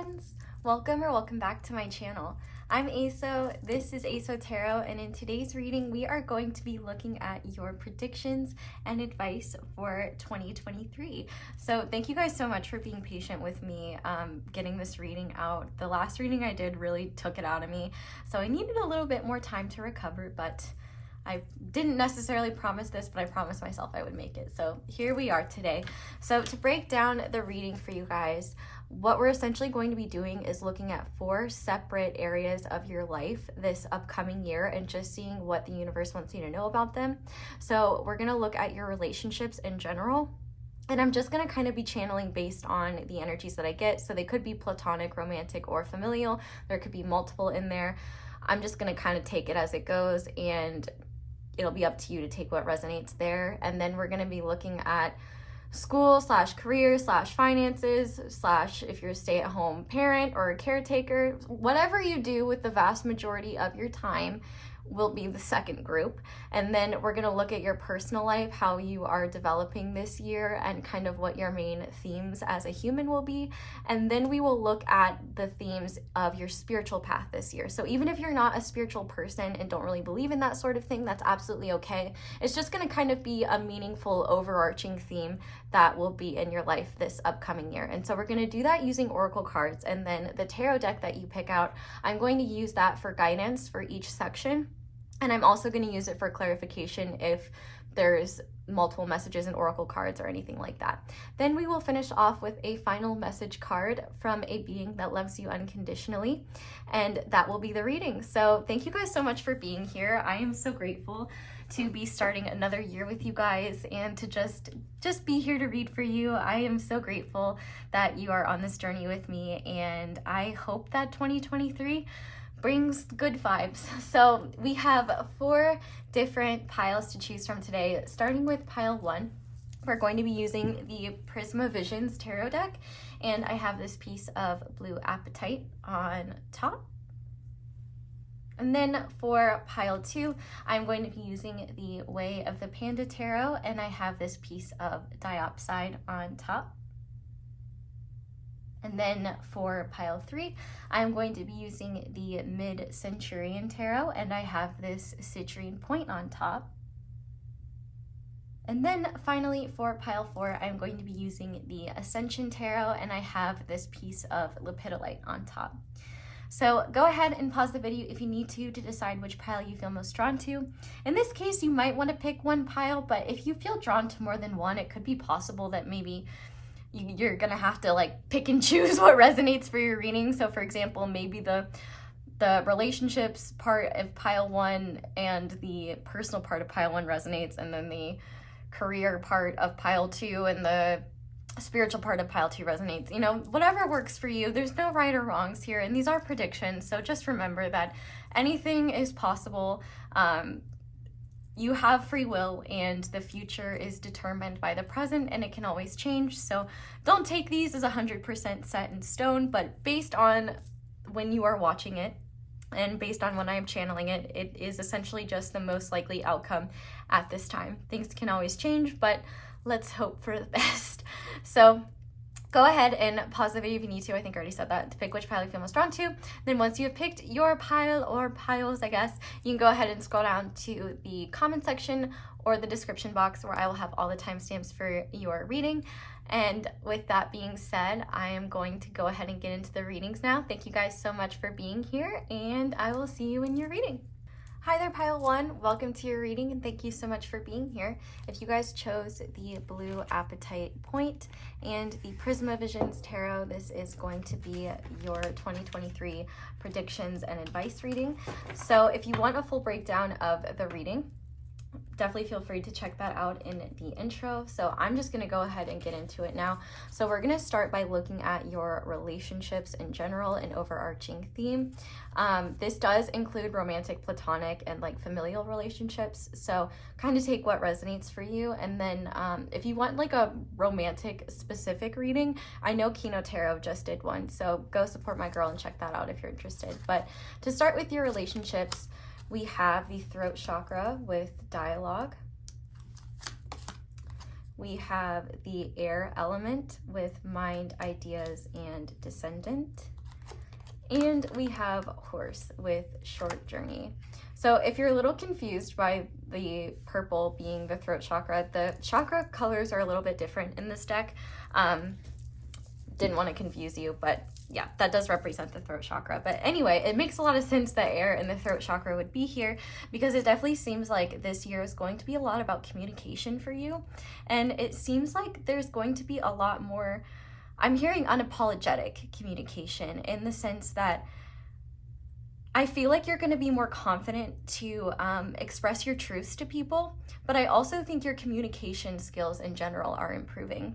friends! Welcome back to my channel. I'm Xoxo, this is Xoxo Tarot, and in today's reading we are going to be looking at your predictions and advice for 2023. So thank you guys so much for being patient with me getting this reading out. The last reading I did really took it out of me, so I needed a little bit more time to recover, but I didn't necessarily promise this, but I promised myself I would make it. So here we are today. So to break down the reading for you guys, what we're essentially going to be doing is looking at 4 separate areas of your life this upcoming year and just seeing what the universe wants you to know about them. So we're going to look at your relationships in general. And I'm just going to kind of be channeling based on the energies that I get. So they could be platonic, romantic, or familial. There could be multiple in there. I'm just going to kind of take it as it goes, and it'll be up to you to take what resonates there. And then we're going to be looking at school / career / finances / if you're a stay-at-home parent or a caretaker, whatever you do with the vast majority of your time will be the second group. And then we're going to look at your personal life, how you are developing this year, and kind of what your main themes as a human will be. And then we will look at the themes of your spiritual path this year. So even if you're not a spiritual person and don't really believe in that sort of thing, that's absolutely okay. It's just going to kind of be a meaningful overarching theme that will be in your life this upcoming year. And so we're going to do that using oracle cards, and then the tarot deck that you pick out, I'm going to use that for guidance for each section. And I'm also going to use it for clarification if there's multiple messages in oracle cards or anything like that. Then we will finish off with a final message card from a being that loves you unconditionally, and that will be the reading. So thank you guys so much for being here. I am so grateful to be starting another year with you guys and to just be here to read for you. I am so grateful that you are on this journey with me, and I hope that 2023 brings good vibes. So we have 4 different piles to choose from today. Starting with pile 1, we're going to be using the Prisma Visions tarot deck, and I have this piece of blue apatite on top. And then for pile 2, I'm going to be using the Way of the Panda Tarot, and I have this piece of Diopside on top. And then for pile 3, I'm going to be using the Midcenturian Tarot, and I have this Citrine point on top. And then finally for pile 4, I'm going to be using the Ascension Tarot, and I have this piece of Lepidolite on top. So go ahead and pause the video if you need to decide which pile you feel most drawn to. In this case, you might want to pick one pile, but if you feel drawn to more than one, it could be possible that maybe you're gonna have to like pick and choose what resonates for your reading. So for example, maybe the relationships part of pile 1 and the personal part of pile 1 resonates, and then the career part of pile 2 and the spiritual part of pile 2 resonates. You know, whatever works for you. There's no right or wrongs here, and these are predictions, so just remember that anything is possible. You have free will, and the future is determined by the present, and it can always change. So don't take these as 100% set in stone, but based on when you are watching it and based on when I am channeling it, it is essentially just the most likely outcome at this time. Things can always change, but let's hope for the best. So go ahead and pause the video if you need to. I think I already said that, to pick which pile you feel most drawn to. Then once you have picked your pile, or piles, I guess, you can go ahead and scroll down to the comment section or the description box, where I will have all the timestamps for your reading. And with that being said, I am going to go ahead and get into the readings now. Thank you guys so much for being here, and I will see you in your reading. Hi there, pile 1. Welcome to your reading, and thank you so much for being here. If you guys chose the blue apatite point and the Prisma Visions tarot, this is going to be your 2023 predictions and advice reading. So if you want a full breakdown of the reading, definitely feel free to check that out in the intro. So I'm just going to go ahead and get into it now. So we're going to start by looking at your relationships in general, an overarching theme. This does include romantic, platonic, and like familial relationships. So kind of take what resonates for you. And then if you want like a romantic specific reading, I know Kino Tarot just did one. So go support my girl and check that out if you're interested. But to start with your relationships, we have the throat chakra with dialogue. We have the air element with mind, ideas, and descendant. And we have horse with short journey. So if you're a little confused by the purple being the throat chakra, the chakra colors are a little bit different in this deck. Didn't want to confuse you, but yeah, that does represent the throat chakra. But anyway, it makes a lot of sense that air in the throat chakra would be here, because it definitely seems like this year is going to be a lot about communication for you. And it seems like there's going to be a lot more, I'm hearing unapologetic communication, in the sense that I feel like you're going to be more confident to express your truths to people, but I also think your communication skills in general are improving.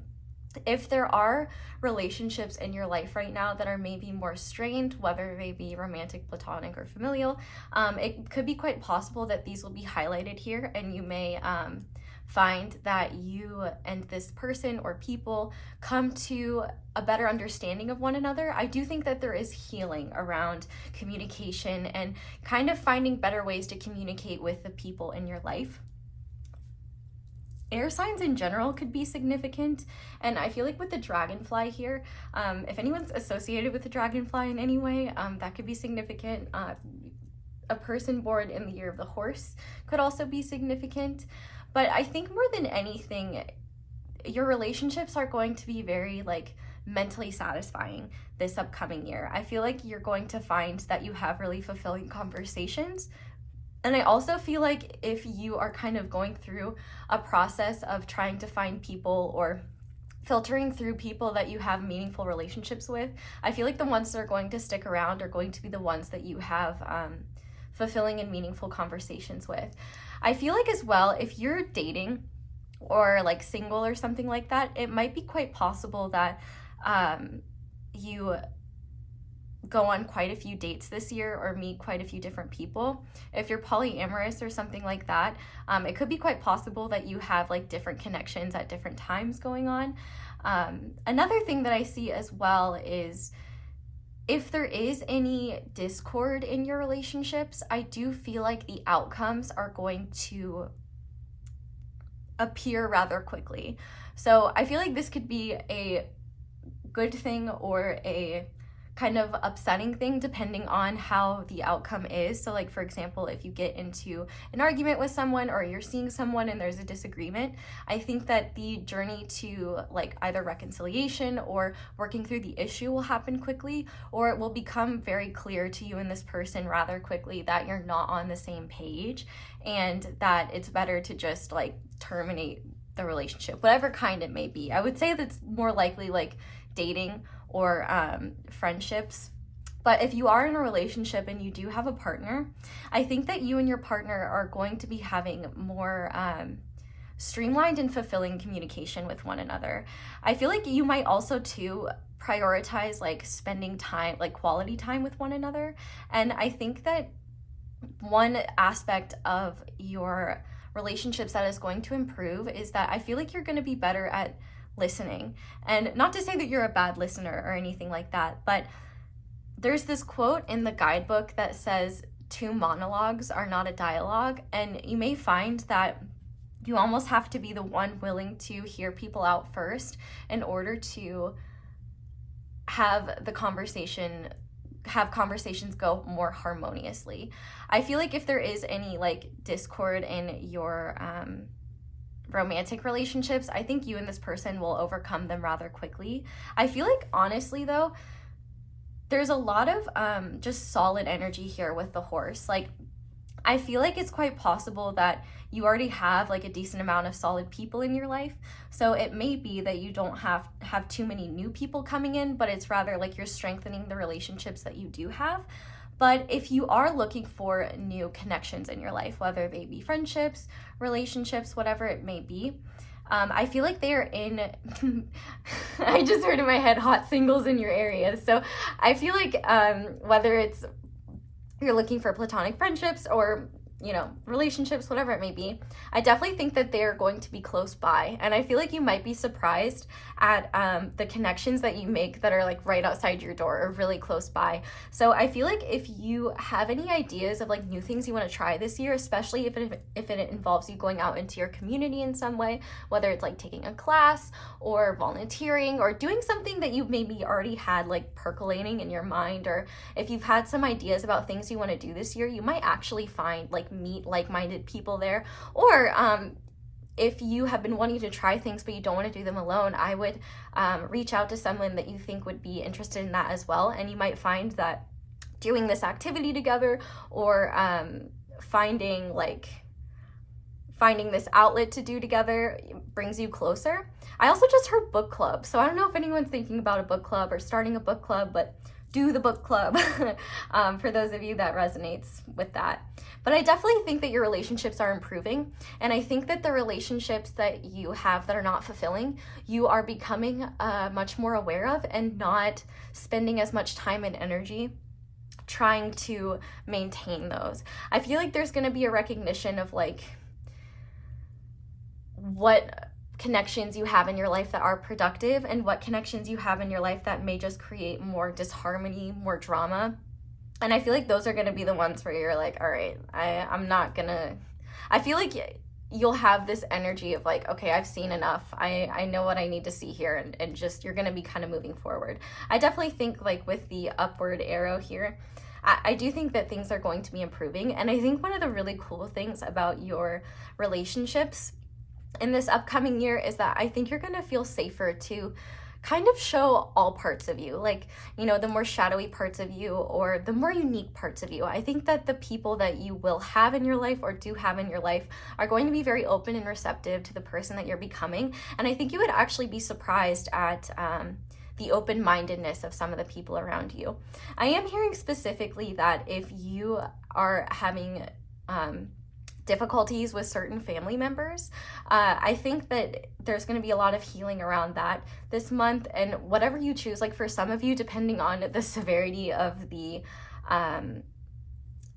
If there are relationships in your life right now that are maybe more strained, whether they be romantic, platonic, or familial, it could be quite possible that these will be highlighted here, and you may find that you and this person or people come to a better understanding of one another. I do think that there is healing around communication and kind of finding better ways to communicate with the people in your life. Air signs in general could be significant, and I feel like with the dragonfly here, if anyone's associated with the dragonfly in any way, that could be significant. A person born in the year of the horse could also be significant. But I think more than anything, your relationships are going to be very like mentally satisfying this upcoming year. I feel like you're going to find that you have really fulfilling conversations. And I also feel like if you are kind of going through a process of trying to find people or filtering through people that you have meaningful relationships with, I feel like the ones that are going to stick around are going to be the ones that you have fulfilling and meaningful conversations with. I feel like as well, if you're dating or like single or something like that, it might be quite possible that you go on quite a few dates this year or meet quite a few different people. If you're polyamorous or something like that, it could be quite possible that you have like different connections at different times going on. Another thing that I see as well is if there is any discord in your relationships, I do feel like the outcomes are going to appear rather quickly. So I feel like this could be a good thing or a kind of upsetting thing depending on how the outcome is. So like, for example, if you get into an argument with someone or you're seeing someone and there's a disagreement, I think that the journey to like either reconciliation or working through the issue will happen quickly, or it will become very clear to you and this person rather quickly that you're not on the same page and that it's better to just like terminate the relationship, whatever kind it may be. I would say that's more likely like dating or friendships. But if you are in a relationship and you do have a partner, I think that you and your partner are going to be having more streamlined and fulfilling communication with one another. I feel like you might also too prioritize like spending time, like quality time with one another. And I think that one aspect of your relationships that is going to improve is that I feel like you're going to be better at listening. And not to say that you're a bad listener or anything like that, but there's this quote in the guidebook that says 2 monologues are not a dialogue. And you may find that you almost have to be the one willing to hear people out first in order to have conversations go more harmoniously. I feel like if there is any like discord in your romantic relationships, I think you and this person will overcome them rather quickly. I feel like honestly though, there's a lot of just solid energy here with the horse. Like I feel like it's quite possible that you already have like a decent amount of solid people in your life. So it may be that you don't have too many new people coming in, but it's rather like you're strengthening the relationships that you do have. But if you are looking for new connections in your life, whether they be friendships, relationships, whatever it may be, I feel like they are in, I just heard in my head, hot singles in your area. So I feel like whether it's you're looking for platonic friendships or relationships, whatever it may be, I definitely think that they're going to be close by. And I feel like you might be surprised at the connections that you make that are like right outside your door or really close by. So I feel like if you have any ideas of like new things you want to try this year, especially if it involves you going out into your community in some way, whether it's like taking a class or volunteering or doing something that you maybe already had like percolating in your mind, or if you've had some ideas about things you want to do this year, you might actually meet like-minded people there. Or if you have been wanting to try things but you don't want to do them alone, I would reach out to someone that you think would be interested in that as well. And you might find that doing this activity together or finding this outlet to do together brings you closer. I also just heard book club, so I don't know if anyone's thinking about a book club or starting a book club, but do the book club for those of you that resonates with that. But I definitely think that your relationships are improving, and I think that the relationships that you have that are not fulfilling, you are becoming much more aware of and not spending as much time and energy trying to maintain those. I feel like there's going to be a recognition of like what connections you have in your life that are productive and what connections you have in your life that may just create more disharmony, more drama. And I feel like those are going to be the ones where you're like, all right, I feel like you'll have this energy of like, okay, I've seen enough. I know what I need to see here, and just you're going to be kind of moving forward. I definitely think like with the upward arrow here, I do think that things are going to be improving. And I think one of the really cool things about your relationships in this upcoming year is that I think you're going to feel safer to kind of show all parts of you, like, the more shadowy parts of you or the more unique parts of you. I think that the people that you will have in your life or do have in your life are going to be very open and receptive to the person that you're becoming. And I think you would actually be surprised at the open-mindedness of some of the people around you. I am hearing specifically that if you are having difficulties with certain family members, I think that there's going to be a lot of healing around that this month. And whatever you choose, like for some of you, depending on the severity of the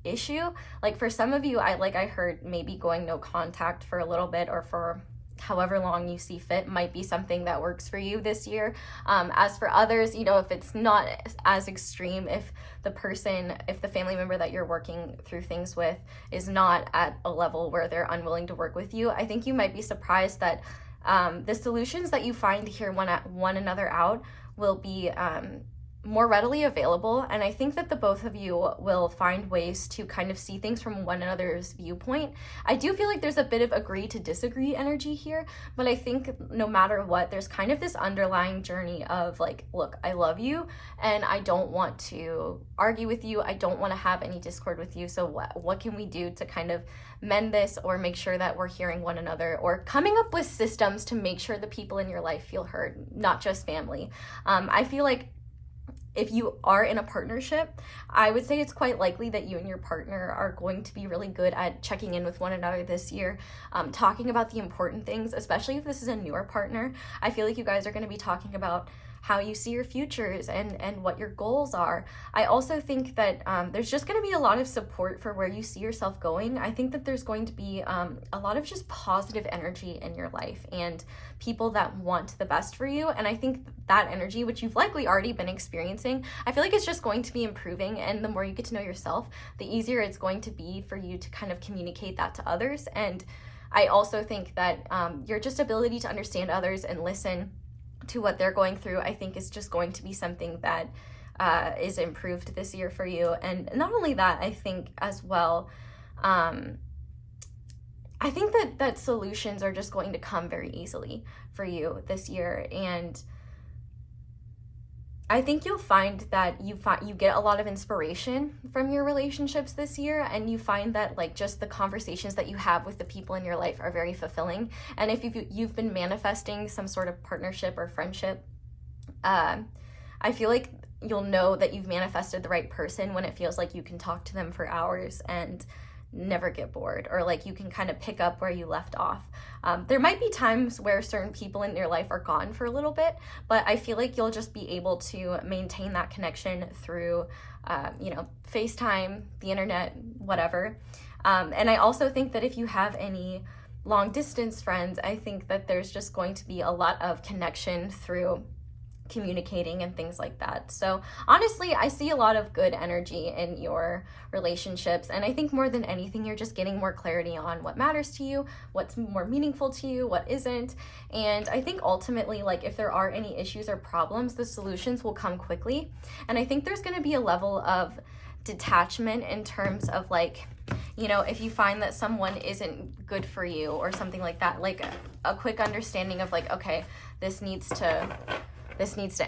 issue, like for some of you, I heard maybe going no contact for a little bit or for however long you see fit might be something that works for you this year. As for others, if it's not as extreme, if the family member that you're working through things with is not at a level where they're unwilling to work with you, I think you might be surprised that the solutions that you find to hear one another out will be more readily available. And I think that the both of you will find ways to kind of see things from one another's viewpoint. I do feel like there's a bit of agree to disagree energy here, but I think no matter what, there's kind of this underlying journey of like, look, I love you and I don't want to argue with you. I don't want to have any discord with you. So what can we do to kind of mend this or make sure that we're hearing one another, or coming up with systems to make sure the people in your life feel heard, not just family. I feel like if you are in a partnership, I would say it's quite likely that you and your partner are going to be really good at checking in with one another this year, talking about the important things, especially if this is a newer partner. I feel like you guys are going to be talking about how you see your futures and what your goals are. I also think that there's just going to be a lot of support for where you see yourself going. I think that there's going to be a lot of just positive energy in your life and people that want the best for you. And I think that energy, which you've likely already been experiencing, I feel like it's just going to be improving. And the more you get to know yourself, the easier it's going to be for you to kind of communicate that to others. And I also think that your just ability to understand others and listen to what they're going through, I think is just going to be something that is improved this year for you. And not only that, I think as well, I think that solutions are just going to come very easily for you this year. And I think you'll find that you get a lot of inspiration from your relationships this year, and you find that like just the conversations that you have with the people in your life are very fulfilling. And if you've been manifesting some sort of partnership or friendship, I feel like you'll know that you've manifested the right person when it feels like you can talk to them for hours and never get bored, or like you can kind of pick up where you left off. There might be times where certain people in your life are gone for a little bit, but I feel like you'll just be able to maintain that connection through FaceTime, the internet, whatever. And I also think that if you have any long distance friends, I think that there's just going to be a lot of connection through communicating and things like that. So honestly, I see a lot of good energy in your relationships, and I think more than anything, you're just getting more clarity on what matters to you, what's more meaningful to you, what isn't. And I think ultimately, like, if there are any issues or problems, the solutions will come quickly. And I think there's going to be a level of detachment in terms of, like, you know, if you find that someone isn't good for you or something like that, like a quick understanding of, like, okay, this needs to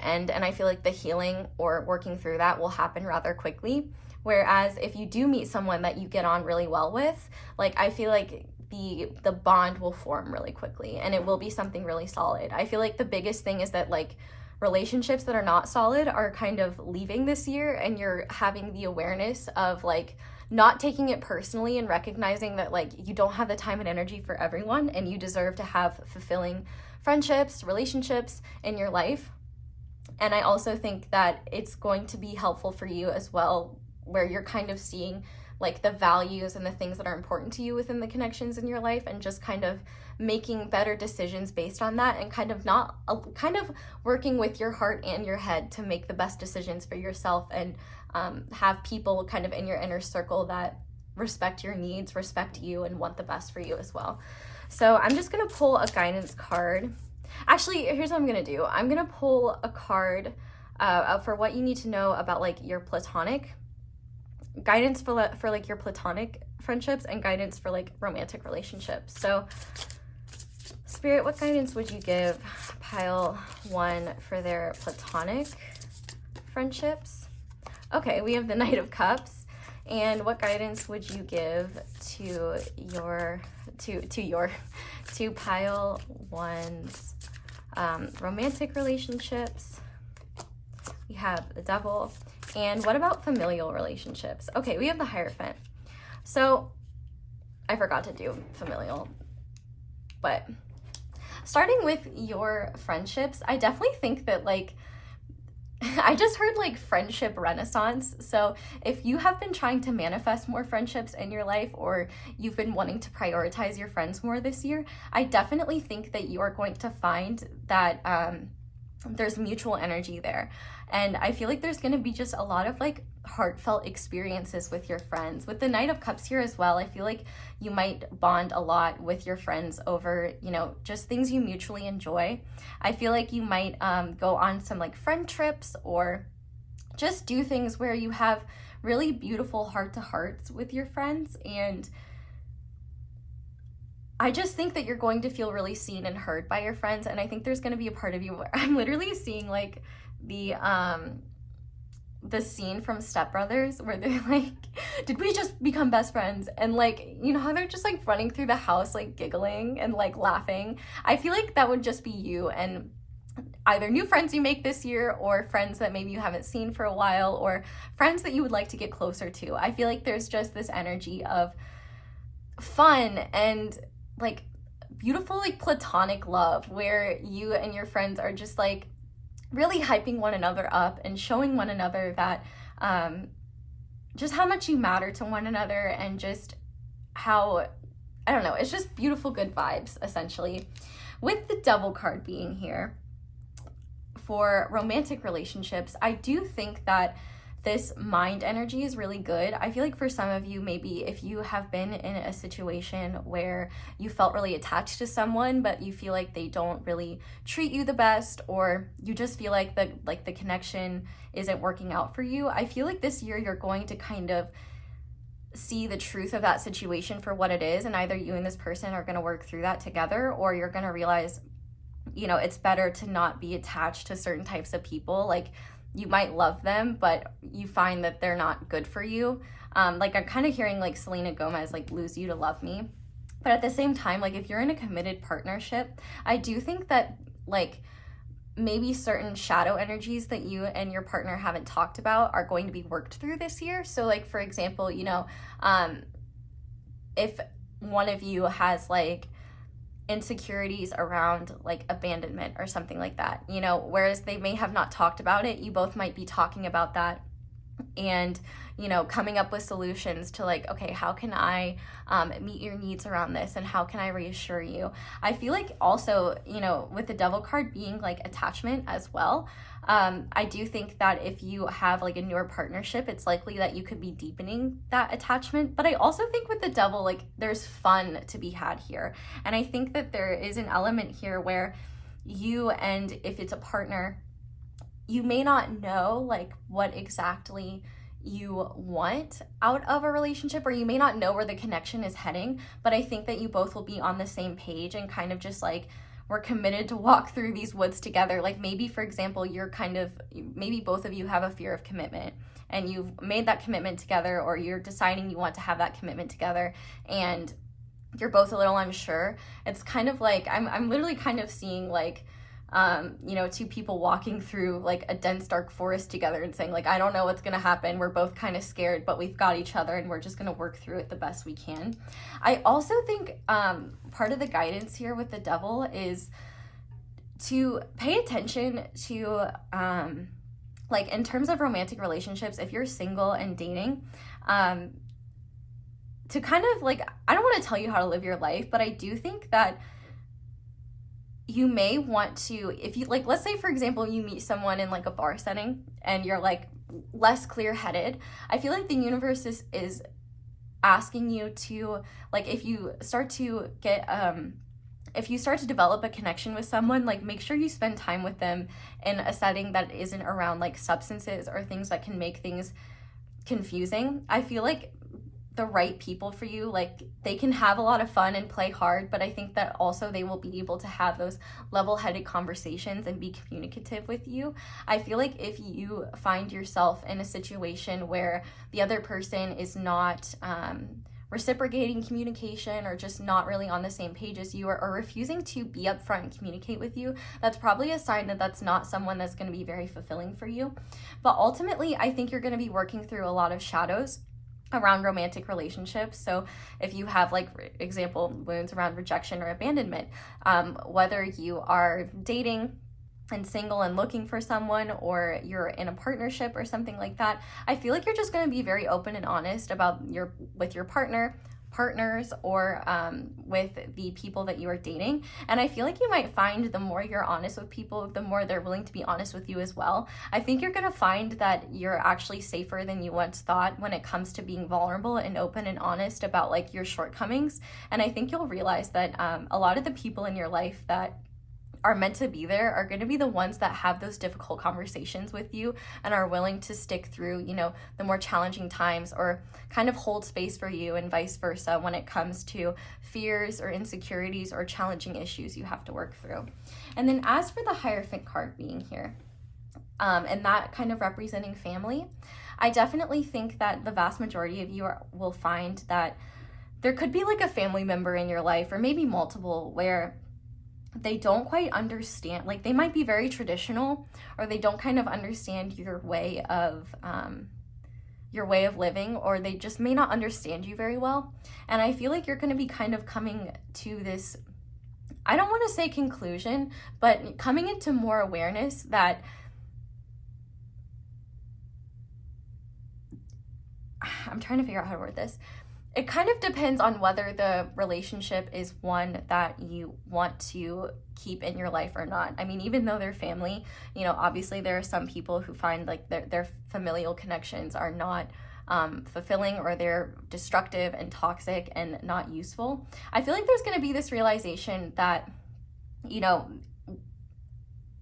end. And I feel like the healing or working through that will happen rather quickly. Whereas if you do meet someone that you get on really well with, like, I feel like the bond will form really quickly and it will be something really solid. I feel like the biggest thing is that, like, relationships that are not solid are kind of leaving this year, and you're having the awareness of, like, not taking it personally and recognizing that, like, you don't have the time and energy for everyone, and you deserve to have fulfilling friendships, relationships in your life. And I also think that it's going to be helpful for you as well, where you're kind of seeing, like, the values and the things that are important to you within the connections in your life, and just kind of making better decisions based on that, and kind of working with your heart and your head to make the best decisions for yourself, and have people kind of in your inner circle that respect your needs, respect you, and want the best for you as well. So I'm just going to pull a guidance card. Actually, here's what I'm going to do. I'm going to pull a card for what you need to know about, like, your platonic guidance for like your platonic friendships, and guidance for, like, romantic relationships. So Spirit, what guidance would you give pile 1 for their platonic friendships? Okay, we have the Knight of Cups. And what guidance would you give to pile 1's romantic relationships? We have the Devil. And what about familial relationships? Okay, we have the Hierophant. So I forgot to do familial, but starting with your friendships, I definitely think that, like, I just heard, like, friendship renaissance. So if you have been trying to manifest more friendships in your life, or you've been wanting to prioritize your friends more this year, I definitely think that you are going to find that there's mutual energy there. And I feel like there's going to be just a lot of, like, heartfelt experiences with your friends. With the Knight of Cups here as well, I feel like you might bond a lot with your friends over, you know, just things you mutually enjoy. I feel like you might go on some, like, friend trips, or just do things where you have really beautiful heart-to-hearts with your friends. And I just think that you're going to feel really seen and heard by your friends. And I think there's going to be a part of you where I'm literally seeing, like, the scene from Step Brothers where they're like, did we just become best friends? And, like, you know how they're just, like, running through the house, like, giggling and, like, laughing? I feel like that would just be you and either new friends you make this year, or friends that maybe you haven't seen for a while, or friends that you would like to get closer to. I feel like there's just this energy of fun and, like, beautiful, like, platonic love where you and your friends are just, like, really hyping one another up and showing one another that just how much you matter to one another, and just how, I don't know, it's just beautiful, good vibes, essentially. With the Devil card being here for romantic relationships, I do think that this mind energy is really good. I feel like for some of you, maybe if you have been in a situation where you felt really attached to someone, but you feel like they don't really treat you the best, or you just feel like the connection isn't working out for you, I feel like this year you're going to kind of see the truth of that situation for what it is, and either you and this person are going to work through that together, or you're going to realize, you know, it's better to not be attached to certain types of people. Like, you might love them, but you find that they're not good for you. Like, I'm kind of hearing, like, Selena Gomez, like, lose you to love me. But at the same time, like, if you're in a committed partnership, I do think that, like, maybe certain shadow energies that you and your partner haven't talked about are going to be worked through this year. So, like, for example, you know, if one of you has, like, insecurities around, like, abandonment or something like that, you know, whereas they may have not talked about it, you both might be talking about that and, you know, coming up with solutions to like, okay, how can I meet your needs around this, and how can I reassure you? I feel like also, you know, with the Devil card being like attachment as well, I do think that if you have like a newer partnership, it's likely that you could be deepening that attachment. But I also think with the Devil, like there's fun to be had here. And I think that there is an element here where you, and if it's a partner, you may not know like what exactly you want out of a relationship, or you may not know where the connection is heading, but I think that you both will be on the same page and kind of just like, we're committed to walk through these woods together. Like maybe, for example, maybe both of you have a fear of commitment, and you've made that commitment together, or you're deciding you want to have that commitment together, and you're both a little unsure. It's kind of like, I'm literally kind of seeing like, you know, two people walking through like a dense dark forest together and saying like, I don't know what's gonna happen, we're both kind of scared, but we've got each other and we're just gonna work through it the best we can. I also think part of the guidance here with the Devil is to pay attention to like in terms of romantic relationships, if you're single and dating, to kind of like, I don't want to tell you how to live your life, but I do think that you may want to, if you like, let's say for example, you meet someone in like a bar setting and you're like less clear-headed, I feel like the universe is asking you to, like, if you start to get, if you start to develop a connection with someone, like make sure you spend time with them in a setting that isn't around like substances or things that can make things confusing. I feel like the right people for you, like they can have a lot of fun and play hard, but I think that also they will be able to have those level-headed conversations and be communicative with you. I feel like if you find yourself in a situation where the other person is not reciprocating communication, or just not really on the same page as you, or refusing to be upfront and communicate with you, that's probably a sign that that's not someone that's going to be very fulfilling for you. But ultimately, I think you're going to be working through a lot of shadows around romantic relationships. So if you have, like, for example, wounds around rejection or abandonment, whether you are dating and single and looking for someone, or you're in a partnership or something like that, I feel like you're just going to be very open and honest about with your partners, or with the people that you are dating. And I feel like you might find the more you're honest with people, the more they're willing to be honest with you as well. I think you're going to find that you're actually safer than you once thought when it comes to being vulnerable and open and honest about like your shortcomings. And I think you'll realize that a lot of the people in your life that are meant to be there are going to be the ones that have those difficult conversations with you and are willing to stick through, you know, the more challenging times, or kind of hold space for you, and vice versa when it comes to fears or insecurities or challenging issues you have to work through. And then as for the Hierophant card being here, and that kind of representing family, I definitely think that the vast majority of you will find that there could be like a family member in your life, or maybe multiple, where they don't quite understand, like they might be very traditional, or they don't kind of understand your way of living, or they just may not understand you very well. And I feel like you're going to be kind of coming to this, I don't want to say conclusion, but coming into more awareness that I'm trying to figure out how to word this. It kind of depends on whether the relationship is one that you want to keep in your life or not. I mean, even though they're family, you know, obviously there are some people who find like their familial connections are not fulfilling, or they're destructive and toxic and not useful. I feel like there's going to be this realization that, you know,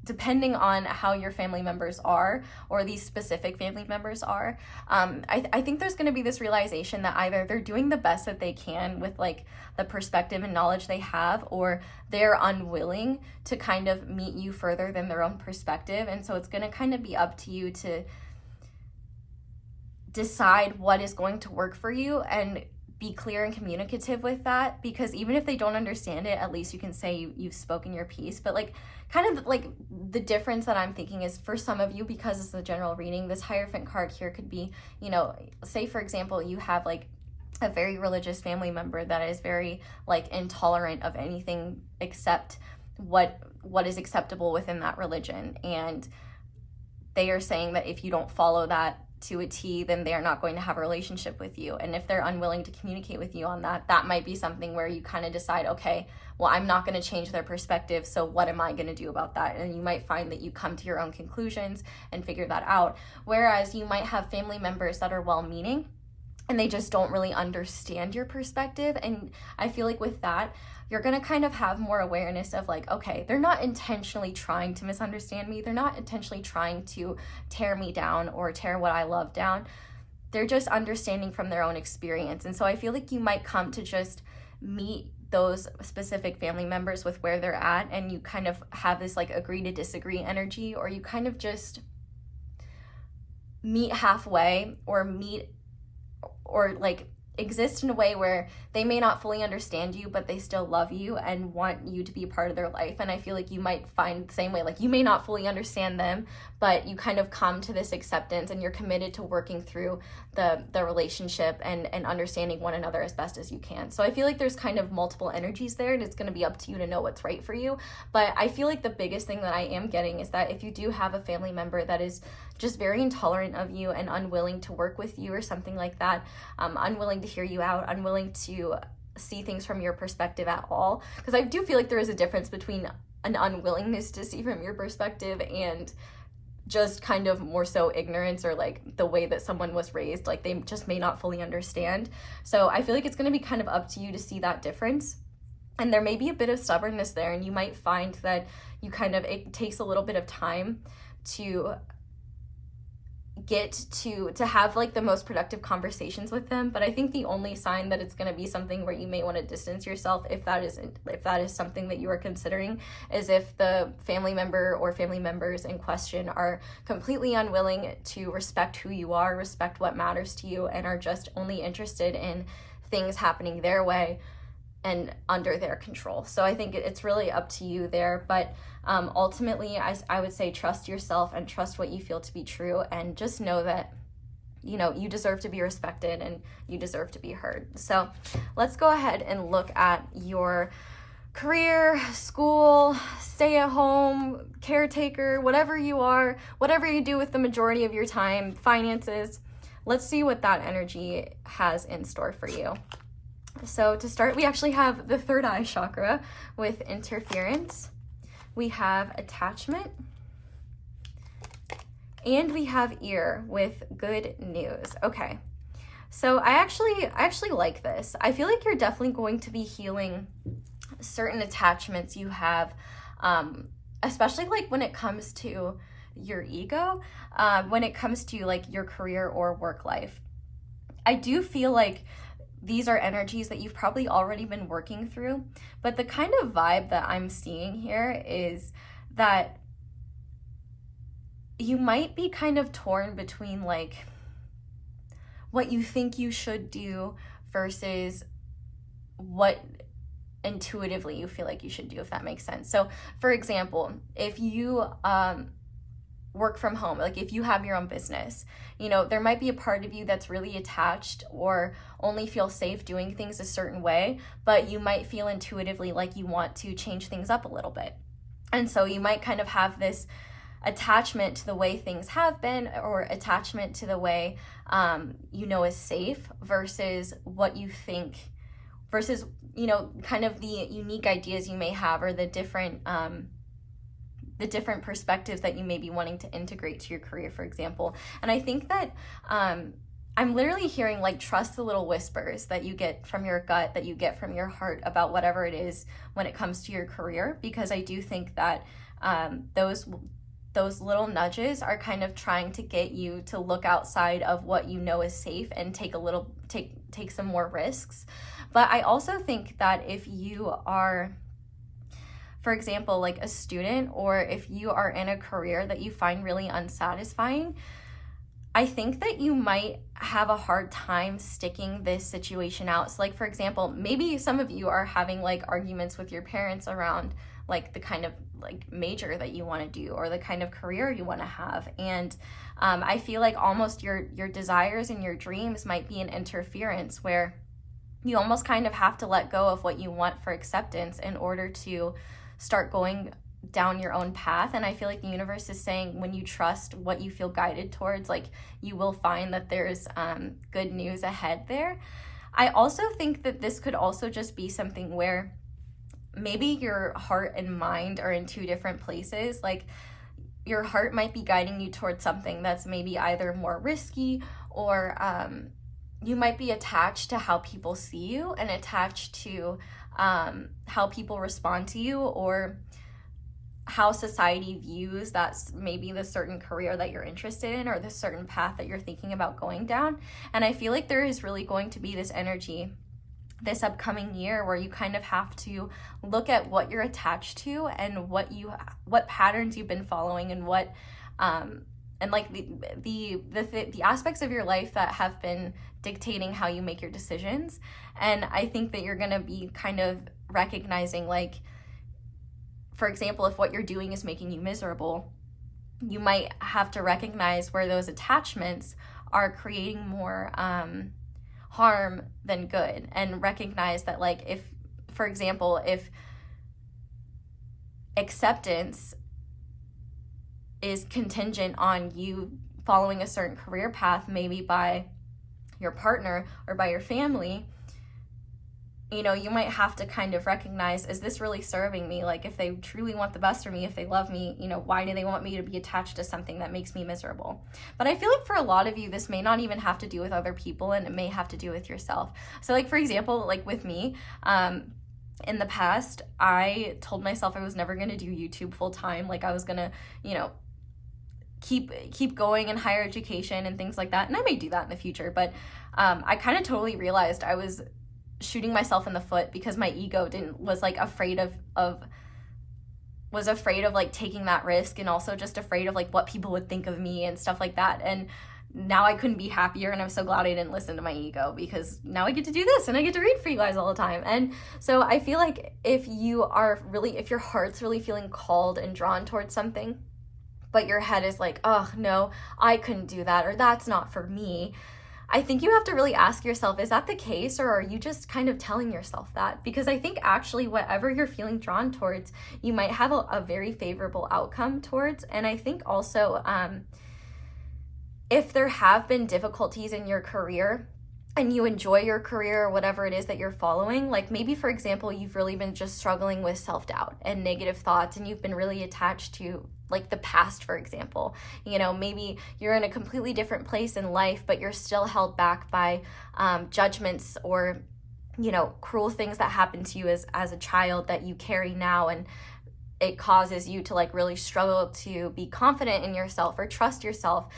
depending on how your family members are, or these specific family members are, I think there's going to be this realization that either they're doing the best that they can with like the perspective and knowledge they have, or they're unwilling to kind of meet you further than their own perspective. And so it's going to kind of be up to you to decide what is going to work for you, and be clear and communicative with that, because even if they don't understand it, at least you can say you've spoken your piece. But like, kind of like the difference that I'm thinking is, for some of you, because it's a general reading, this Hierophant card here could be, you know, say for example, you have like a very religious family member that is very like intolerant of anything except what is acceptable within that religion, and they are saying that if you don't follow that to a T, then they are not going to have a relationship with you. And if they're unwilling to communicate with you on that, that might be something where you kind of decide, okay, well, I'm not going to change their perspective, so what am I going to do about that? And you might find that you come to your own conclusions and figure that out. Whereas you might have family members that are well-meaning and they just don't really understand your perspective. And I feel like with that, you're going to kind of have more awareness of like, okay, they're not intentionally trying to misunderstand me. They're not intentionally trying to tear me down or tear what I love down. They're just understanding from their own experience. And so I feel like you might come to just meet those specific family members with where they're at, and you kind of have this like agree to disagree energy, or you kind of just meet halfway, or like exist in a way where they may not fully understand you, but they still love you and want you to be a part of their life. And I feel like you might find the same way, like you may not fully understand them, but you kind of come to this acceptance and you're committed to working through the relationship and understanding one another as best as you can. So I feel like there's kind of multiple energies there, and it's going to be up to you to know what's right for you. But I feel like the biggest thing that I am getting is that if you do have a family member that is just very intolerant of you and unwilling to work with you or something like that, unwilling to hear you out, unwilling to see things from your perspective at all, because I do feel like there is a difference between an unwillingness to see from your perspective and just kind of more so ignorance, or like the way that someone was raised, like they just may not fully understand. So I feel like it's going to be kind of up to you to see that difference. And there may be a bit of stubbornness there, and you might find that it takes a little bit of time to get to have like the most productive conversations with them. But I think the only sign that it's going to be something where you may want to distance yourself, if that is something that you are considering, is if the family member or family members in question are completely unwilling to respect who you are, respect what matters to you, and are just only interested in things happening their way and under their control. So I think it's really up to you there. But ultimately, I would say trust yourself and trust what you feel to be true, and just know that, you know, you deserve to be respected and you deserve to be heard. So let's go ahead and look at your career, school, stay at home, caretaker, whatever you are, whatever you do with the majority of your time, finances. Let's see what that energy has in store for you. So to start, we actually have the third eye chakra with interference. We have attachment. And we have ear with good news. Okay. So I actually like this. I feel like you're definitely going to be healing certain attachments you have, especially like when it comes to your ego, when it comes to like your career or work life. I do feel like these are energies that you've probably already been working through, but the kind of vibe that I'm seeing here is that you might be kind of torn between like what you think you should do versus what intuitively you feel like you should do, if that makes sense. So for example, if you work from home, like if you have your own business, you know, there might be a part of you that's really attached or only feel safe doing things a certain way, but you might feel intuitively like you want to change things up a little bit. And so you might kind of have this attachment to the way things have been, or attachment to the way you know is safe versus what you think, versus, you know, kind of the unique ideas you may have, or the different perspectives that you may be wanting to integrate to your career, for example. And I think that I'm literally hearing like trust the little whispers that you get from your gut, that you get from your heart about whatever it is when it comes to your career, because I do think that those little nudges are kind of trying to get you to look outside of what you know is safe and take some more risks. But I also think that if you are, for example, like a student, or if you are in a career that you find really unsatisfying, I think that you might have a hard time sticking this situation out. So like, for example, maybe some of you are having like arguments with your parents around like the kind of like major that you want to do, or the kind of career you want to have. And I feel like almost your desires and your dreams might be an interference, where you almost kind of have to let go of what you want for acceptance in order to start going down your own path. And I feel like the universe is saying when you trust what you feel guided towards, like you will find that there's good news ahead there. I also think that this could also just be something where maybe your heart and mind are in two different places. Like your heart might be guiding you towards something that's maybe either more risky, or you might be attached to how people see you and attached to how people respond to you, or how society views that's maybe the certain career that you're interested in, or the certain path that you're thinking about going down. And I feel like there is really going to be this energy this upcoming year where you kind of have to look at what you're attached to and what patterns you've been following, and what and like the aspects of your life that have been dictating how you make your decisions. And I think that you're gonna be kind of recognizing, like, for example, if what you're doing is making you miserable, you might have to recognize where those attachments are creating more harm than good, and recognize that, like, if, for example, if acceptance is contingent on you following a certain career path, maybe by your partner or by your family, you know, you might have to kind of recognize, is this really serving me? Like, if they truly want the best for me, if they love me, you know, why do they want me to be attached to something that makes me miserable? But I feel like for a lot of you, this may not even have to do with other people, and it may have to do with yourself. So, like, for example, like with me, in the past, I told myself I was never going to do YouTube full time. Like, I was going to, you know, keep going in higher education and things like that. And I may do that in the future, but I kind of totally realized I was shooting myself in the foot, because my ego was afraid of like taking that risk, and also just afraid of like what people would think of me and stuff like that. And now I couldn't be happier, and I'm so glad I didn't listen to my ego, because now I get to do this and I get to read for you guys all the time. And so I feel like if your heart's really feeling called and drawn towards something, but your head is like, oh no, I couldn't do that, or that's not for me, I think you have to really ask yourself, is that the case, or are you just kind of telling yourself that? Because I think actually whatever you're feeling drawn towards, you might have a very favorable outcome towards. And I think also if there have been difficulties in your career, and you enjoy your career or whatever it is that you're following, like maybe, for example, you've really been just struggling with self-doubt and negative thoughts, and you've been really attached to like the past, for example. You know, maybe you're in a completely different place in life, but you're still held back by judgments, or, you know, cruel things that happened to you as a child that you carry now, and it causes you to like really struggle to be confident in yourself or trust yourself.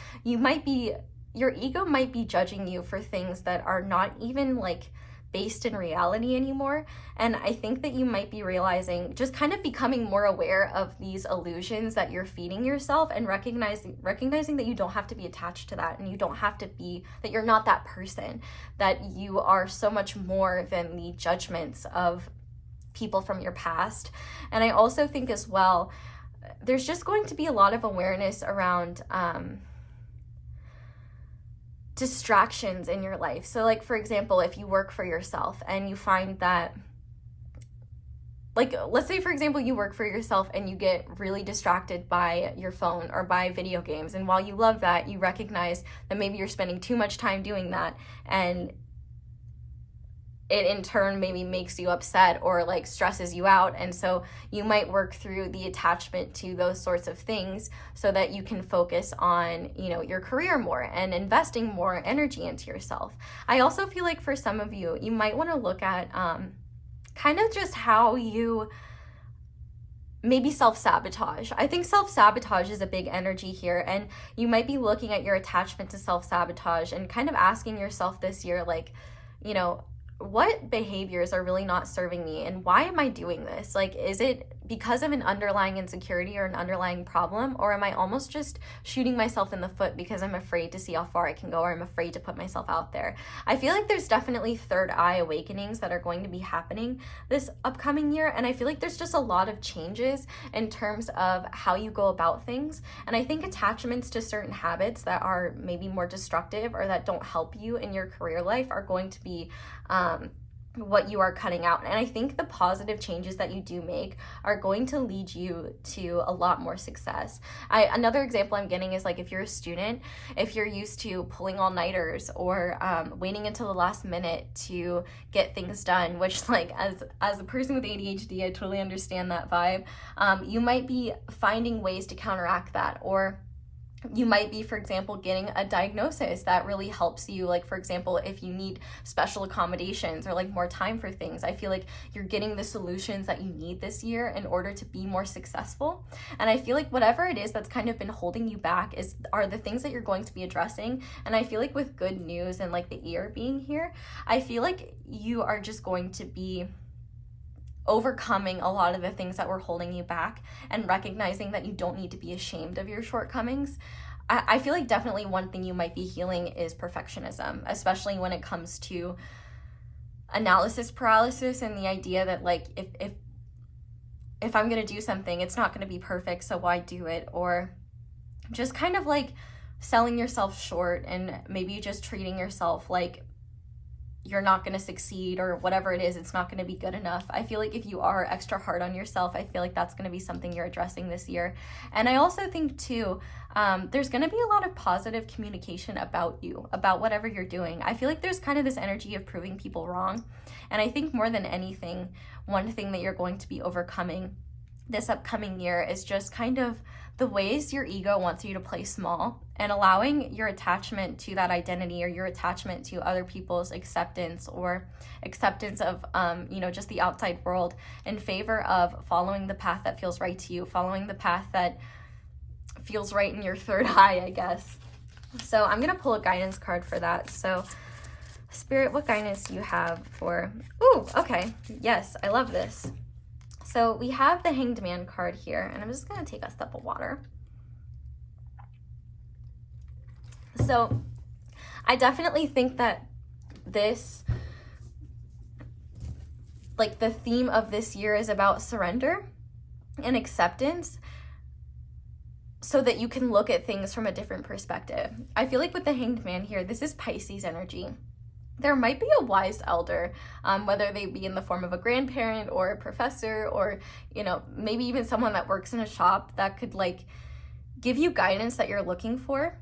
Your ego might be judging you for things that are not even like based in reality anymore. And I think that you might be realizing, just kind of becoming more aware of these illusions that you're feeding yourself, and recognizing that you don't have to be attached to that, and you don't have to be, that you're not that person, that you are so much more than the judgments of people from your past. And I also think as well, there's just going to be a lot of awareness around distractions in your life. So like, for example, if you work for yourself and you find that, like, let's say, for example, you work for yourself and you get really distracted by your phone or by video games. And while you love that, you recognize that maybe you're spending too much time doing that, and it in turn maybe makes you upset or like stresses you out. And so you might work through the attachment to those sorts of things so that you can focus on, you know, your career more and investing more energy into yourself. I also feel like for some of you, you might want to look at kind of just how you maybe self-sabotage. I think self-sabotage is a big energy here, and you might be looking at your attachment to self-sabotage and kind of asking yourself this year, like, you know, what behaviors are really not serving me, and why am I doing this? Like, is it because of an underlying insecurity or an underlying problem, or am I almost just shooting myself in the foot because I'm afraid to see how far I can go, or I'm afraid to put myself out there? I feel like there's definitely third eye awakenings that are going to be happening this upcoming year, and I feel like there's just a lot of changes in terms of how you go about things. And I think attachments to certain habits that are maybe more destructive or that don't help you in your career life are going to be what you are cutting out. And I think the positive changes that you do make are going to lead you to a lot more success. Another example I'm getting is like if you're a student, if you're used to pulling all-nighters or waiting until the last minute to get things done, which like as a person with ADHD, I totally understand that vibe. You might be finding ways to counteract that, or you might be, for example, getting a diagnosis that really helps you. Like, for example, if you need special accommodations or like more time for things, I feel like you're getting the solutions that you need this year in order to be more successful. And I feel like whatever it is that's kind of been holding you back are the things that you're going to be addressing. And I feel like with good news and like the ear being here, I feel like you are just going to be overcoming a lot of the things that were holding you back and recognizing that you don't need to be ashamed of your shortcomings. I feel like definitely one thing you might be healing is perfectionism, especially when it comes to analysis paralysis and the idea that like if I'm going to do something, it's not going to be perfect, so why do it? Or just kind of like selling yourself short and maybe just treating yourself like you're not going to succeed, or whatever it is, it's not going to be good enough. I feel like if you are extra hard on yourself, I feel like that's going to be something you're addressing this year. And I also think too, there's going to be a lot of positive communication about you, about whatever you're doing. I feel like there's kind of this energy of proving people wrong. And I think more than anything, one thing that you're going to be overcoming this upcoming year is just kind of the ways your ego wants you to play small, and allowing your attachment to that identity or your attachment to other people's acceptance or acceptance of, just the outside world in favor of following the path that feels right to you, following the path that feels right in your third eye, I guess. So I'm going to pull a guidance card for that. So Spirit, what guidance do you have for, okay. Yes, I love this. So we have the Hanged Man card here, and I'm just going to take a sip of water. So I definitely think that this, like the theme of this year is about surrender and acceptance so that you can look at things from a different perspective. I feel like with the Hanged Man here, this is Pisces energy. There might be a wise elder, whether they be in the form of a grandparent or a professor, or, maybe even someone that works in a shop that could like give you guidance that you're looking for.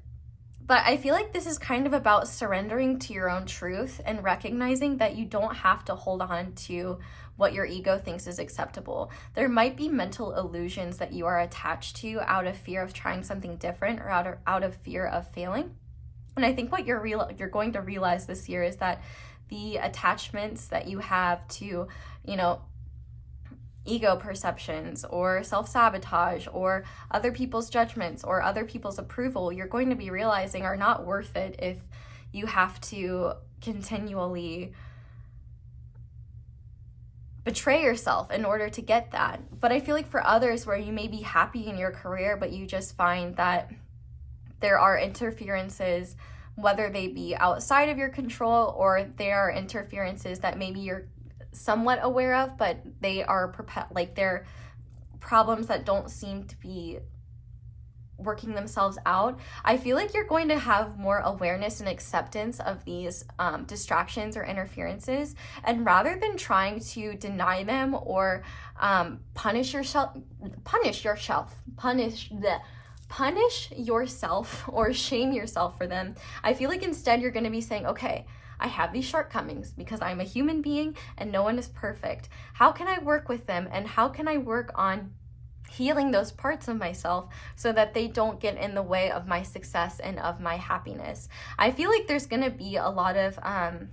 But I feel like this is kind of about surrendering to your own truth and recognizing that you don't have to hold on to what your ego thinks is acceptable. There might be mental illusions that you are attached to out of fear of trying something different, or out of fear of failing. And I think what you're going to realize this year is that the attachments that you have to, ego perceptions or self-sabotage or other people's judgments or other people's approval, you're going to be realizing are not worth it if you have to continually betray yourself in order to get that. But I feel like for others where you may be happy in your career, but you just find that there are interferences, whether they be outside of your control or there are interferences that maybe you're somewhat aware of, but they are they're problems that don't seem to be working themselves out. I feel like you're going to have more awareness and acceptance of these distractions or interferences, and rather than trying to deny them or punish yourself or shame yourself for them, I feel like instead you're going to be saying, okay, I have these shortcomings because I'm a human being and no one is perfect. How can I work with them, and how can I work on healing those parts of myself so that they don't get in the way of my success and of my happiness? I feel like there's going to be a lot of, I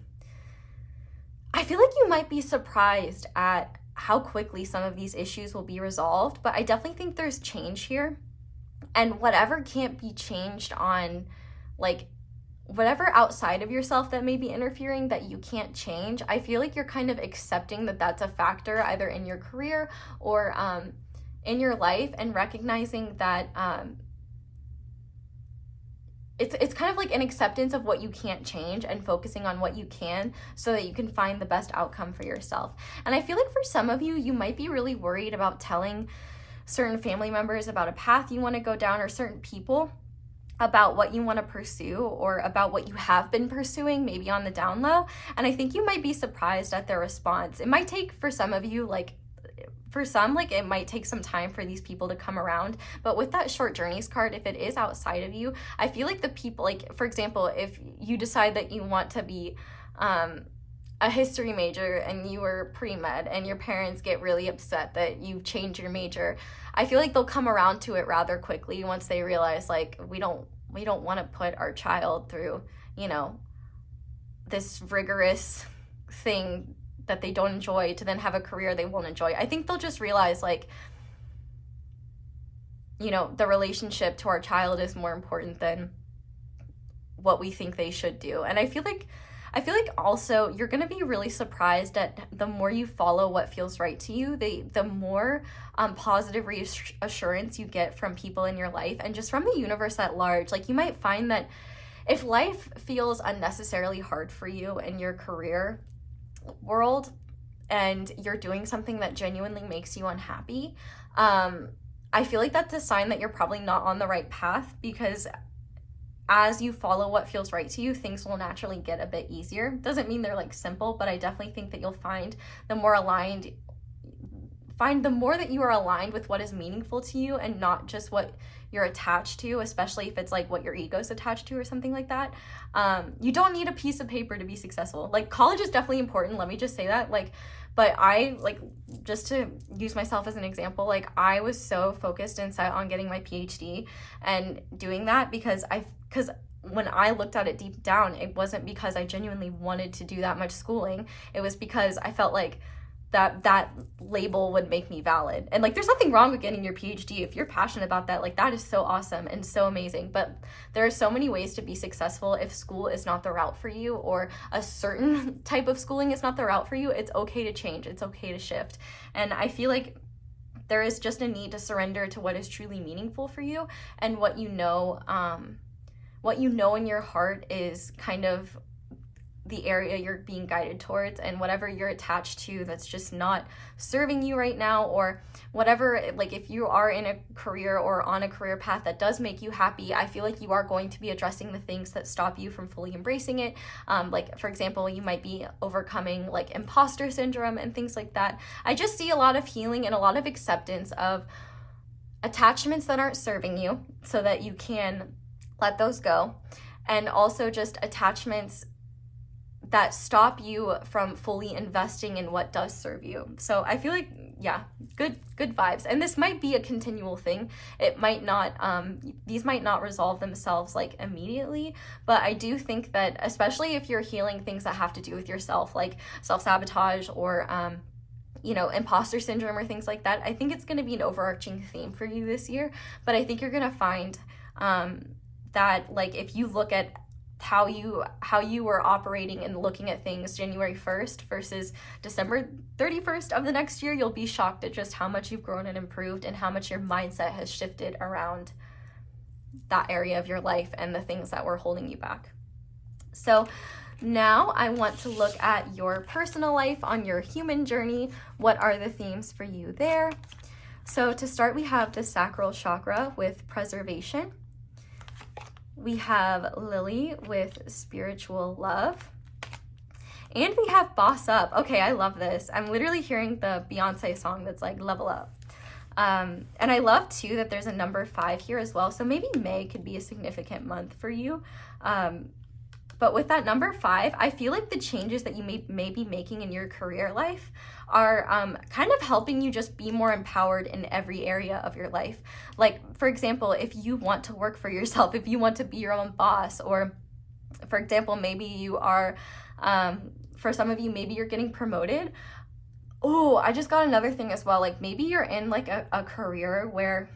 feel like you might be surprised at how quickly some of these issues will be resolved, but I definitely think there's change here. And whatever can't be changed on, like, whatever outside of yourself that may be interfering that you can't change, I feel like you're kind of accepting that that's a factor either in your career or in your life, and recognizing that it's kind of like an acceptance of what you can't change and focusing on what you can so that you can find the best outcome for yourself. And I feel like for some of you, you might be really worried about telling certain family members about a path you want to go down, or certain people about what you want to pursue or about what you have been pursuing, maybe on the down low. And I think you might be surprised at their response. It might take, for some of you, like for some, like it might take some time for these people to come around. But with that short journeys card, if it is outside of you, I feel like the people, like for example, if you decide that you want to be a history major and you were pre-med and your parents get really upset that you've changed your major, I feel like they'll come around to it rather quickly once they realize, like, we don't want to put our child through, you know, this rigorous thing that they don't enjoy to then have a career they won't enjoy. I think they'll just realize, like, you know, the relationship to our child is more important than what we think they should do. And I feel like also you're going to be really surprised at the more you follow what feels right to you, the more positive reassurance you get from people in your life and just from the universe at large. Like, you might find that if life feels unnecessarily hard for you in your career world and you're doing something that genuinely makes you unhappy, I feel like that's a sign that you're probably not on the right path, because as you follow what feels right to you, things will naturally get a bit easier. Doesn't mean they're like simple, but I definitely think that you'll find the more that you are aligned with what is meaningful to you and not just what you're attached to, especially if it's like what your ego's attached to or something like that. You don't need a piece of paper to be successful. Like, college is definitely important, let me just say that. Like, but I, like, just to use myself as an example, like, I was so focused and set on getting my PhD and doing that because when I looked at it deep down, it wasn't because I genuinely wanted to do that much schooling. It was because I felt like that label would make me valid. And like, there's nothing wrong with getting your PhD. If you're passionate about that, like, that is so awesome and so amazing. But there are so many ways to be successful. If school is not the route for you, or a certain type of schooling is not the route for you, it's okay to change. It's okay to shift. And I feel like there is just a need to surrender to what is truly meaningful for you, and what you know in your heart is kind of the area you're being guided towards, and whatever you're attached to that's just not serving you right now, or whatever, like, if you are in a career or on a career path that does make you happy, I feel like you are going to be addressing the things that stop you from fully embracing it. Like, for example, you might be overcoming like imposter syndrome and things like that. I just see a lot of healing and a lot of acceptance of attachments that aren't serving you, so that you can let those go, and also just attachments that stop you from fully investing in what does serve you. So I feel like, yeah, good vibes. And this might be a continual thing. It might not, these might not resolve themselves like immediately, but I do think that, especially if you're healing things that have to do with yourself, like self-sabotage or, you know, imposter syndrome or things like that, I think it's going to be an overarching theme for you this year. But I think you're going to find that, like, if you look at how you were operating and looking at things January 1st versus December 31st of the next year, you'll be shocked at just how much you've grown and improved, and how much your mindset has shifted around that area of your life and the things that were holding you back. So now I want to look at your personal life on your human journey. What are the themes for you there? So to start, we have the sacral chakra with preservation. We have Lily with spiritual love. And we have Boss Up. Okay, I love this. I'm literally hearing the Beyonce song that's like level up. And I love too that there's a number 5 here as well. So maybe May could be a significant month for you. But with that number 5, I feel like the changes that you may be making in your career life are kind of helping you just be more empowered in every area of your life. Like, for example, if you want to work for yourself, if you want to be your own boss, or for example, maybe you are, for some of you, maybe you're getting promoted. Oh, I just got another thing as well. Like, maybe you're in like a career where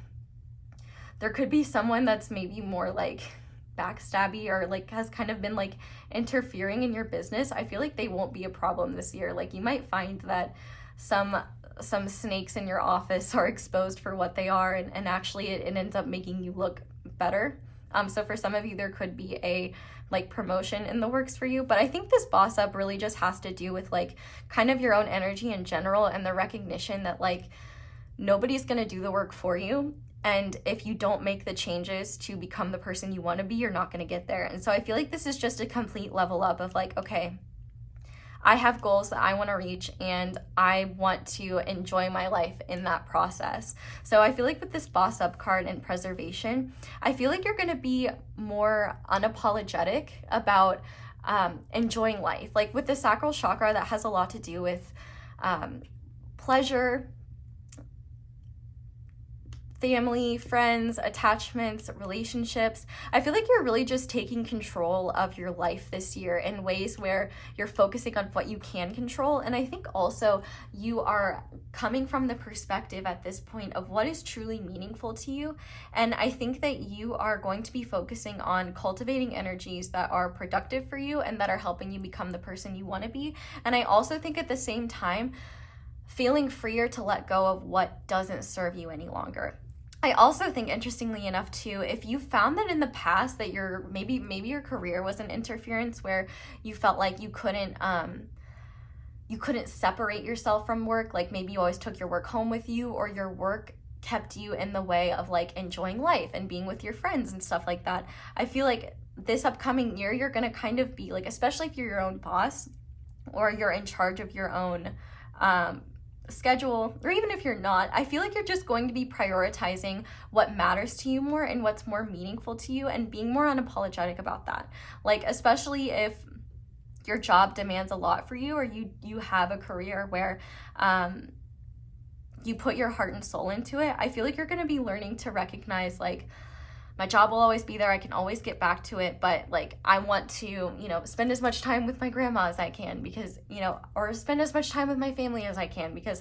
there could be someone that's maybe more like backstabby, or like has kind of been like interfering in your business. I feel like they won't be a problem this year. Like, you might find that some snakes in your office are exposed for what they are, and actually it ends up making you look better. So for some of you, there could be a like promotion in the works for you. But I think this boss up really just has to do with like kind of your own energy in general, and the recognition that like nobody's gonna do the work for you. And if you don't make the changes to become the person you want to be, you're not going to get there. And so I feel like this is just a complete level up of like, okay, I have goals that I want to reach, and I want to enjoy my life in that process. So I feel like with this Boss Up card and preservation, I feel like you're going to be more unapologetic about enjoying life. Like with the sacral chakra, that has a lot to do with pleasure, family, friends, attachments, relationships. I feel like you're really just taking control of your life this year in ways where you're focusing on what you can control. And I think also you are coming from the perspective at this point of what is truly meaningful to you. And I think that you are going to be focusing on cultivating energies that are productive for you and that are helping you become the person you want to be. And I also think at the same time, feeling freer to let go of what doesn't serve you any longer. I also think, interestingly enough too, if you found that in the past that your maybe your career was an interference where you felt like you couldn't separate yourself from work, like maybe you always took your work home with you, or your work kept you in the way of like enjoying life and being with your friends and stuff like that, I feel like this upcoming year you're gonna kind of be like, especially if you're your own boss or you're in charge of your own schedule, or even if you're not, I feel like you're just going to be prioritizing what matters to you more and what's more meaningful to you, and being more unapologetic about that. Like, especially if your job demands a lot for you, or you have a career where you put your heart and soul into it, I feel like you're going to be learning to recognize, like, my job will always be there, I can always get back to it, but like I want to, spend as much time with my grandma as I can, because, or spend as much time with my family as I can, because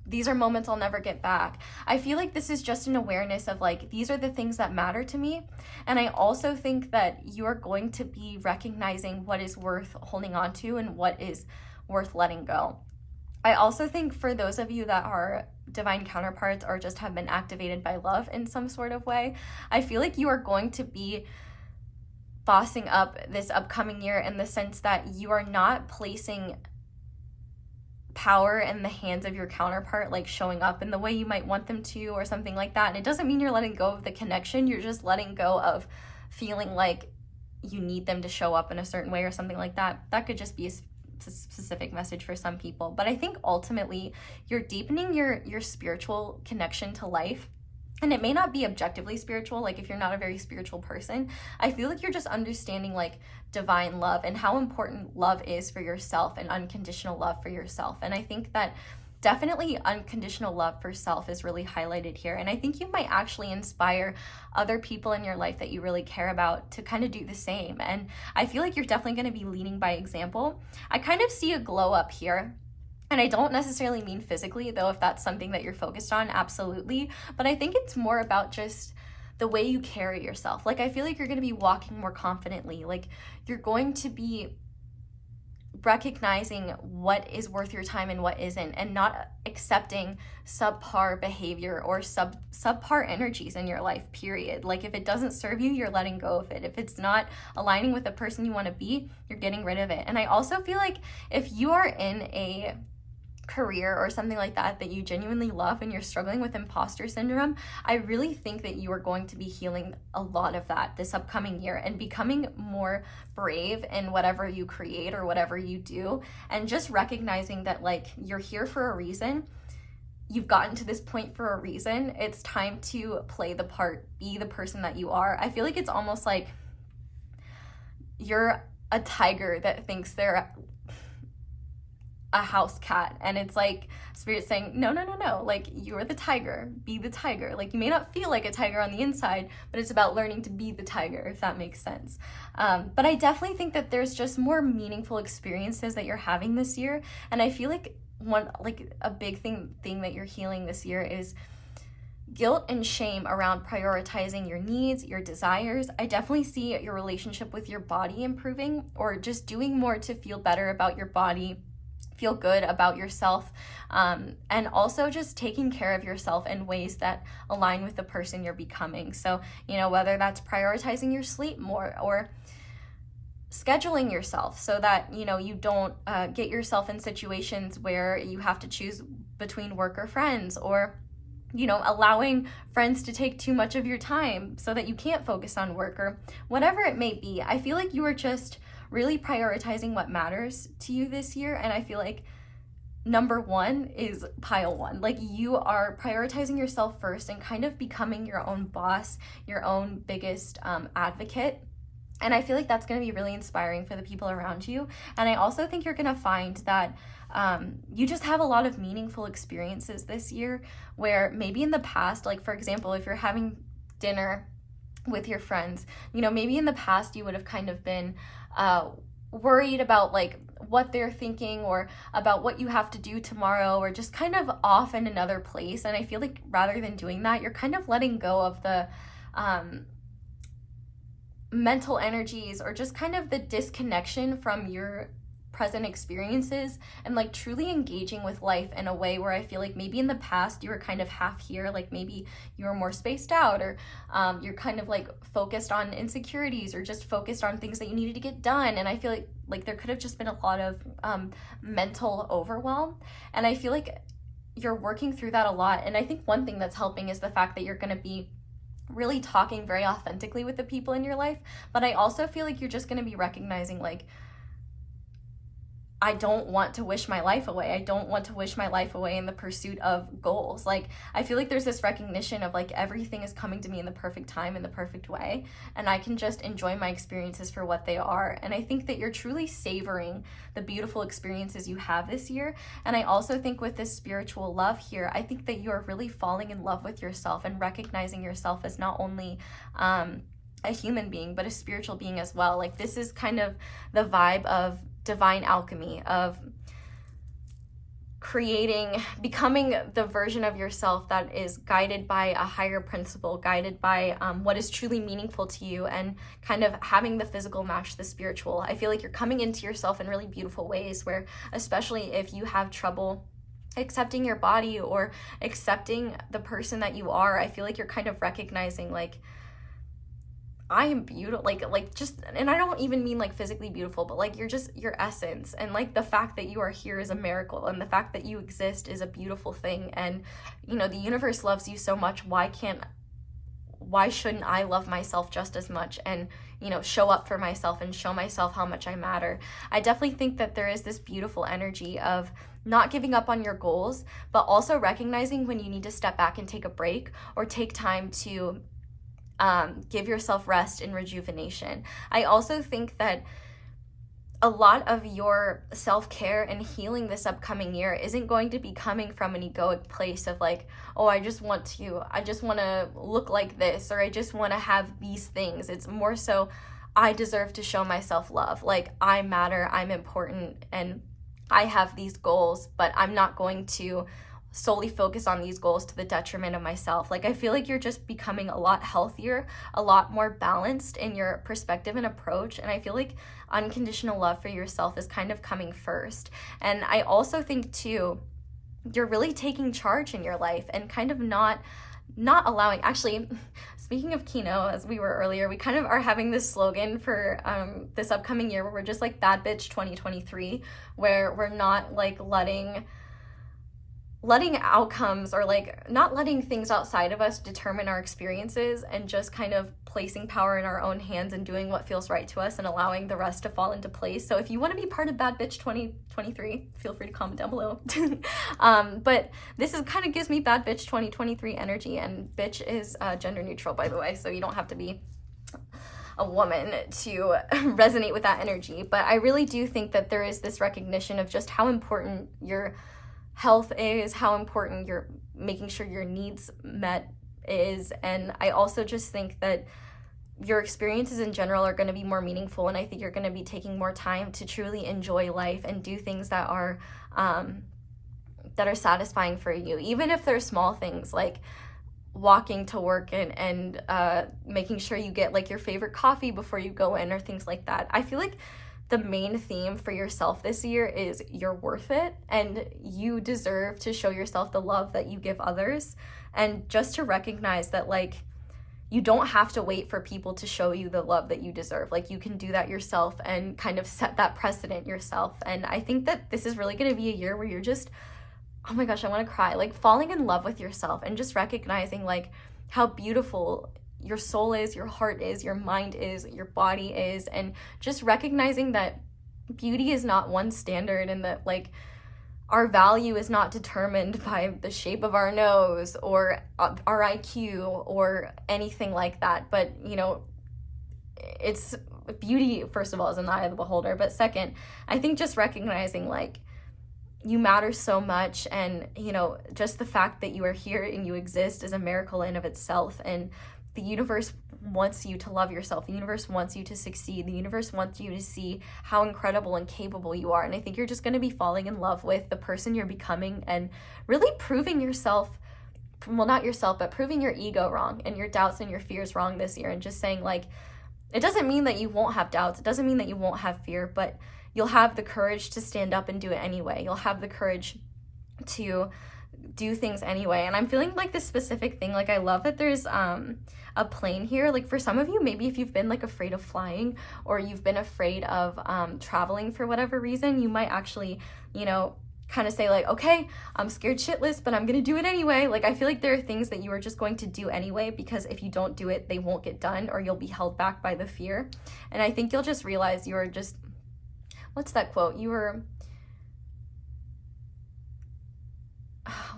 these are moments I'll never get back. I feel like this is just an awareness of like, these are the things that matter to me. And I also think that you're going to be recognizing what is worth holding on to and what is worth letting go. I also think for those of you that are divine counterparts or just have been activated by love in some sort of way, I feel like you are going to be bossing up this upcoming year in the sense that you are not placing power in the hands of your counterpart, like showing up in the way you might want them to or something like that. And it doesn't mean you're letting go of the connection, you're just letting go of feeling like you need them to show up in a certain way or something like that. That could just be a specific message for some people, but I think ultimately you're deepening your spiritual connection to life. And it may not be objectively spiritual, like if you're not a very spiritual person, I feel like you're just understanding like divine love and how important love is for yourself and unconditional love for yourself. And I think that definitely unconditional love for self is really highlighted here. And I think you might actually inspire other people in your life that you really care about to kind of do the same. And I feel like you're definitely going to be leading by example. I kind of see a glow up here. And I don't necessarily mean physically, though if that's something that you're focused on, absolutely. But I think it's more about just the way you carry yourself. Like I feel like you're going to be walking more confidently. Like you're going to be recognizing what is worth your time and what isn't, and not accepting subpar behavior or subpar energies in your life, period. Like if it doesn't serve you, you're letting go of it. If it's not aligning with the person you want to be, you're getting rid of it. And I also feel like if you are in a career or something like that you genuinely love and you're struggling with imposter syndrome, I really think that you are going to be healing a lot of that this upcoming year and becoming more brave in whatever you create or whatever you do, and just recognizing that like you're here for a reason. You've gotten to this point for a reason. It's time to play the part, be the person that you are. I feel like it's almost like you're a tiger that thinks they're a house cat, and it's like spirit saying no, like you're the tiger, be the tiger. Like you may not feel like a tiger on the inside, but it's about learning to be the tiger, if that makes sense. But I definitely think that there's just more meaningful experiences that you're having this year, and I feel like a big thing that you're healing this year is guilt and shame around prioritizing your needs, your desires. I definitely see your relationship with your body improving, or just doing more to feel better about your body, feel good about yourself, and also just taking care of yourself in ways that align with the person you're becoming. So, whether that's prioritizing your sleep more or scheduling yourself so that, you don't get yourself in situations where you have to choose between work or friends, or you know, allowing friends to take too much of your time so that you can't focus on work or whatever it may be. I feel like you are just really prioritizing what matters to you this year. And I feel like number one is pile one. Like, you are prioritizing yourself first and kind of becoming your own boss, your own biggest advocate. And I feel like that's going to be really inspiring for the people around you. And I also think you're going to find that you just have a lot of meaningful experiences this year where maybe in the past, like for example, if you're having dinner with your friends, you know, maybe in the past you would have kind of been worried about like what they're thinking or about what you have to do tomorrow, or just kind of off in another place. And I feel like rather than doing that, you're kind of letting go of the mental energies or just kind of the disconnection from your present experiences and like truly engaging with life in a way where I feel like maybe in the past you were kind of half here, like maybe you were more spaced out, or you're kind of like focused on insecurities or just focused on things that you needed to get done. And I feel like there could have just been a lot of mental overwhelm, and I feel like you're working through that a lot. And I think one thing that's helping is the fact that you're going to be really talking very authentically with the people in your life. But I also feel like you're just going to be recognizing like, I don't want to wish my life away. I don't want to wish my life away in the pursuit of goals. Like, I feel like there's this recognition of like everything is coming to me in the perfect time, in the perfect way, and I can just enjoy my experiences for what they are. And I think that you're truly savoring the beautiful experiences you have this year. And I also think with this spiritual love here, I think that you are really falling in love with yourself and recognizing yourself as not only a human being, but a spiritual being as well. Like, this is kind of the vibe of divine alchemy, of becoming the version of yourself that is guided by a higher principle, guided by what is truly meaningful to you, and kind of having the physical match the spiritual. I feel like you're coming into yourself in really beautiful ways where, especially if you have trouble accepting your body or accepting the person that you are, I feel like you're kind of recognizing like, I am beautiful, like just, and I don't even mean like physically beautiful, but like you're just your essence, and like the fact that you are here is a miracle, and the fact that you exist is a beautiful thing. And you know, the universe loves you so much. Why shouldn't I love myself just as much and, you know, show up for myself and show myself how much I matter? I definitely think that there is this beautiful energy of not giving up on your goals, but also recognizing when you need to step back and take a break or take time to give yourself rest and rejuvenation. I also think that a lot of your self-care and healing this upcoming year isn't going to be coming from an egoic place of like, oh, I just want to look like this, or I just want to have these things. It's more so, I deserve to show myself love. Like, I matter, I'm important, and I have these goals, but I'm not going to solely focus on these goals to the detriment of myself. Like, I feel like you're just becoming a lot healthier, a lot more balanced in your perspective and approach. And I feel like unconditional love for yourself is kind of coming first. And I also think too, you're really taking charge in your life and kind of not allowing, actually, speaking of Kino, as we were earlier, we kind of are having this slogan for this upcoming year where we're just like bad bitch 2023, where we're not like letting outcomes, or like not letting things outside of us determine our experiences, and just kind of placing power in our own hands and doing what feels right to us and allowing the rest to fall into place. So if you want to be part of Bad Bitch 2023, feel free to comment down below. But this is kind of gives me Bad Bitch 2023 energy, and bitch is gender neutral, by the way, so you don't have to be a woman to resonate with that energy. But I really do think that there is this recognition of just how important your health is, how important you're making sure your needs met is. And I also just think that your experiences in general are going to be more meaningful, and I think you're going to be taking more time to truly enjoy life and do things that are satisfying for you, even if they're small things like walking to work and making sure you get like your favorite coffee before you go in, or things like that. I feel like the main theme for yourself this year is you're worth it, and you deserve to show yourself the love that you give others, and just to recognize that like you don't have to wait for people to show you the love that you deserve. Like, you can do that yourself and kind of set that precedent yourself. And I think that this is really going to be a year where you're just oh my gosh, I want to cry, like falling in love with yourself and just recognizing like how beautiful your soul is, your heart is, your mind is, your body is, and just recognizing that beauty is not one standard, and that like our value is not determined by the shape of our nose or our IQ or anything like that. But, you know, it's beauty, first of all, is in the eye of the beholder. But second, I think just recognizing like you matter so much, and, you know, just the fact that you are here and you exist is a miracle in of itself. And the universe wants you to love yourself. The universe wants you to succeed. The universe wants you to see how incredible and capable you are. And I think you're just going to be falling in love with the person you're becoming and really proving yourself, well, not yourself, but proving your ego wrong and your doubts and your fears wrong this year. And just saying like, it doesn't mean that you won't have doubts. It doesn't mean that you won't have fear, but you'll have the courage to stand up and do it anyway. You'll have the courage to do things anyway. And I'm feeling like this specific thing, like I love that there's a plane here. Like for some of you, maybe if you've been like afraid of flying, or you've been afraid of traveling for whatever reason, you might actually, you know, kind of say like, okay, I'm scared shitless, but I'm gonna do it anyway. Like I feel like there are things that you are just going to do anyway, because if you don't do it, they won't get done, or you'll be held back by the fear. And I think you'll just realize you are just, what's that quote? You were,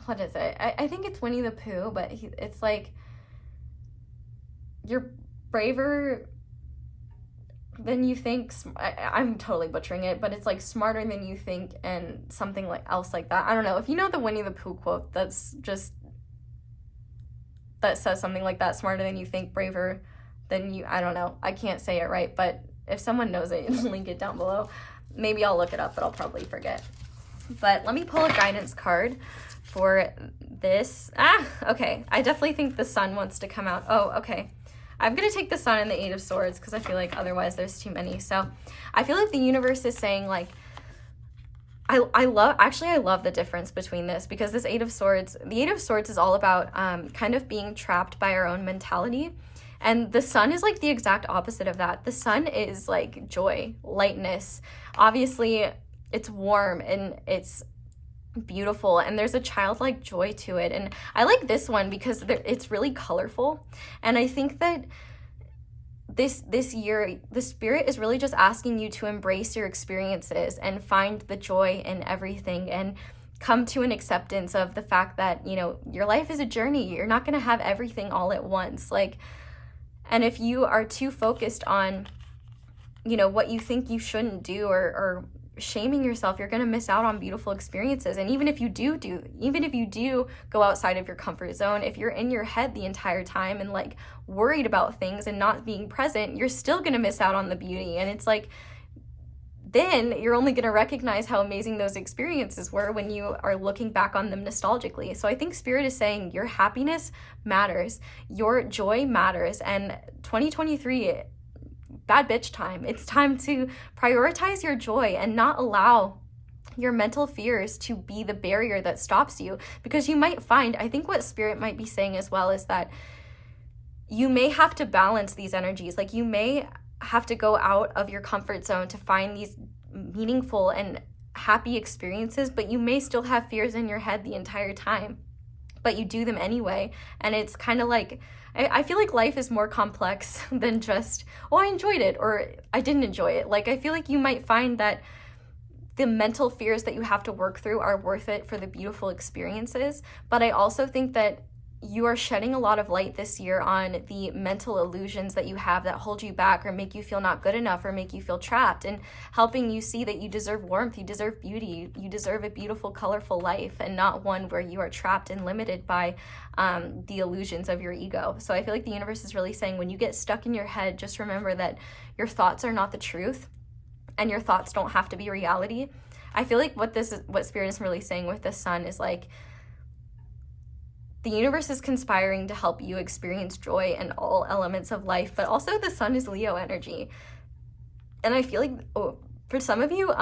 what is it? I think it's Winnie the Pooh, but it's like, you're braver than you think. I'm totally butchering it, but it's like smarter than you think, and something like else like that. I don't know. If you know the Winnie the Pooh quote, that says something like that, smarter than you think, braver than you, I don't know. I can't say it right, but if someone knows it, link it down below. Maybe I'll look it up, but I'll probably forget. But let me pull a guidance card for this. Okay. I definitely think the Sun wants to come out. Oh, okay. I'm going to take the Sun and the Eight of Swords because I feel like otherwise there's too many. So I feel like the universe is saying like, I love the difference between this, because this the Eight of Swords is all about kind of being trapped by our own mentality. And the Sun is like the exact opposite of that. The Sun is like joy, lightness. Obviously, it's warm and it's beautiful, and there's a childlike joy to it. And I like this one because it's really colorful. And I think that this year, the Spirit is really just asking you to embrace your experiences and find the joy in everything, and come to an acceptance of the fact that, you know, your life is a journey. You're not going to have everything all at once. Like, and if you are too focused on, you know, what you think you shouldn't do, or shaming yourself, you're going to miss out on beautiful experiences. And even if you do go outside of your comfort zone, if you're in your head the entire time and like worried about things and not being present, you're still going to miss out on the beauty. And it's like, then you're only going to recognize how amazing those experiences were when you are looking back on them nostalgically. So I think Spirit is saying your happiness matters, your joy matters, and 2023, bad bitch time. It's time to prioritize your joy and not allow your mental fears to be the barrier that stops you. Because you might find, I think what Spirit might be saying as well is that you may have to balance these energies. Like you may have to go out of your comfort zone to find these meaningful and happy experiences, but you may still have fears in your head the entire time, but you do them anyway. And it's kind of like, I feel like life is more complex than just, oh, I enjoyed it or I didn't enjoy it. Like, I feel like you might find that the mental fears that you have to work through are worth it for the beautiful experiences. But I also think that you are shedding a lot of light this year on the mental illusions that you have that hold you back or make you feel not good enough or make you feel trapped, and helping you see that you deserve warmth, you deserve beauty, you deserve a beautiful, colorful life, and not one where you are trapped and limited by the illusions of your ego. So I feel like the universe is really saying, when you get stuck in your head, just remember that your thoughts are not the truth and your thoughts don't have to be reality. I feel like what Spirit is really saying with the Sun is like, the universe is conspiring to help you experience joy in all elements of life, but also the Sun is Leo energy. And I feel like, for some of you,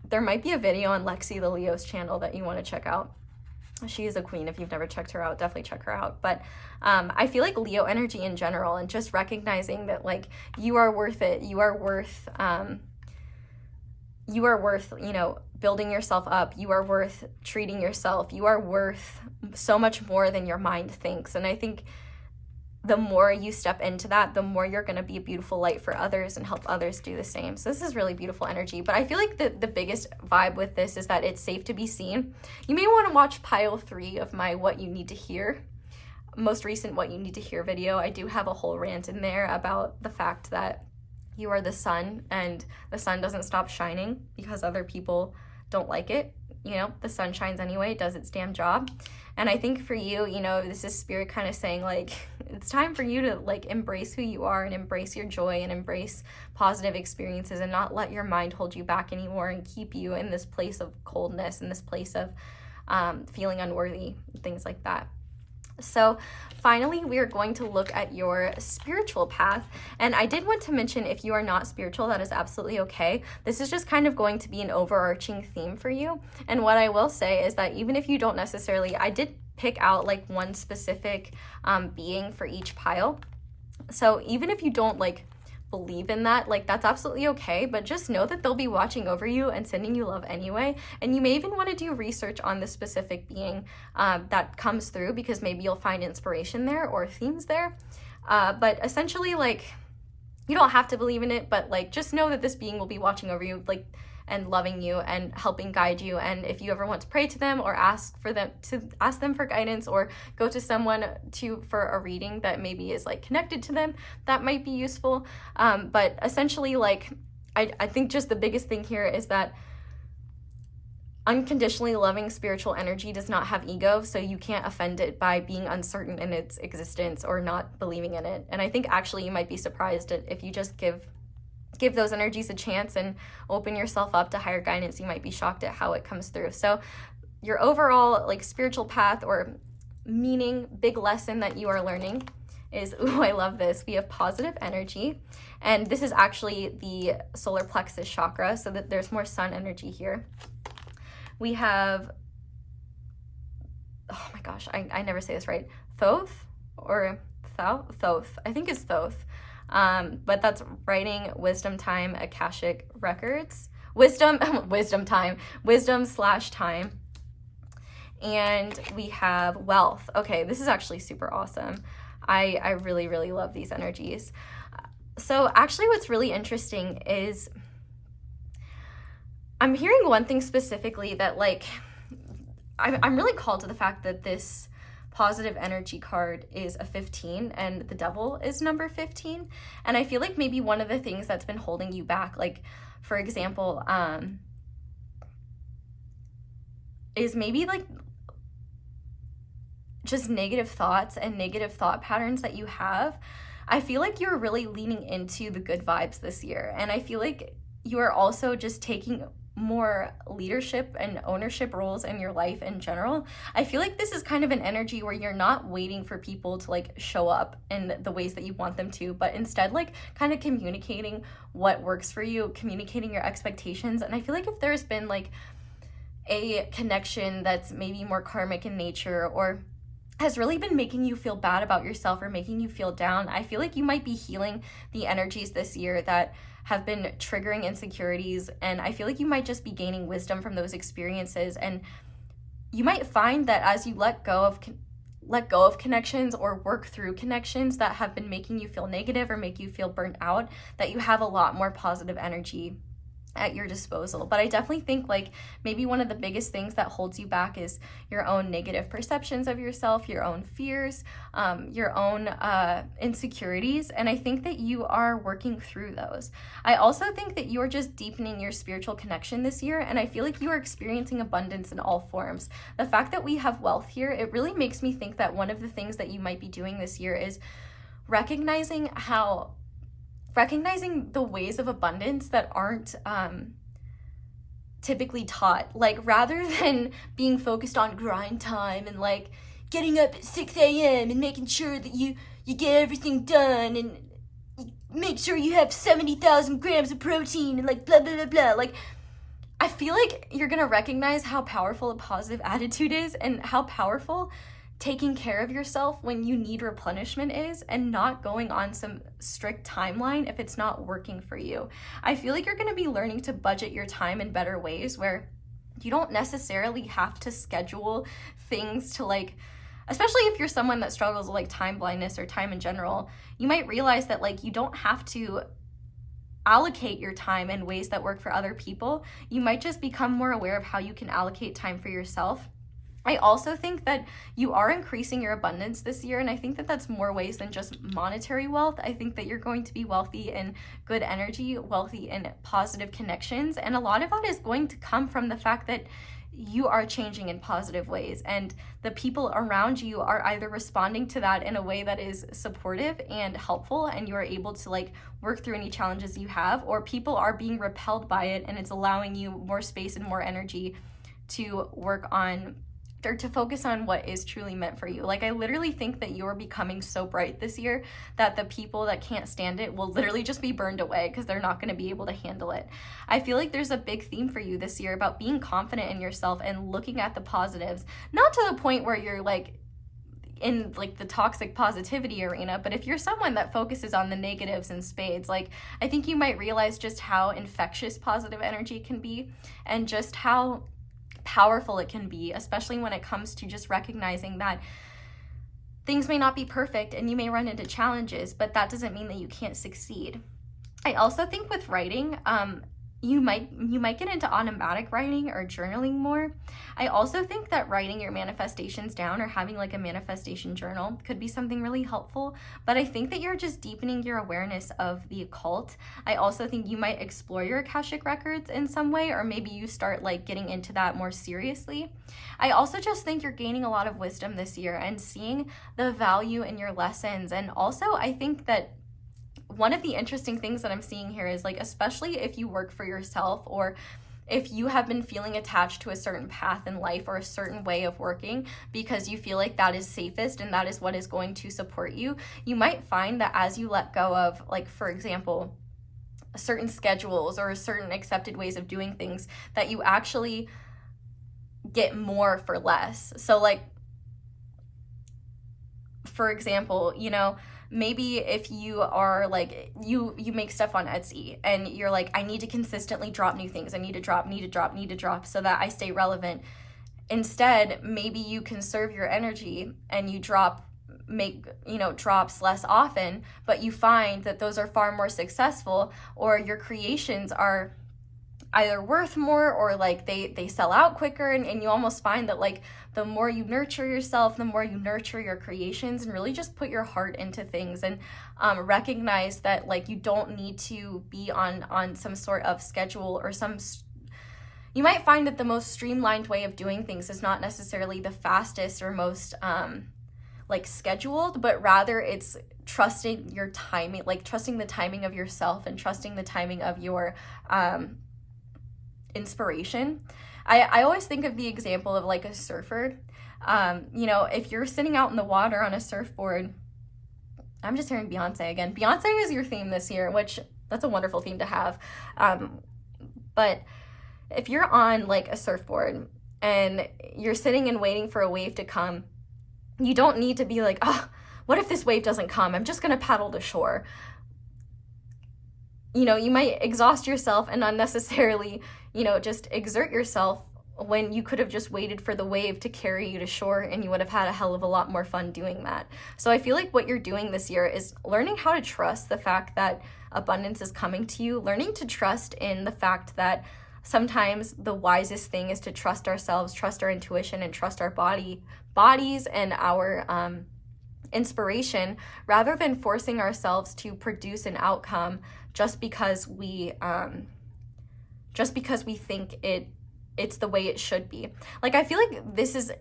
there might be a video on Lexi the Leo's channel that you want to check out. She is a queen. If you've never checked her out, definitely check her out. But I feel like Leo energy in general, and just recognizing that like you are worth it. You are worth you are worth, you know, building yourself up. You are worth treating yourself. You are worth so much more than your mind thinks. And I think the more you step into that, the more you're going to be a beautiful light for others and help others do the same. So this is really beautiful energy. But I feel like the biggest vibe with this is that it's safe to be seen. You may want to watch pile 3 of my What You Need to Hear, most recent What You Need to Hear video. I do have a whole rant in there about the fact that you are the sun, and the sun doesn't stop shining because other people don't like it. You know, the sun shines anyway, it does its damn job. And I think for you, you know, this is spirit kind of saying, like, it's time for you to, like, embrace who you are and embrace your joy and embrace positive experiences and not let your mind hold you back anymore and keep you in this place of coldness and this place of feeling unworthy, things like that. So finally, we are going to look at your spiritual path. And I did want to mention, if you are not spiritual, that is absolutely okay. This is just kind of going to be an overarching theme for you. And what I will say is that even if you don't necessarily, I did pick out like one specific being for each pile. So even if you don't like believe in that, like, that's absolutely okay, but just know that they'll be watching over you and sending you love anyway. And you may even want to do research on the specific being that comes through, because maybe you'll find inspiration there or themes there. But essentially, like, you don't have to believe in it, but like, just know that this being will be watching over you, like, and loving you and helping guide you. And if you ever want to pray to them or ask them for guidance, or go to someone for a reading that maybe is like connected to them, that might be useful. But essentially, like, I think just the biggest thing here is that unconditionally loving spiritual energy does not have ego, so you can't offend it by being uncertain in its existence or not believing in it. And I think actually you might be surprised if you just give those energies a chance and open yourself up to higher guidance. You might be shocked at how it comes through. So your overall, like, spiritual path or meaning, big lesson that you are learning is, ooh, I love this. We have positive energy, and this is actually the solar plexus chakra, so that there's more sun energy here. We have, oh my gosh, I never say this right, Thoth or Thoth, I think it's Thoth. But that's writing, wisdom time, Akashic records, wisdom time. And we have wealth. Okay, this is actually super awesome. I really, really love these energies. So actually what's really interesting is I'm hearing one thing specifically that, like, I'm really called to the fact that this positive energy card is a 15 and the devil is number 15. And I feel like maybe one of the things that's been holding you back, like, for example, is maybe like just negative thoughts and negative thought patterns that you have. I feel like you're really leaning into the good vibes this year. And I feel like you are also just taking more leadership and ownership roles in your life in general. I feel like this is kind of an energy where you're not waiting for people to, like, show up in the ways that you want them to, but instead, like, kind of communicating what works for you, communicating your expectations. And I feel like if there's been, like, a connection that's maybe more karmic in nature, or has really been making you feel bad about yourself or making you feel down, I feel like you might be healing the energies this year that have been triggering insecurities. And I feel like you might just be gaining wisdom from those experiences. And you might find that as you let go of connections or work through connections that have been making you feel negative or make you feel burnt out, that you have a lot more positive energy at your disposal. But I definitely think, like, maybe one of the biggest things that holds you back is your own negative perceptions of yourself, your own fears, your own insecurities. And I think that you are working through those. I also think that you are just deepening your spiritual connection this year, and I feel like you are experiencing abundance in all forms. The fact that we have wealth here, it really makes me think that one of the things that you might be doing this year is recognizing the ways of abundance that aren't typically taught. Like, rather than being focused on grind time and, like, getting up at 6 a.m. and making sure that you get everything done and make sure you have 70,000 grams of protein and, like, blah, blah, blah, blah. Like, I feel like you're going to recognize how powerful a positive attitude is and how powerful taking care of yourself when you need replenishment is, and not going on some strict timeline if it's not working for you. I feel like you're going to be learning to budget your time in better ways, where you don't necessarily have to schedule things to like, especially if you're someone that struggles with like time blindness or time in general, you might realize that like you don't have to allocate your time in ways that work for other people. You might just become more aware of how you can allocate time for yourself. I also think that you are increasing your abundance this year, and I think that that's more ways than just monetary wealth. I think that you're going to be wealthy in good energy, wealthy in positive connections, and a lot of that is going to come from the fact that you are changing in positive ways, and the people around you are either responding to that in a way that is supportive and helpful, and you are able to like work through any challenges you have, or people are being repelled by it and it's allowing you more space and more energy to work on or to focus on what is truly meant for you. Like, I literally think that you're becoming so bright this year that the people that can't stand it will literally just be burned away because they're not going to be able to handle it. I feel like there's a big theme for you this year about being confident in yourself and looking at the positives, not to the point where you're like in like the toxic positivity arena, but if you're someone that focuses on the negatives in spades, like I think you might realize just how infectious positive energy can be and just how powerful it can be, especially when it comes to just recognizing that things may not be perfect and you may run into challenges, but that doesn't mean that you can't succeed. I also think with writing, you might get into automatic writing or journaling more. I also think that writing your manifestations down or having like a manifestation journal could be something really helpful, but I think that you're just deepening your awareness of the occult. I also think you might explore your Akashic records in some way, or maybe you start like getting into that more seriously. I also just think you're gaining a lot of wisdom this year and seeing the value in your lessons. And also I think that one of the interesting things that I'm seeing here is like, especially if you work for yourself or if you have been feeling attached to a certain path in life or a certain way of working because you feel like that is safest and that is what is going to support you, you might find that as you let go of, like, for example, certain schedules or certain accepted ways of doing things, that you actually get more for less. So like, for example, you know, maybe if you are like, you make stuff on Etsy and you're like, I need to consistently drop new things. I need to drop so that I stay relevant. Instead, maybe you conserve your energy and you make drops less often, but you find that those are far more successful, or your creations are either worth more or like they sell out quicker, and you almost find that like the more you nurture yourself, the more you nurture your creations and really just put your heart into things and recognize that like you don't need to be on some sort of schedule or you might find that the most streamlined way of doing things is not necessarily the fastest or most like scheduled, but rather it's trusting your timing, like trusting the timing of yourself and trusting the timing of your inspiration. I always think of the example of like a surfer. If you're sitting out in the water on a surfboard, I'm just hearing Beyonce again. Beyonce is your theme this year, which that's a wonderful theme to have. But if you're on like a surfboard and you're sitting and waiting for a wave to come, you don't need to be like, what if this wave doesn't come? I'm just gonna paddle to shore. You might exhaust yourself and unnecessarily, just exert yourself when you could have just waited for the wave to carry you to shore, and you would have had a hell of a lot more fun doing that. So I feel like what you're doing this year is learning how to trust the fact that abundance is coming to you, learning to trust in the fact that sometimes the wisest thing is to trust ourselves, trust our intuition, and trust our bodies and our inspiration, rather than forcing ourselves to produce an outcome just because we think it's the way it should be. Like, I feel like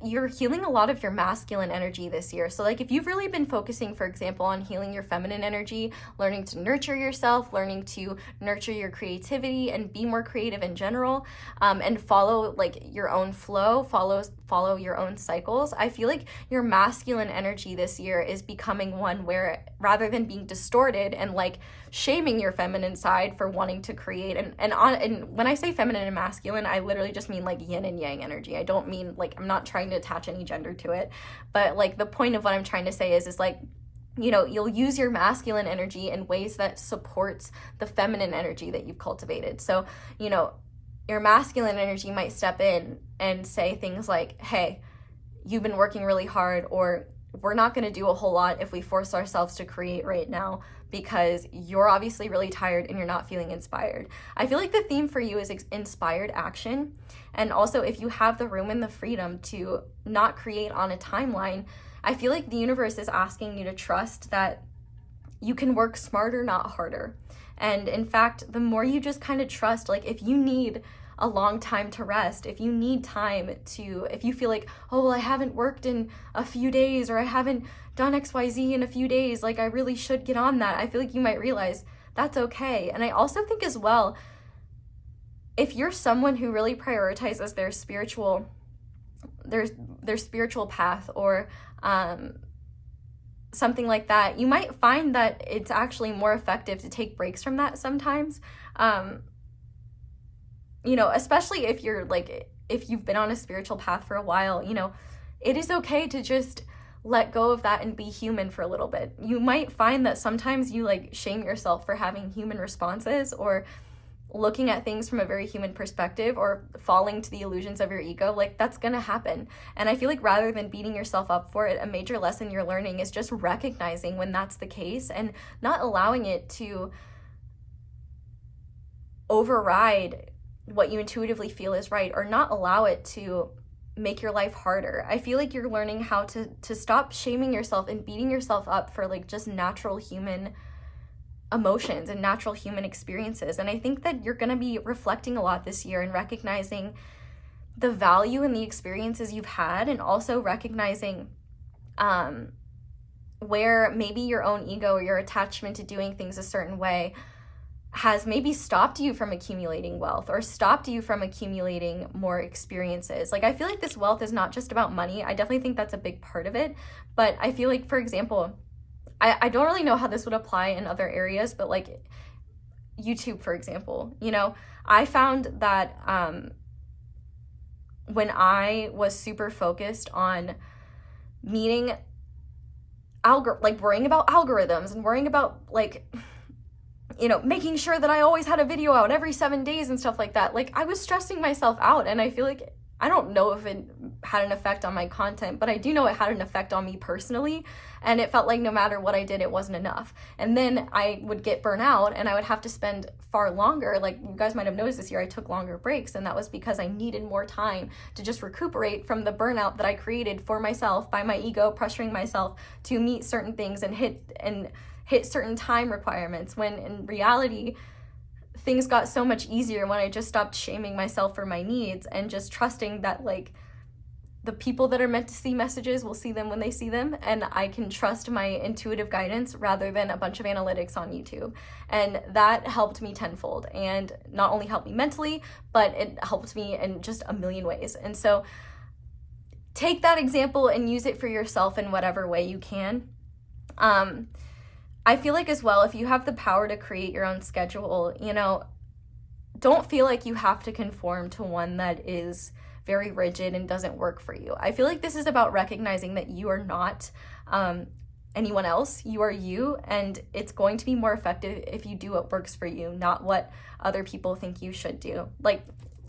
you're healing a lot of your masculine energy this year. So like if you've really been focusing, for example, on healing your feminine energy, learning to nurture yourself, learning to nurture your creativity and be more creative in general, and follow like your own flow, follow your own cycles, I feel like your masculine energy this year is becoming one where, rather than being distorted and like shaming your feminine side for wanting to create, and when I say feminine and masculine, I literally just just mean like yin and yang energy. I don't mean like, I'm not trying to attach any gender to it, but like the point of what I'm trying to say is like, you know, you'll use your masculine energy in ways that supports the feminine energy that you've cultivated. So, you know, your masculine energy might step in and say things like, hey, you've been working really hard, or we're not going to do a whole lot if we force ourselves to create right now because you're obviously really tired and you're not feeling inspired. I feel like the theme for you is inspired action. And also, if you have the room and the freedom to not create on a timeline, I feel like the universe is asking you to trust that you can work smarter, not harder. And in fact, the more you just kind of trust, like if you need a long time to rest, if you need time to, if you feel like, oh, well, I haven't worked in a few days, or I haven't done XYZ in a few days, like I really should get on that, I feel like you might realize that's okay. And I also think as well, if you're someone who really prioritizes their spiritual path, or something like that, you might find that it's actually more effective to take breaks from that sometimes. You know, especially if you're like, if you've been on a spiritual path for a while, you know, it is okay to just let go of that and be human for a little bit. You might find that sometimes you like shame yourself for having human responses, or looking at things from a very human perspective, or falling to the illusions of your ego. Like that's gonna happen. And I feel like rather than beating yourself up for it, a major lesson you're learning is just recognizing when that's the case and not allowing it to override what you intuitively feel is right, or not allow it to make your life harder. I feel like you're learning how to stop shaming yourself and beating yourself up for like just natural human emotions and natural human experiences. And I think that you're going to be reflecting a lot this year and recognizing the value in the experiences you've had, and also recognizing where maybe your own ego or your attachment to doing things a certain way has maybe stopped you from accumulating wealth, or stopped you from accumulating more experiences. Like I feel like this wealth is not just about money. I definitely think that's a big part of it, but I feel like, for example, I don't really know how this would apply in other areas, but like YouTube, for example, you know, I found that when I was super focused on meeting like worrying about algorithms and worrying about like, you know, making sure that I always had a video out every 7 days and stuff like that, like I was stressing myself out. And I feel like, I don't know if it had an effect on my content, but I do know it had an effect on me personally. And it felt like no matter what I did, it wasn't enough. And then I would get burnt out, and I would have to spend far longer. Like you guys might have noticed this year, I took longer breaks, and that was because I needed more time to just recuperate from the burnout that I created for myself by my ego pressuring myself to meet certain things and hit certain time requirements, when in reality, things got so much easier when I just stopped shaming myself for my needs and just trusting that like the people that are meant to see messages will see them when they see them, and I can trust my intuitive guidance rather than a bunch of analytics on YouTube. And that helped me tenfold, and not only helped me mentally, but it helped me in just a million ways. And so take that example and use it for yourself in whatever way you can. I feel like as well, if you have the power to create your own schedule, you know, don't feel like you have to conform to one that is very rigid and doesn't work for you. I feel like this is about recognizing that you are not anyone else. You are you, and it's going to be more effective if you do what works for you, not what other people think you should do. Like,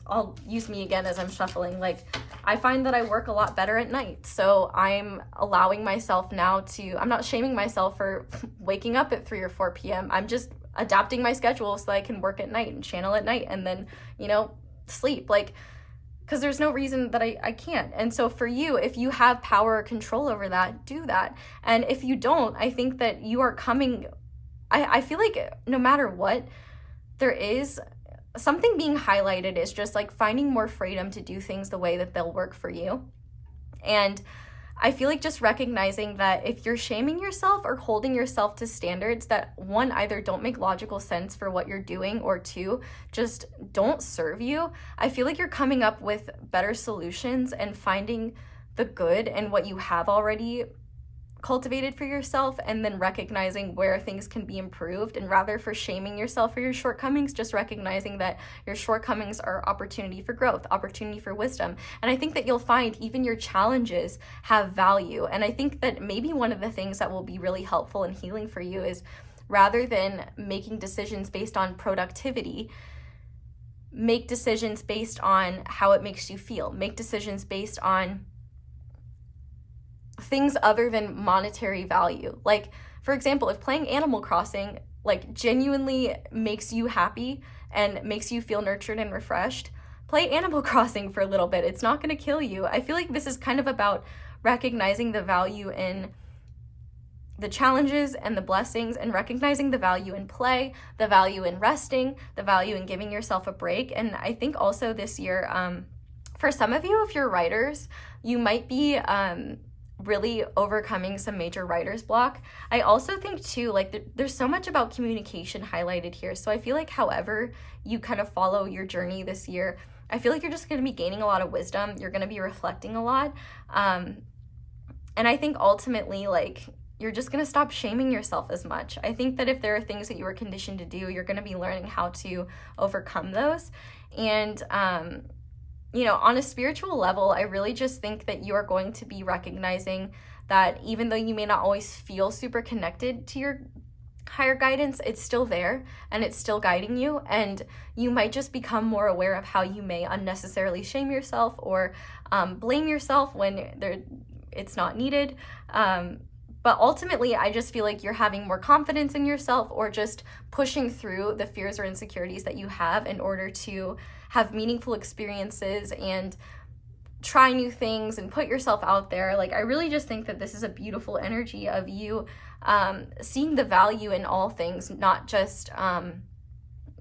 I'll use me again as I'm shuffling. Like, I find that I work a lot better at night, so I'm allowing myself now to, I'm not shaming myself for waking up at 3 or 4 p.m. I'm just adapting my schedule so that I can work at night and channel at night and then, you know, sleep. Like, because there's no reason that I can't. And so for you, if you have power or control over that, do that. And if you don't, I think that you are coming, I feel like no matter what, there is something being highlighted is just like finding more freedom to do things the way that they'll work for you. And I feel like just recognizing that if you're shaming yourself or holding yourself to standards that, one, either don't make logical sense for what you're doing, or two, just don't serve you, I feel like you're coming up with better solutions and finding the good in what you have already cultivated for yourself, and then recognizing where things can be improved, and rather for shaming yourself for your shortcomings, just recognizing that your shortcomings are opportunity for growth, opportunity for wisdom. And I think that you'll find even your challenges have value. And I think that maybe one of the things that will be really helpful and healing for you is, rather than making decisions based on productivity, make decisions based on how it makes you feel. Make decisions based on things other than monetary value. Like, for example, if playing Animal Crossing like genuinely makes you happy and makes you feel nurtured and refreshed, play Animal Crossing for a little bit. It's not going to kill you. I feel like this is kind of about recognizing the value in the challenges and the blessings, and recognizing the value in play, the value in resting, the value in giving yourself a break. And I think also this year, for some of you, if you're writers, you might be really overcoming some major writer's block. I also think too, like there's so much about communication highlighted here. So I feel like however you kind of follow your journey this year, I feel like you're just going to be gaining a lot of wisdom. You're going to be reflecting a lot. And I think ultimately, like, you're just going to stop shaming yourself as much. I think that if there are things that you were conditioned to do, you're going to be learning how to overcome those. And, you know, on a spiritual level, I really just think that you are going to be recognizing that even though you may not always feel super connected to your higher guidance, it's still there and it's still guiding you. And you might just become more aware of how you may unnecessarily shame yourself or blame yourself when it's not needed. But ultimately, I just feel like you're having more confidence in yourself, or just pushing through the fears or insecurities that you have in order to have meaningful experiences and try new things and put yourself out there. Like, I really just think that this is a beautiful energy of you seeing the value in all things, not just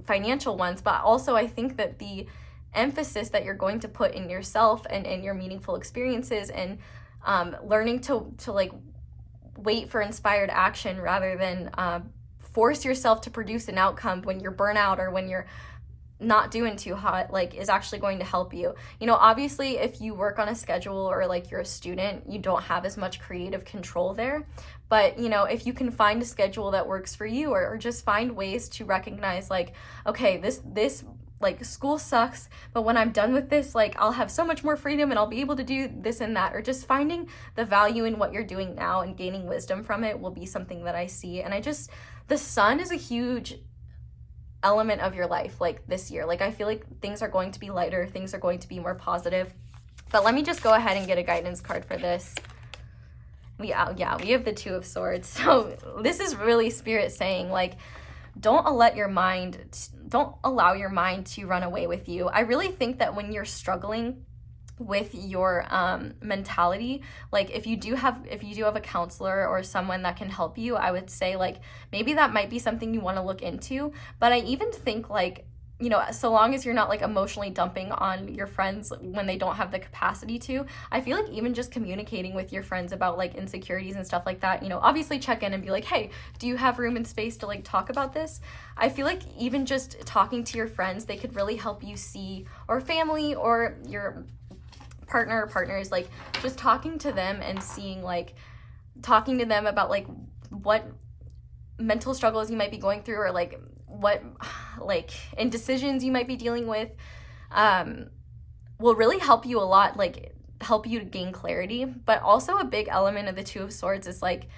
financial ones, but also I think that the emphasis that you're going to put in yourself and in your meaningful experiences, and learning to like wait for inspired action rather than force yourself to produce an outcome when you're burnout or when you're not doing too hot, like, is actually going to help you. You know, obviously if you work on a schedule or like you're a student, you don't have as much creative control there. But, you know, if you can find a schedule that works for you, or just find ways to recognize, like, okay, this like school sucks, but when I'm done with this, like, I'll have so much more freedom and I'll be able to do this and that, or just finding the value in what you're doing now and gaining wisdom from it will be something that I see. And the sun is a huge element of your life, like, this year. Like, I feel like things are going to be lighter, things are going to be more positive. But let me just go ahead and get a guidance card for this. We have the Two of Swords. So this is really Spirit saying, like, don't allow your mind to run away with you. I really think that when you're struggling with your mentality, like, if you do have a counselor or someone that can help you, I would say, like, maybe that might be something you want to look into. But I even think, like, you know, so long as you're not like emotionally dumping on your friends when they don't have the capacity to, I feel like even just communicating with your friends about like insecurities and stuff like that, you know, obviously check in and be like, hey, do you have room and space to like talk about this? I feel like even just talking to your friends, they could really help you see, or family or your partner or partners, like, just talking to them and seeing, like, talking to them about like what mental struggles you might be going through, or like what like indecisions you might be dealing with, will really help you a lot, like help you to gain clarity. But also a big element of the Two of Swords is like,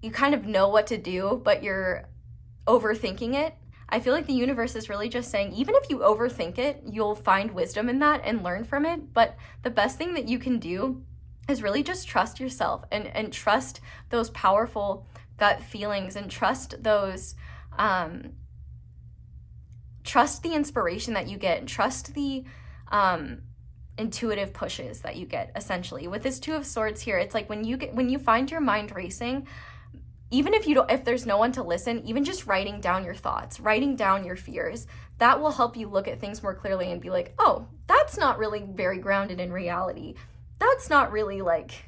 you kind of know what to do, but you're overthinking it. I feel like the universe is really just saying, even if you overthink it, you'll find wisdom in that and learn from it. But the best thing that you can do is really just trust yourself and trust those powerful gut feelings, and trust those, trust the inspiration that you get, and trust the intuitive pushes that you get. Essentially, with this Two of Swords here, it's like when you find your mind racing, even if there's no one to listen, even just writing down your thoughts, writing down your fears, that will help you look at things more clearly and be like, oh, that's not really very grounded in reality. That's not really like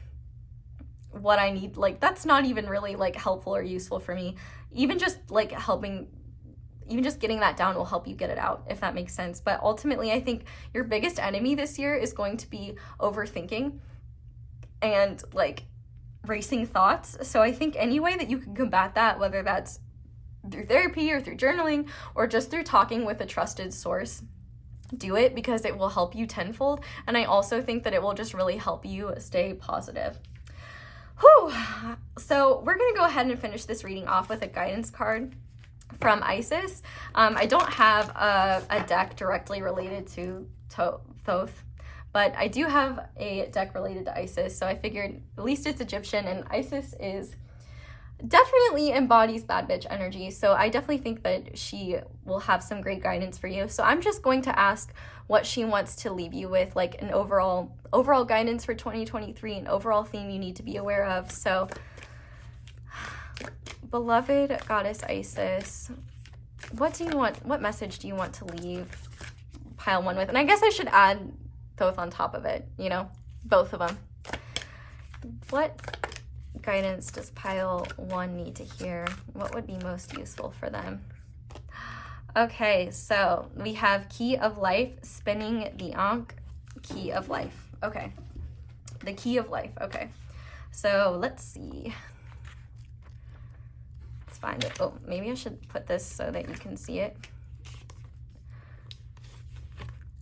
what I need. Like, that's not even really like helpful or useful for me. Even just getting that down will help you get it out, if that makes sense. But ultimately, I think your biggest enemy this year is going to be overthinking. And like, racing thoughts. So I think any way that you can combat that, whether that's through therapy or through journaling or just through talking with a trusted source, do it, because it will help you tenfold. And I also think that it will just really help you stay positive. Whew. So we're going to go ahead and finish this reading off with a guidance card from Isis. I don't have a deck directly related to Thoth, but I do have a deck related to Isis. So I figured at least it's Egyptian, and Isis is definitely embodies bad bitch energy. So I definitely think that she will have some great guidance for you. So I'm just going to ask what she wants to leave you with, like an overall guidance for 2023, an overall theme you need to be aware of. So beloved goddess Isis, what do you want? What message do you want to leave pile one with? And I guess I should add Thoth on top of it, you know, both of them. What guidance does pile one need to hear? What would be most useful for them? Okay, so we have Key of Life, spinning the Ankh, Key of Life. Okay, the Key of Life. Okay, so let's see. Let's find it. Oh, maybe I should put this so that you can see it.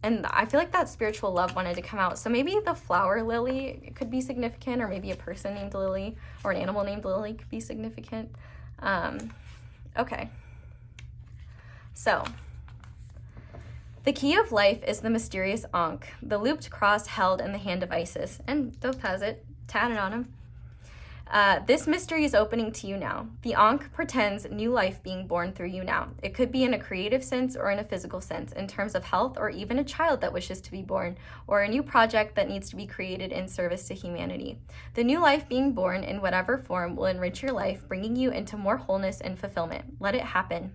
And I feel like that spiritual love wanted to come out. So maybe the flower lily could be significant, or maybe a person named Lily or an animal named Lily could be significant. Okay. So the Key of Life is the mysterious Ankh, the looped cross held in the hand of Isis. And Thoth has it tatted on him. This mystery is opening to you now. The Ankh pretends new life being born through you now. It could be in a creative sense or in a physical sense, in terms of health, or even a child that wishes to be born, or a new project that needs to be created in service to humanity. The new life being born in whatever form will enrich your life, bringing you into more wholeness and fulfillment. Let it happen.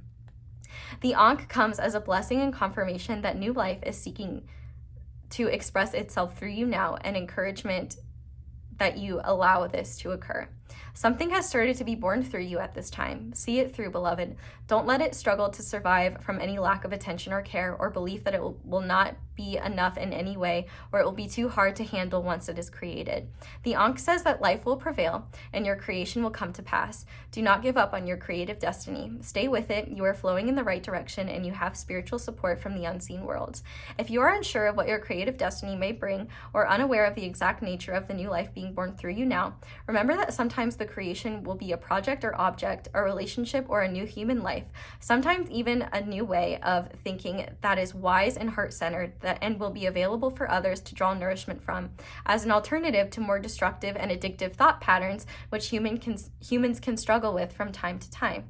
The Ankh comes as a blessing and confirmation that new life is seeking to express itself through you now, and encouragement that you allow this to occur. Something has started to be born through you at this time. See it through, beloved. Don't let it struggle to survive from any lack of attention or care, or belief that it will not be enough in any way, or it will be too hard to handle once it is created. The Ankh says that life will prevail and your creation will come to pass. Do not give up on your creative destiny. Stay with it. You are flowing in the right direction, and you have spiritual support from the unseen worlds. If you are unsure of what your creative destiny may bring, or unaware of the exact nature of the new life being born through you now, remember that sometimes the creation will be a project or object, a relationship, or a new human life. Sometimes even a new way of thinking that is wise and heart-centered, and will be available for others to draw nourishment from, as an alternative to more destructive and addictive thought patterns which humans can struggle with from time to time.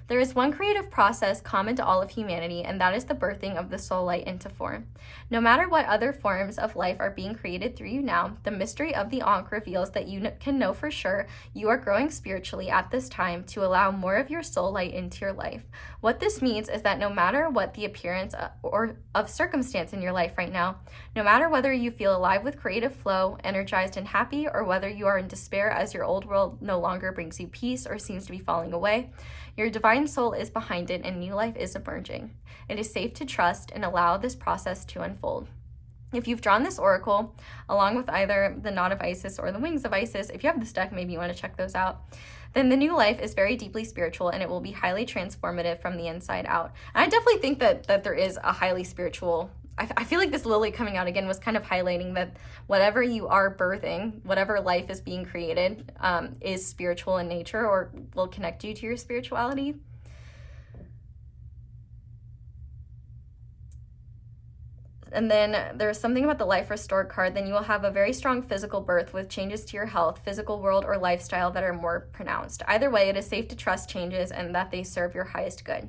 There is one creative process common to all of humanity, and that is the birthing of the soul light into form. No matter what other forms of life are being created through you now, the mystery of the Ankh reveals that you can know for sure you are growing spiritually at this time to allow more of your soul light into your life. What this means is that no matter what the appearance or of circumstance in your life right now, no matter whether you feel alive with creative flow, energized and happy, or whether you are in despair as your old world no longer brings you peace or seems to be falling away, your divine soul is behind it and new life is emerging. It is safe to trust and allow this process to unfold. If you've drawn this oracle, along with either the Knot of Isis or the Wings of Isis, if you have this deck, maybe you want to check those out, then the new life is very deeply spiritual, and it will be highly transformative from the inside out. And I definitely think that there is a highly spiritual, I feel like this lily coming out again was kind of highlighting that whatever you are birthing, whatever life is being created, is spiritual in nature, or will connect you to your spirituality. And then there's something about the Life Restored card. Then you will have a very strong physical birth with changes to your health, physical world, or lifestyle that are more pronounced. Either way, it is safe to trust changes and that they serve your highest good.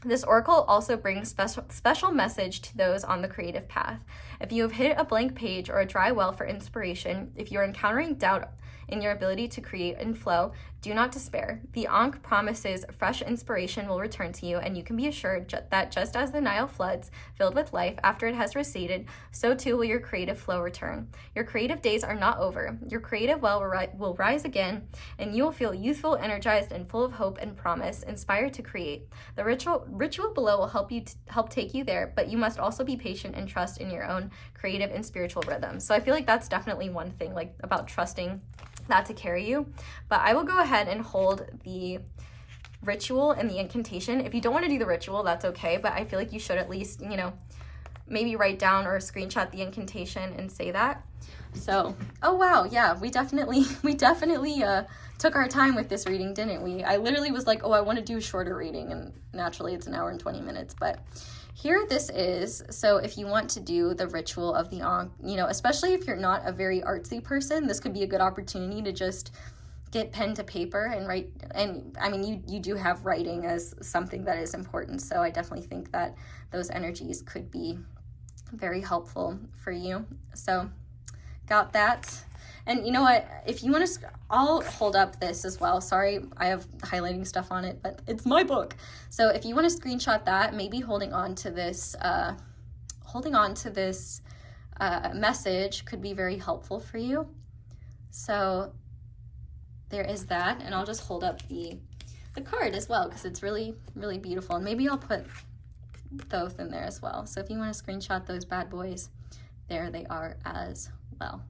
This oracle also brings special message to those on the creative path. If you have hit a blank page or a dry well for inspiration, if you're encountering doubt in your ability to create and flow, Do not despair. The Ankh promises fresh inspiration will return to you, and you can be assured that just as the Nile floods, filled with life after it has receded, so too will your creative flow return. Your creative days are not over. Your creative well will rise again, and you will feel youthful, energized, and full of hope and promise, inspired to create. The ritual below will help take you there, but you must also be patient and trust in your own creative and spiritual rhythm. So I feel like that's definitely one thing, like about trusting that to carry you. But I will go ahead and hold the ritual and the incantation. If you don't want to do the ritual, that's okay, but I feel like you should at least, you know, maybe write down or screenshot the incantation and say that. So, oh wow, yeah, we definitely took our time with this reading, didn't we? I literally was like, oh, I want to do a shorter reading, and naturally it's an hour and 20 minutes, but here this is. So if you want to do the ritual of the Ankh, you know, especially if you're not a very artsy person, this could be a good opportunity to just get pen to paper and write. And I mean, you do have writing as something that is important, so I definitely think that those energies could be very helpful for you. So got that. And you know what, if you want to, I'll hold up this as well. Sorry, I have highlighting stuff on it, but it's my book. So if you want to screenshot that, maybe holding on to this message could be very helpful for you. So there is that, and I'll just hold up the card as well, because it's really, really beautiful. And maybe I'll put those in there as well. So if you want to screenshot those bad boys, there they are as well.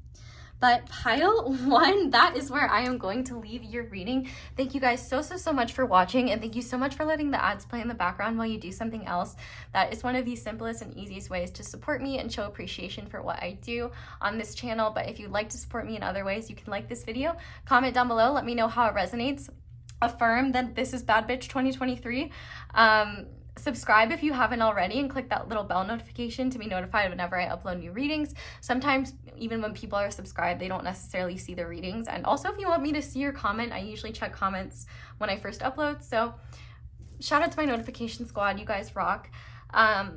But pile 1, that is where I am going to leave your reading. Thank you guys so much for watching, and thank you so much for letting the ads play in the background while you do something else. That is one of the simplest and easiest ways to support me and show appreciation for what I do on this channel. But if you'd like to support me in other ways, you can like this video, comment down below, let me know how it resonates, affirm that this is Bad Bitch 2023. Subscribe if you haven't already, and click that little bell notification to be notified whenever I upload new readings. Sometimes even when people are subscribed, they don't necessarily see the readings. And also, if you want me to see your comment, I usually check comments when I first upload. So shout out to my notification squad, you guys rock.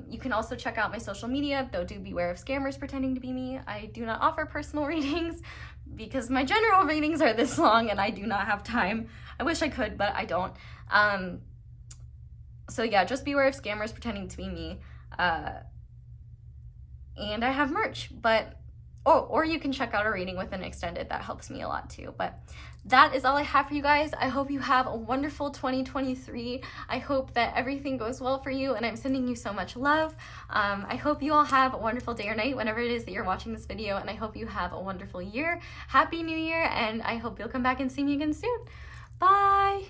You can also check out my social media, though do beware of scammers pretending to be me. I do not offer personal readings because my general readings are this long and I do not have time. I wish I could, but I don't. So yeah, just beware of scammers pretending to be me. And I have merch, but or you can check out a reading with an extended. That helps me a lot too. But that is all I have for you guys. I hope you have a wonderful 2023. I hope that everything goes well for you, and I'm sending you so much love. I hope you all have a wonderful day or night whenever it is that you're watching this video, and I hope you have a wonderful year. Happy New Year, and I hope you'll come back and see me again soon. Bye!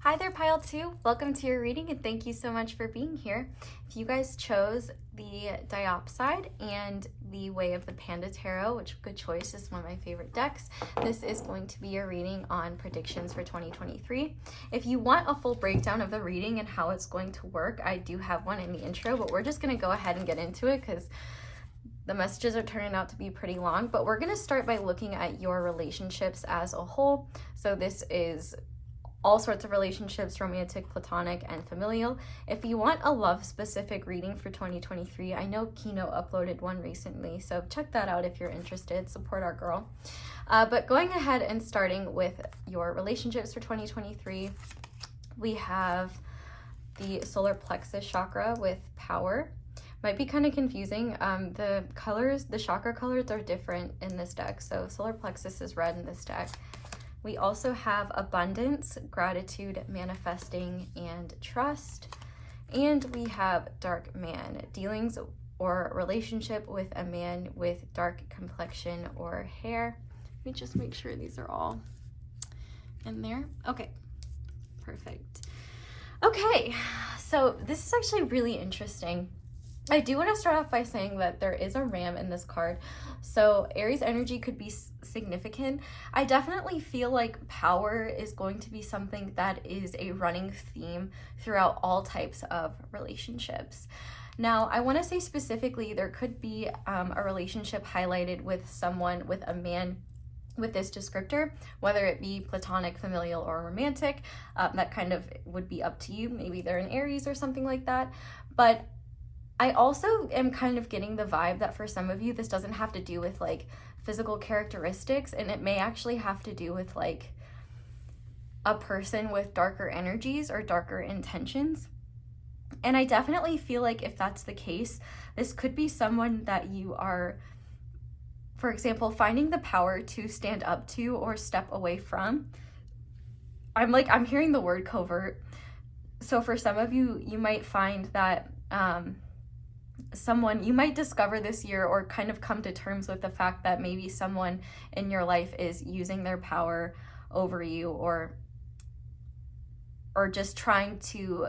Hi there, Pile 2. Welcome to your reading, and thank you so much for being here. If you guys chose the Diopside and the Way of the Panda Tarot, which good choice, is one of my favorite decks, this is going to be your reading on predictions for 2023. If you want a full breakdown of the reading and how it's going to work, I do have one in the intro, but we're just going to go ahead and get into it because the messages are turning out to be pretty long. But we're going to start by looking at your relationships as a whole. So this is all sorts of relationships, romantic, platonic, and familial. If you want a love-specific reading for 2023, I know Kino uploaded one recently, so check that out if you're interested. Support our girl. But going ahead and starting with your relationships for 2023, we have the solar plexus chakra with power. Might be kind of confusing. The colors, the chakra colors are different in this deck. So solar plexus is red in this deck. We also have abundance, gratitude, manifesting, and trust. And we have dark man, dealings or relationship with a man with dark complexion or hair. Let me just make sure these are all in there. Okay, perfect. Okay, so this is actually really interesting. I do want to start off by saying that there is a ram in this card, so Aries energy could be significant. I definitely feel like power is going to be something that is a running theme throughout all types of relationships. Now, I want to say specifically there could be a relationship highlighted with someone, with a man with this descriptor, whether it be platonic, familial, or romantic. That kind of would be up to you. Maybe they're an Aries or something like that. But I also am kind of getting the vibe that for some of you, this doesn't have to do with like physical characteristics, and it may actually have to do with like a person with darker energies or darker intentions. And I definitely feel like if that's the case, this could be someone that you are, for example, finding the power to stand up to or step away from. I'm hearing the word covert. So for some of you, you might find that someone you might discover this year, or kind of come to terms with the fact that maybe someone in your life is using their power over you, or just trying to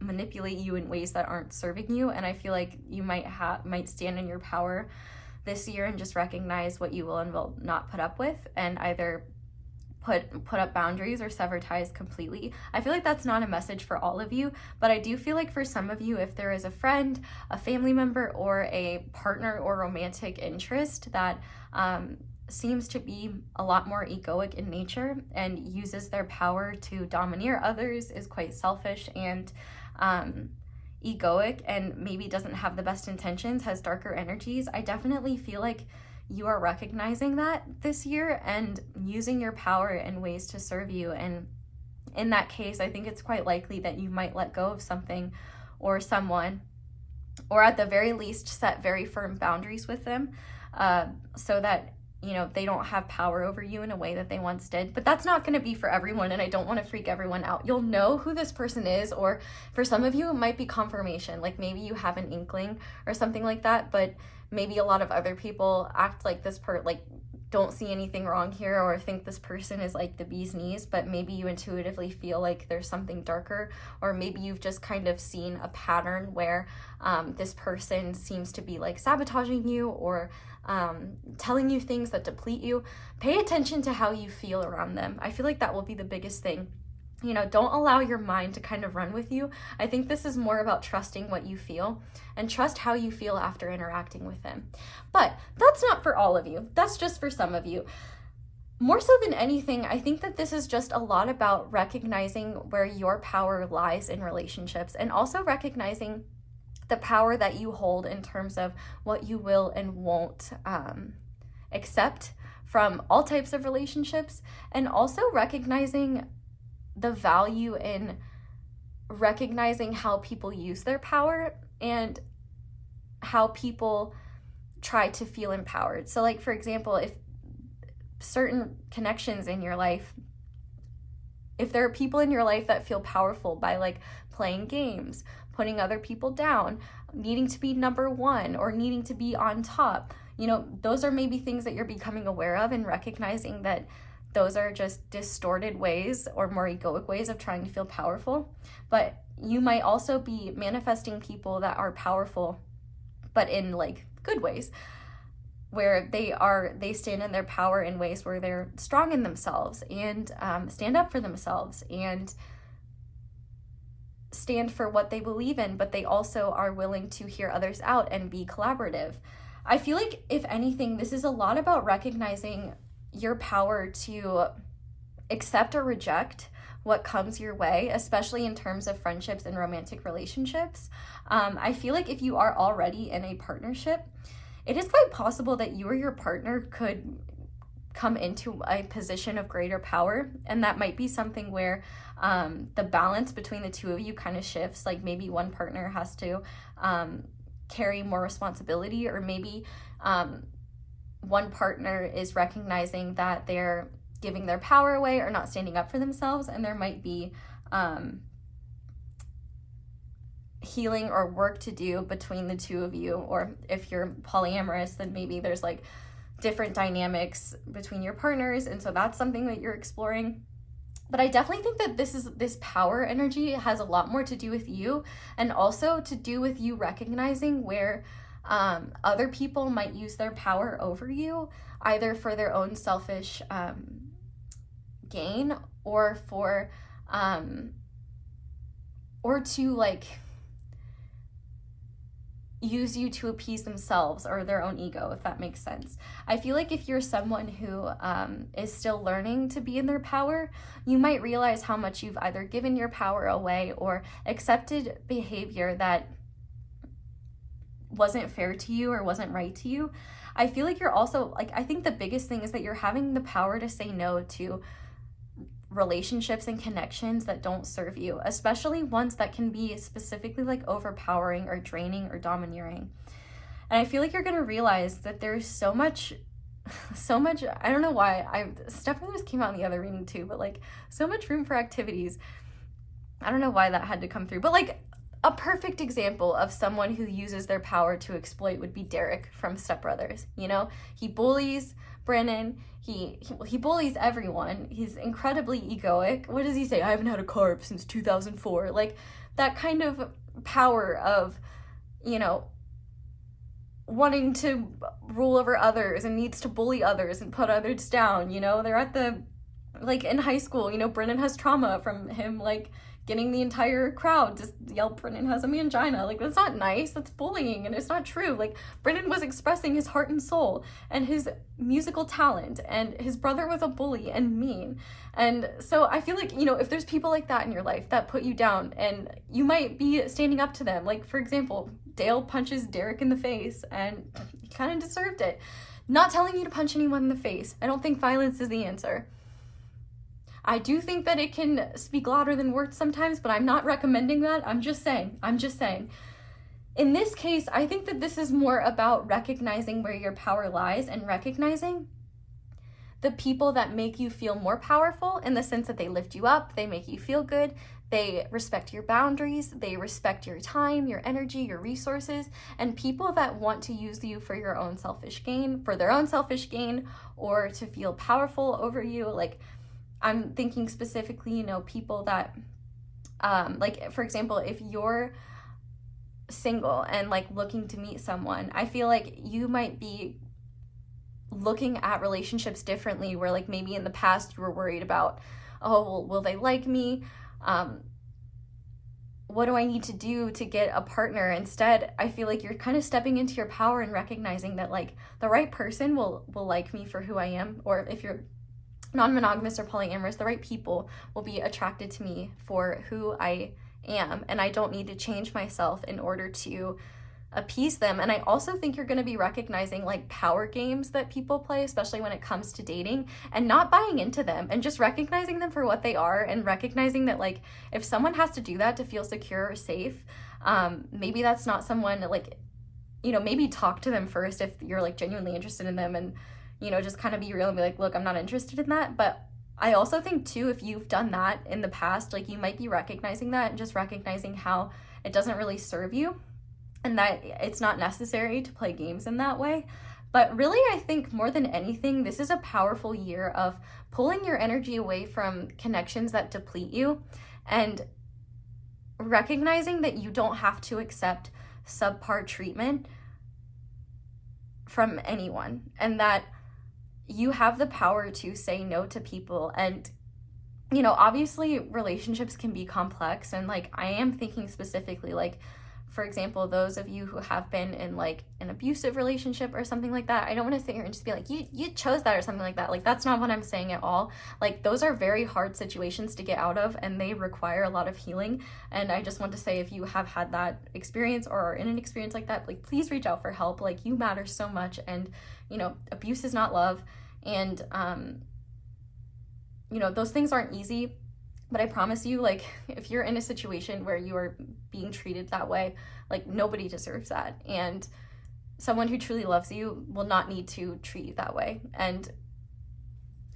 manipulate you in ways that aren't serving you. And I feel like you might stand in your power this year and just recognize what you will and will not put up with, and either put up boundaries or sever ties completely. I feel like that's not a message for all of you, but I do feel like for some of you, if there is a friend, a family member, or a partner or romantic interest that seems to be a lot more egoic in nature and uses their power to domineer others, is quite selfish and egoic, and maybe doesn't have the best intentions, has darker energies, I definitely feel like you are recognizing that this year and using your power in ways to serve you. And in that case, I think it's quite likely that you might let go of something or someone, or at the very least set very firm boundaries with them, so that they don't have power over you in a way that they once did. But that's not going to be for everyone, and I don't want to freak everyone out. You'll know who this person is, or for some of you, it might be confirmation. Like maybe you have an inkling or something like that, but maybe a lot of other people act like don't see anything wrong here, or think this person is like the bee's knees, but maybe you intuitively feel like there's something darker, or maybe you've just kind of seen a pattern where this person seems to be like sabotaging you, or telling you things that deplete you. Pay attention to how you feel around them. I feel like that will be the biggest thing. Don't allow your mind to kind of run with you. I think this is more about trusting what you feel and trust how you feel after interacting with them. But that's not for all of you. That's just for some of you. More so than anything, I think that this is just a lot about recognizing where your power lies in relationships, and also recognizing the power that you hold in terms of what you will and won't accept from all types of relationships, and also recognizing the value in recognizing how people use their power and how people try to feel empowered. So like, for example, if certain connections in your life, if there are people in your life that feel powerful by like playing games, putting other people down, needing to be number one, or needing to be on top, those are maybe things that you're becoming aware of, and recognizing that those are just distorted ways or more egoic ways of trying to feel powerful. But you might also be manifesting people that are powerful, but in like good ways, where they stand in their power in ways where they're strong in themselves and stand up for themselves and stand for what they believe in, but they also are willing to hear others out and be collaborative. I feel like, if anything, this is a lot about recognizing your power to accept or reject what comes your way, especially in terms of friendships and romantic relationships. I feel like if you are already in a partnership, it is quite possible that you or your partner could come into a position of greater power, and that might be something where the balance between the two of you kind of shifts. Like maybe one partner has to carry more responsibility, or maybe one partner is recognizing that they're giving their power away or not standing up for themselves, and there might be healing or work to do between the two of you. Or if you're polyamorous, then maybe there's like different dynamics between your partners, and so that's something that you're exploring. But I definitely think that this power energy has a lot more to do with you, and also to do with you recognizing where other people might use their power over you, either for their own selfish gain, or for or to like use you to appease themselves or their own ego, if that makes sense. I feel like if you're someone who is still learning to be in their power, you might realize how much you've either given your power away or accepted behavior that wasn't fair to you or wasn't right to you. I feel like you're also, like, I think the biggest thing is that you're having the power to say no to relationships and connections that don't serve you, especially ones that can be specifically like overpowering or draining or domineering. And I feel like you're going to realize that there's so much, I don't know why, Step Brothers came out in the other reading too, but like so much room for activities. I don't know why that had to come through, but like a perfect example of someone who uses their power to exploit would be Derek from Step Brothers. You know, he bullies Brennan, he bullies everyone, he's incredibly egoic. What does he say? I haven't had a carb since 2004. Like that kind of power of, you know, wanting to rule over others and needs to bully others and put others down. You know, they're at the, like in high school, you know, Brennan has trauma from him like getting the entire crowd to yell Brennan has a mangina. Like that's not nice, that's bullying, and it's not true. Like Brennan was expressing his heart and soul and his musical talent, and his brother was a bully and mean. And so I feel like, you know, if there's people like that in your life that put you down and you might be standing up to them, like for example, Dale punches Derek in the face and he kind of deserved it. Not telling you to punch anyone in the face. I don't think violence is the answer. I do think that it can speak louder than words sometimes, but I'm not recommending that. I'm just saying. In this case, I think that this is more about recognizing where your power lies and recognizing the people that make you feel more powerful in the sense that they lift you up, they make you feel good, they respect your boundaries, they respect your time, your energy, your resources, and people that want to use you for your own selfish gain, for their own selfish gain, or to feel powerful over you. Like, I'm thinking specifically, you know, people that, like, for example, if you're single and, like, looking to meet someone, I feel like you might be looking at relationships differently, where, like, maybe in the past you were worried about, oh, well, will they like me? What do I need to do to get a partner? Instead, I feel like you're kind of stepping into your power and recognizing that, like, the right person will like me for who I am, or if you're non-monogamous or polyamorous, the right people will be attracted to me for who I am, and I don't need to change myself in order to appease them. And I also think you're going to be recognizing like power games that people play, especially when it comes to dating, and not buying into them and just recognizing them for what they are, and recognizing that, like, if someone has to do that to feel secure or safe, maybe that's not someone, like, you know, maybe talk to them first if you're like genuinely interested in them, and, you know, just kind of be real and be like, look, I'm not interested in that. But I also think too, if you've done that in the past, like, you might be recognizing that and just recognizing how it doesn't really serve you and that it's not necessary to play games in that way. But really, I think more than anything, this is a powerful year of pulling your energy away from connections that deplete you and recognizing that you don't have to accept subpar treatment from anyone, and that you have the power to say no to people. And, you know, obviously relationships can be complex, and like, I am thinking specifically, like, for example, those of you who have been in like an abusive relationship or something like that, I don't want to sit here and just be like, you chose that or something like that. Like, that's not what I'm saying at all. Like, those are very hard situations to get out of, and they require a lot of healing. And I just want to say, if you have had that experience or are in an experience like that, like, please reach out for help. Like, you matter so much, and, you know, abuse is not love. And, you know, those things aren't easy. But I promise you, like, if you're in a situation where you are being treated that way, like, nobody deserves that. And someone who truly loves you will not need to treat you that way. And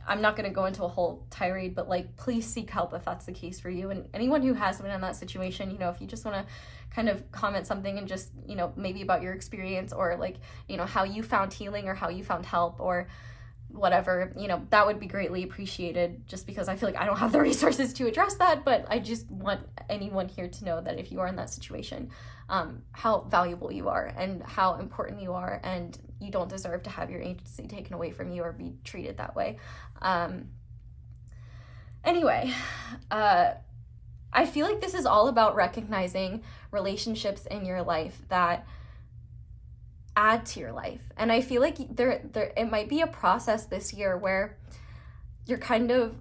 I'm not going to go into a whole tirade, but, like, please seek help if that's the case for you. And anyone who has been in that situation, you know, if you just want to kind of comment something and just, you know, maybe about your experience, or, like, you know, how you found healing or how you found help or whatever, you know, that would be greatly appreciated, just because I feel like I don't have the resources to address that. But I just want anyone here to know that if you are in that situation, how valuable you are and how important you are, and you don't deserve to have your agency taken away from you or be treated that way. Anyway, I feel like this is all about recognizing relationships in your life that add to your life. And I feel like there it might be a process this year where you're kind of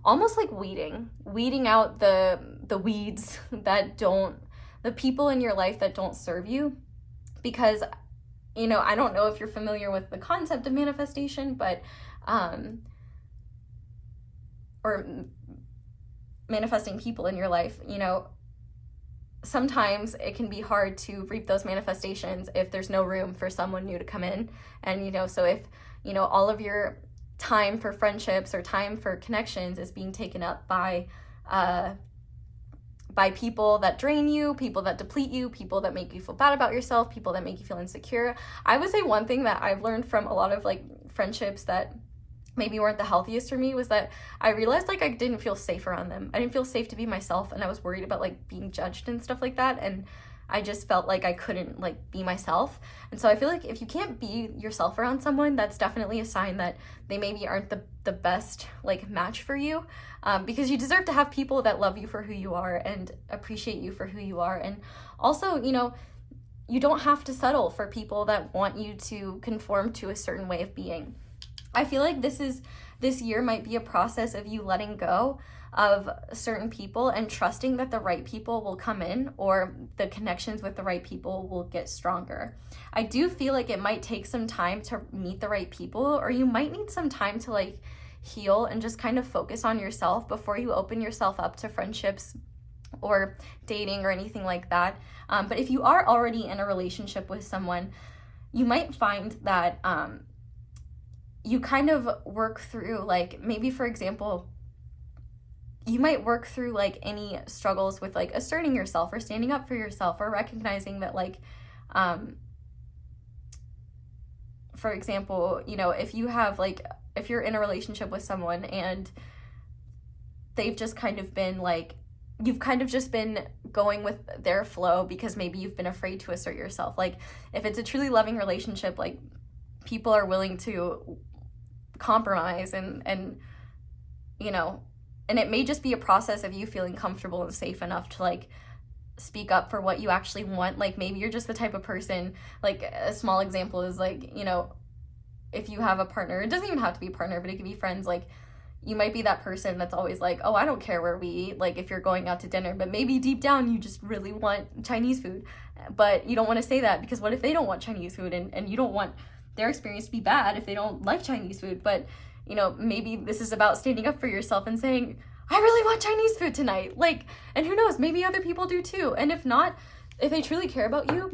almost like weeding out the weeds that don't, the people in your life that don't serve you. Because, you know, I don't know if you're familiar with the concept of manifestation, but or manifesting people in your life, you know, sometimes it can be hard to reap those manifestations if there's no room for someone new to come in. And, you know, so if, you know, all of your time for friendships or time for connections is being taken up by people that drain you, people that deplete you, people that make you feel bad about yourself, people that make you feel insecure. I would say one thing that I've learned from a lot of like friendships that maybe weren't the healthiest for me was that I realized like I didn't feel safe around them. I didn't feel safe to be myself, and I was worried about like being judged and stuff like that, and I just felt like I couldn't like be myself. And so I feel like if you can't be yourself around someone, that's definitely a sign that they maybe aren't the best like match for you, because you deserve to have people that love you for who you are and appreciate you for who you are. And also, you know, you don't have to settle for people that want you to conform to a certain way of being. I feel like this year might be a process of you letting go of certain people and trusting that the right people will come in, or the connections with the right people will get stronger. I do feel like it might take some time to meet the right people, or you might need some time to like heal and just kind of focus on yourself before you open yourself up to friendships or dating or anything like that. But if you are already in a relationship with someone, you might find that you kind of work through, like, maybe for example, you might work through like any struggles with like asserting yourself or standing up for yourself, or recognizing that like, for example, you know, if you're in a relationship with someone and they've just kind of been like, you've kind of just been going with their flow because maybe you've been afraid to assert yourself. Like if it's a truly loving relationship, like people are willing to compromise and you know, and it may just be a process of you feeling comfortable and safe enough to like speak up for what you actually want. Like maybe you're just the type of person, like a small example is like, you know, if you have a partner, it doesn't even have to be a partner, but it could be friends. Like you might be that person that's always like, oh, I don't care where we eat, like if you're going out to dinner, but maybe deep down you just really want Chinese food, but you don't want to say that because what if they don't want Chinese food, and you don't want their experience to be bad if they don't like Chinese food. But you know, maybe this is about standing up for yourself and saying, I really want Chinese food tonight. Like, and who knows, maybe other people do too. And if not, if they truly care about you,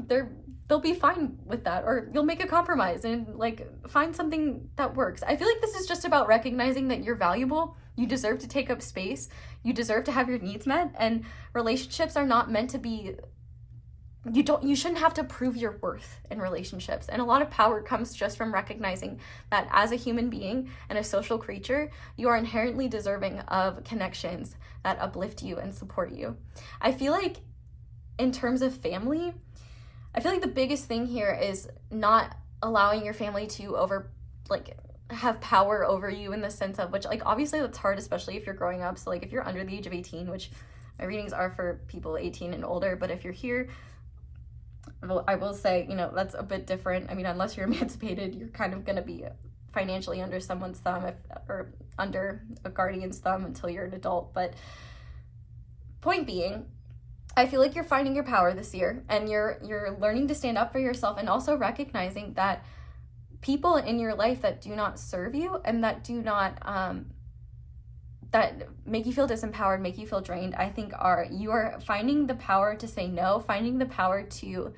they'll be fine with that, or you'll make a compromise and like find something that works. I feel like this is just about recognizing that you're valuable. You deserve to take up space. You deserve to have your needs met, and relationships are not meant to be, you shouldn't have to prove your worth in relationships. And a lot of power comes just from recognizing that as a human being and a social creature, you are inherently deserving of connections that uplift you and support you. I feel like in terms of family, I feel like the biggest thing here is not allowing your family to have power over you, in the sense of, which like obviously that's hard, especially if you're growing up. So like if you're under the age of 18, which my readings are for people 18 and older, but if you're here, I will say, you know, that's a bit different. I mean, unless you're emancipated, you're kind of going to be financially under someone's thumb, or under a guardian's thumb until you're an adult. But point being, I feel like you're finding your power this year, and you're learning to stand up for yourself, and also recognizing that people in your life that do not serve you and that do not that make you feel disempowered, make you feel drained, I think you are finding the power to say no, finding the power to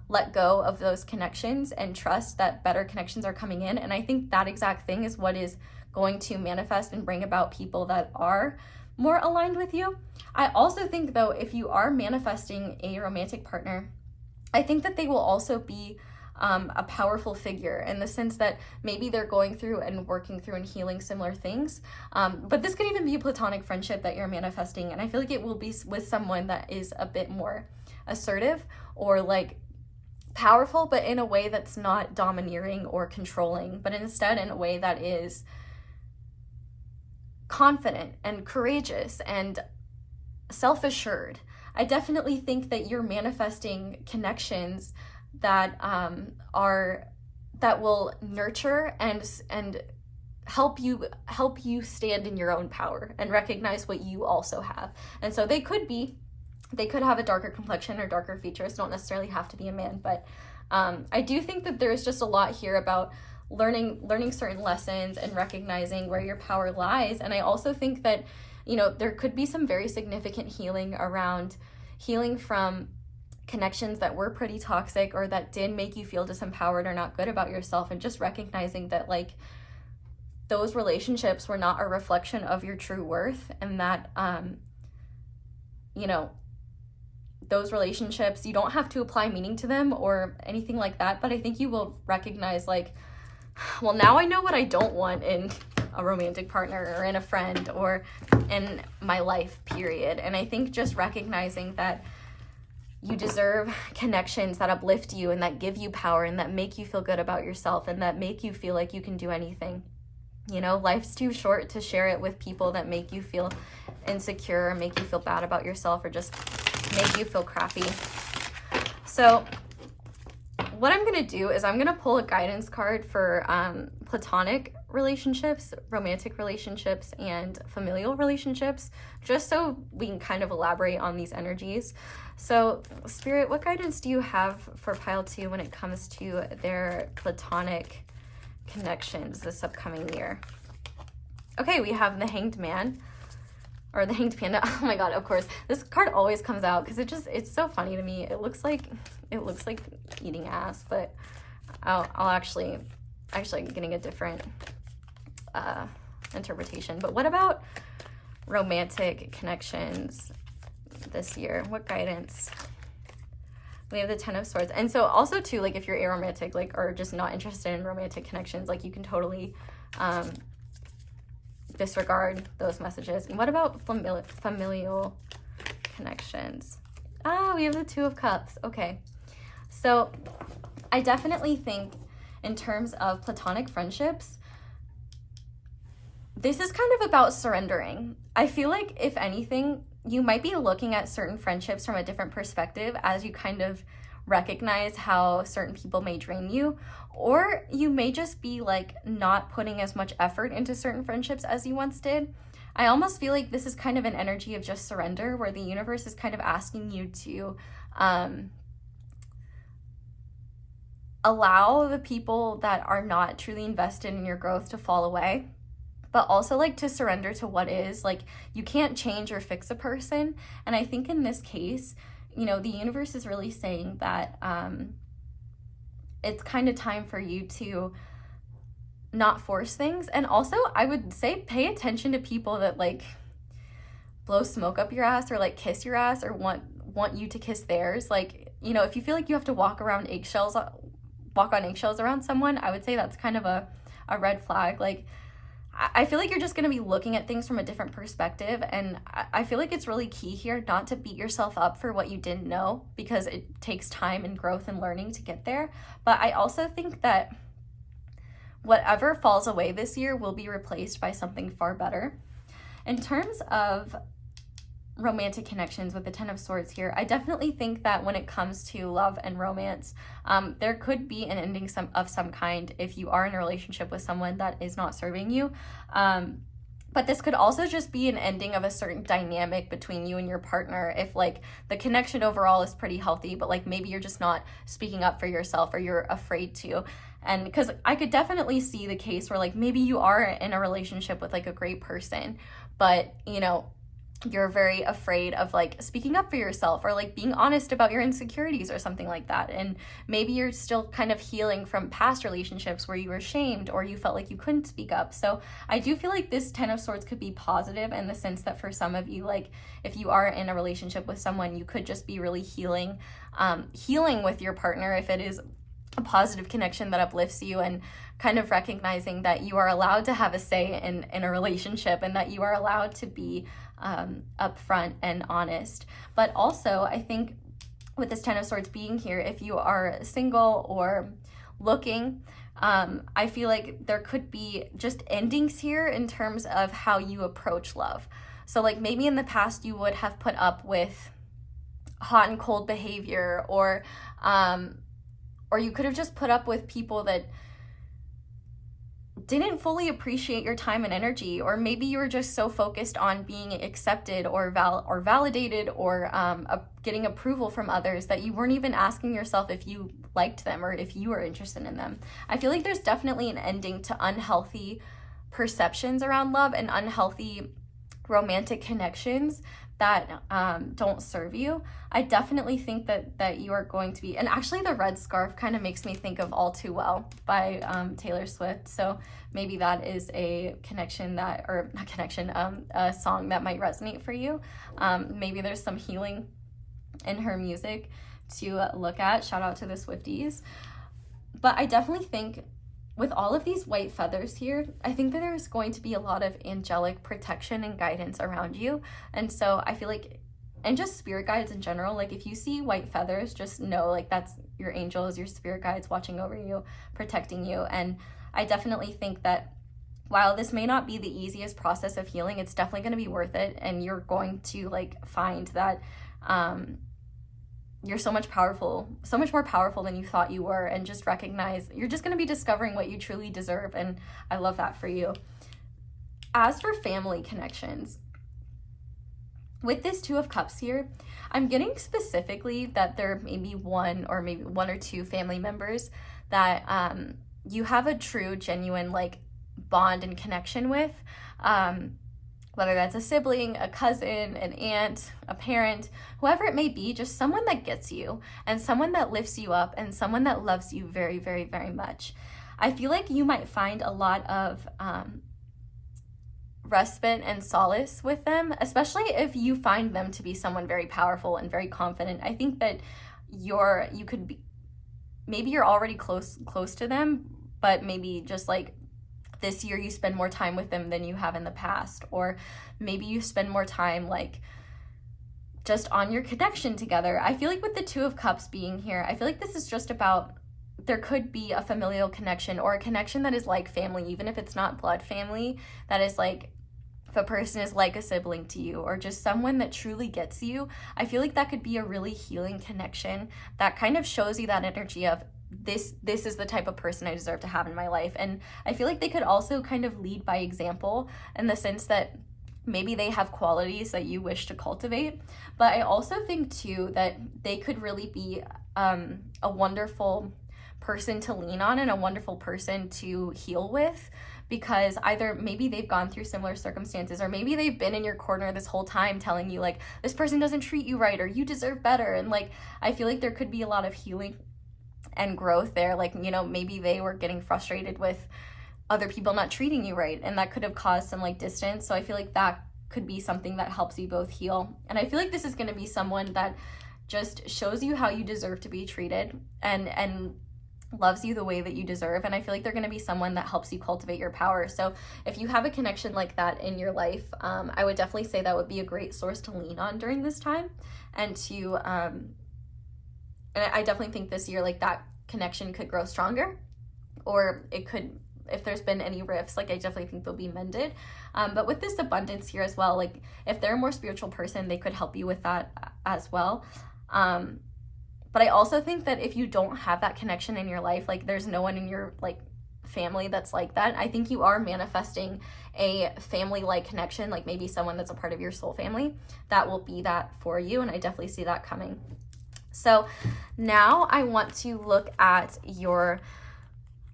let go of those connections and trust that better connections are coming in. And I think that exact thing is what is going to manifest and bring about people that are more aligned with you. I also think, though, if you are manifesting a romantic partner, I think that they will also be a powerful figure, in the sense that maybe they're going through and working through and healing similar things. But this could even be a platonic friendship that you're manifesting. And I feel like it will be with someone that is a bit more assertive or like powerful, but in a way that's not domineering or controlling, but instead in a way that is confident and courageous and self-assured. I definitely think that you're manifesting connections that that will nurture and help you stand in your own power and recognize what you also have. And so they could have a darker complexion or darker features, don't necessarily have to be a man, but I do think that there's just a lot here about learning certain lessons and recognizing where your power lies. And I also think that, you know, there could be some very significant healing from connections that were pretty toxic or that did make you feel disempowered or not good about yourself, and just recognizing that like those relationships were not a reflection of your true worth, and that you know, those relationships, you don't have to apply meaning to them or anything like that, but I think you will recognize like, well, now I know what I don't want in a romantic partner or in a friend or in my life, period. And I think just recognizing that you deserve connections that uplift you and that give you power and that make you feel good about yourself and that make you feel like you can do anything. You know, life's too short to share it with people that make you feel insecure or make you feel bad about yourself or just make you feel crappy. So what I'm going to do is I'm going to pull a guidance card for platonic relationships, romantic relationships, and familial relationships, just so we can kind of elaborate on these energies. So, Spirit, what guidance do you have for pile 2 when it comes to their platonic connections this upcoming year? Okay, we have the Hanged Man, or the Hanged Panda. Oh my god, of course. This card always comes out because it's so funny to me. It looks like eating ass, but I'll actually getting a different interpretation. But what about romantic connections this year? What guidance? We have the Ten of Swords. And so also too, like if you're aromantic, like, or just not interested in romantic connections, like you can totally disregard those messages. And what about familial connections? We have the Two of Cups. Okay. So I definitely think in terms of platonic friendships, this is kind of about surrendering. I feel like if anything, you might be looking at certain friendships from a different perspective as you kind of recognize how certain people may drain you, or you may just be like not putting as much effort into certain friendships as you once did. I almost feel like this is kind of an energy of just surrender, where the universe is kind of asking you to allow the people that are not truly invested in your growth to fall away, but also like to surrender to what is. Like you can't change or fix a person. And I think in this case, you know, the universe is really saying that it's kind of time for you to not force things. And also I would say pay attention to people that like blow smoke up your ass or like kiss your ass or want you to kiss theirs. Like, you know, if you feel like you have to walk on eggshells around someone, I would say that's kind of a red flag. Like I feel like you're just going to be looking at things from a different perspective, and I feel like it's really key here not to beat yourself up for what you didn't know, because it takes time and growth and learning to get there. But I also think that whatever falls away this year will be replaced by something far better. In terms of romantic connections with the Ten of Swords here, I definitely think that when it comes to love and romance, there could be an ending of some kind if you are in a relationship with someone that is not serving you. But this could also just be an ending of a certain dynamic between you and your partner. If like the connection overall is pretty healthy, but like maybe you're just not speaking up for yourself or you're afraid to. And because I could definitely see the case where like maybe you are in a relationship with like a great person, but you know, you're very afraid of like speaking up for yourself or like being honest about your insecurities or something like that. And maybe you're still kind of healing from past relationships where you were shamed or you felt like you couldn't speak up. So I do feel like this Ten of Swords could be positive in the sense that for some of you, like if you are in a relationship with someone, you could just be really healing with your partner if it is a positive connection that uplifts you, and kind of recognizing that you are allowed to have a say in a relationship and that you are allowed to be upfront and honest. But also I think with this Ten of Swords being here, if you are single or looking, I feel like there could be just endings here in terms of how you approach love. So like maybe in the past you would have put up with hot and cold behavior, or you could have just put up with people that didn't fully appreciate your time and energy, or maybe you were just so focused on being accepted or validated or getting approval from others that you weren't even asking yourself if you liked them or if you were interested in them. I feel like there's definitely an ending to unhealthy perceptions around love and unhealthy romantic connections that don't serve you. I definitely think that you are going to be, and actually the red scarf kind of makes me think of All Too Well by Taylor Swift. So maybe that is a connection that, or not connection, a song that might resonate for you. Maybe there's some healing in her music to look at. Shout out to the Swifties. But I definitely think with all of these white feathers here, I think that there's going to be a lot of angelic protection and guidance around you. And so I feel like, and just spirit guides in general, like if you see white feathers, just know like that's your angels, your spirit guides watching over you, protecting you. And I definitely think that while this may not be the easiest process of healing, it's definitely going to be worth it. And you're going to like find that you're so much more powerful than you thought you were, and just recognize you're just going to be discovering what you truly deserve. And I love that for you. As for family connections, with this Two of Cups here, I'm getting specifically that there may be one or two family members that you have a true, genuine like bond and connection with. Whether that's a sibling, a cousin, an aunt, a parent, whoever it may be, just someone that gets you and someone that lifts you up and someone that loves you very, very, very much. I feel like you might find a lot of respite and solace with them, especially if you find them to be someone very powerful and very confident. I think that maybe you're already close to them, but maybe just like this year you spend more time with them than you have in the past, or maybe you spend more time like just on your connection together. I feel like with the Two of Cups being here, I feel like this is just about, there could be a familial connection or a connection that is like family, even if it's not blood family, that is like, if a person is like a sibling to you or just someone that truly gets you. I feel like that could be a really healing connection that kind of shows you that energy of, this is the type of person I deserve to have in my life. And I feel like they could also kind of lead by example in the sense that maybe they have qualities that you wish to cultivate. But I also think too that they could really be a wonderful person to lean on and a wonderful person to heal with, because either maybe they've gone through similar circumstances, or maybe they've been in your corner this whole time telling you like, this person doesn't treat you right, or you deserve better. And like, I feel like there could be a lot of healing and growth there. Like, you know, maybe they were getting frustrated with other people not treating you right, and that could have caused some like distance. So I feel like that could be something that helps you both heal. And I feel like this is going to be someone that just shows you how you deserve to be treated and loves you the way that you deserve. And I feel like they're going to be someone that helps you cultivate your power. So if you have a connection like that in your life, I would definitely say that would be a great source to lean on during this time, and to and I definitely think this year, like, that connection could grow stronger, or it could, if there's been any rifts, like, I definitely think they'll be mended. But with this abundance here as well, like, if they're a more spiritual person, they could help you with that as well. But I also think that if you don't have that connection in your life, like, there's no one in your, like, family that's like that, I think you are manifesting a family-like connection, like maybe someone that's a part of your soul family that will be that for you, and I definitely see that coming. So now I want to look at your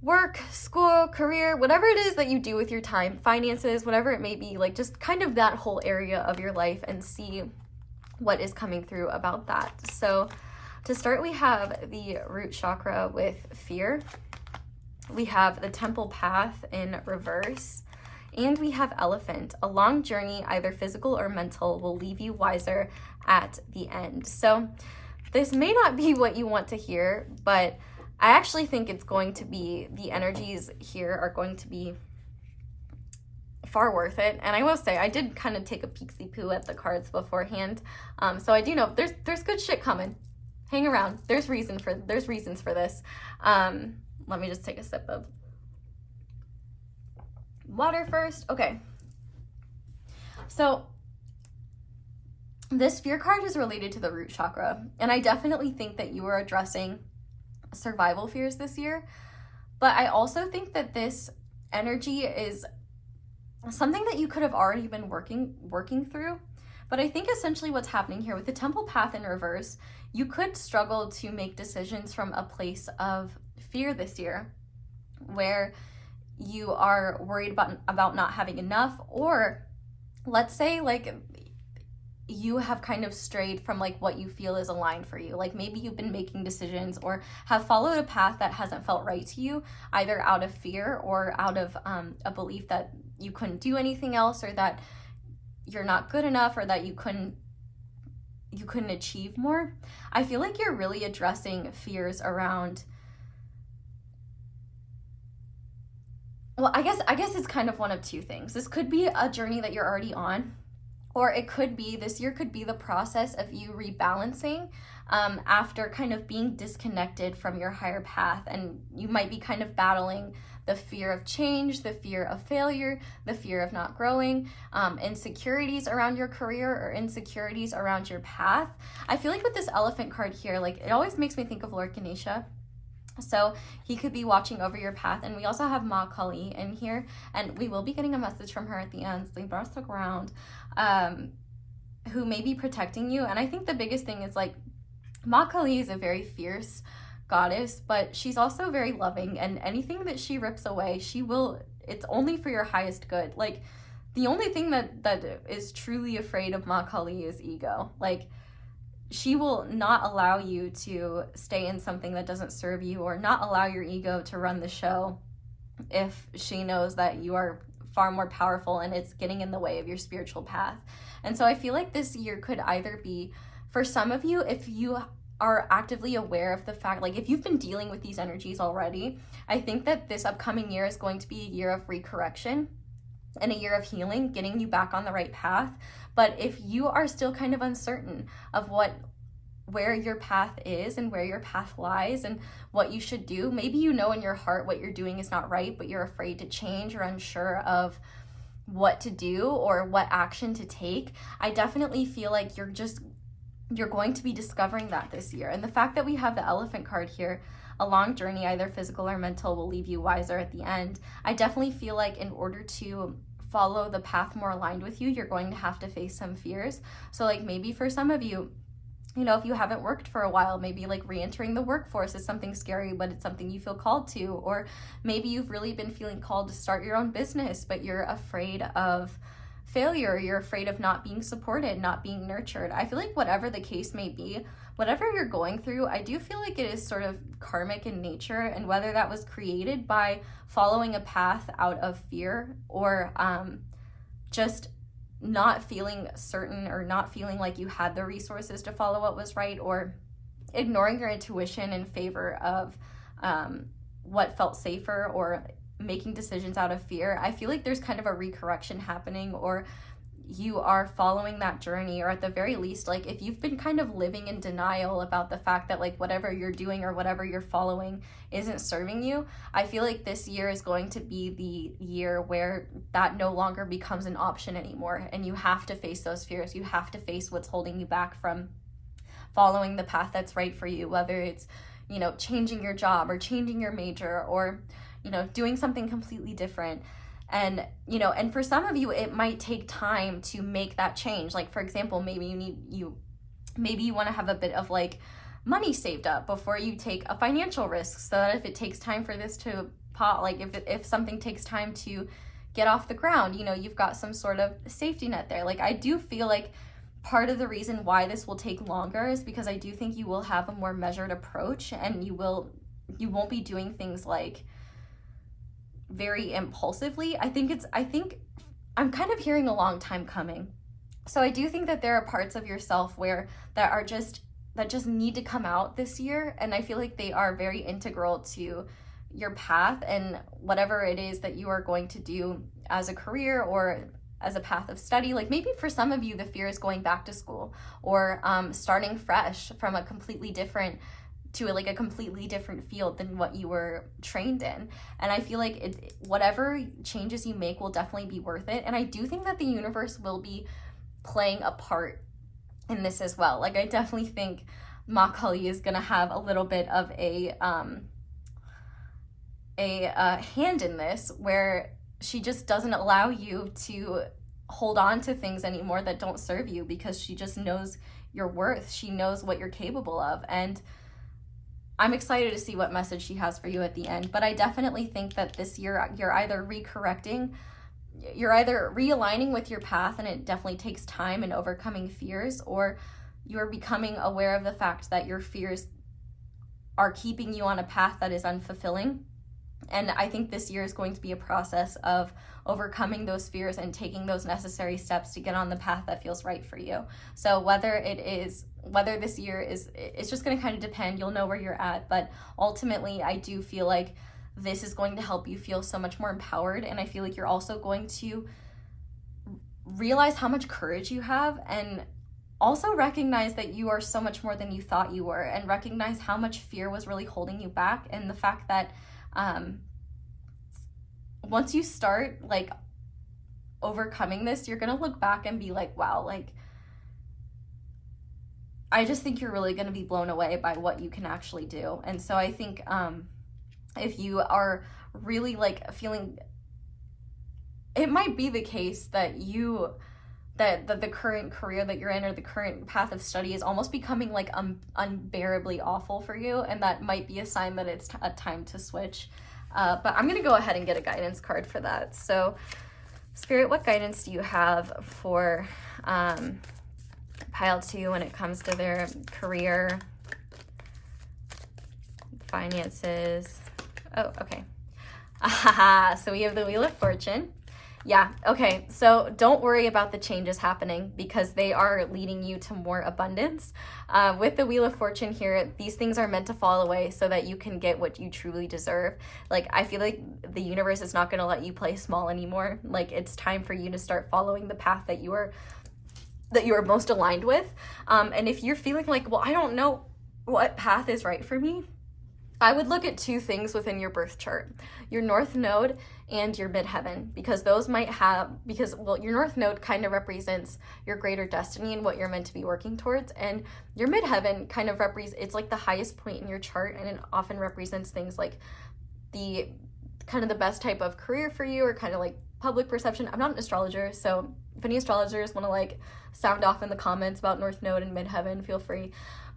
work, school, career, whatever it is that you do with your time, finances, whatever it may be, like just kind of that whole area of your life, and see what is coming through about that. So to start, we have the root chakra with fear. We have the temple path in reverse. And we have elephant. A long journey, either physical or mental, will leave you wiser at the end. So this may not be what you want to hear, but I actually think it's going to be, the energies here are going to be far worth it. And I will say, I did kind of take a peek-see-poo at the cards beforehand. So I do know there's good shit coming. Hang around. There's reasons for this. Let me just take a sip of water first. Okay. So this fear card is related to the root chakra, and I definitely think that you are addressing survival fears this year. But I also think that this energy is something that you could have already been working through. But I think essentially what's happening here with the Temple path in reverse, you could struggle to make decisions from a place of fear this year, where you are worried about not having enough, or let's say like you have kind of strayed from like what you feel is aligned for you. Like maybe you've been making decisions or have followed a path that hasn't felt right to you, either out of fear or out of a belief that you couldn't do anything else, or that you're not good enough, or that you couldn't achieve more. I feel like you're really addressing fears around, well, I guess it's kind of one of two things. This could be a journey that you're already on, or it could be, this year could be the process of you rebalancing after kind of being disconnected from your higher path. And you might be kind of battling the fear of change, the fear of failure, the fear of not growing, insecurities around your career or insecurities around your path. I feel like with this Elephant card here, like it always makes me think of Lord Ganesha. So he could be watching over your path. And we also have Ma Kali in here, and we will be getting a message from her at the end, so brought us the ground, who may be protecting you. And I think the biggest thing is like Ma Kali is a very fierce goddess, but she's also very loving, and anything that she rips away, it's only for your highest good. Like the only thing that is truly afraid of Ma Kali is ego. Like she will not allow you to stay in something that doesn't serve you, or not allow your ego to run the show if she knows that you are far more powerful and it's getting in the way of your spiritual path. And so I feel like this year could either be, for some of you, if you are actively aware of the fact, like if you've been dealing with these energies already, I think that this upcoming year is going to be a year of recorrection and a year of healing, getting you back on the right path. But if you are still kind of uncertain of where your path is and where your path lies and what you should do, maybe you know in your heart what you're doing is not right, but you're afraid to change or unsure of what to do or what action to take, I definitely feel like you're going to be discovering that this year. And the fact that we have the Elephant card here, a long journey, either physical or mental, will leave you wiser at the end. I definitely feel like in order to follow the path more aligned with you, you're going to have to face some fears. So like maybe for some of you, you know, if you haven't worked for a while, maybe like re-entering the workforce is something scary, but it's something you feel called to. Or maybe you've really been feeling called to start your own business, but you're afraid of failure, you're afraid of not being supported, not being nurtured. I feel like whatever the case may be, whatever you're going through, I do feel like it is sort of karmic in nature, and whether that was created by following a path out of fear or just not feeling certain or not feeling like you had the resources to follow what was right, or ignoring your intuition in favor of what felt safer, or making decisions out of fear. I feel like there's kind of a recorrection happening, or you are following that journey, or at the very least, like if you've been kind of living in denial about the fact that like whatever you're doing or whatever you're following isn't serving you, I feel like this year is going to be the year where that no longer becomes an option anymore, and you have to face those fears. You have to face what's holding you back from following the path that's right for you, whether it's, you know, changing your job or changing your major, or, you know, doing something completely different. And, you know, and for some of you, it might take time to make that change. Like, for example, maybe you want to have a bit of like money saved up before you take a financial risk, so that if it takes time for this to pop, like if something takes time to get off the ground, you know, you've got some sort of safety net there. Like, I do feel like part of the reason why this will take longer is because I do think you will have a more measured approach, and you won't be doing things like very impulsively. I think I'm kind of hearing a long time coming. So I do think that there are parts of yourself that just need to come out this year, and I feel like they are very integral to your path and whatever it is that you are going to do as a career or as a path of study. Like maybe for some of you, the fear is going back to school, or starting fresh from a completely different field than what you were trained in. And I feel like whatever changes you make will definitely be worth it. And I do think that the universe will be playing a part in this as well. Like, I definitely think Ma Kali is going to have a little bit of a hand in this, where she just doesn't allow you to hold on to things anymore that don't serve you, because she just knows your worth. She knows what you're capable of. And I'm excited to see what message she has for you at the end. But I definitely think that this year you're either realigning with your path, and it definitely takes time and overcoming fears, or you're becoming aware of the fact that your fears are keeping you on a path that is unfulfilling. And I think this year is going to be a process of overcoming those fears and taking those necessary steps to get on the path that feels right for you. So whether this year it's just going to kind of depend. You'll know where you're at. But ultimately, I do feel like this is going to help you feel so much more empowered. And I feel like you're also going to realize how much courage you have, and also recognize that you are so much more than you thought you were, and recognize how much fear was really holding you back. And the fact that once you start like overcoming this, you're gonna look back and be like, wow, like I just think you're really gonna be blown away by what you can actually do. And so I think if you are really like feeling, it might be the case that the current career that you're in, or the current path of study, is almost becoming like unbearably awful for you, and that might be a sign that it's a time to switch. But I'm gonna go ahead and get a guidance card for that. So Spirit, what guidance do you have for pile 2 when it comes to their career, finances? Oh, okay. So we have the Wheel of Fortune. Yeah, okay, so don't worry about the changes happening, because they are leading you to more abundance. With the Wheel of Fortune here, these things are meant to fall away so that you can get what you truly deserve. Like, I feel like the universe is not going to let you play small anymore. Like, it's time for you to start following the path that you are most aligned with. And if you're feeling like, well, I don't know what path is right for me, I would look at 2 things within your birth chart: your North Node and your Midheaven, because those might have, well, your North Node kind of represents your greater destiny and what you're meant to be working towards, and your Midheaven kind of it's like the highest point in your chart, and it often represents things like the kind of the best type of career for you, or kind of like public perception. I'm not an astrologer, so if any astrologers want to like sound off in the comments about North Node and Midheaven, feel free.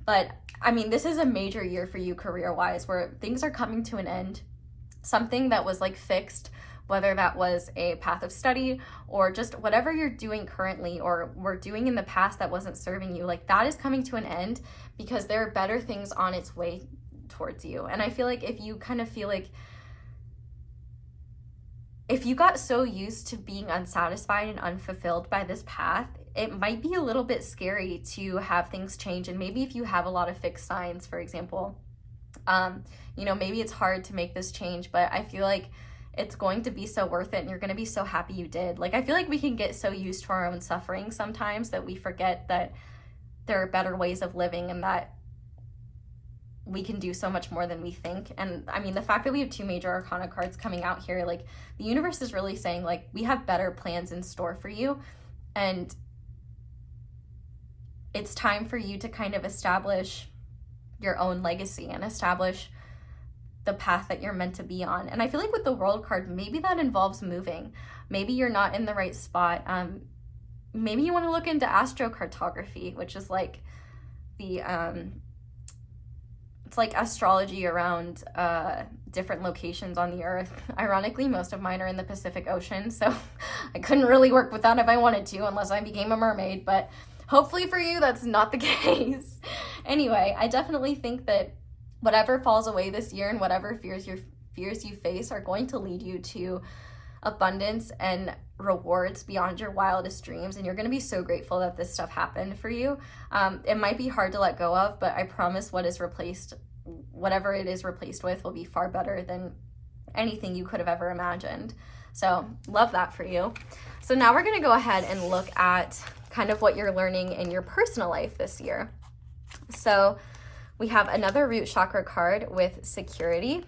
But I mean, this is a major year for you career-wise, where things are coming to an end. Something that was like fixed, whether that was a path of study or just whatever you're doing currently or were doing in the past that wasn't serving you, like that is coming to an end, because there are better things on its way towards you. And I feel like if you kind of feel like, if you got so used to being unsatisfied and unfulfilled by this path, it might be a little bit scary to have things change. And maybe if you have a lot of fixed signs, for example, maybe it's hard to make this change, but I feel like it's going to be so worth it, and you're going to be so happy you did. Like, I feel like we can get so used to our own suffering sometimes that we forget that there are better ways of living, and that we can do so much more than we think. And I mean, the fact that we have 2 major arcana cards coming out here, like the universe is really saying, like, we have better plans in store for you, and it's time for you to kind of establish your own legacy and establish the path that you're meant to be on. And I feel like with the World card, maybe that involves moving. Maybe you're not in the right spot. Maybe you want to look into astrocartography, which is like the it's like astrology around different locations on the earth. Ironically, most of mine are in the Pacific Ocean, so I couldn't really work with that if I wanted to, unless I became a mermaid. But hopefully for you, that's not the case. Anyway, I definitely think that whatever falls away this year and whatever fears you face are going to lead you to abundance and rewards beyond your wildest dreams. And you're going to be so grateful that this stuff happened for you. It might be hard to let go of, but I promise whatever it is replaced with will be far better than anything you could have ever imagined. So love that for you. So now we're going to go ahead and look at kind of what you're learning in your personal life this year. So we have another root chakra card with security.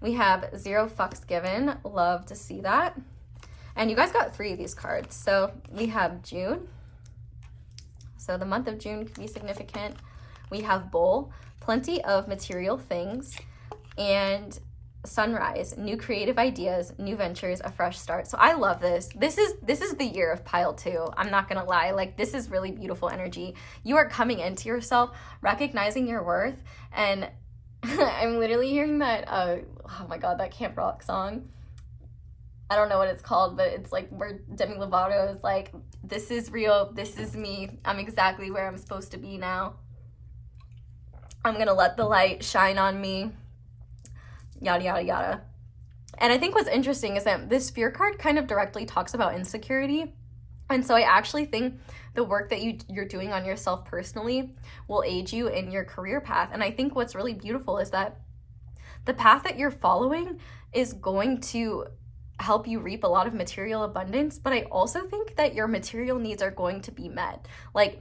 We have 0 fucks given. Love to see that. And you guys got 3 of these cards. So we have June. So the month of June could be significant. We have Bowl, plenty of material things. and sunrise, new creative ideas, new ventures, a fresh start. So I love this. This is the year of pile 2. I'm not gonna lie, like this is really beautiful energy. You are coming into yourself, recognizing your worth, and I'm literally hearing that oh my god, that Camp Rock song. I don't know what it's called, but it's like where Demi Lovato is like, this is real, this is me, I'm exactly where I'm supposed to be now. I'm gonna let the light shine on me, yada, yada, yada. And I think what's interesting is that this Fear card kind of directly talks about insecurity. And so I actually think the work that you're doing on yourself personally will aid you in your career path. And I think what's really beautiful is that the path that you're following is going to help you reap a lot of material abundance, but I also think that your material needs are going to be met. Like,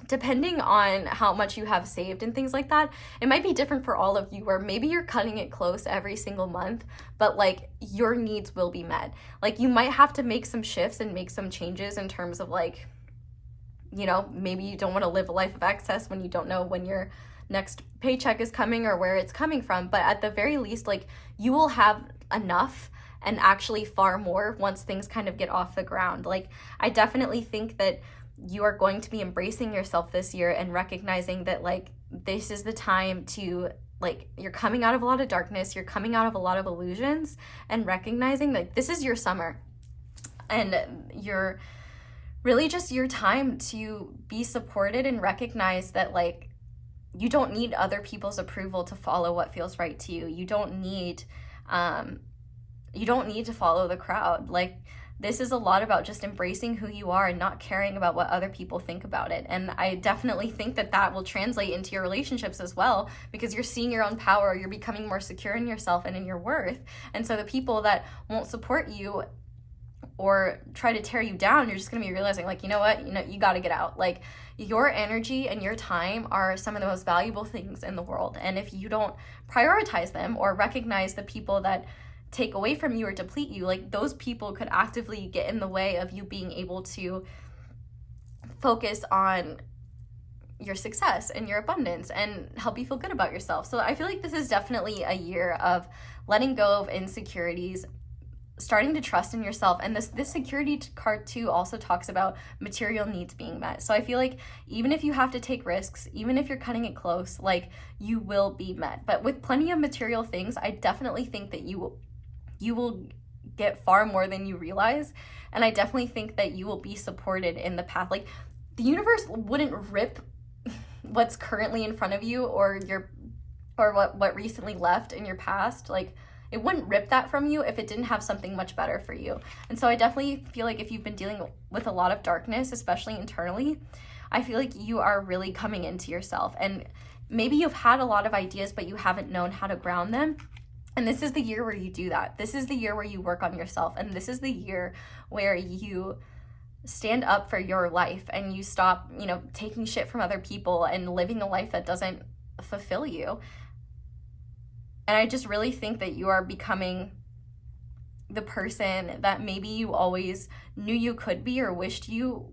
depending on how much you have saved and things like that, it might be different for all of you, where maybe you're cutting it close every single month, but like your needs will be met. Like you might have to make some shifts and make some changes in terms of like, you know, maybe you don't want to live a life of excess when you don't know when your next paycheck is coming or where it's coming from. But at the very least, like you will have enough, and actually far more, once things kind of get off the ground. Like I definitely think that you are going to be embracing yourself this year and recognizing that like this is the time to like, you're coming out of a lot of darkness, you're coming out of a lot of illusions, and recognizing that this is your summer and you're really just your time to be supported and recognize that like you don't need other people's approval to follow what feels right to you. You don't need to follow the crowd. Like this is a lot about just embracing who you are and not caring about what other people think about it. And I definitely think that that will translate into your relationships as well, because you're seeing your own power, you're becoming more secure in yourself and in your worth. And so the people that won't support you or try to tear you down, you're just going to be realizing like, you know what, you got to get out. Like your energy and your time are some of the most valuable things in the world. And if you don't prioritize them or recognize the people that take away from you or deplete you, like those people could actively get in the way of you being able to focus on your success and your abundance and help you feel good about yourself. So I feel like this is definitely a year of letting go of insecurities, starting to trust in yourself. And this security card too also talks about material needs being met. So I feel like even if you have to take risks, even if you're cutting it close, like you will be met. But with plenty of material things, I definitely think that you will get far more than you realize. And I definitely think that you will be supported in the path. Like the universe wouldn't rip what's currently in front of you or what recently left in your past. Like it wouldn't rip that from you if it didn't have something much better for you. And so I definitely feel like if you've been dealing with a lot of darkness, especially internally, I feel like you are really coming into yourself. And maybe you've had a lot of ideas, but you haven't known how to ground them. And this is the year where you do that. This is the year where you work on yourself. And this is the year where you stand up for your life and you stop, taking shit from other people and living a life that doesn't fulfill you. And I just really think that you are becoming the person that maybe you always knew you could be or wished you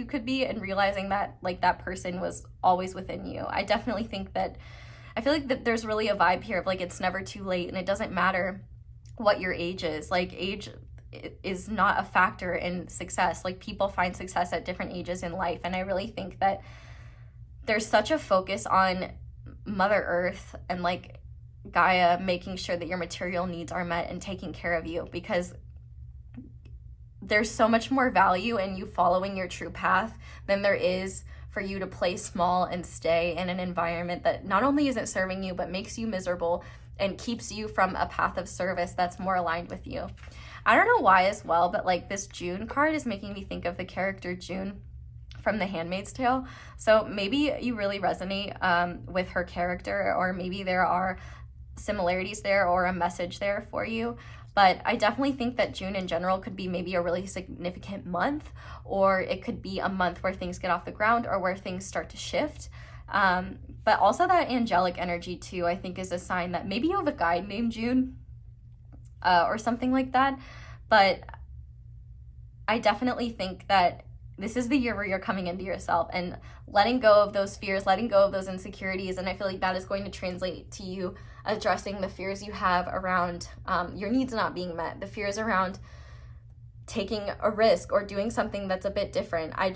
could be, and realizing that like that person was always within you. I definitely think that I feel like that there's really a vibe here of like it's never too late, and it doesn't matter what your age is. Like age is not a factor in success. Like people find success at different ages in life, and I really think that there's such a focus on Mother Earth and like Gaia making sure that your material needs are met and taking care of you, because there's so much more value in you following your true path than there is for you to play small and stay in an environment that not only isn't serving you, but makes you miserable and keeps you from a path of service that's more aligned with you. I don't know why as well, but like this June card is making me think of the character June from The Handmaid's Tale. So maybe you really resonate with her character, or maybe there are similarities there or a message there for you. But I definitely think that June in general could be maybe a really significant month, or it could be a month where things get off the ground or where things start to shift. But also that angelic energy too, I think is a sign that maybe you have a guide named June or something like that. But I definitely think that this is the year where you're coming into yourself and letting go of those fears, letting go of those insecurities. And I feel like that is going to translate to you addressing the fears you have around your needs not being met, the fears around taking a risk or doing something that's a bit different. I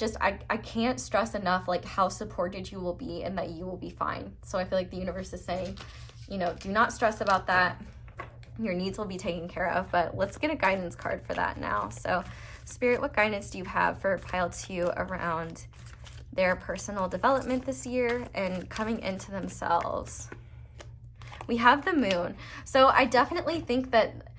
can't stress enough like how supported you will be and that you will be fine. So I feel like the universe is saying, you know, do not stress about that. Your needs will be taken care of. But let's get a guidance card for that now. So Spirit, what guidance do you have for pile 2 around their personal development this year and coming into themselves? We have the Moon. So I definitely think that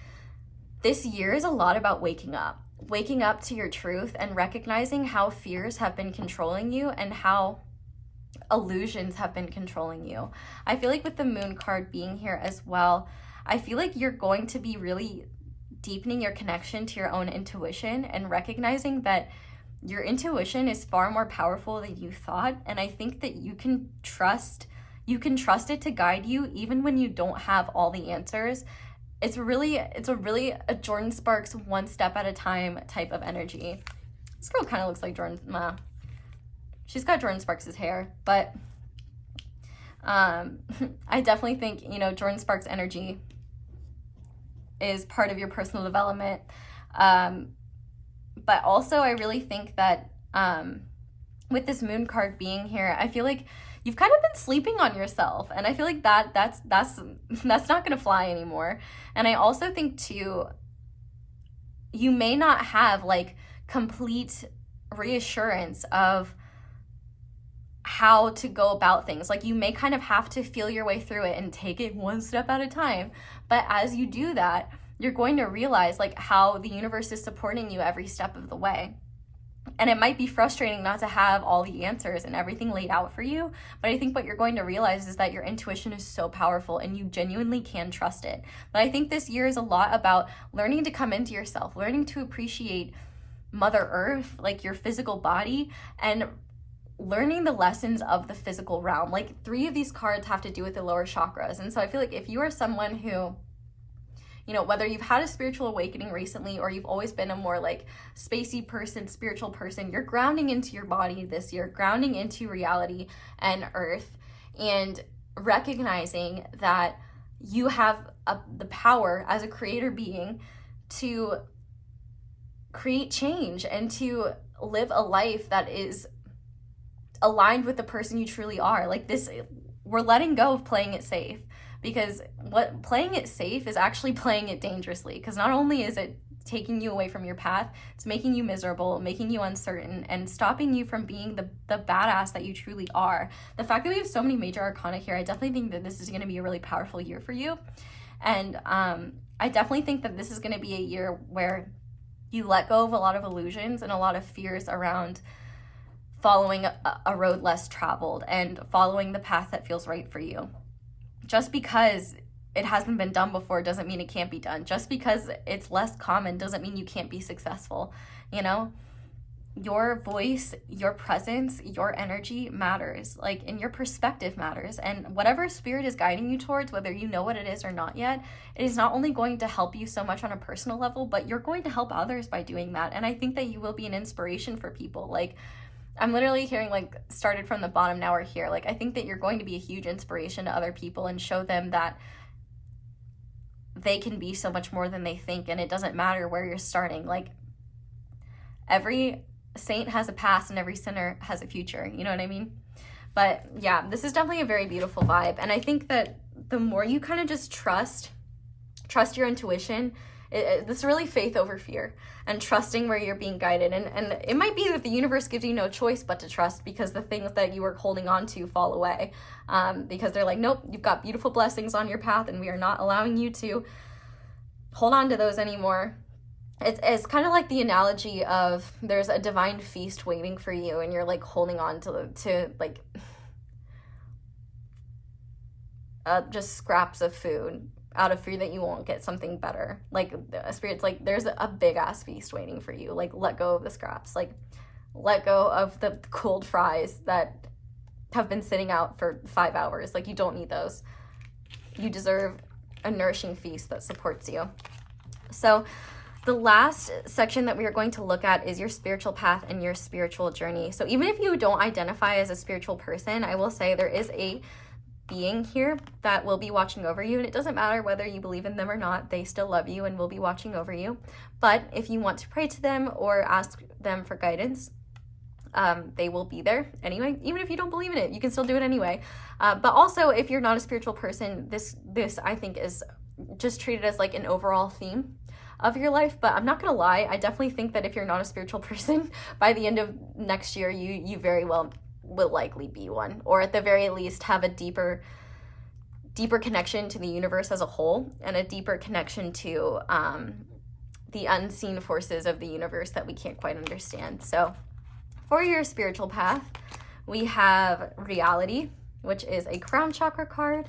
this year is a lot about waking up to your truth and recognizing how fears have been controlling you and how illusions have been controlling you. I feel like with the Moon card being here as well, I feel like you're going to be really deepening your connection to your own intuition and recognizing that your intuition is far more powerful than you thought. And I think that you can trust it to guide you even when you don't have all the answers. It's a really Jordan Sparks one step at a time type of energy. This girl kind of looks like Jordan. She's got Jordan Sparks' hair, but I definitely think, you know, Jordan Sparks energy is part of your personal development. But also I really think that with this Moon card being here, I feel like you've kind of been sleeping on yourself. And I feel like that's not going to fly anymore. And I also think too, you may not have like complete reassurance of how to go about things. Like you may kind of have to feel your way through it and take it one step at a time. But as you do that, you're going to realize like how the universe is supporting you every step of the way. And it might be frustrating not to have all the answers and everything laid out for you, but I think what you're going to realize is that your intuition is so powerful and you genuinely can trust it. But I think this year is a lot about learning to come into yourself, learning to appreciate Mother Earth, like your physical body, and learning the lessons of the physical realm. Like 3 of these cards have to do with the lower chakras. And so I feel like if you are someone who, you know, whether you've had a spiritual awakening recently or you've always been a more like spacey person, spiritual person, you're grounding into your body this year, grounding into reality and earth, and recognizing that you have the power as a creator being to create change and to live a life that is aligned with the person you truly are. Like this, we're letting go of playing it safe. Because what playing it safe is actually playing it dangerously. Because not only is it taking you away from your path, it's making you miserable, making you uncertain, and stopping you from being the badass that you truly are. The fact that we have so many major arcana here, I definitely think that this is going to be a really powerful year for you. And I definitely think that this is going to be a year where you let go of a lot of illusions and a lot of fears around following a road less traveled and following the path that feels right for you. Just because it hasn't been done before doesn't mean it can't be done. Just because it's less common doesn't mean you can't be successful. You know, your voice, your presence, your energy matters. Like, and your perspective matters. And whatever spirit is guiding you towards, whether you know what it is or not yet, it is not only going to help you so much on a personal level, but you're going to help others by doing that. And I think that you will be an inspiration for people. Like, I'm literally hearing like started from the bottom, now we're here. Like I think that you're going to be a huge inspiration to other people and show them that they can be so much more than they think, and it doesn't matter where you're starting. Like every saint has a past and every sinner has a future, you know what I mean? But yeah, this is definitely a very beautiful vibe. And I think that the more you kind of just trust your intuition, this is really faith over fear and trusting where you're being guided. And it might be that the universe gives you no choice but to trust, because the things that you were holding on to fall away. Because they're like, nope, you've got beautiful blessings on your path and we are not allowing you to hold on to those anymore. It's kind of like the analogy of there's a divine feast waiting for you and you're like holding on to like just scraps of food out of fear that you won't get something better. Like a spirit's like, there's a big ass feast waiting for you. Like let go of the scraps. Like let go of the cold fries that have been sitting out for 5 hours. Like you don't need those. You deserve a nourishing feast that supports you. So The last section that we are going to look at is your spiritual path and your spiritual journey. So even if you don't identify as a spiritual person, I will say there is a being here that will be watching over you, and it doesn't matter whether you believe in them or not, they still love you and will be watching over you. But if you want to pray to them or ask them for guidance, they will be there anyway. Even if you don't believe in it, you can still do it anyway. But also, if you're not a spiritual person, this I think is just treated as like an overall theme of your life. But I'm not gonna lie, I definitely think that if you're not a spiritual person, by the end of next year, you very well will likely be one, or at the very least have a deeper connection to the universe as a whole, and a deeper connection to the unseen forces of the universe that we can't quite understand. So for your spiritual path, we have Reality, which is a crown chakra card.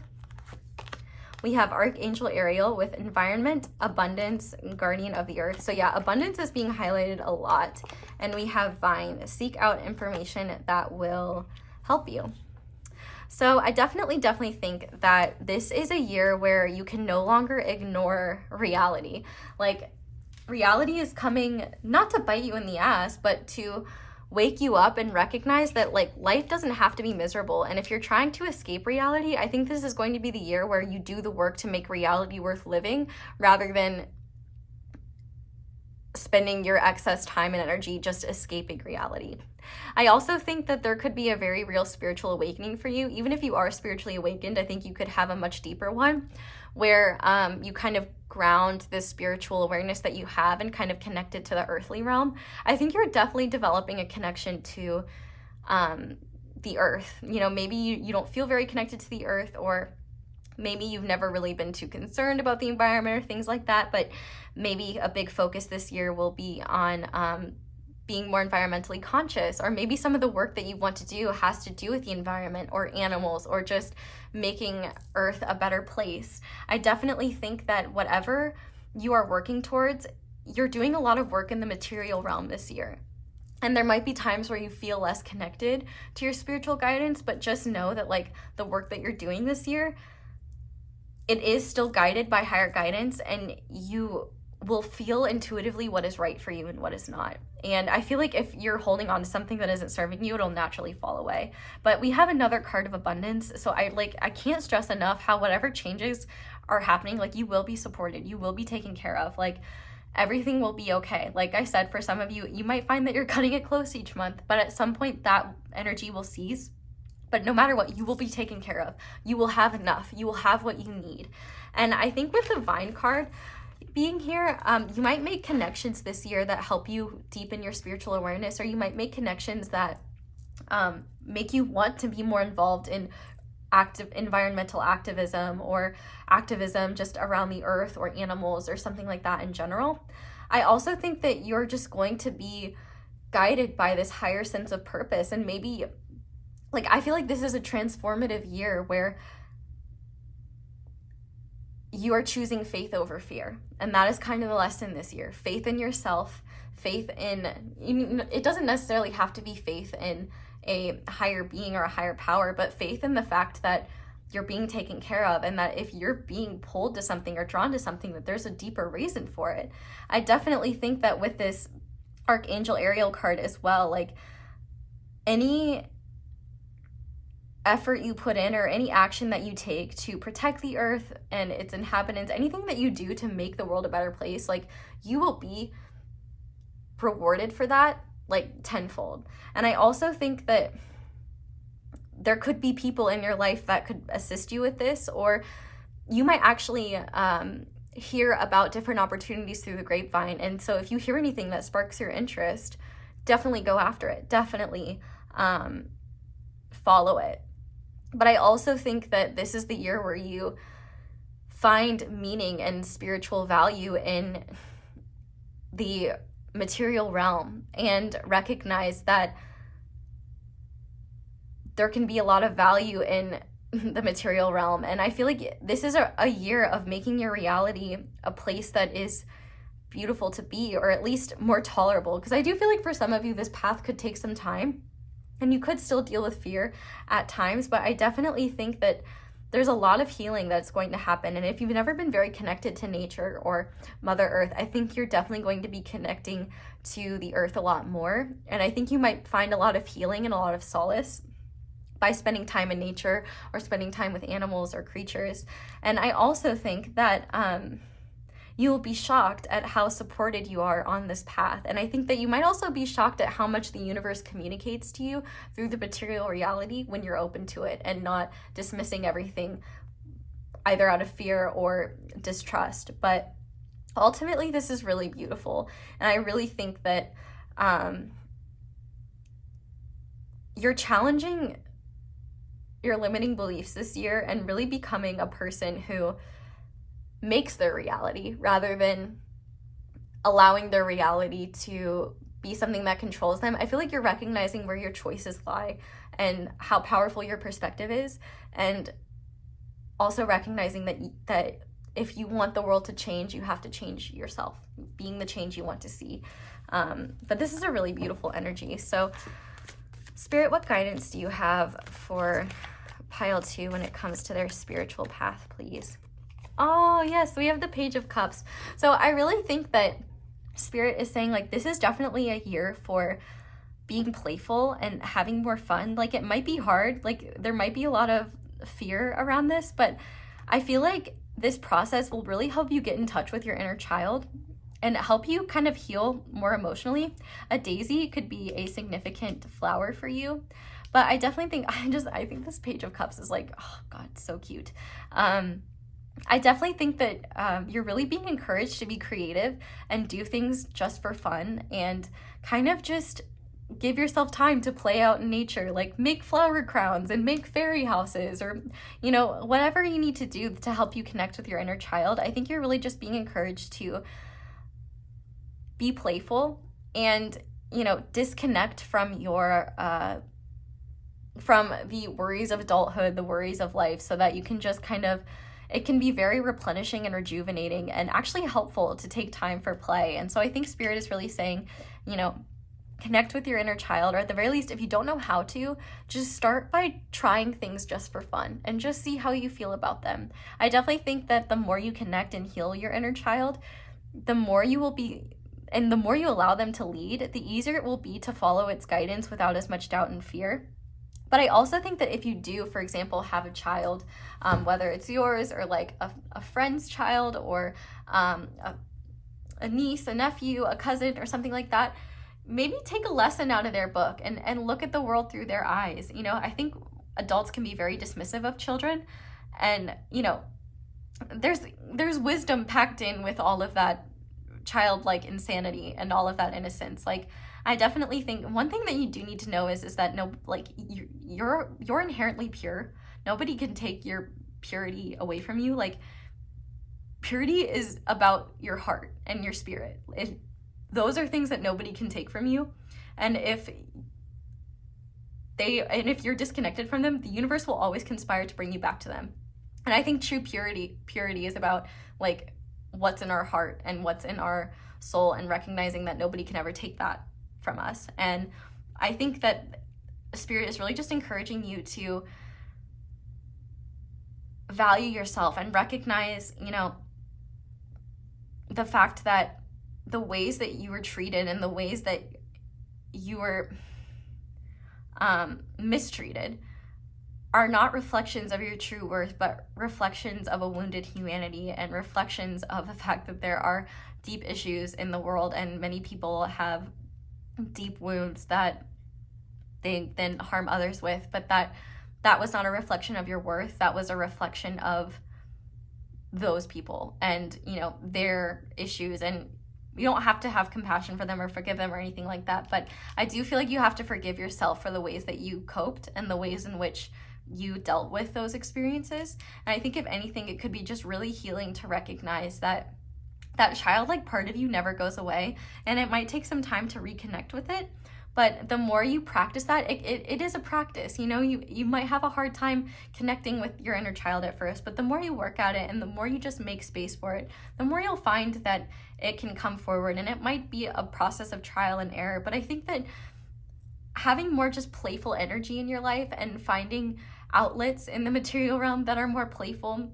We have Archangel Ariel with Environment, Abundance, and Guardian of the Earth. So yeah, abundance is being highlighted a lot. And we have Vine, seek out information that will help you. So I definitely think that this is a year where you can no longer ignore reality. Like, reality is coming not to bite you in the ass, but to wake you up and recognize that like life doesn't have to be miserable. And if you're trying to escape reality, I think this is going to be the year where you do the work to make reality worth living, rather than spending your excess time and energy just escaping reality. I also think that there could be a very real spiritual awakening for you. Even if you are spiritually awakened, I think you could have a much deeper one where you kind of ground this spiritual awareness that you have and kind of connect it to the earthly realm. I think you're definitely developing a connection to the earth. You know, maybe you don't feel very connected to the earth, or maybe you've never really been too concerned about the environment or things like that, but maybe a big focus this year will be on being more environmentally conscious, or maybe some of the work that you want to do has to do with the environment or animals or just making Earth a better place. I definitely think that whatever you are working towards, you're doing a lot of work in the material realm this year. And there might be times where you feel less connected to your spiritual guidance, but just know that like the work that you're doing this year, it is still guided by higher guidance, and you will feel intuitively what is right for you and what is not. And I feel like if you're holding on to something that isn't serving you, it'll naturally fall away. But we have another card of abundance. So I can't stress enough how whatever changes are happening, like you will be supported, you will be taken care of, like everything will be okay. Like I said, for some of you, you might find that you're cutting it close each month, but at some point that energy will cease. But no matter what, you will be taken care of. You will have enough. You will have what you need. And I think with the Vine card being here, you might make connections this year that help you deepen your spiritual awareness, or you might make connections that make you want to be more involved in environmental activism, or activism just around the earth or animals or something like that in general. I also think that you're just going to be guided by this higher sense of purpose, and maybe like I feel like this is a transformative year where you are choosing faith over fear. And that is kind of the lesson this year. Faith in yourself, faith in, it doesn't necessarily have to be faith in a higher being or a higher power, but faith in the fact that you're being taken care of, and that if you're being pulled to something or drawn to something, that there's a deeper reason for it. I definitely think that with this Archangel Ariel card as well, like any effort you put in or any action that you take to protect the earth and its inhabitants, anything that you do to make the world a better place, like you will be rewarded for that like tenfold. And I also think that there could be people in your life that could assist you with this, or you might actually hear about different opportunities through the grapevine. And so if you hear anything that sparks your interest, definitely go after it. Definitely follow it. But I also think that this is the year where you find meaning and spiritual value in the material realm, and recognize that there can be a lot of value in the material realm. And I feel like this is a year of making your reality a place that is beautiful to be, or at least more tolerable. Because I do feel like for some of you, this path could take some time, and you could still deal with fear at times, but I definitely think that there's a lot of healing that's going to happen. And if you've never been very connected to nature or Mother Earth, I think you're definitely going to be connecting to the earth a lot more. And I think you might find a lot of healing and a lot of solace by spending time in nature or spending time with animals or creatures. And I also think that you will be shocked at how supported you are on this path. And I think that you might also be shocked at how much the universe communicates to you through the material reality when you're open to it and not dismissing everything either out of fear or distrust. But ultimately, this is really beautiful. And I really think that you're challenging your limiting beliefs this year and really becoming a person who makes their reality rather than allowing their reality to be something that controls them. I feel like you're recognizing where your choices lie and how powerful your perspective is, and also recognizing that if you want the world to change, you have to change yourself, being the change you want to see. But this is a really beautiful energy. So Spirit, what guidance do you have for pile 2 when it comes to their spiritual path, please? Oh, yes, we have the Page of Cups. So I really think that Spirit is saying, like, this is definitely a year for being playful and having more fun. Like, it might be hard. Like, there might be a lot of fear around this, but I feel like this process will really help you get in touch with your inner child and help you kind of heal more emotionally. A daisy could be a significant flower for you. But I definitely think, I think this Page of Cups is like, oh God, so cute. I definitely think that you're really being encouraged to be creative and do things just for fun and kind of just give yourself time to play out in nature, like make flower crowns and make fairy houses, or, you know, whatever you need to do to help you connect with your inner child. I think you're really just being encouraged to be playful and, you know, disconnect from your from the worries of adulthood, the worries of life, so that you can just kind of, it can be very replenishing and rejuvenating and actually helpful to take time for play. And so I think Spirit is really saying, you know, connect with your inner child, or at the very least, if you don't know how to, just start by trying things just for fun and just see how you feel about them. I definitely think that the more you connect and heal your inner child, the more you will be, and the more you allow them to lead, the easier it will be to follow its guidance without as much doubt and fear. But I also think that if you do, for example, have a child, whether it's yours or like a friend's child, or a niece, a nephew, a cousin, or something like that, maybe take a lesson out of their book and look at the world through their eyes. You know, I think adults can be very dismissive of children, and, you know, there's wisdom packed in with all of that childlike insanity and all of that innocence. Like, I definitely think one thing that you do need to know is that no, like, you're inherently pure. Nobody can take your purity away from you. Like, purity is about your heart and your spirit. Those are things that nobody can take from you. And if you're disconnected from them, the universe will always conspire to bring you back to them. And I think true purity is about, like, what's in our heart and what's in our soul, and recognizing that nobody can ever take that from us. And I think that Spirit is really just encouraging you to value yourself and recognize, you know, the fact that the ways that you were treated and the ways that you were mistreated are not reflections of your true worth, but reflections of a wounded humanity and reflections of the fact that there are deep issues in the world, and many people have deep wounds that they then harm others with. But that was not a reflection of your worth. That was a reflection of those people and, you know, their issues. And you don't have to have compassion for them or forgive them or anything like that. But I do feel like you have to forgive yourself for the ways that you coped and the ways in which you dealt with those experiences. And I think if anything, it could be just really healing to recognize that that childlike part of you never goes away, and it might take some time to reconnect with it. But the more you practice that, it is a practice. You know, you might have a hard time connecting with your inner child at first, but the more you work at it and the more you just make space for it, the more you'll find that it can come forward. And it might be a process of trial and error, but I think that having more just playful energy in your life and finding outlets in the material realm that are more playful,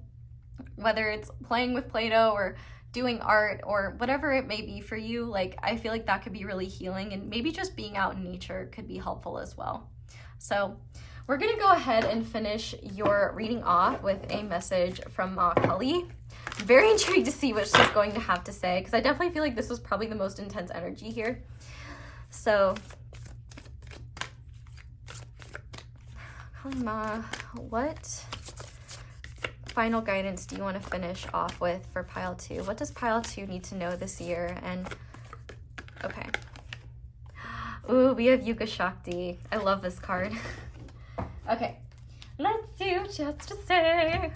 whether it's playing with Play-Doh or doing art or whatever it may be for you. Like, I feel like that could be really healing, and maybe just being out in nature could be helpful as well. So we're gonna go ahead and finish your reading off with a message from Ma Kali. Very intrigued to see what she's going to have to say, because I definitely feel like this was probably the most intense energy here. So, Kali Ma, what final guidance do you want to finish off with for pile 2? What does pile 2 need to know this year? And okay. Ooh, we have Yuga Shakti. I love this card. Okay, let's see what she has to say.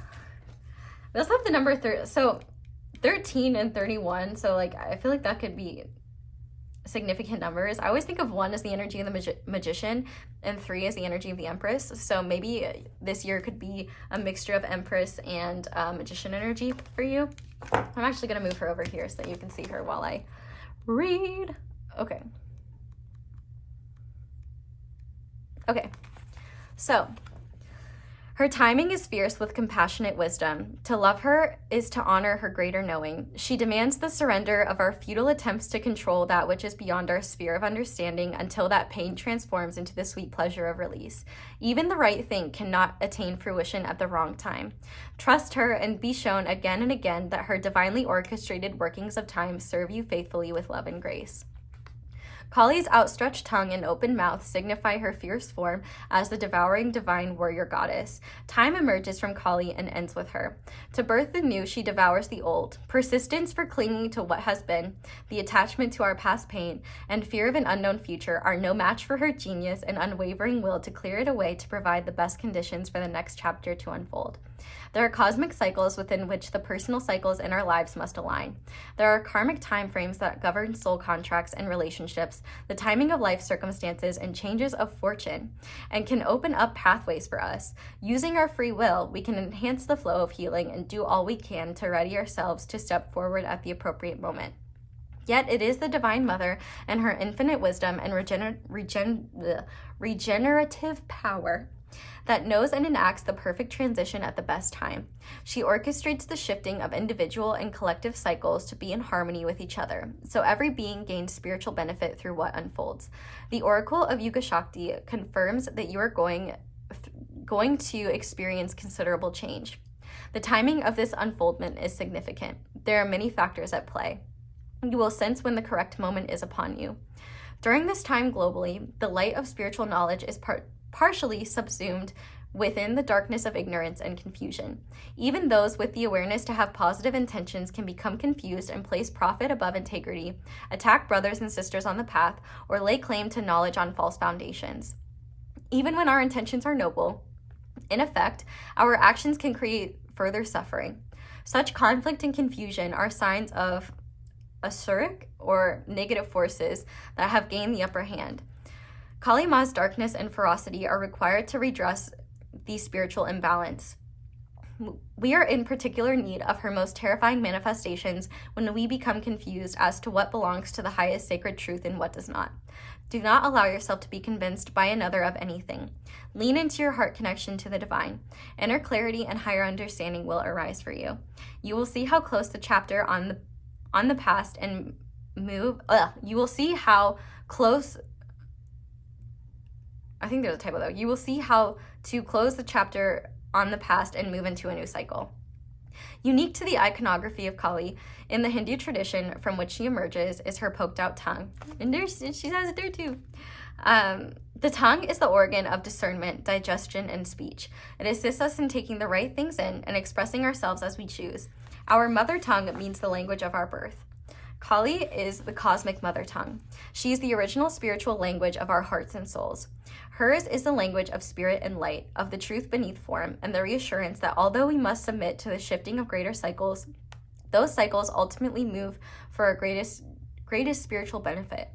We also have the number 13 and 31. So like, I feel like that could be significant numbers. I always think of 1 as the energy of the magician and 3 as the energy of the Empress. So maybe this year could be a mixture of Empress and magician energy for you. I'm actually gonna move her over here so that you can see her while I read. Okay. Okay. So, her timing is fierce with compassionate wisdom. To love her is to honor her greater knowing. She demands the surrender of our futile attempts to control that which is beyond our sphere of understanding until that pain transforms into the sweet pleasure of release. Even the right thing cannot attain fruition at the wrong time. Trust her and be shown again and again that her divinely orchestrated workings of time serve you faithfully with love and grace. Kali's outstretched tongue and open mouth signify her fierce form as the devouring divine warrior goddess. Time emerges from Kali and ends with her. To birth the new, she devours the old. Persistence for clinging to what has been, the attachment to our past pain, and fear of an unknown future are no match for her genius and unwavering will to clear it away to provide the best conditions for the next chapter to unfold. There are cosmic cycles within which the personal cycles in our lives must align. There are karmic time frames that govern soul contracts and relationships, the timing of life circumstances, and changes of fortune, and can open up pathways for us. Using our free will, we can enhance the flow of healing and do all we can to ready ourselves to step forward at the appropriate moment. Yet it is the Divine Mother and her infinite wisdom and regenerative power that knows and enacts the perfect transition at the best time. She orchestrates the shifting of individual and collective cycles to be in harmony with each other, so every being gains spiritual benefit through what unfolds. The Oracle of Yuga Shakti confirms that you are going to experience considerable change. The timing of this unfoldment is significant. There are many factors at play. You will sense when the correct moment is upon you. During this time globally, the light of spiritual knowledge is partially subsumed within the darkness of ignorance and confusion. Even those with the awareness to have positive intentions can become confused and place profit above integrity, attack brothers and sisters on the path, or lay claim to knowledge on false foundations. Even when our intentions are noble, in effect, our actions can create further suffering. Such conflict and confusion are signs of asuric or negative forces that have gained the upper hand. Kali Ma's darkness and ferocity are required to redress the spiritual imbalance. We are in particular need of her most terrifying manifestations when we become confused as to what belongs to the highest sacred truth and what does not. Do not allow yourself to be convinced by another of anything. Lean into your heart connection to the divine. Inner clarity and higher understanding will arise for you. You will see how close the chapter on the past and move. You will see how close. I think there's a typo though. You will see how to close the chapter on the past and move into a new cycle. Unique to the iconography of Kali in the Hindu tradition from which she emerges is her poked out tongue. And she has it there too. The tongue is the organ of discernment, digestion, and speech. It assists us in taking the right things in and expressing ourselves as we choose. Our mother tongue means the language of our birth. Kali is the cosmic mother tongue. She is the original spiritual language of our hearts and souls. Hers is the language of spirit and light, of the truth beneath form, and the reassurance that although we must submit to the shifting of greater cycles, those cycles ultimately move for our greatest spiritual benefit.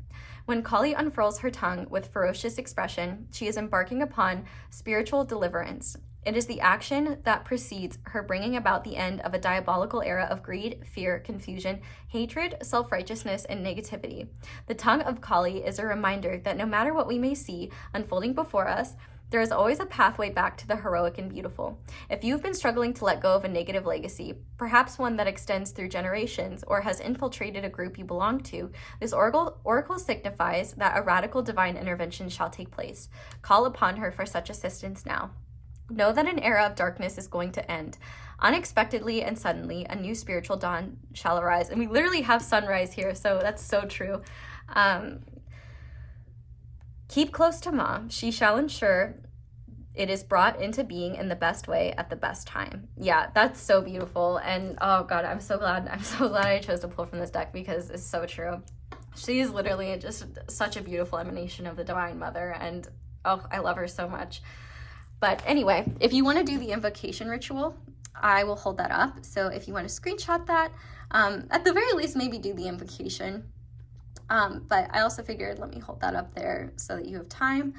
When Kali unfurls her tongue with ferocious expression, she is embarking upon spiritual deliverance. It is the action that precedes her bringing about the end of a diabolical era of greed, fear, confusion, hatred, self-righteousness, and negativity. The tongue of Kali is a reminder that no matter what we may see unfolding before us, There is always a pathway back to the heroic and beautiful. If you've been struggling to let go of a negative legacy, perhaps one that extends through generations or has infiltrated a group you belong to, this oracle signifies that a radical divine intervention shall take place. Call upon her for such assistance now. Know that an era of darkness is going to end. Unexpectedly and suddenly, a new spiritual dawn shall arise. And we literally have sunrise here, so that's so true. Keep close to Ma. She shall ensure it is brought into being in the best way at the best time. Yeah, that's so beautiful. And oh God, I'm so glad I chose to pull from this deck because it's so true. She is literally just such a beautiful emanation of the Divine Mother, and oh, I love her so much. But anyway, if you want to do the invocation ritual, I will hold that up. So if you want to screenshot that, at the very least, maybe do the invocation. But I also figured, let me hold that up there so that you have time.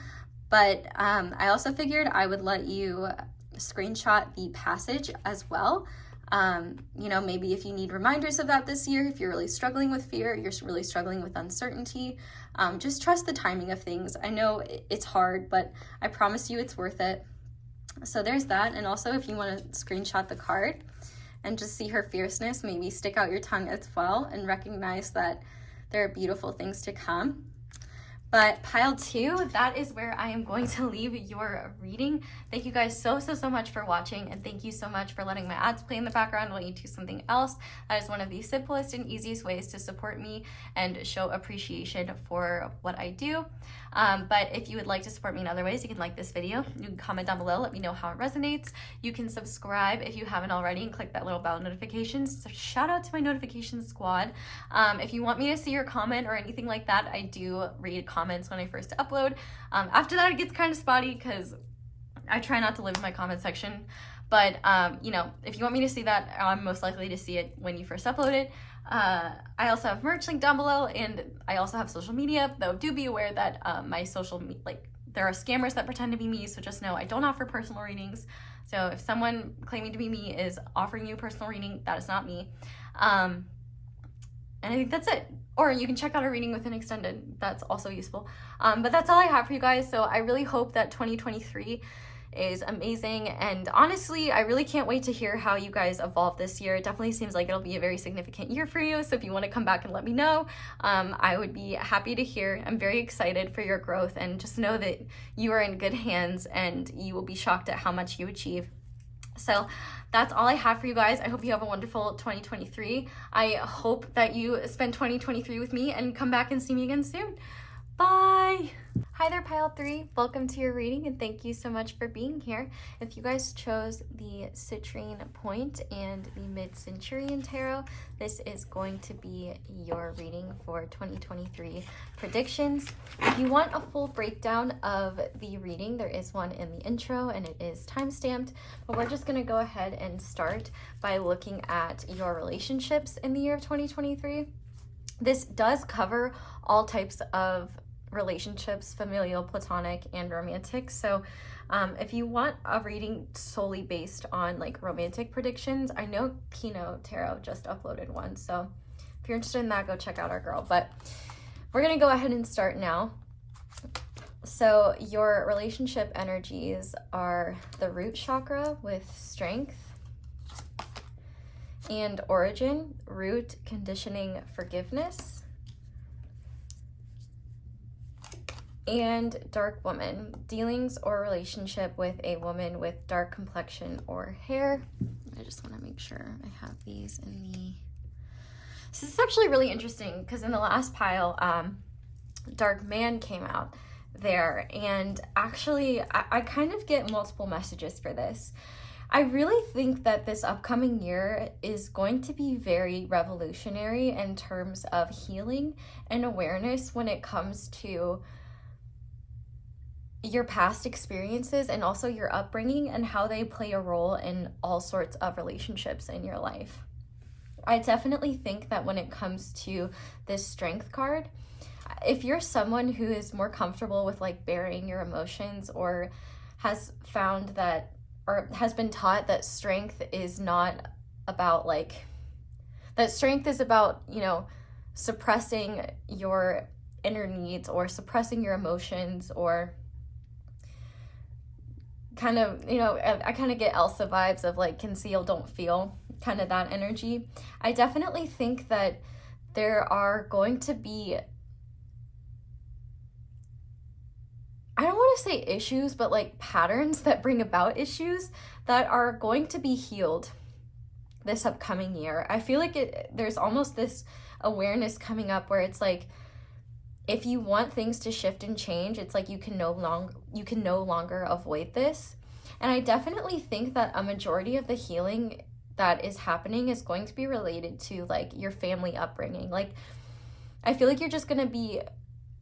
But I also figured I would let you screenshot the passage as well. You know, maybe if you need reminders of that this year, if you're really struggling with fear, you're really struggling with uncertainty, just trust the timing of things. I know it's hard, but I promise you it's worth it. So there's that. And also if you want to screenshot the card and just see her fierceness, maybe stick out your tongue as well and recognize that there are beautiful things to come. But pile 2, that is where I am going to leave your reading. Thank you guys so much for watching, and thank you so much for letting my ads play in the background while you do something else. That is one of the simplest and easiest ways to support me and show appreciation for what I do. But if you would like to support me in other ways, you can like this video, you can comment down below, let me know how it resonates. You can subscribe if you haven't already and click that little bell notifications. So shout out to my notification squad. If you want me to see your comment or anything like that, I do read comments when I first upload. After that, it gets kind of spotty because I try not to live in my comment section. But, you know, if you want me to see that, I'm most likely to see it when you first upload it. I also have merch link down below, and I also have social media, though do be aware that my social, there are scammers that pretend to be me, so just know I don't offer personal readings. So if someone claiming to be me is offering you a personal reading, that is not me. And I think that's it. Or you can check out a reading with an extended. That's also useful. But that's all I have for you guys. So I really hope that 2023 is amazing. And honestly, I really can't wait to hear how you guys evolve this year. It definitely seems like it'll be a very significant year for you. So if you want to come back and let me know, I would be happy to hear. I'm very excited for your growth, and just know that you are in good hands and you will be shocked at how much you achieve. So that's all I have for you guys. I hope you have a wonderful 2023. I hope that you spend 2023 with me and come back and see me again soon. Bye. Hi there, pile 3. Welcome to your reading, and thank you so much for being here. If you guys chose the Citrine Point and the Midcenturian Tarot, this is going to be your reading for 2023 predictions. If you want a full breakdown of the reading, there is one in the intro, and it is time-stamped, but we're just going to go ahead and start by looking at your relationships in the year of 2023. This does cover all types of relationships, familial, platonic, and romantic. So if you want a reading solely based on like romantic predictions, I know Kino Tarot just uploaded one, so if you're interested in that, go check out our girl. But we're gonna go ahead and start now. So your relationship energies are the root chakra with strength and origin, root, conditioning, forgiveness, and dark woman, dealings or relationship with a woman with dark complexion or hair. I just want to make sure I have these in the... This is actually really interesting because in the last pile, dark man came out there, and actually I kind of get multiple messages for this. I really think that this upcoming year is going to be very revolutionary in terms of healing and awareness when it comes to your past experiences and also your upbringing and how they play a role in all sorts of relationships in your life. I definitely think that when it comes to this strength card, if you're someone who is more comfortable with like burying your emotions, or has found that, or has been taught that strength is not about like, that strength is about, you know, suppressing your inner needs or suppressing your emotions, or kind of, you know, I kind of get Elsa vibes of like conceal, don't feel, kind of that energy. I definitely think that there are going to be, I don't want to say issues, but like patterns that bring about issues that are going to be healed this upcoming year. I feel like there's almost this awareness coming up where it's like, if you want things to shift and change, it's like you can no longer avoid this. And I definitely think that a majority of the healing that is happening is going to be related to like your family upbringing. Like, I feel like you're just going to be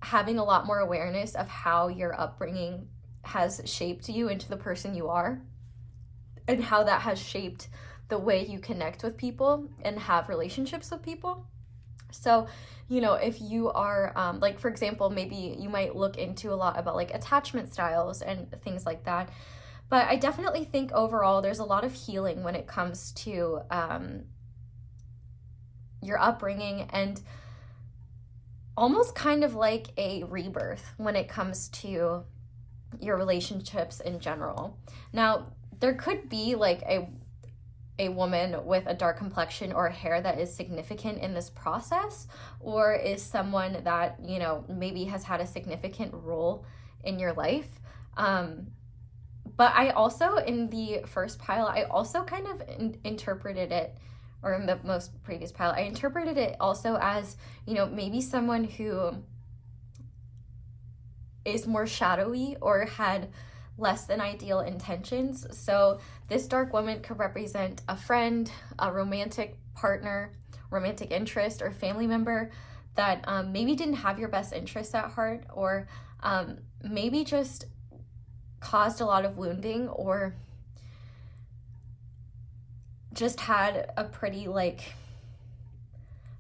having a lot more awareness of how your upbringing has shaped you into the person you are, and how that has shaped the way you connect with people and have relationships with people. So, you know, if you are, like, for example, maybe you might look into a lot about like attachment styles and things like that. But I definitely think overall there's a lot of healing when it comes to your upbringing, and almost kind of like a rebirth when it comes to your relationships in general. Now, there could be like a woman with a dark complexion or hair that is significant in this process, or is someone that, you know, maybe has had a significant role in your life. But I also, in the first pile, I also kind of interpreted it, or in the most previous pile, I interpreted it also as, you know, maybe someone who is more shadowy or had less than ideal intentions. So this dark woman could represent a friend, a romantic partner, romantic interest, or family member that maybe didn't have your best interests at heart, or maybe just caused a lot of wounding, or just had a pretty like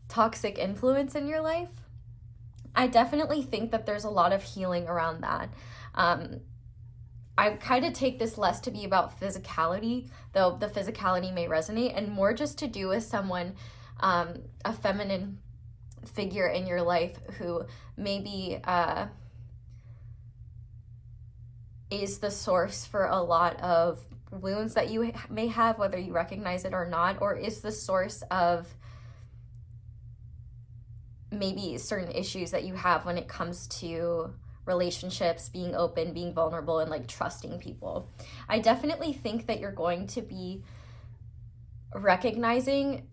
toxic influence in your life. I definitely think that there's a lot of healing around that. I kind of take this less to be about physicality, though the physicality may resonate, and more just to do with someone, a feminine figure in your life who maybe is the source for a lot of wounds that you may have, whether you recognize it or not, or is the source of maybe certain issues that you have when it comes to relationships, being open, being vulnerable, and like trusting people. I definitely think that you're going to be recognizing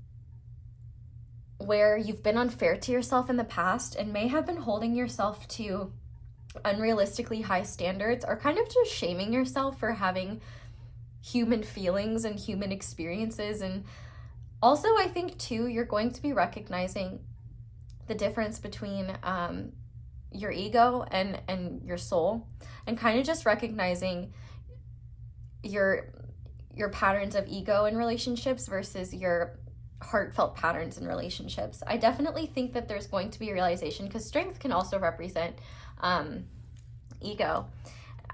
where you've been unfair to yourself in the past and may have been holding yourself to unrealistically high standards, or kind of just shaming yourself for having human feelings and human experiences. And also, I think too, you're going to be recognizing the difference between your ego and your soul, and kind of just recognizing your patterns of ego in relationships versus your heartfelt patterns in relationships. I definitely think that there's going to be a realization, because strength can also represent ego.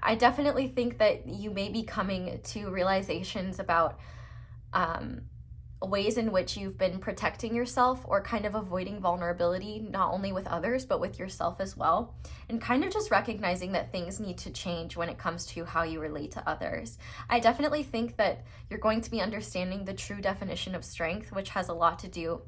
I definitely think that you may be coming to realizations about ways in which you've been protecting yourself, or kind of avoiding vulnerability, not only with others, but with yourself as well. And kind of just recognizing that things need to change when it comes to how you relate to others. I definitely think that you're going to be understanding the true definition of strength, which has a lot to do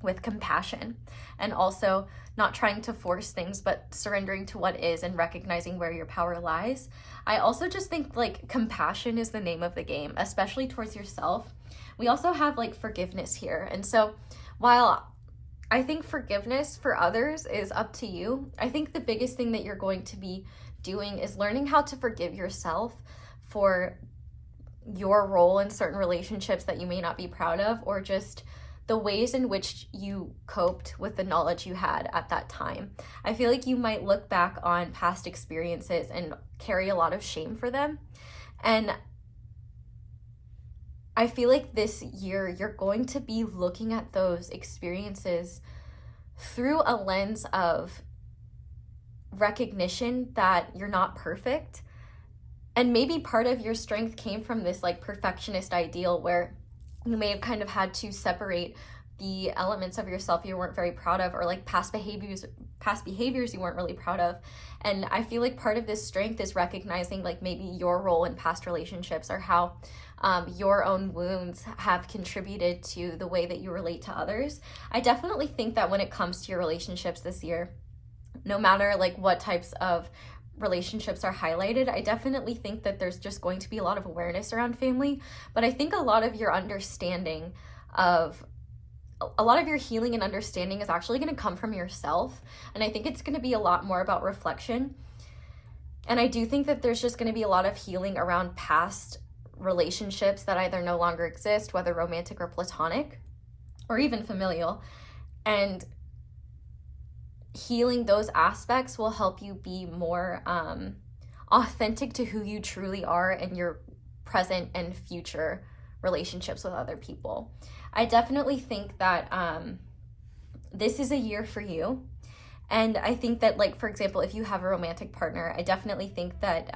with compassion, and also not trying to force things, but surrendering to what is and recognizing where your power lies. I also just think like compassion is the name of the game, especially towards yourself. We also have like forgiveness here. And so while I think forgiveness for others is up to you, I think the biggest thing that you're going to be doing is learning how to forgive yourself for your role in certain relationships that you may not be proud of, or just the ways in which you coped with the knowledge you had at that time. I feel like you might look back on past experiences and carry a lot of shame for them. And I feel like this year you're going to be looking at those experiences through a lens of recognition that you're not perfect. And maybe part of your strength came from this like perfectionist ideal where you may have kind of had to separate the elements of yourself you weren't very proud of, or like past behaviors you weren't really proud of. And I feel like part of this strength is recognizing like maybe your role in past relationships, or how your own wounds have contributed to the way that you relate to others. I definitely think that when it comes to your relationships this year, no matter like what types of relationships are highlighted, I definitely think that there's just going to be a lot of awareness around family. But I think a lot of your understanding of a lot of your healing and understanding is actually going to come from yourself. And I think it's going to be a lot more about reflection. And I do think that there's just going to be a lot of healing around past relationships that either no longer exist, whether romantic or platonic, or even familial. And healing those aspects will help you be more authentic to who you truly are in your present and future relationships with other people. I definitely think that this is a year for you. And I think that, like, for example, if you have a romantic partner, I definitely think that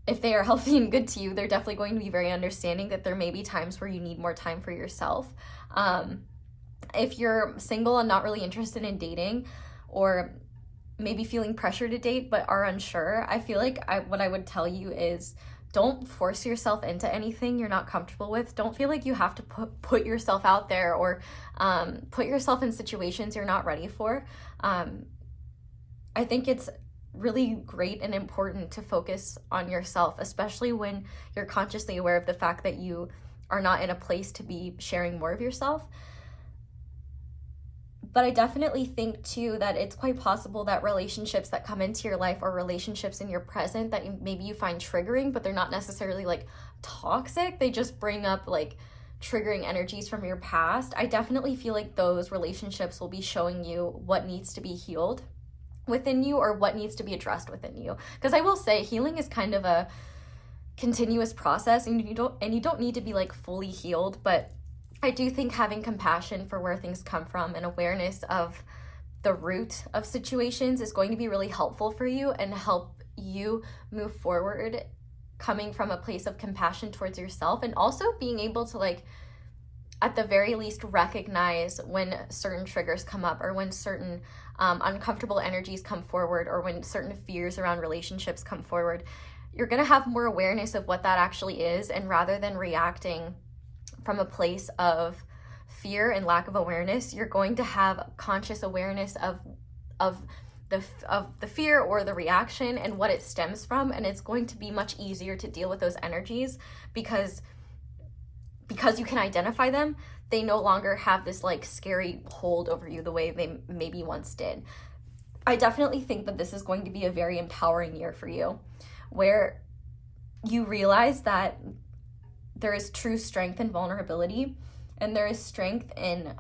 if they are healthy and good to you, they're definitely going to be very understanding that there may be times where you need more time for yourself. If you're single and not really interested in dating, or maybe feeling pressure to date but are unsure, I feel like what I would tell you is don't force yourself into anything you're not comfortable with. Don't feel like you have to put yourself out there, or put yourself in situations you're not ready for. I think it's really great and important to focus on yourself, especially when you're consciously aware of the fact that you are not in a place to be sharing more of yourself. But I definitely think too that it's quite possible that relationships that come into your life, or relationships in your present that maybe you find triggering, but they're not necessarily like toxic, they just bring up like triggering energies from your past. I definitely feel like those relationships will be showing you what needs to be healed within you, or what needs to be addressed within you. Because I will say healing is kind of a continuous process, and you don't need to be like fully healed, but I do think having compassion for where things come from and awareness of the root of situations is going to be really helpful for you, and help you move forward coming from a place of compassion towards yourself, and also being able to, like, at the very least recognize when certain triggers come up, or when certain uncomfortable energies come forward, or when certain fears around relationships come forward. You're going to have more awareness of what that actually is, and rather than reacting from a place of fear and lack of awareness, you're going to have conscious awareness of the fear or the reaction and what it stems from, and it's going to be much easier to deal with those energies because you can identify them. They no longer have this like scary hold over you the way they maybe once did. I definitely think that this is going to be a very empowering year for you, where you realize that there is true strength in vulnerability, and there is strength in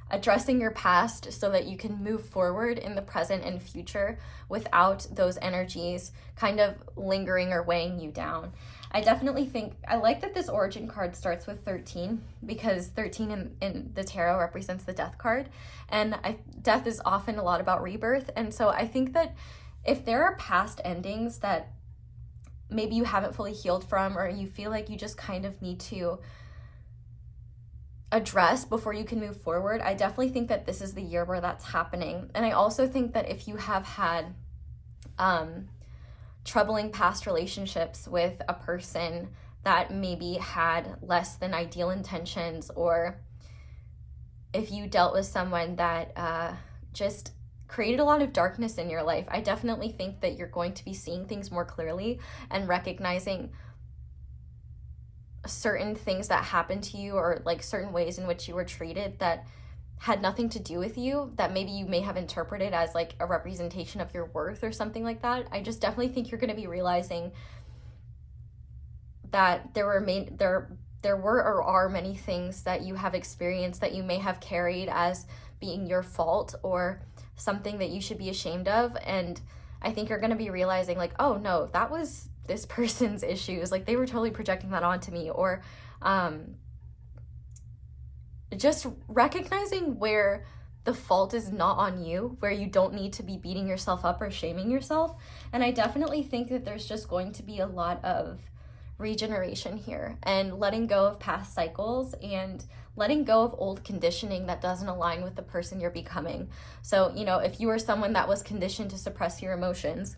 addressing your past so that you can move forward in the present and future without those energies kind of lingering or weighing you down. I definitely think, I like that this origin card starts with 13, because 13 in the tarot represents the death card, and death is often a lot about rebirth. And so I think that if there are past endings that maybe you haven't fully healed from, or you feel like you just kind of need to address before you can move forward, I definitely think that this is the year where that's happening. And I also think that if you have had troubling past relationships with a person that maybe had less than ideal intentions, or if you dealt with someone that just created a lot of darkness in your life, I definitely think that you're going to be seeing things more clearly and recognizing certain things that happened to you, or like certain ways in which you were treated that had nothing to do with you, that maybe you may have interpreted as like a representation of your worth or something like that. I just definitely think you're going to be realizing that there were or are many things that you have experienced that you may have carried as being your fault, or something that you should be ashamed of. And I think you're going to be realizing like, oh no, that was this person's issues, like they were totally projecting that onto me. Or just recognizing where the fault is not on you, where you don't need to be beating yourself up or shaming yourself. And I definitely think that there's just going to be a lot of regeneration here and letting go of past cycles and letting go of old conditioning that doesn't align with the person you're becoming. So, you know, if you were someone that was conditioned to suppress your emotions,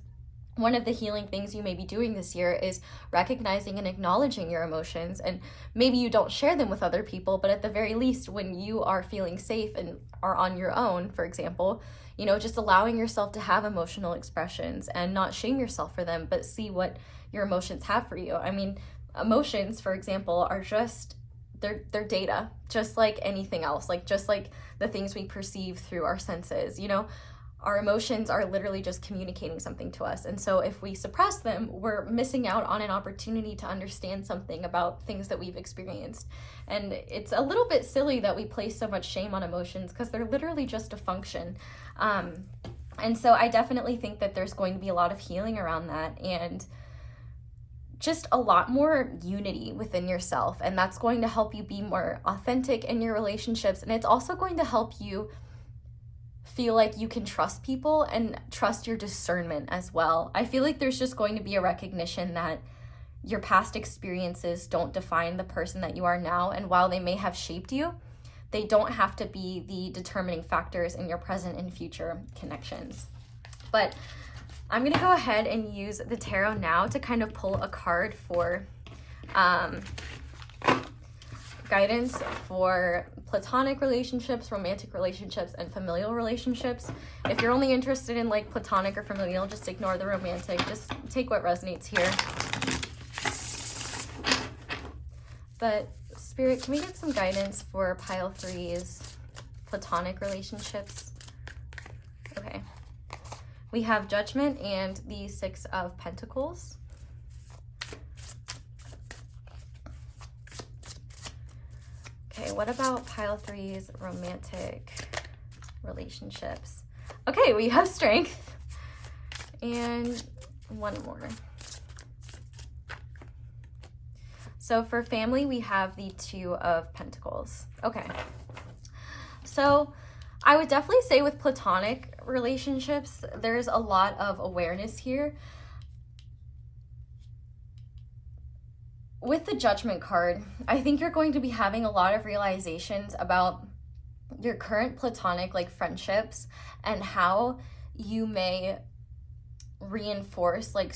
one of the healing things you may be doing this year is recognizing and acknowledging your emotions. And maybe you don't share them with other people, but at the very least, when you are feeling safe and are on your own, for example, you know, just allowing yourself to have emotional expressions and not shame yourself for them, but see what your emotions have for you. I mean, emotions, for example, are just, they're data, just like anything else, like just like the things we perceive through our senses, you know. Our emotions are literally just communicating something to us. And so if we suppress them, we're missing out on an opportunity to understand something about things that we've experienced. And it's a little bit silly that we place so much shame on emotions because they're literally just a function. And so I definitely think that there's going to be a lot of healing around that and just a lot more unity within yourself. And that's going to help you be more authentic in your relationships. And it's also going to help you feel like you can trust people and trust your discernment as well. I feel like there's just going to be a recognition that your past experiences don't define the person that you are now. And while they may have shaped you, they don't have to be the determining factors in your present and future connections. But I'm going to go ahead and use the tarot now to kind of pull a card for guidance for platonic relationships, romantic relationships, and familial relationships. If you're only interested in like platonic or familial, just ignore the romantic. Just take what resonates here. But Spirit, can we get some guidance for pile 3's platonic relationships? Okay. We have Judgment and the 6 of Pentacles. Okay, what about pile 3's romantic relationships? Okay, we have Strength and one more. So for family, we have the 2 of Pentacles. Okay, so I would definitely say with platonic relationships, there's a lot of awareness here. With the Judgment card, I think you're going to be having a lot of realizations about your current platonic like friendships and how you may reinforce like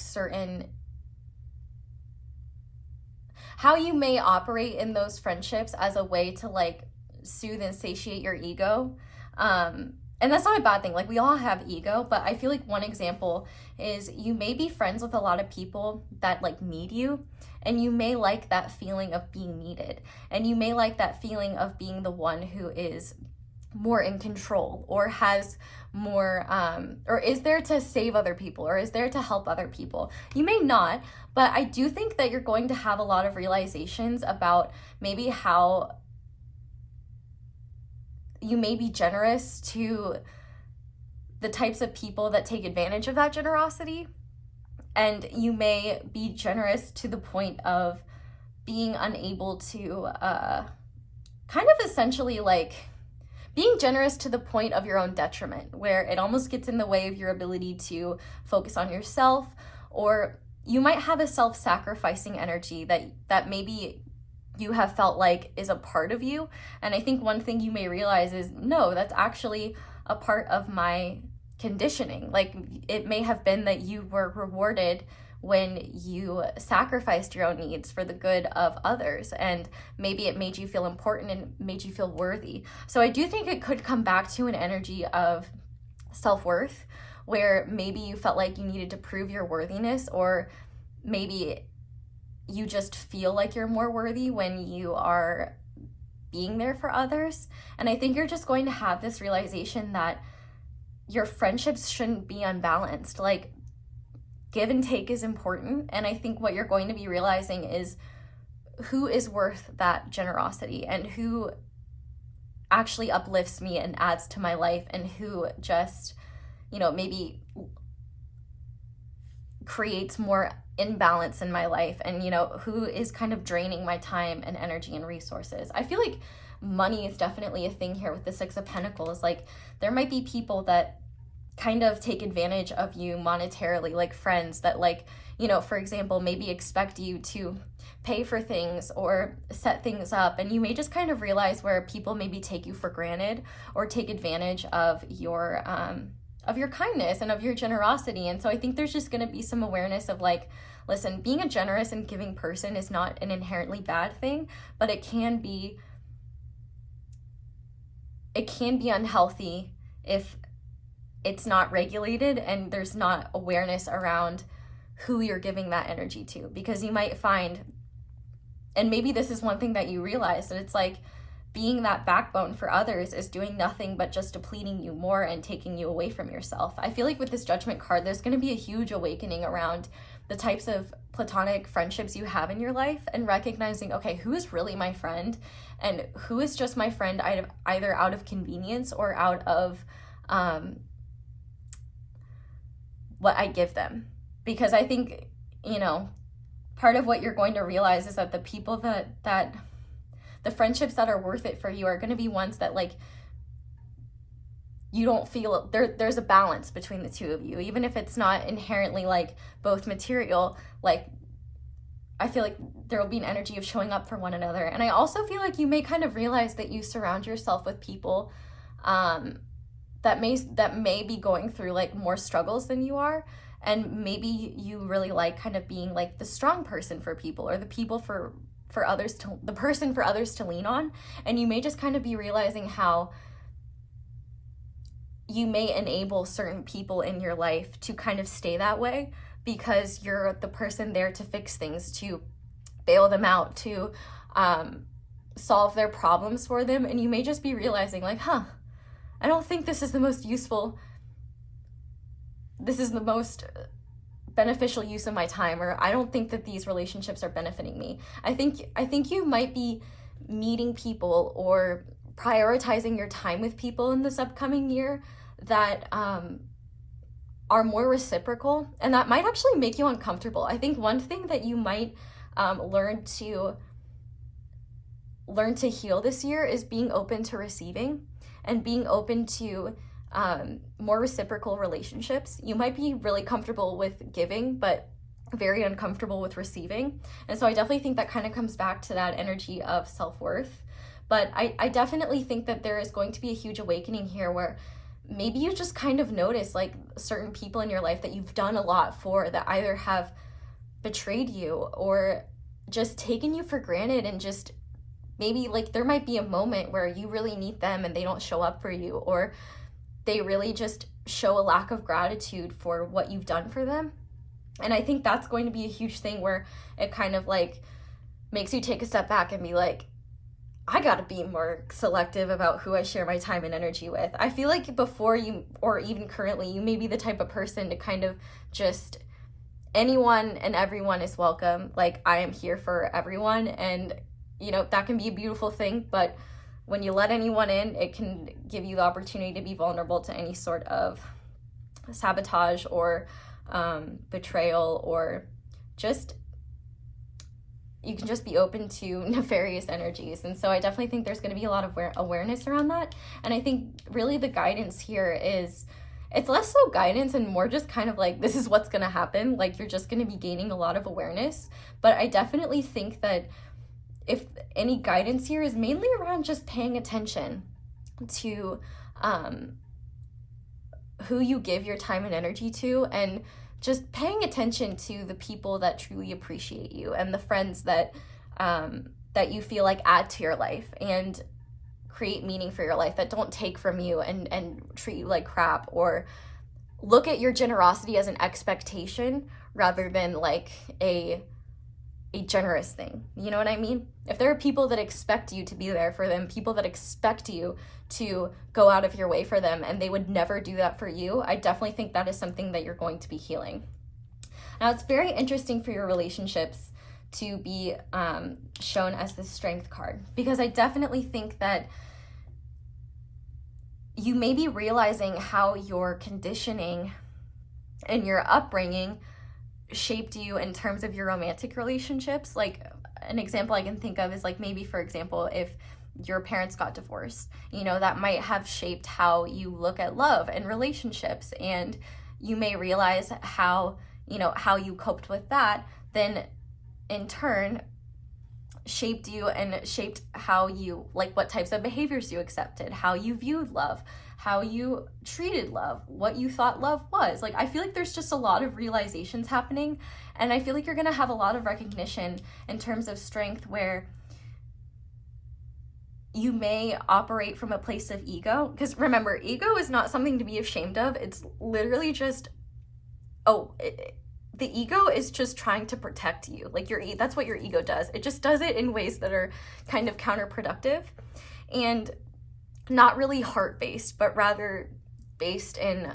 how you may operate in those friendships as a way to like soothe and satiate your ego. And that's not a bad thing. Like we all have ego, but I feel like one example is you may be friends with a lot of people that like need you, and you may like that feeling of being needed, and you may like that feeling of being the one who is more in control or has more or is there to save other people or is there to help other people. You may not, but I do think that you're going to have a lot of realizations about maybe how you may be generous to the types of people that take advantage of that generosity. And you may be generous to the point of being unable to kind of essentially like being generous to the point of your own detriment, where it almost gets in the way of your ability to focus on yourself. Or you might have a self-sacrificing energy that maybe you have felt like is a part of you. And I think one thing you may realize is, no, that's actually a part of my conditioning. Like it may have been that you were rewarded when you sacrificed your own needs for the good of others, and maybe it made you feel important and made you feel worthy. So I do think it could come back to an energy of self-worth, where maybe you felt like you needed to prove your worthiness, or maybe you just feel like you're more worthy when you are being there for others. And I think you're just going to have this realization that your friendships shouldn't be unbalanced. Like give and take is important. And I think what you're going to be realizing is who is worth that generosity and who actually uplifts me and adds to my life, and who just, you know, maybe creates more imbalance in my life, and you know, who is kind of draining my time and energy and resources. I feel like money is definitely a thing here with the 6 of Pentacles. Like there might be people that kind of take advantage of you monetarily, like friends that, like, you know, for example, maybe expect you to pay for things or set things up, and you may just kind of realize where people maybe take you for granted or take advantage of your kindness and of your generosity. And so I think there's just going to be some awareness of like, listen, being a generous and giving person is not an inherently bad thing, but it can be unhealthy if it's not regulated and there's not awareness around who you're giving that energy to. Because you might find, and maybe this is one thing that you realize, that it's like being that backbone for others is doing nothing but just depleting you more and taking you away from yourself. I feel like with this Judgment card, there's going to be a huge awakening around the types of platonic friendships you have in your life, and recognizing, okay, who is really my friend and who is just my friend either out of convenience or out of what I give them. Because I think, you know, part of what you're going to realize is that the people that the friendships that are worth it for you are going to be ones that, like, you don't feel there's a balance between the two of you, even if it's not inherently like both material. Like, I feel like there will be an energy of showing up for one another. And I also feel like you may kind of realize that you surround yourself with people that may be going through like more struggles than you are, and maybe you really like kind of being like the strong person for people, or the people for others to, the person for others to lean on. And you may just kind of be realizing how you may enable certain people in your life to kind of stay that way, because you're the person there to fix things, to bail them out, to solve their problems for them. And you may just be realizing like, I don't think this is the most beneficial use of my time, or I don't think that these relationships are benefiting me. I think you might be meeting people or prioritizing your time with people in this upcoming year that are more reciprocal, and that might actually make you uncomfortable. I think one thing that you might learn to heal this year is being open to receiving and being open to more reciprocal relationships. You might be really comfortable with giving, but very uncomfortable with receiving. And so I definitely think that kind of comes back to that energy of self-worth. But I definitely think that there is going to be a huge awakening here, where maybe you just kind of notice like certain people in your life that you've done a lot for, that either have betrayed you or just taken you for granted, and just maybe like there might be a moment where you really need them and they don't show up for you, or they really just show a lack of gratitude for what you've done for them. And I think that's going to be a huge thing, where it kind of like makes you take a step back and be like, I gotta be more selective about who I share my time and energy with. I feel like before you, or even currently, you may be the type of person to kind of just, anyone and everyone is welcome. Like, I am here for everyone, and you know, that can be a beautiful thing, but when you let anyone in, it can give you the opportunity to be vulnerable to any sort of sabotage or betrayal, or just, you can just be open to nefarious energies. And so I definitely think there's going to be a lot of awareness around that. And I think really the guidance here is, it's less so guidance and more just kind of like, this is what's going to happen. Like, you're just going to be gaining a lot of awareness. But I definitely think that if any guidance here is mainly around just paying attention to who you give your time and energy to, and just paying attention to the people that truly appreciate you, and the friends that that you feel like add to your life and create meaning for your life, that don't take from you and treat you like crap, or look at your generosity as an expectation rather than like a generous thing. You know what I mean? If there are people that expect you to be there for them, people that expect you to go out of your way for them, and they would never do that for you, I definitely think that is something that you're going to be healing. Now, it's very interesting for your relationships to be shown as the Strength card, because I definitely think that you may be realizing how your conditioning and your upbringing shaped you in terms of your romantic relationships. Like, an example I can think of is like, maybe for example, if your parents got divorced. You know, that might have shaped how you look at love and relationships, and you may realize how, you know, how you coped with that then in turn shaped you and shaped how you, like, what types of behaviors you accepted, how you viewed love, how you treated love, what you thought love was. Like, I feel like there's just a lot of realizations happening, and I feel like you're gonna have a lot of recognition in terms of strength, where you may operate from a place of ego. Because remember, ego is not something to be ashamed of. It's literally just, the ego is just trying to protect you. Like, that's what your ego does. It just does it in ways that are kind of counterproductive and not really heart-based, but rather based in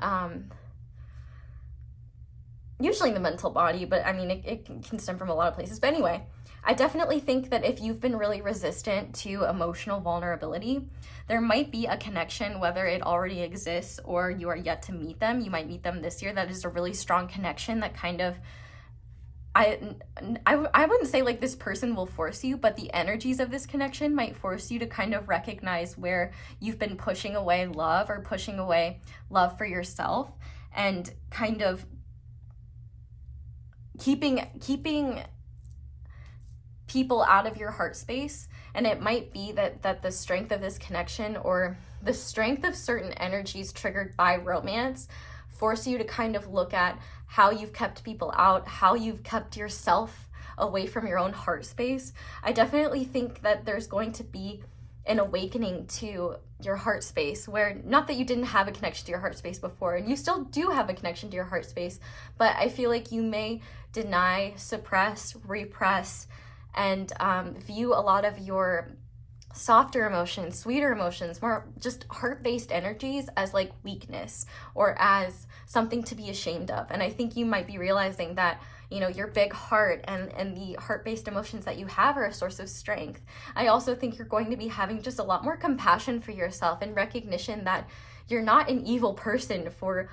usually in the mental body, but I mean, it can stem from a lot of places. But anyway, I definitely think that if you've been really resistant to emotional vulnerability, there might be a connection, whether it already exists or you are yet to meet them. You might meet them this year. That is a really strong connection that kind of, I wouldn't say like this person will force you, but the energies of this connection might force you to kind of recognize where you've been pushing away love or pushing away love for yourself, and kind of keeping people out of your heart space. And it might be that the strength of this connection, or the strength of certain energies triggered by romance, force you to kind of look at how you've kept people out, how you've kept yourself away from your own heart space. I definitely think that there's going to be an awakening to your heart space, where, not that you didn't have a connection to your heart space before, and you still do have a connection to your heart space, but I feel like you may deny, suppress, repress, and view a lot of your softer emotions, sweeter emotions, more just heart-based energies as like weakness or as something to be ashamed of. And I think you might be realizing that, you know, your big heart and the heart-based emotions that you have are a source of strength. I also think you're going to be having just a lot more compassion for yourself, and recognition that you're not an evil person for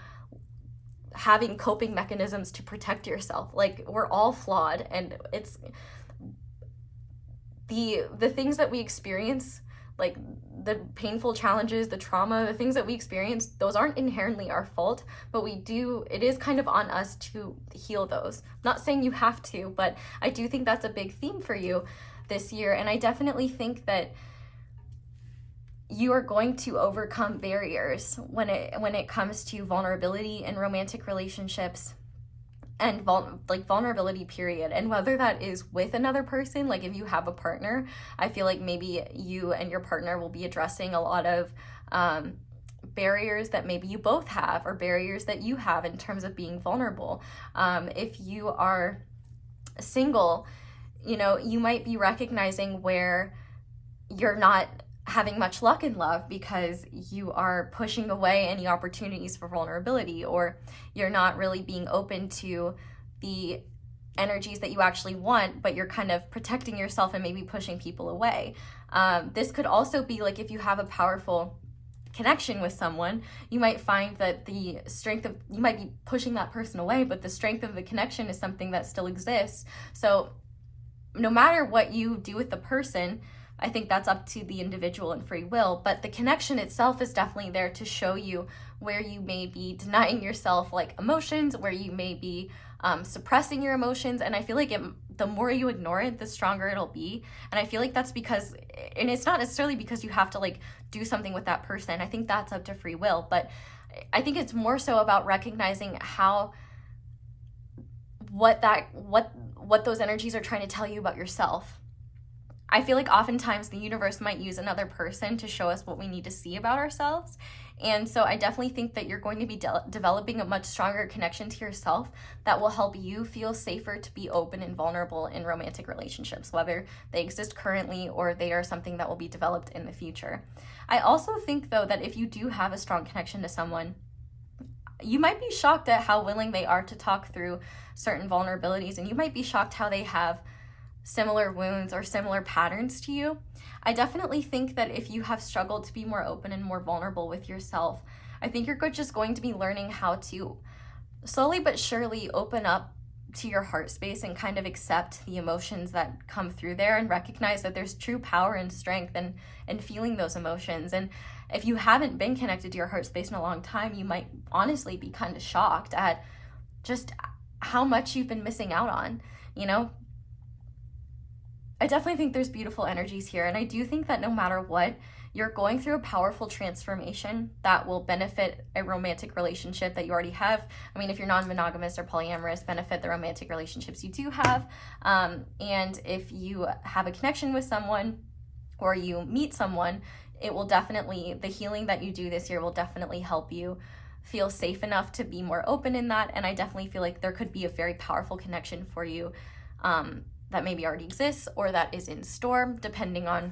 having coping mechanisms to protect yourself. Like, we're all flawed, and it's the things that we experience, like the painful challenges, the trauma, the things that we experience, those aren't inherently our fault, but it is kind of on us to heal those. Not saying you have to, but I do think that's a big theme for you this year. And I definitely think that you are going to overcome barriers when it comes to vulnerability in romantic relationships, and vulnerability period. And whether that is with another person, like if you have a partner, I feel like maybe you and your partner will be addressing a lot of barriers that maybe you both have, or barriers that you have in terms of being vulnerable. If you are single, you know, you might be recognizing where you're not having much luck in love because you are pushing away any opportunities for vulnerability, or you're not really being open to the energies that you actually want, but you're kind of protecting yourself and maybe pushing people away. This could also be like, if you have a powerful connection with someone, you might find that the strength of, you might be pushing that person away, but the strength of the connection is something that still exists. So no matter what you do with the person, I think that's up to the individual and free will, but the connection itself is definitely there to show you where you may be denying yourself like emotions, where you may be suppressing your emotions. And I feel like the more you ignore it, the stronger it'll be. And I feel like that's because, and it's not necessarily because you have to like do something with that person. I think that's up to free will, but I think it's more so about recognizing what those energies are trying to tell you about yourself. I feel like oftentimes the universe might use another person to show us what we need to see about ourselves. And so I definitely think that you're going to be developing a much stronger connection to yourself that will help you feel safer to be open and vulnerable in romantic relationships, whether they exist currently or they are something that will be developed in the future. I also think, though, that if you do have a strong connection to someone, you might be shocked at how willing they are to talk through certain vulnerabilities, and you might be shocked how they have similar wounds or similar patterns to you. I definitely think that if you have struggled to be more open and more vulnerable with yourself, I think you're just going to be learning how to slowly but surely open up to your heart space and kind of accept the emotions that come through there, and recognize that there's true power and strength and feeling those emotions. And if you haven't been connected to your heart space in a long time, you might honestly be kind of shocked at just how much you've been missing out on, you know? I definitely think there's beautiful energies here, and I do think that no matter what, you're going through a powerful transformation that will benefit a romantic relationship that you already have. I mean, if you're non-monogamous or polyamorous, benefit the romantic relationships you do have. And if you have a connection with someone or you meet someone, it will definitely, the healing that you do this year will definitely help you feel safe enough to be more open in that. And I definitely feel like there could be a very powerful connection for you that maybe already exists or that is in store, depending on,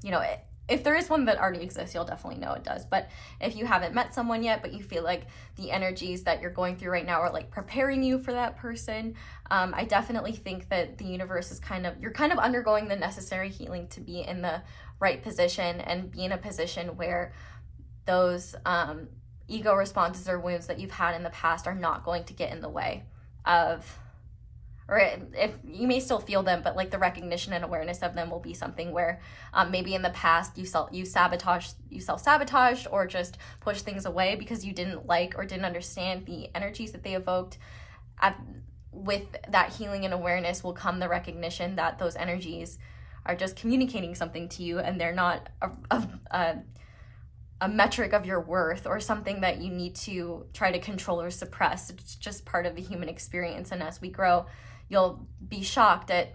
you know, if there is one that already exists, you'll definitely know it does. But if you haven't met someone yet, but you feel like the energies that you're going through right now are like preparing you for that person, I definitely think that the universe is you're kind of undergoing the necessary healing to be in the right position and be in a position where those ego responses or wounds that you've had in the past are not going to get in the way of, or if you may still feel them, but like the recognition and awareness of them will be something where maybe in the past you self-sabotaged or just pushed things away because you didn't like or didn't understand the energies that they evoked. With that healing and awareness will come the recognition that those energies are just communicating something to you, and they're not a metric of your worth or something that you need to try to control or suppress. It's just part of the human experience. And as we grow, you'll be shocked at,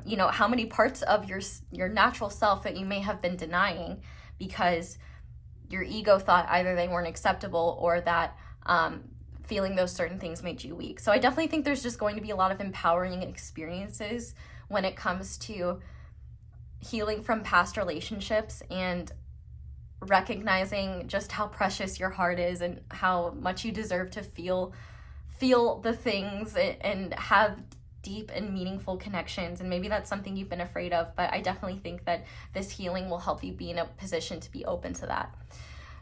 you know, how many parts of your natural self that you may have been denying because your ego thought either they weren't acceptable or that feeling those certain things made you weak. So I definitely think there's just going to be a lot of empowering experiences when it comes to healing from past relationships and recognizing just how precious your heart is and how much you deserve to feel the things and have deep and meaningful connections. And maybe that's something you've been afraid of, but I definitely think that this healing will help you be in a position to be open to that.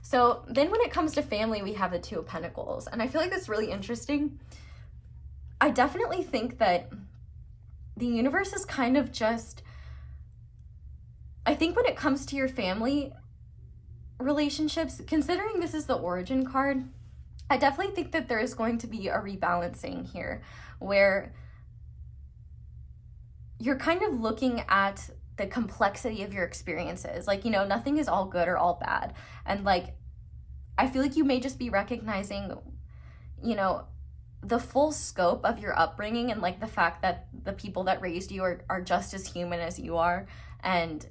So then when it comes to family, we have the Two of Pentacles, and I feel like that's really interesting. I definitely think that the universe is kind of just, I think when it comes to your family relationships, considering this is the Origin card, I definitely think that there is going to be a rebalancing here where you're kind of looking at the complexity of your experiences. Like, you know, nothing is all good or all bad. And like, I feel like you may just be recognizing, you know, the full scope of your upbringing and like the fact that the people that raised you are just as human as you are. And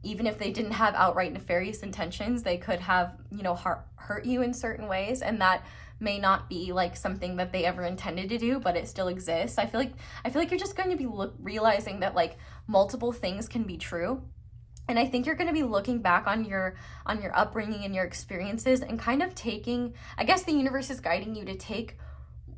even if they didn't have outright nefarious intentions, they could have, you know, hurt you in certain ways, and that may not be like something that they ever intended to do, but it still exists. I feel like you're just going to be realizing that like multiple things can be true. And I think you're going to be looking back on your upbringing and your experiences and kind of taking, I guess the universe is guiding you to take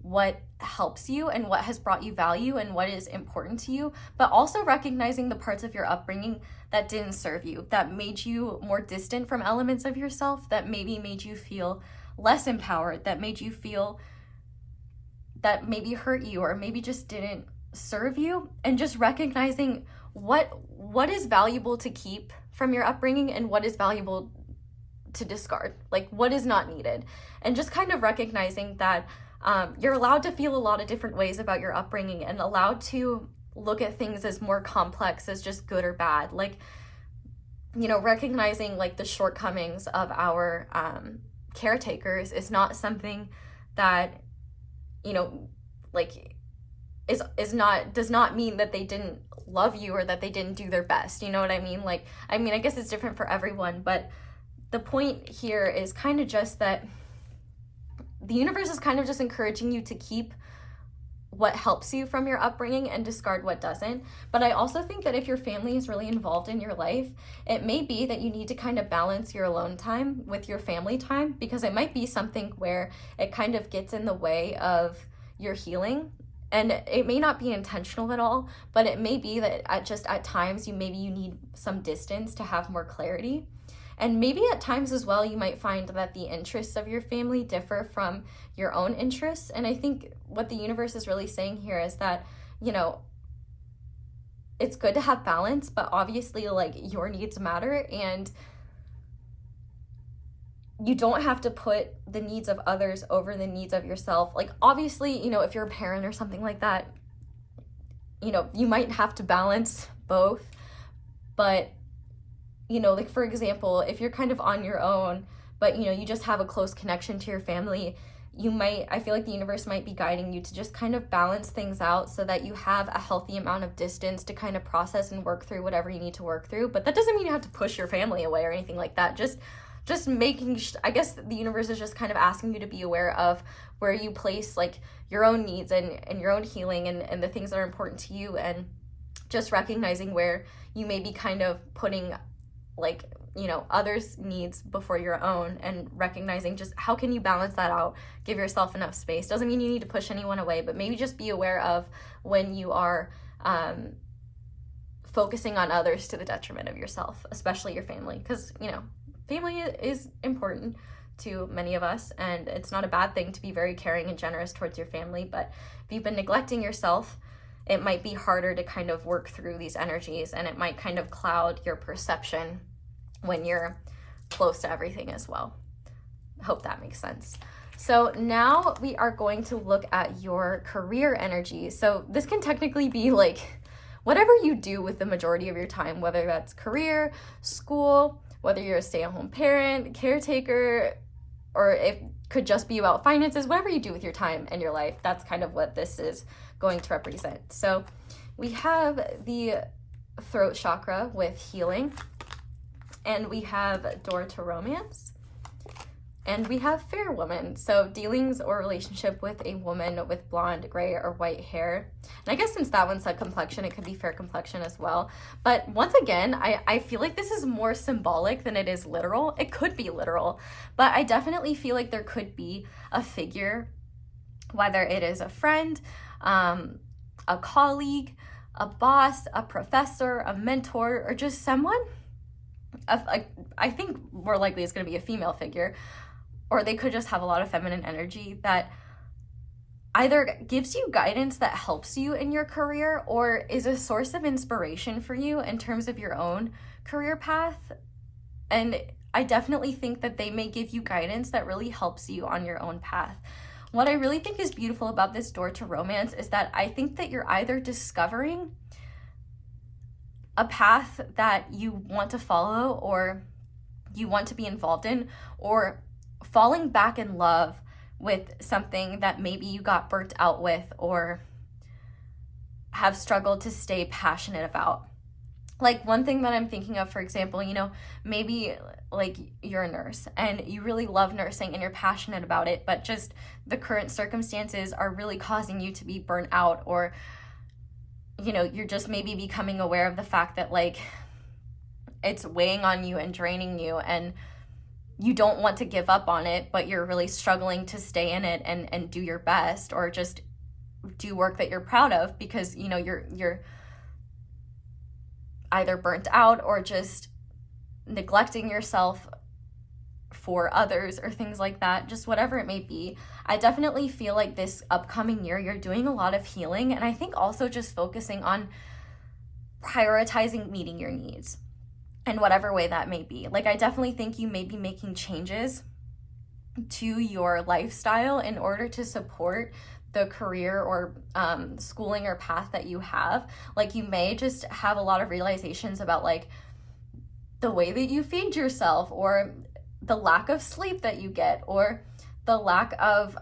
what helps you and what has brought you value and what is important to you, but also recognizing the parts of your upbringing that didn't serve you, that made you more distant from elements of yourself, that maybe made you feel less empowered, that made you feel that maybe hurt you or maybe just didn't serve you, and just recognizing what is valuable to keep from your upbringing and what is valuable to discard, like what is not needed, and just kind of recognizing that you're allowed to feel a lot of different ways about your upbringing and allowed to look at things as more complex as just good or bad. Like, you know, recognizing like the shortcomings of our caretakers is not something that, you know, like does not mean that they didn't love you or that they didn't do their best. You know what I mean? Like, I mean, I guess it's different for everyone, but the point here is kind of just that the universe is kind of just encouraging you to keep what helps you from your upbringing and discard what doesn't. But I also think that if your family is really involved in your life, it may be that you need to kind of balance your alone time with your family time, because it might be something where it kind of gets in the way of your healing. And it may not be intentional at all, but it may be that at times you need some distance to have more clarity. And maybe at times as well, you might find that the interests of your family differ from your own interests. And I think what the universe is really saying here is that, you know, it's good to have balance, but obviously like your needs matter, and you don't have to put the needs of others over the needs of yourself. Like obviously, you know, if you're a parent or something like that, you know, you might have to balance both. But, you know, like for example, if you're kind of on your own, but, you know, you just have a close connection to your family, I feel like the universe might be guiding you to just kind of balance things out so that you have a healthy amount of distance to kind of process and work through whatever you need to work through. But that doesn't mean you have to push your family away or anything like that. Just making, I guess the universe is just kind of asking you to be aware of where you place like your own needs and your own healing and the things that are important to you, and just recognizing where you may be kind of putting like, you know, others' needs before your own, and recognizing just how can you balance that out, give yourself enough space. Doesn't mean you need to push anyone away, but maybe just be aware of when you are focusing on others to the detriment of yourself, especially your family, because, you know, family is important to many of us, and it's not a bad thing to be very caring and generous towards your family. But if you've been neglecting yourself, it might be harder to kind of work through these energies, and it might kind of cloud your perception when you're close to everything as well. I hope that makes sense. So now we are going to look at your career energy. So this can technically be like whatever you do with the majority of your time, whether that's career, school, whether you're a stay-at-home parent, caretaker, or it could just be about finances, whatever you do with your time and your life, that's kind of what this is going to represent. So we have the throat chakra with healing, and we have door to romance, and we have fair woman. So dealings or relationship with a woman with blonde, gray, or white hair. And I guess since that one said complexion, it could be fair complexion as well. But once again, I feel like this is more symbolic than it is literal. It could be literal, but I definitely feel like there could be a figure, whether it is a friend, a colleague, a boss, a professor, a mentor, or just someone. I think more likely it's going to be a female figure, or they could just have a lot of feminine energy that either gives you guidance that helps you in your career, or is a source of inspiration for you in terms of your own career path. And I definitely think that they may give you guidance that really helps you on your own path. What I really think is beautiful about this door to romance is that I think that you're either discovering a path that you want to follow or you want to be involved in, or falling back in love with something that maybe you got burnt out with or have struggled to stay passionate about. Like one thing that I'm thinking of, for example, you know, maybe like you're a nurse and you really love nursing and you're passionate about it, but just the current circumstances are really causing you to be burnt out, or you know, you're just maybe becoming aware of the fact that like it's weighing on you and draining you, and you don't want to give up on it, but you're really struggling to stay in it and do your best, or just do work that you're proud of, because you know you're either burnt out or just neglecting yourself for others or things like that, just whatever it may be. I definitely feel like this upcoming year you're doing a lot of healing, and I think also just focusing on prioritizing meeting your needs in whatever way that may be. Like I definitely think you may be making changes to your lifestyle in order to support the career or schooling or path that you have. Like you may just have a lot of realizations about like the way that you feed yourself, or the lack of sleep that you get, or the lack of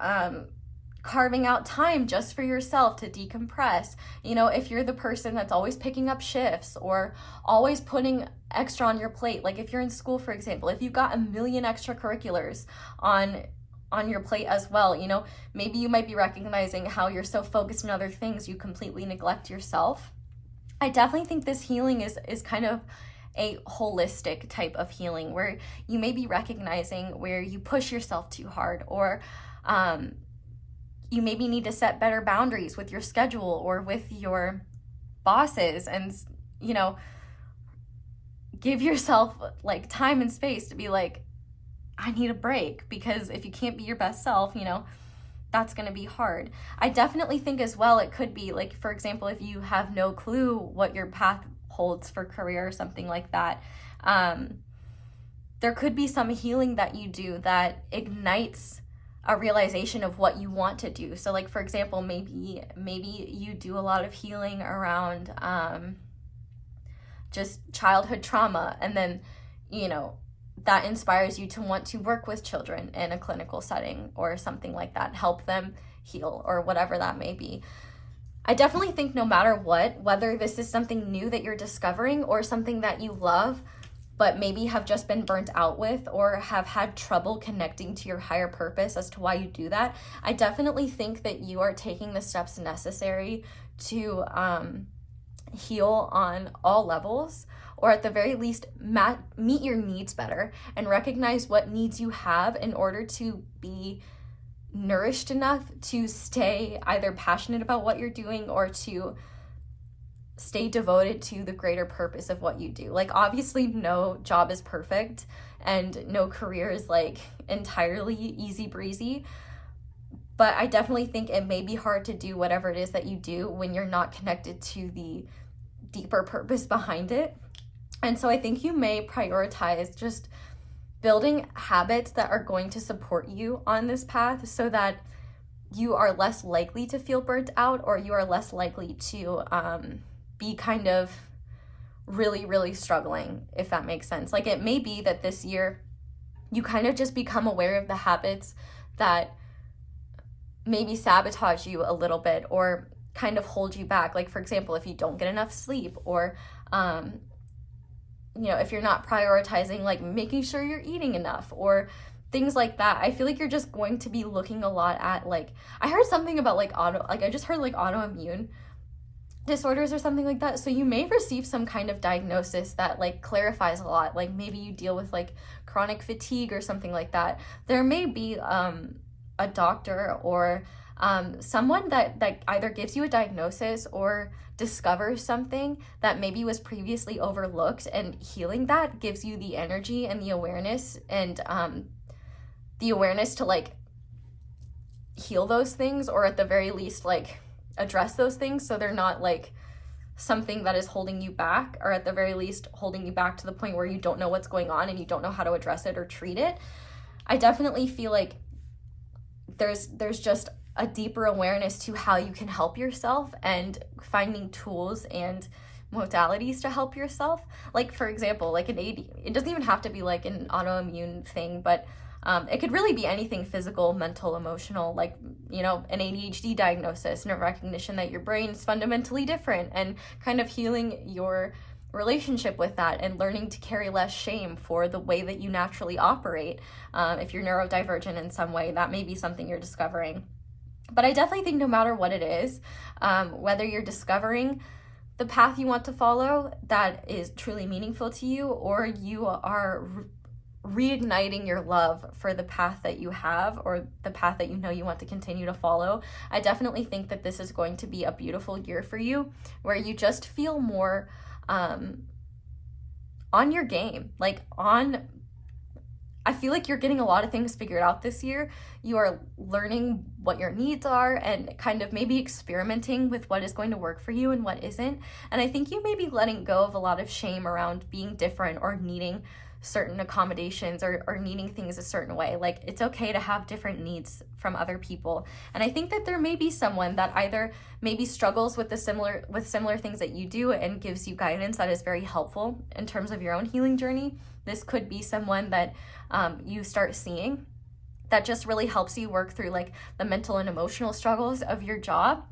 carving out time just for yourself to decompress. You know, if you're the person that's always picking up shifts or always putting extra on your plate, like if you're in school, for example, if you've got a million extracurriculars on your plate as well, you know, maybe you might be recognizing how you're so focused on other things you completely neglect yourself. I definitely think this healing is kind of a holistic type of healing, where you may be recognizing where you push yourself too hard, or you maybe need to set better boundaries with your schedule or with your bosses, and you know, give yourself like time and space to be like, I need a break, because if you can't be your best self, you know, that's going to be hard. I definitely think as well, it could be like, for example, if you have no clue what your path holds for career or something like that, there could be some healing that you do that ignites a realization of what you want to do. So like, for example, maybe you do a lot of healing around just childhood trauma, and then, you know, that inspires you to want to work with children in a clinical setting or something like that, help them heal or whatever that may be. I definitely think no matter what, whether this is something new that you're discovering or something that you love, but maybe have just been burnt out with or have had trouble connecting to your higher purpose as to why you do that, I definitely think that you are taking the steps necessary to heal on all levels, or at the very least meet your needs better and recognize what needs you have in order to be nourished enough to stay either passionate about what you're doing or to stay devoted to the greater purpose of what you do. Like, obviously no job is perfect and no career is like entirely easy breezy, but I definitely think it may be hard to do whatever it is that you do when you're not connected to the deeper purpose behind it. And so I think you may prioritize just building habits that are going to support you on this path so that you are less likely to feel burnt out, or you are less likely to be kind of really, really struggling, if that makes sense. Like, it may be that this year you kind of just become aware of the habits that maybe sabotage you a little bit or kind of hold you back. Like, for example, if you don't get enough sleep, or you know, if you're not prioritizing like making sure you're eating enough or things like that, I feel like you're just going to be looking a lot at, like, I heard something about I just heard like autoimmune disorders or something like that. So you may receive some kind of diagnosis that like clarifies a lot. Like, maybe you deal with like chronic fatigue or something like that. There may be a doctor or someone that either gives you a diagnosis or discovers something that maybe was previously overlooked, and healing that gives you the energy and the awareness and the awareness to like heal those things, or at the very least like address those things so they're not like something that is holding you back, or at the very least holding you back to the point where you don't know what's going on and you don't know how to address it or treat it. I definitely feel like there's just a deeper awareness to how you can help yourself and finding tools and modalities to help yourself. Like, for example, like it doesn't even have to be like an autoimmune thing, but it could really be anything physical, mental, emotional, like, you know, an ADHD diagnosis and a recognition that your brain is fundamentally different, and kind of healing your relationship with that and learning to carry less shame for the way that you naturally operate. If you're neurodivergent in some way, that may be something you're discovering. But I definitely think no matter what it is, whether you're discovering the path you want to follow that is truly meaningful to you, or you are reigniting your love for the path that you have, or the path that you know you want to continue to follow, I definitely think that this is going to be a beautiful year for you, where you just feel more on your game, like I feel like you're getting a lot of things figured out this year. You are learning what your needs are and kind of maybe experimenting with what is going to work for you and what isn't. And I think you may be letting go of a lot of shame around being different or needing certain accommodations or needing things a certain way. Like, it's okay to have different needs from other people. And I think that there may be someone that either maybe struggles with similar things that you do and gives you guidance that is very helpful in terms of your own healing journey. This could be someone that you start seeing that just really helps you work through like the mental and emotional struggles of your job.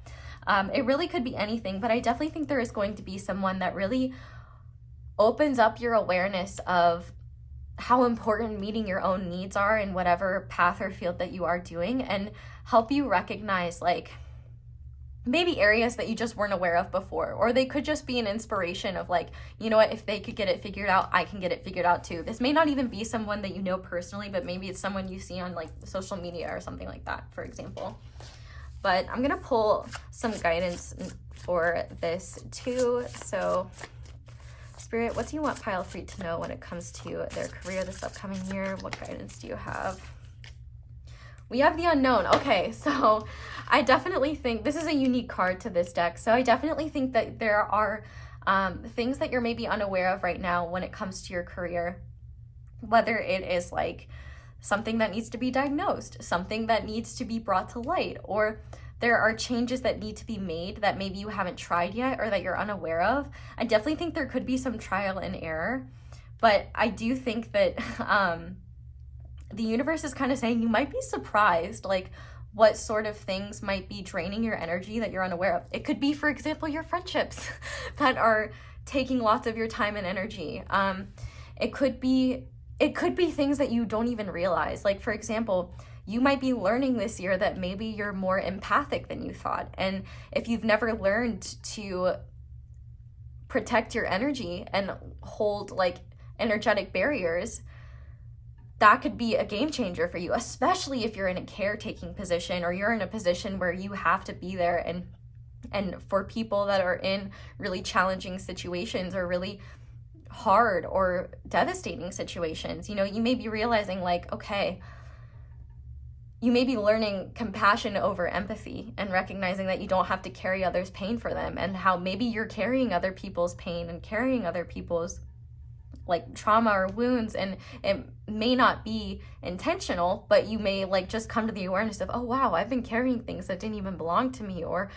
It really could be anything, but I definitely think there is going to be someone that really opens up your awareness of how important meeting your own needs are in whatever path or field that you are doing, and help you recognize like maybe areas that you just weren't aware of before. Or they could just be an inspiration of like, you know what, if they could get it figured out, I can get it figured out too. This may not even be someone that you know personally, but maybe it's someone you see on like social media or something like that, for example. But I'm gonna pull some guidance for this too. So Spirit, what do you want Pile Free to know when it comes to their career this upcoming year? What guidance do you have? We have the unknown. Okay, so I definitely think this is a unique card to this deck. So I definitely think that there are things that you're maybe unaware of right now when it comes to your career, whether it is like something that needs to be diagnosed, something that needs to be brought to light, or there are changes that need to be made that maybe you haven't tried yet or that you're unaware of. I definitely think there could be some trial and error, but I do think that the universe is kind of saying you might be surprised, like what sort of things might be draining your energy that you're unaware of. It could be, for example, your friendships that are taking lots of your time and energy. It could be things that you don't even realize. Like, for example, you might be learning this year that maybe you're more empathic than you thought. And if you've never learned to protect your energy and hold like energetic barriers, that could be a game changer for you, especially if you're in a caretaking position or you're in a position where you have to be there. And for people that are in really challenging situations or really hard or devastating situations, you know, you may be realizing like, okay, you may be learning compassion over empathy and recognizing that you don't have to carry others' pain for them, and how maybe you're carrying other people's pain and carrying other people's like trauma or wounds, and it may not be intentional, but you may like just come to the awareness of, oh wow, I've been carrying things that didn't even belong to me, or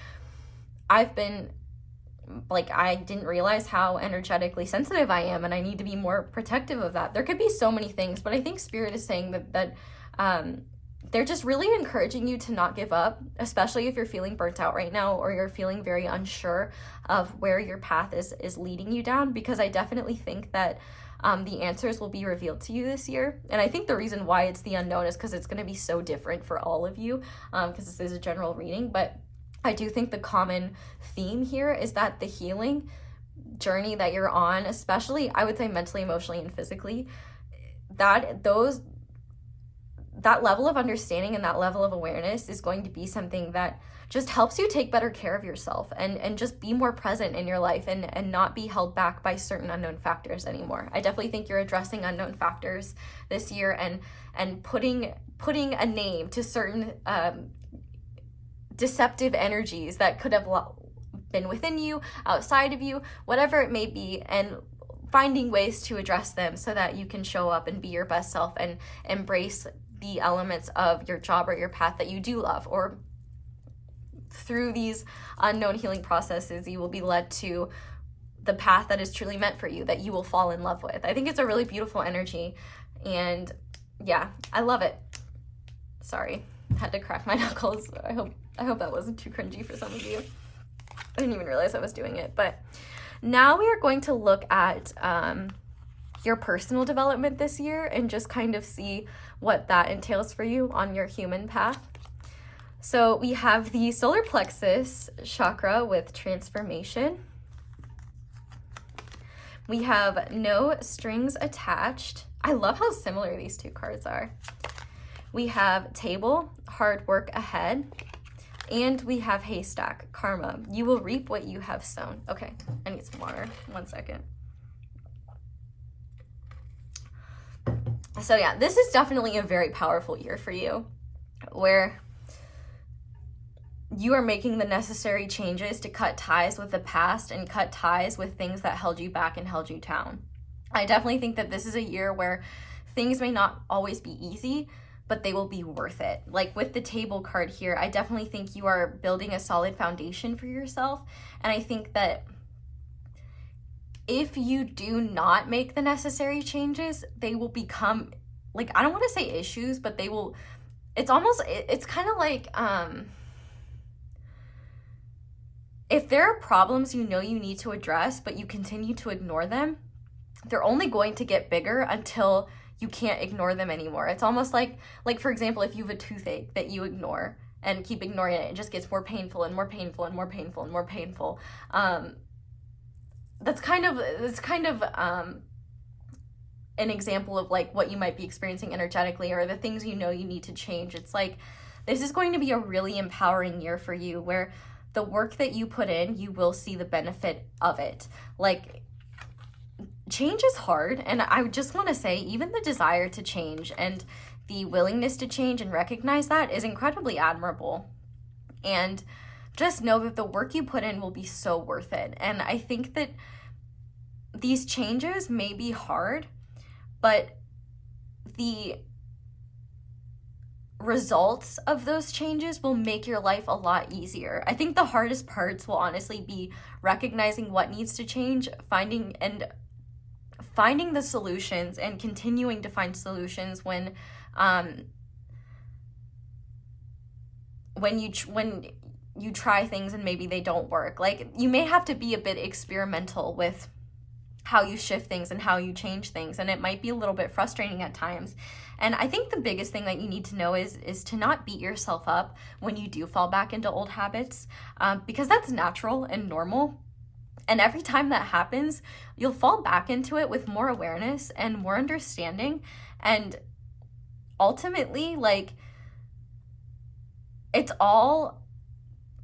I've been like, I didn't realize how energetically sensitive I am and I need to be more protective of that. There could be so many things, but I think Spirit is saying that they're just really encouraging you to not give up, especially if you're feeling burnt out right now or you're feeling very unsure of where your path is leading you down, because I definitely think that the answers will be revealed to you this year. And I think the reason why it's the unknown is because it's going to be so different for all of you, because this is a general reading. But I do think the common theme here is that the healing journey that you're on, especially I would say mentally, emotionally, and physically, that level of understanding and that level of awareness is going to be something that just helps you take better care of yourself and just be more present in your life and not be held back by certain unknown factors anymore. I definitely think you're addressing unknown factors this year and putting a name to certain deceptive energies that could have been within you, outside of you, whatever it may be, and finding ways to address them so that you can show up and be your best self and embrace the elements of your job or your path that you do love. Or through these unknown healing processes, you will be led to the path that is truly meant for you, that you will fall in love with. I think it's a really beautiful energy, and yeah, I love it. Sorry, had to crack my knuckles. I hope that wasn't too cringy for some of you. I didn't even realize I was doing it. But now we are going to look at your personal development this year and just kind of see what that entails for you on your human path. So we have the solar plexus chakra with transformation. We have no strings attached. I love how similar these two cards are. We have table, hard work ahead. And we have haystack, karma. You will reap what you have sown. Okay, I need some water. 1 second. So yeah, this is definitely a very powerful year for you, where you are making the necessary changes to cut ties with the past and cut ties with things that held you back and held you down. I definitely think that this is a year where things may not always be easy, but they will be worth it. Like with the table card here, I definitely think you are building a solid foundation for yourself. And I think that if you do not make the necessary changes, they will become, like, I don't want to say issues, but they will, it's kind of like, if there are problems you know you need to address, but you continue to ignore them, they're only going to get bigger until you can't ignore them anymore. It's almost like for example, if you have a toothache that you ignore and keep ignoring it, it just gets more painful and more painful and more painful and more painful. That's kind of an example of like what you might be experiencing energetically, or the things you know you need to change. It's like, this is going to be a really empowering year for you, where the work that you put in, you will see the benefit of it. Like, change is hard. And I just want to say, even the desire to change and the willingness to change and recognize that is incredibly admirable. And just know that the work you put in will be so worth it. And I think that these changes may be hard, but the results of those changes will make your life a lot easier. I think the hardest parts will honestly be recognizing what needs to change, finding the solutions, and continuing to find solutions when you try things and maybe they don't work. Like, you may have to be a bit experimental with how you shift things and how you change things, and it might be a little bit frustrating at times. And I think the biggest thing that you need to know is to not beat yourself up when you do fall back into old habits, because that's natural and normal. And every time that happens, you'll fall back into it with more awareness and more understanding. And ultimately, like, it's all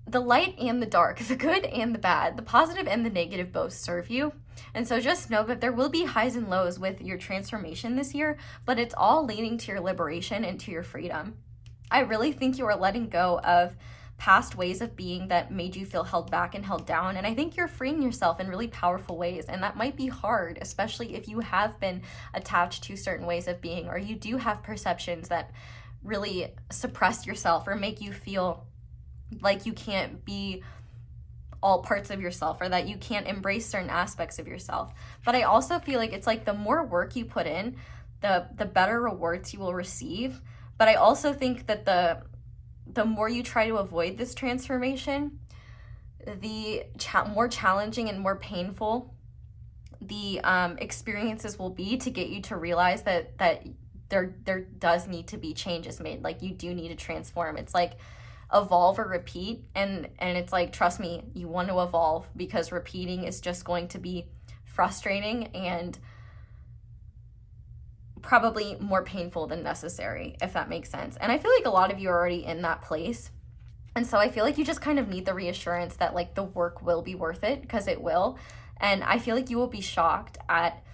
the light and the dark, the good and the bad, the positive and the negative both serve you. And so just know that there will be highs and lows with your transformation this year, but it's all leading to your liberation and to your freedom. I really think you are letting go of past ways of being that made you feel held back and held down. And I think you're freeing yourself in really powerful ways. And that might be hard, especially if you have been attached to certain ways of being, or you do have perceptions that really suppress yourself or make you feel like you can't be all parts of yourself, or that you can't embrace certain aspects of yourself. But I also feel like it's like the more work you put in, the better rewards you will receive. But I also think that the more you try to avoid this transformation, the more challenging and more painful the experiences will be to get you to realize that there does need to be changes made. Like, you do need to transform. It's like evolve or repeat, and it's like, trust me, you want to evolve, because repeating is just going to be frustrating and probably more painful than necessary, if that makes sense. And I feel like a lot of you are already in that place, and so I feel like you just kind of need the reassurance that, like, the work will be worth it, because it will. And I feel like you will be shocked at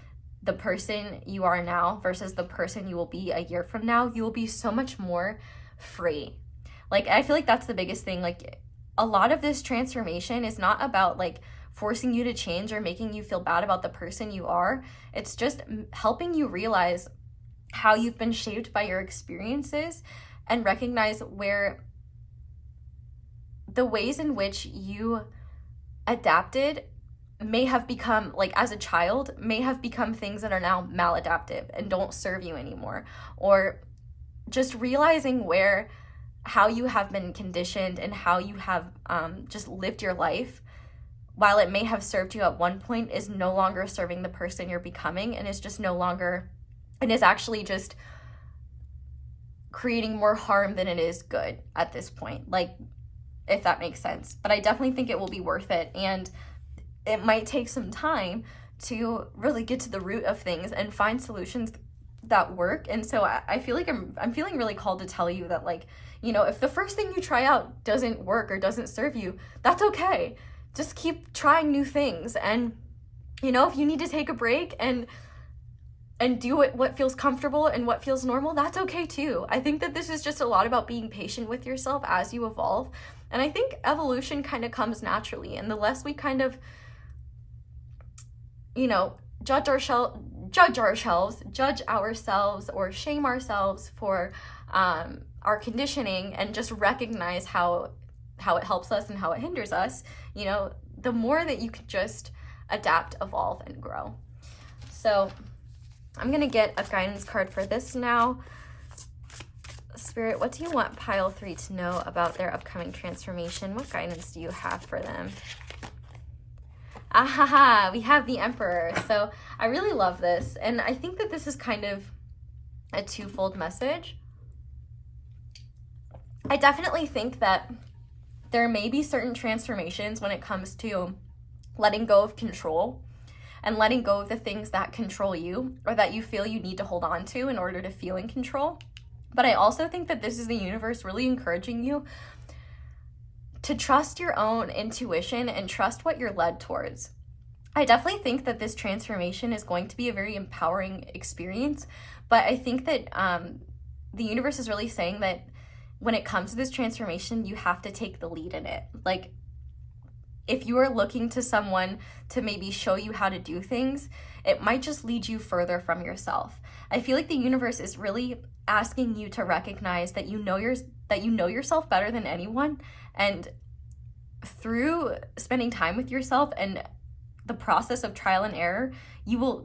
the person you are now versus the person you will be a year from now. You will be so much more free. Like, I feel like that's the biggest thing. Like, a lot of this transformation is not about, like, forcing you to change or making you feel bad about the person you are. It's just helping you realize how you've been shaped by your experiences and recognize where the ways in which you adapted may have become, like, as a child, may have become things that are now maladaptive and don't serve you anymore. Or just realizing how you have been conditioned and how you have just lived your life, while it may have served you at one point, is no longer serving the person you're becoming, and is just no longer, and is actually just creating more harm than it is good at this point, like, if that makes sense. But I definitely think it will be worth it, and it might take some time to really get to the root of things and find solutions that work. And so I feel like I'm feeling really called to tell you that, like, you know, if the first thing you try out doesn't work or doesn't serve you, that's okay. Just keep trying new things. And, you know, if you need to take a break and do what feels comfortable and what feels normal, that's okay too. I think that this is just a lot about being patient with yourself as you evolve. And I think evolution kind of comes naturally. And the less we kind of, you know, judge ourselves or shame ourselves for our conditioning, and just recognize how it helps us and how it hinders us, you know, the more that you can just adapt, evolve, and grow. So I'm going to get a guidance card for this now. Spirit, what do you want pile 3 to know about their upcoming transformation? What guidance do you have for them? Ahaha, we have the Emperor. So I really love this. And I think that this is kind of a twofold message. I definitely think that there may be certain transformations when it comes to letting go of control and letting go of the things that control you, or that you feel you need to hold on to in order to feel in control. But I also think that this is the universe really encouraging you to trust your own intuition and trust what you're led towards. I definitely think that this transformation is going to be a very empowering experience, but I think that the universe is really saying that when it comes to this transformation, you have to take the lead in it. Like, if you are looking to someone to maybe show you how to do things, it might just lead you further from yourself. I feel like the universe is really asking you to recognize that you know yourself better than anyone, and through spending time with yourself and the process of trial and error, you will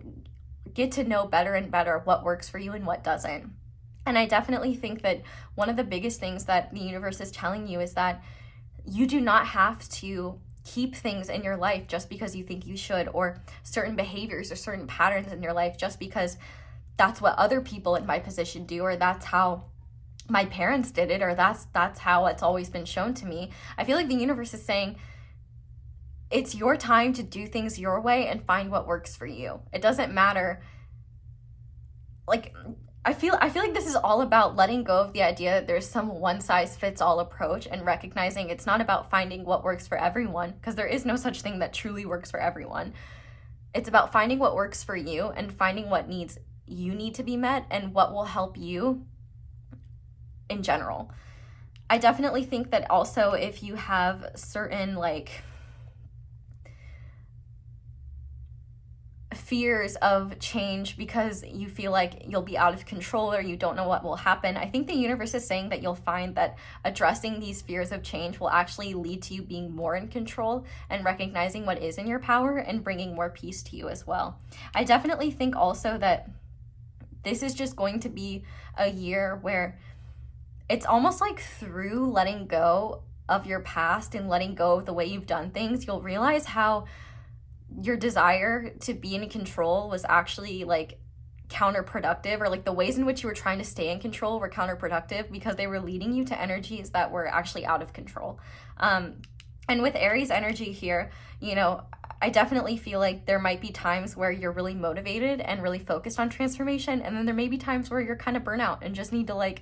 get to know better and better what works for you and what doesn't. And I definitely think that one of the biggest things that the universe is telling you is that you do not have to keep things in your life just because you think you should, or certain behaviors or certain patterns in your life just because that's what other people in my position do, or that's how my parents did it, or that's how it's always been shown to me. I feel like the universe is saying it's your time to do things your way and find what works for you. It doesn't matter. Like, I feel like this is all about letting go of the idea that there's some one-size-fits-all approach, and recognizing it's not about finding what works for everyone, because there is no such thing that truly works for everyone. It's about finding what works for you and finding what needs you need to be met and what will help you in general. I definitely think that also if you have certain like fears of change because you feel like you'll be out of control or you don't know what will happen, I think the universe is saying that you'll find that addressing these fears of change will actually lead to you being more in control and recognizing what is in your power and bringing more peace to you as well. I definitely think also that this is just going to be a year where it's almost like through letting go of your past and letting go of the way you've done things, you'll realize how your desire to be in control was actually like counterproductive, or like the ways in which you were trying to stay in control were counterproductive because they were leading you to energies that were actually out of control. And with Aries energy here, you know, I definitely feel like there might be times where you're really motivated and really focused on transformation, and then there may be times where you're kind of burnout and just need to like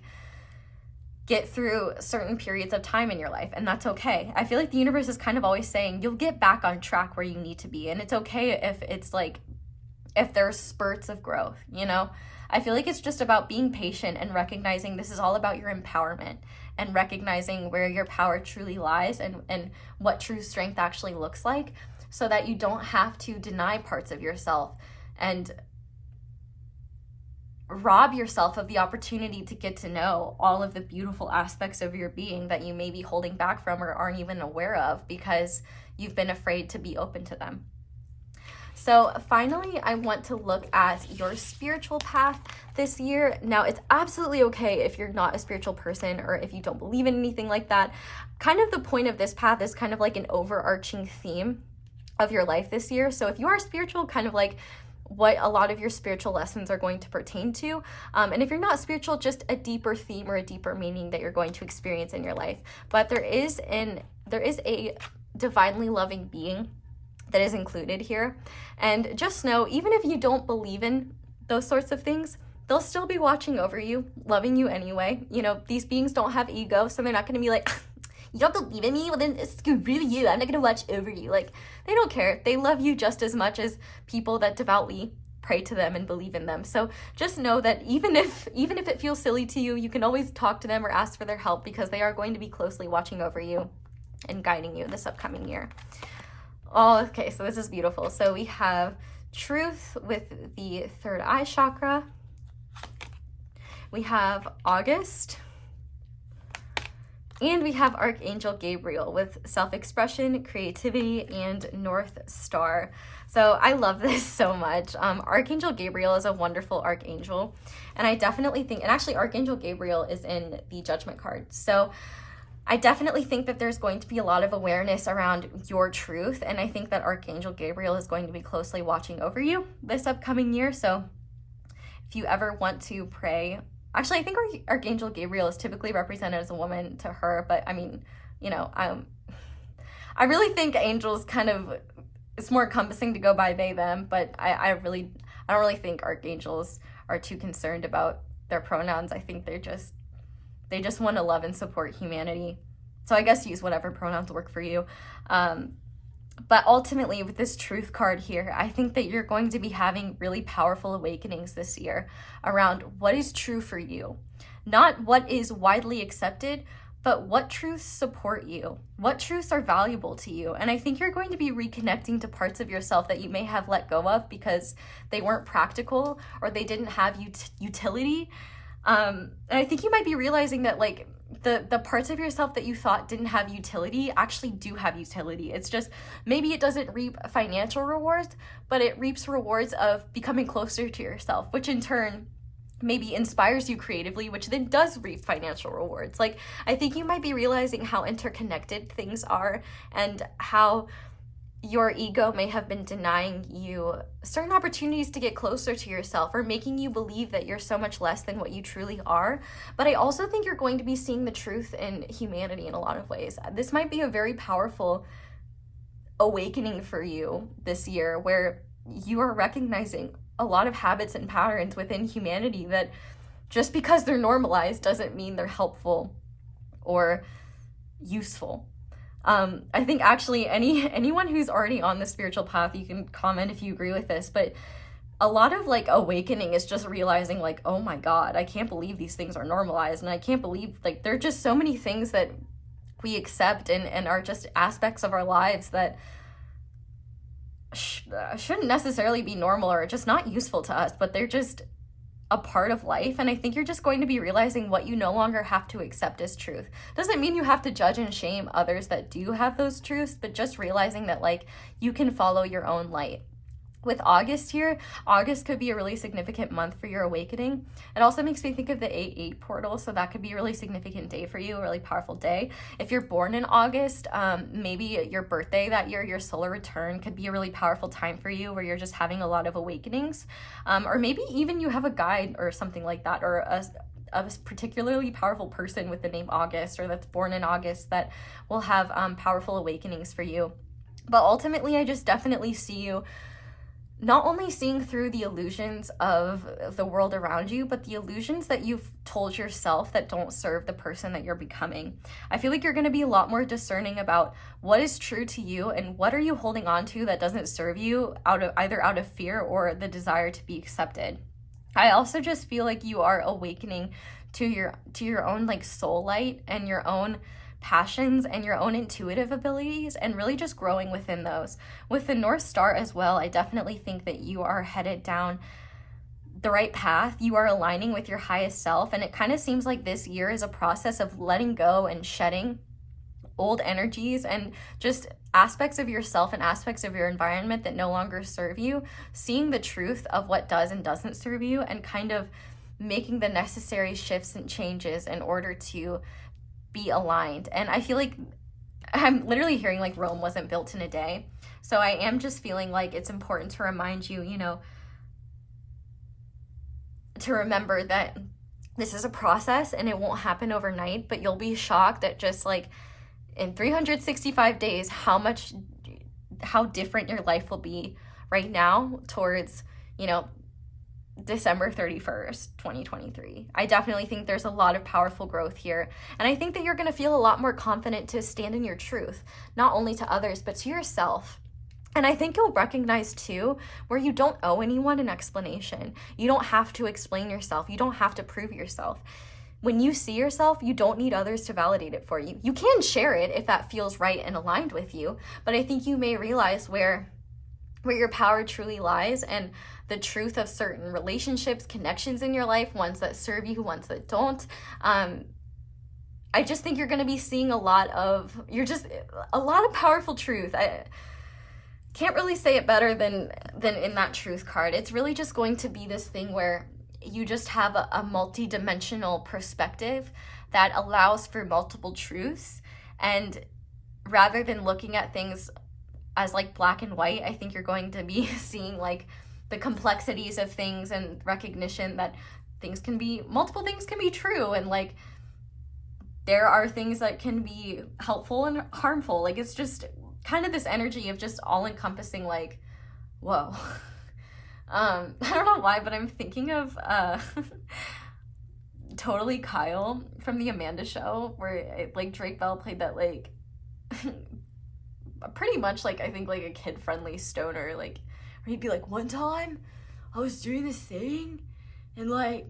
get through certain periods of time in your life, and that's okay. I feel like the universe is kind of always saying you'll get back on track where you need to be, and it's okay if it's like, if there's spurts of growth, you know? I feel like it's just about being patient and recognizing this is all about your empowerment and recognizing where your power truly lies and what true strength actually looks like, so that you don't have to deny parts of yourself and rob yourself of the opportunity to get to know all of the beautiful aspects of your being that you may be holding back from or aren't even aware of because you've been afraid to be open to them. So finally, I want to look at your spiritual path this year. Now, it's absolutely okay if you're not a spiritual person or if you don't believe in anything like that. Kind of the point of this path is kind of like an overarching theme of your life this year. So if you are spiritual, kind of like what a lot of your spiritual lessons are going to pertain to. And if you're not spiritual, just a deeper theme or a deeper meaning that you're going to experience in your life. But there is a divinely loving being that is included here. And just know, even if you don't believe in those sorts of things, they'll still be watching over you, loving you anyway. You know, these beings don't have ego, so they're not going to be like, you don't believe in me? Well, then screw you. I'm not going to watch over you. Like, they don't care. They love you just as much as people that devoutly pray to them and believe in them. So just know that even if it feels silly to you, you can always talk to them or ask for their help, because they are going to be closely watching over you and guiding you this upcoming year. Oh, okay, so this is beautiful. So we have Truth with the third eye chakra. We have August. And we have Archangel Gabriel with self-expression, creativity, and North Star. So I love this so much. Archangel Gabriel is a wonderful archangel. And I definitely think, and actually Archangel Gabriel is in the Judgment card. So I definitely think that there's going to be a lot of awareness around your truth. And I think that Archangel Gabriel is going to be closely watching over you this upcoming year. So if you ever want to pray, actually, I think Archangel Gabriel is typically represented as a woman to her, but I mean, you know, I really think angels kind of, it's more encompassing to go by they, them, but I don't really think archangels are too concerned about their pronouns. I think they just want to love and support humanity. So I guess use whatever pronouns work for you. But ultimately, with this truth card here, I think that you're going to be having really powerful awakenings this year around what is true for you. Not what is widely accepted, but what truths support you, what truths are valuable to you. And I think you're going to be reconnecting to parts of yourself that you may have let go of because they weren't practical or they didn't have utility. And I think you might be realizing that like the parts of yourself that you thought didn't have utility actually do have utility. It's just maybe it doesn't reap financial rewards, but it reaps rewards of becoming closer to yourself, which in turn maybe inspires you creatively, which then does reap financial rewards. Like, I think you might be realizing how interconnected things are and how your ego may have been denying you certain opportunities to get closer to yourself or making you believe that you're so much less than what you truly are. But I also think you're going to be seeing the truth in humanity in a lot of ways. This might be a very powerful awakening for you this year where you are recognizing a lot of habits and patterns within humanity that just because they're normalized doesn't mean they're helpful or useful. I think actually anyone who's already on the spiritual path, you can comment if you agree with this, but a lot of like awakening is just realizing like, oh my God, I can't believe these things are normalized. And I can't believe like there are just so many things that we accept and are just aspects of our lives that shouldn't necessarily be normal or just not useful to us, but they're just a part of life. And I think you're just going to be realizing what you no longer have to accept as truth. Doesn't mean you have to judge and shame others that do have those truths, but just realizing that like you can follow your own light. With August here, August could be a really significant month for your awakening. It also makes me think of the 8/8 portal, so that could be a really significant day for you, a really powerful day. If you're born in August, maybe your birthday that year, your solar return could be a really powerful time for you where you're just having a lot of awakenings. Or maybe even you have a guide or something like that, or a particularly powerful person with the name August or that's born in August that will have powerful awakenings for you. But ultimately, I just definitely see you not only seeing through the illusions of the world around you, but the illusions that you've told yourself that don't serve the person that you're becoming. I feel like you're going to be a lot more discerning about what is true to you and what are you holding on to that doesn't serve you either out of fear or the desire to be accepted. I also just feel like you are awakening to your own like soul light and your own passions and your own intuitive abilities and really just growing within those. With the North Star as well, I definitely think that you are headed down the right path. You are aligning with your highest self, and it kind of seems like this year is a process of letting go and shedding old energies and just aspects of yourself and aspects of your environment that no longer serve you, seeing the truth of what does and doesn't serve you, and kind of making the necessary shifts and changes in order to be aligned. And I feel like I'm literally hearing like Rome wasn't built in a day. So I am just feeling like it's important to remind you, to remember that this is a process and it won't happen overnight, but you'll be shocked at just like in 365 days how different your life will be right now towards, December 31st, 2023. I definitely think there's a lot of powerful growth here. And I think that you're going to feel a lot more confident to stand in your truth, not only to others, but to yourself. And I think you'll recognize too, where you don't owe anyone an explanation. You don't have to explain yourself. You don't have to prove yourself. When you see yourself, you don't need others to validate it for you. You can share it if that feels right and aligned with you. But I think you may realize where your power truly lies and the truth of certain relationships, connections in your life, ones that serve you, ones that don't. I just think you're going to be seeing a lot of powerful truth. I can't really say it better than in that truth card. It's really just going to be this thing where you just have a multi-dimensional perspective that allows for multiple truths. And rather than looking at things as like black and white, I think you're going to be seeing like the complexities of things and recognition that multiple things can be true, and like there are things that can be helpful and harmful. Like it's just kind of this energy of just all encompassing, like, whoa. I don't know why, but I'm thinking of Totally Kyle from the Amanda Show, where like Drake Bell played that like pretty much like, I think like a kid-friendly stoner, like, where he'd be like, one time I was doing this thing and like,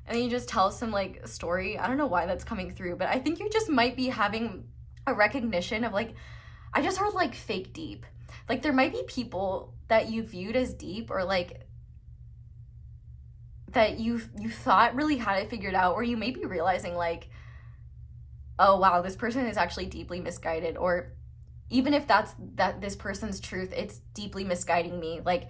and then you just tell some like story. I don't know why that's coming through, but I think you just might be having a recognition of like, I just heard like fake deep. Like there might be people that you viewed as deep, or like that you thought really had it figured out, or you may be realizing like, oh wow, this person is actually deeply misguided, or even if that this person's truth, it's deeply misguiding me. Like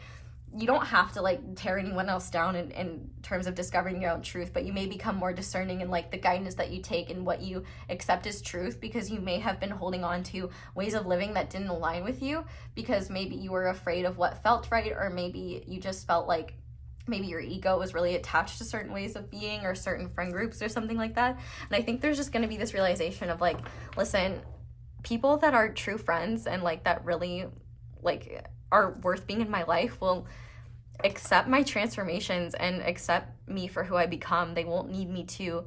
you don't have to like tear anyone else down in terms of discovering your own truth, but you may become more discerning in like the guidance that you take and what you accept as truth, because you may have been holding on to ways of living that didn't align with you, because maybe you were afraid of what felt right, or maybe you just felt like maybe your ego was really attached to certain ways of being or certain friend groups or something like that. And I think there's just going to be this realization of like, listen, people that are true friends and like that really like are worth being in my life will accept my transformations and accept me for who I become. They won't need me to.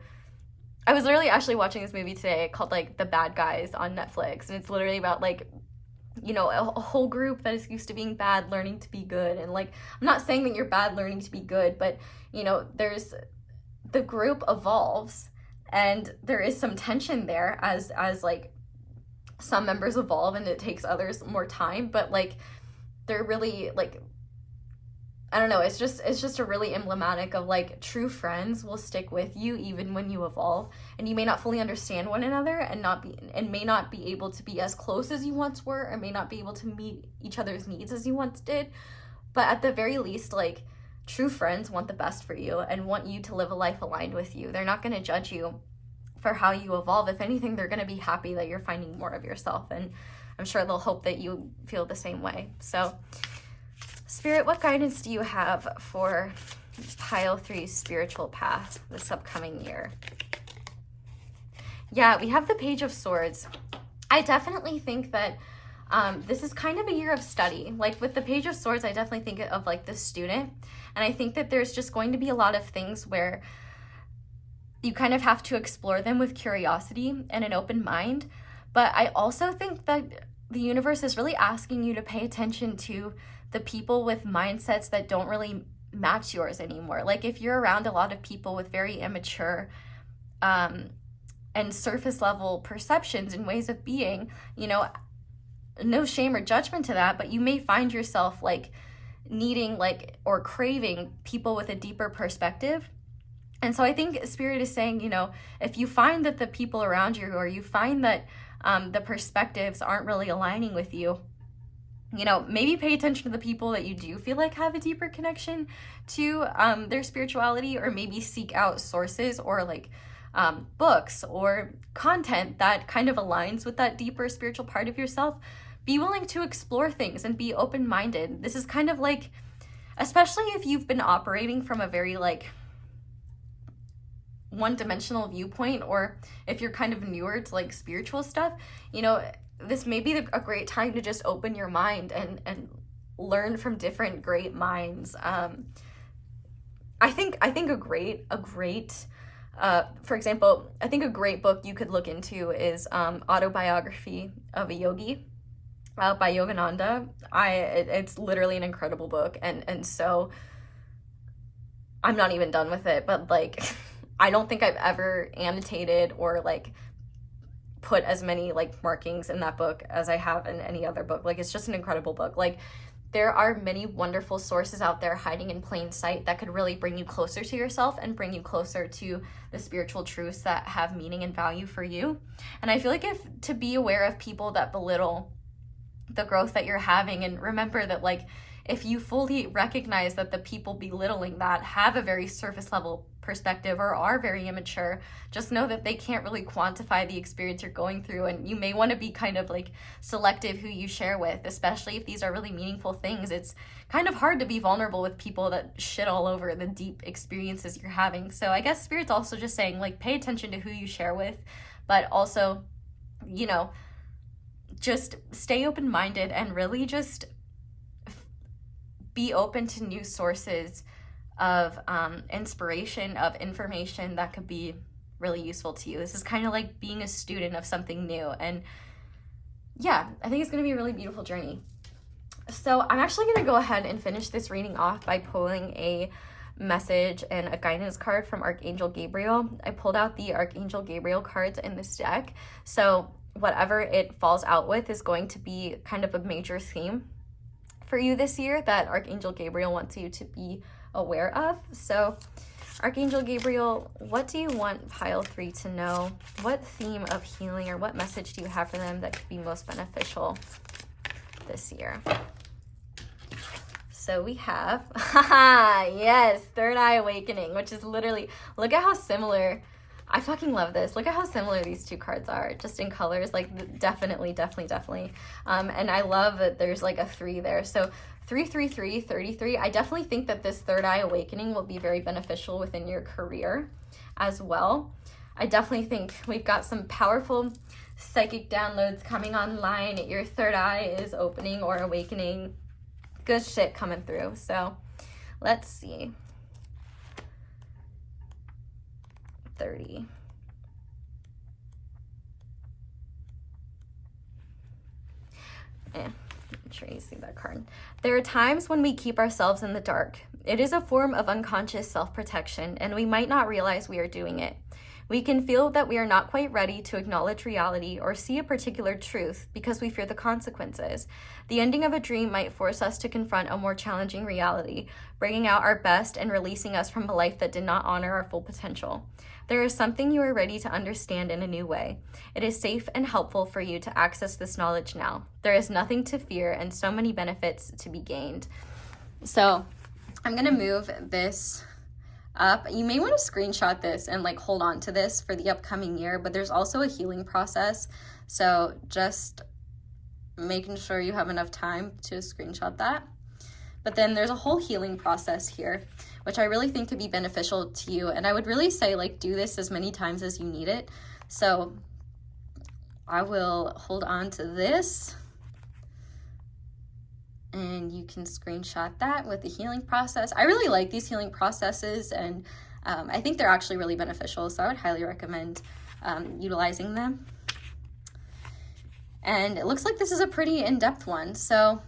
I was literally actually watching this movie today called like The Bad Guys on Netflix, and it's literally about like, you know, a whole group that is used to being bad learning to be good. And like, I'm not saying that you're bad learning to be good, but you know, there's the group evolves and there is some tension there as like some members evolve and it takes others more time, but like they're really like, I don't know, it's just a really emblematic of like true friends will stick with you even when you evolve, and you may not fully understand one another and may not be able to be as close as you once were, or may not be able to meet each other's needs as you once did. But at the very least, like true friends want the best for you and want you to live a life aligned with you. They're not going to judge you for how you evolve. If anything, they're going to be happy that you're finding more of yourself, and I'm sure they'll hope that you feel the same way. So Spirit, what guidance do you have for Pile 3's spiritual path this upcoming year? Yeah, we have the Page of Swords. I definitely think that this is kind of a year of study. Like with the Page of Swords, I definitely think of like the student. And I think that there's just going to be a lot of things where you kind of have to explore them with curiosity and an open mind. But I also think that the universe is really asking you to pay attention to the people with mindsets that don't really match yours anymore. Like if you're around a lot of people with very immature and surface level perceptions and ways of being, you know, no shame or judgment to that, but you may find yourself like needing like or craving people with a deeper perspective. And so I think Spirit is saying, you know, if you find that the people around you, or you find that the perspectives aren't really aligning with you, you know, maybe pay attention to the people that you do feel like have a deeper connection to their spirituality, or maybe seek out sources or like books or content that kind of aligns with that deeper spiritual part of yourself. Be willing to explore things and be open-minded. This is kind of like, especially if you've been operating from a very like one-dimensional viewpoint, or if you're kind of newer to like spiritual stuff, you know, this may be a great time to just open your mind and learn from different great minds. I think a great for example, I think a great book you could look into is Autobiography of a Yogi by Yogananda. It's literally an incredible book, and so I'm not even done with it, but like I don't think I've ever annotated or like put as many like markings in that book as I have in any other book. Like it's just an incredible book. Like there are many wonderful sources out there hiding in plain sight that could really bring you closer to yourself and bring you closer to the spiritual truths that have meaning and value for you. And I feel like to be aware of people that belittle the growth that you're having, and remember that like if you fully recognize that the people belittling that have a very surface level perspective or are very immature, just know that they can't really quantify the experience you're going through, and you may want to be kind of like selective who you share with, especially if these are really meaningful things. It's kind of hard to be vulnerable with people that shit all over the deep experiences you're having. So I guess Spirit's also just saying like pay attention to who you share with, but also, you know, just stay open-minded and really just be open to new sources of inspiration, of information that could be really useful to you. This is kind of like being a student of something new, and yeah, I think it's going to be a really beautiful journey. So I'm actually going to go ahead and finish this reading off by pulling a message and a guidance card from Archangel Gabriel. I pulled out the Archangel Gabriel cards in this deck. So whatever it falls out with is going to be kind of a major theme for you this year that Archangel Gabriel wants you to be aware of. So Archangel Gabriel, what do you want pile 3 to know? What theme of healing or what message do you have for them that could be most beneficial this year? So we have, yes, Third Eye Awakening, which is literally, look at how similar, I fucking love this. Look at how similar these two cards are, just in colors, like definitely. And I love that there's like a 3 there. So 333, 33. I definitely think that this Third Eye Awakening will be very beneficial within your career as well. I definitely think we've got some powerful psychic downloads coming online. Your third eye is opening or awakening. Good shit coming through. So let's see. 30. I'm sure you see that card. There are times when we keep ourselves in the dark. It is a form of unconscious self-protection, and we might not realize we are doing it. We can feel that we are not quite ready to acknowledge reality or see a particular truth because we fear the consequences. The ending of a dream might force us to confront a more challenging reality, bringing out our best and releasing us from a life that did not honor our full potential. There is something you are ready to understand in a new way. It is safe and helpful for you to access this knowledge now. There is nothing to fear and so many benefits to be gained. So I'm going to move this up. You may want to screenshot this and like hold on to this for the upcoming year, but there's also a healing process. So just making sure you have enough time to screenshot that. But then there's a whole healing process here, which I really think could be beneficial to you. And I would really say like do this as many times as you need it. So I will hold on to this and you can screenshot that with the healing process. I really like these healing processes, and I think they're actually really beneficial, so I would highly recommend utilizing them. And it looks like this is a pretty in-depth one, so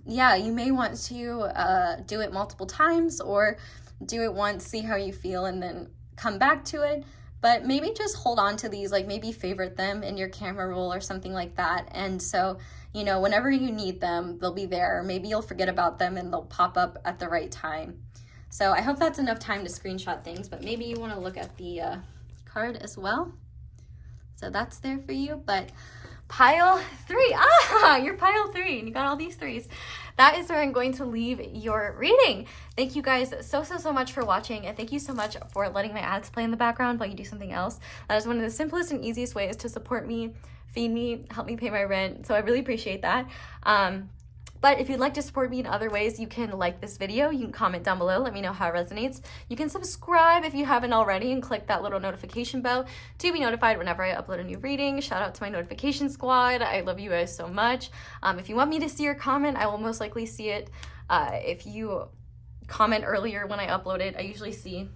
yeah, you may want to do it multiple times or do it once, see how you feel, and then come back to it. But maybe just hold on to these, like maybe favorite them in your camera roll or something like that. And so, you know, whenever you need them, they'll be there. Maybe you'll forget about them and they'll pop up at the right time. So I hope that's enough time to screenshot things, but maybe you want to look at the card as well. So that's there for you. But pile 3, you're pile 3 and you got all these 3s. That is where I'm going to leave your reading. Thank you guys so much for watching, and thank you so much for letting my ads play in the background while you do something else. That is one of the simplest and easiest ways to support me, feed me, help me pay my rent, so I really appreciate that. But if you'd like to support me in other ways, you can like this video, you can comment down below, let me know how it resonates. You can subscribe if you haven't already and click that little notification bell to be notified whenever I upload a new reading. Shout out to my notification squad. I love you guys so much. If you want me to see your comment, I will most likely see it. If you comment earlier when I upload it, I usually see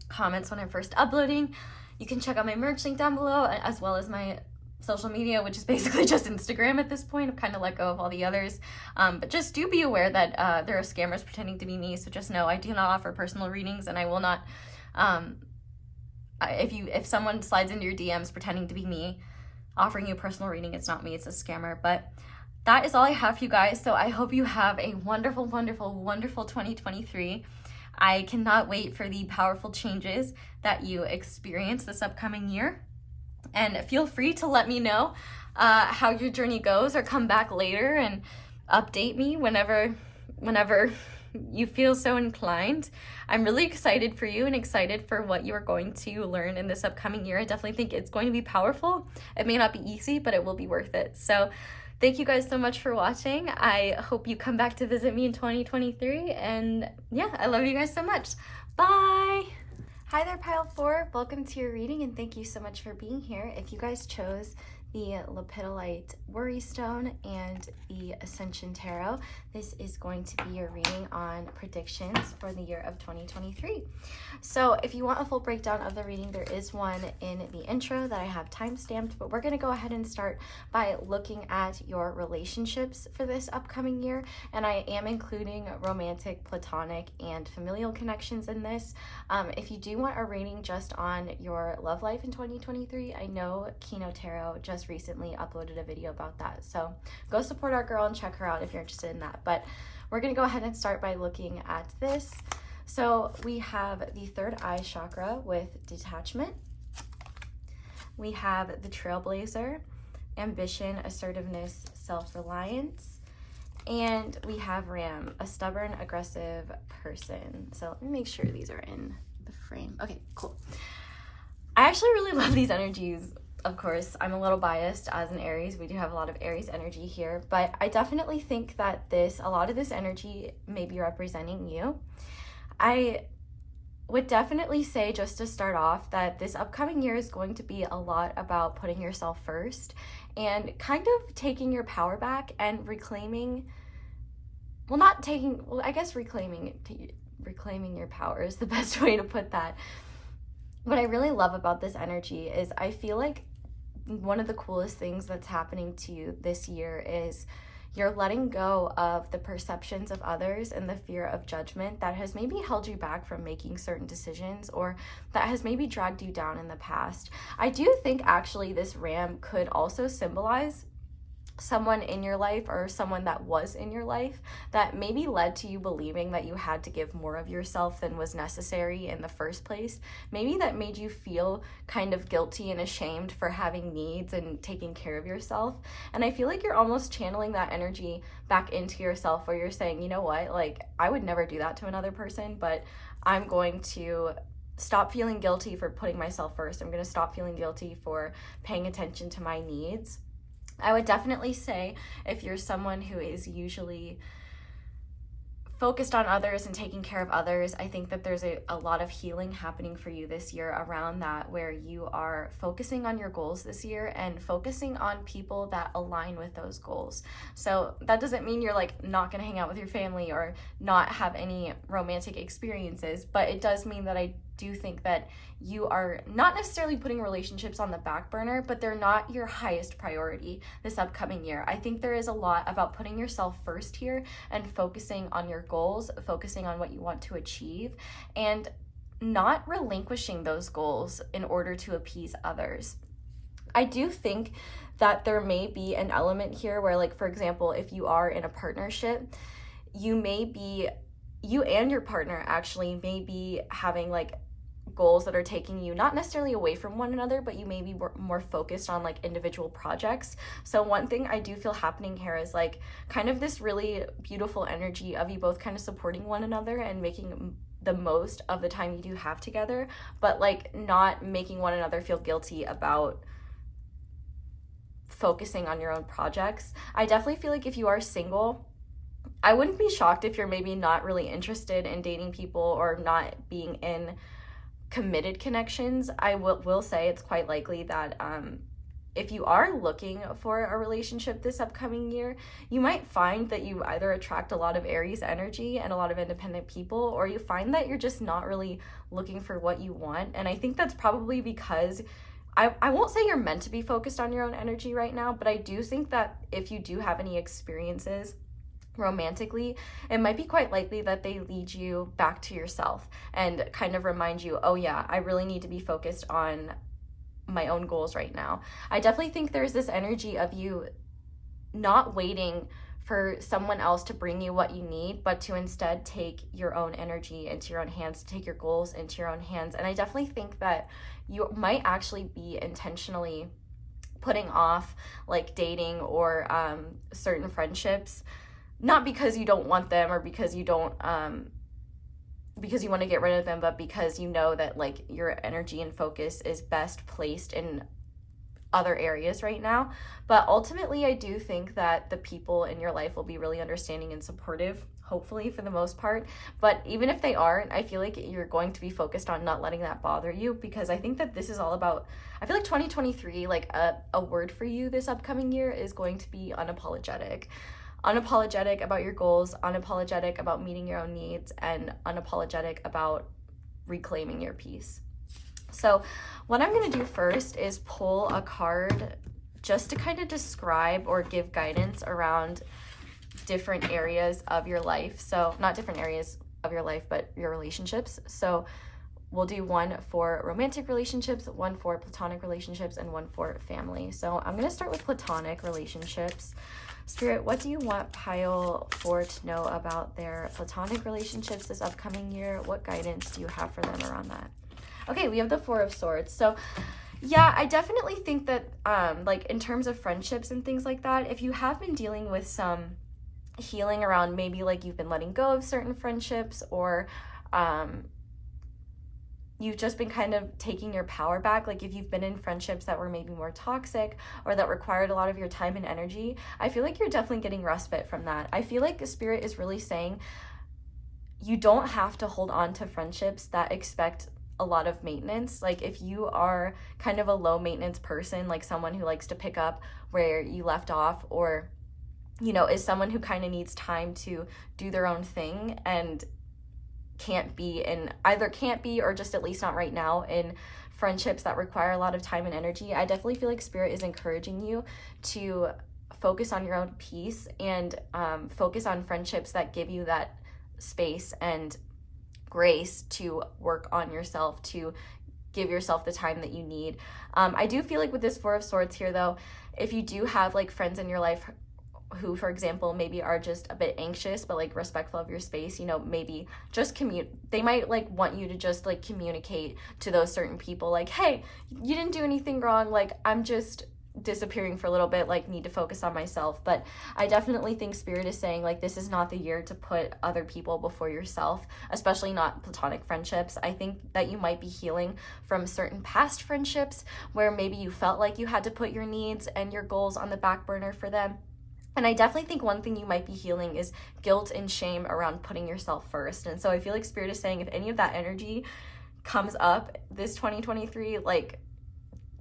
comments when I'm first uploading. You can check out my merch link down below, as well as my social media, which is basically just Instagram at this point. I've kind of let go of all the others, but just do be aware that there are scammers pretending to be me, so just know I do not offer personal readings, and I will not, if someone slides into your DMs pretending to be me offering you a personal reading, it's not me, it's a scammer. But that is all I have for you guys, so I hope you have a wonderful 2023. I cannot wait for the powerful changes that you experience this upcoming year. And feel free to let me know how your journey goes, or come back later and update me whenever you feel so inclined. I'm really excited for you and excited for what you are going to learn in this upcoming year. I definitely think it's going to be powerful. It may not be easy, but it will be worth it. So thank you guys so much for watching. I hope you come back to visit me in 2023. And yeah, I love you guys so much. Bye. Hi there, pile 4. Welcome to your reading, and thank you so much for being here. If you guys chose the Lepidolite Worry Stone and the Ascension Tarot. This is going to be your reading on predictions for the year of 2023. So if you want a full breakdown of the reading, there is one in the intro that I have time-stamped, but we're going to go ahead and start by looking at your relationships for this upcoming year, and I am including romantic, platonic, and familial connections in this. If you do want a reading just on your love life in 2023, I know Kino Tarot just recently uploaded a video about that, so go support our girl and check her out if you're interested in that. But we're going to go ahead and start by looking at this. So we have the third eye chakra with detachment. We have the trailblazer, ambition, assertiveness, self-reliance. And we have Ram, a stubborn, aggressive person. So let me make sure these are in the frame. Okay, cool. I actually really love these energies. Of course, I'm a little biased as an Aries. We do have a lot of Aries energy here, but I definitely think that a lot of this energy may be representing you. I would definitely say, just to start off, that this upcoming year is going to be a lot about putting yourself first and kind of taking your power back and reclaiming, reclaiming your power is the best way to put that. What I really love about this energy is I feel like one of the coolest things that's happening to you this year is you're letting go of the perceptions of others and the fear of judgment that has maybe held you back from making certain decisions, or that has maybe dragged you down in the past. I do think actually this Ram could also symbolize someone in your life, or someone that was in your life, that maybe led to you believing that you had to give more of yourself than was necessary in the first place. Maybe that made you feel kind of guilty and ashamed for having needs and taking care of yourself. And I feel like you're almost channeling that energy back into yourself, where you're saying, you know what, like, I would never do that to another person, but I'm going to stop feeling guilty for putting myself first. I'm going to stop feeling guilty for paying attention to my needs. I would definitely say, if you're someone who is usually focused on others and taking care of others, I think that there's a lot of healing happening for you this year around that, where you are focusing on your goals this year and focusing on people that align with those goals. So that doesn't mean you're like not going to hang out with your family or not have any romantic experiences, but it does mean that I do think that you are not necessarily putting relationships on the back burner, but they're not your highest priority this upcoming year. I think there is a lot about putting yourself first here and focusing on your goals, focusing on what you want to achieve, and not relinquishing those goals in order to appease others. I do think that there may be an element here where, like, for example, if you are in a partnership, you and your partner actually may be having like goals that are taking you not necessarily away from one another, but you may be more focused on like individual projects. So one thing I do feel happening here is like kind of this really beautiful energy of you both kind of supporting one another and making the most of the time you do have together, but like not making one another feel guilty about focusing on your own projects. I definitely feel like if you are single, I wouldn't be shocked if you're maybe not really interested in dating people or not being in committed connections. I will say it's quite likely that if you are looking for a relationship this upcoming year, you might find that you either attract a lot of Aries energy and a lot of independent people, or you find that you're just not really looking for what you want. And I think that's probably because I won't say you're meant to be focused on your own energy right now, but I do think that if you do have any experiences romantically, it might be quite likely that they lead you back to yourself and kind of remind you, oh yeah, I really need to be focused on my own goals right now. I definitely think there's this energy of you not waiting for someone else to bring you what you need, but to instead take your own energy into your own hands, to take your goals into your own hands. And I definitely think that you might actually be intentionally putting off like dating or certain friendships, not because you don't want them or because you don't because you want to get rid of them, but because you know that like your energy and focus is best placed in other areas right now. But ultimately, I do think that the people in your life will be really understanding and supportive hopefully for the most part. But even if they aren't, I feel like you're going to be focused on not letting that bother you, because I think that this is all about, I feel like 2023, like a word for you this upcoming year is going to be unapologetic. Unapologetic about your goals, unapologetic about meeting your own needs, and unapologetic about reclaiming your peace. So what I'm going to do first is pull a card just to kind of describe or give guidance around different areas of your life. So not different areas of your life, but your relationships. So we'll do one for romantic relationships, one for platonic relationships, and one for family. So I'm going to start with platonic relationships. Spirit, what do you want pile 4 to know about their platonic relationships this upcoming year? What guidance do you have for them around that? Okay, we have the 4 of Swords. So yeah, I definitely think that like in terms of friendships and things like that, if you have been dealing with some healing around, maybe like you've been letting go of certain friendships, or you've just been kind of taking your power back, like if you've been in friendships that were maybe more toxic or that required a lot of your time and energy, I feel like you're definitely getting respite from that. I feel like the Spirit is really saying you don't have to hold on to friendships that expect a lot of maintenance. Like if you are kind of a low maintenance person, like someone who likes to pick up where you left off, or you know, is someone who kind of needs time to do their own thing and can't be or just at least not right now in friendships that require a lot of time and energy, I definitely feel like Spirit is encouraging you to focus on your own peace and focus on friendships that give you that space and grace to work on yourself, to give yourself the time that you need. I do feel like with this 4 of Swords here though, if you do have like friends in your life who, for example, maybe are just a bit anxious but like respectful of your space, you know, maybe just they might like want you to just like communicate to those certain people like, hey, you didn't do anything wrong, like I'm just disappearing for a little bit, like need to focus on myself. But I definitely think Spirit is saying like this is not the year to put other people before yourself, especially not platonic friendships. I think that you might be healing from certain past friendships where maybe you felt like you had to put your needs and your goals on the back burner for them. And I definitely think one thing you might be healing is guilt and shame around putting yourself first. And so I feel like Spirit is saying if any of that energy comes up this 2023, like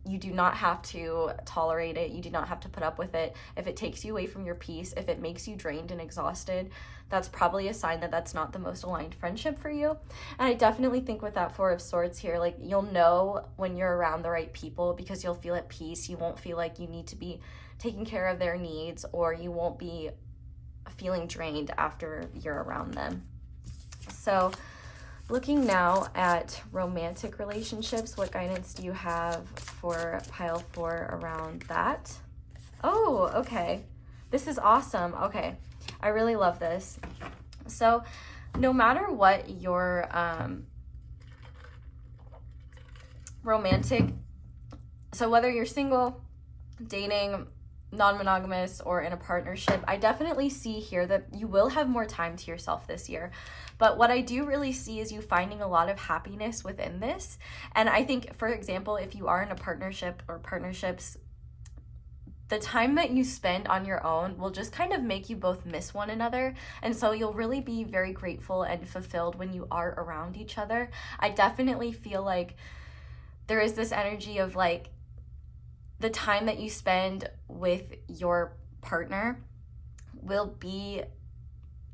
you do not have to tolerate it. You do not have to put up with it. If it takes you away from your peace, if it makes you drained and exhausted, that's probably a sign that that's not the most aligned friendship for you. And I definitely think with that 4 of Swords here, like you'll know when you're around the right people because you'll feel at peace. You won't feel like you need to be taking care of their needs, or you won't be feeling drained after you're around them. So looking now at romantic relationships, what guidance do you have for pile 4 around that? Oh, okay. This is awesome. Okay. I really love this. So no matter what your romantic, so whether you're single, dating, non-monogamous, or in a partnership, I definitely see here that you will have more time to yourself this year. But what I do really see is you finding a lot of happiness within this. And I think, for example, if you are in a partnership or partnerships, the time that you spend on your own will just kind of make you both miss one another. And so you'll really be very grateful and fulfilled when you are around each other. I definitely feel like there is this energy of like, the time that you spend with your partner will be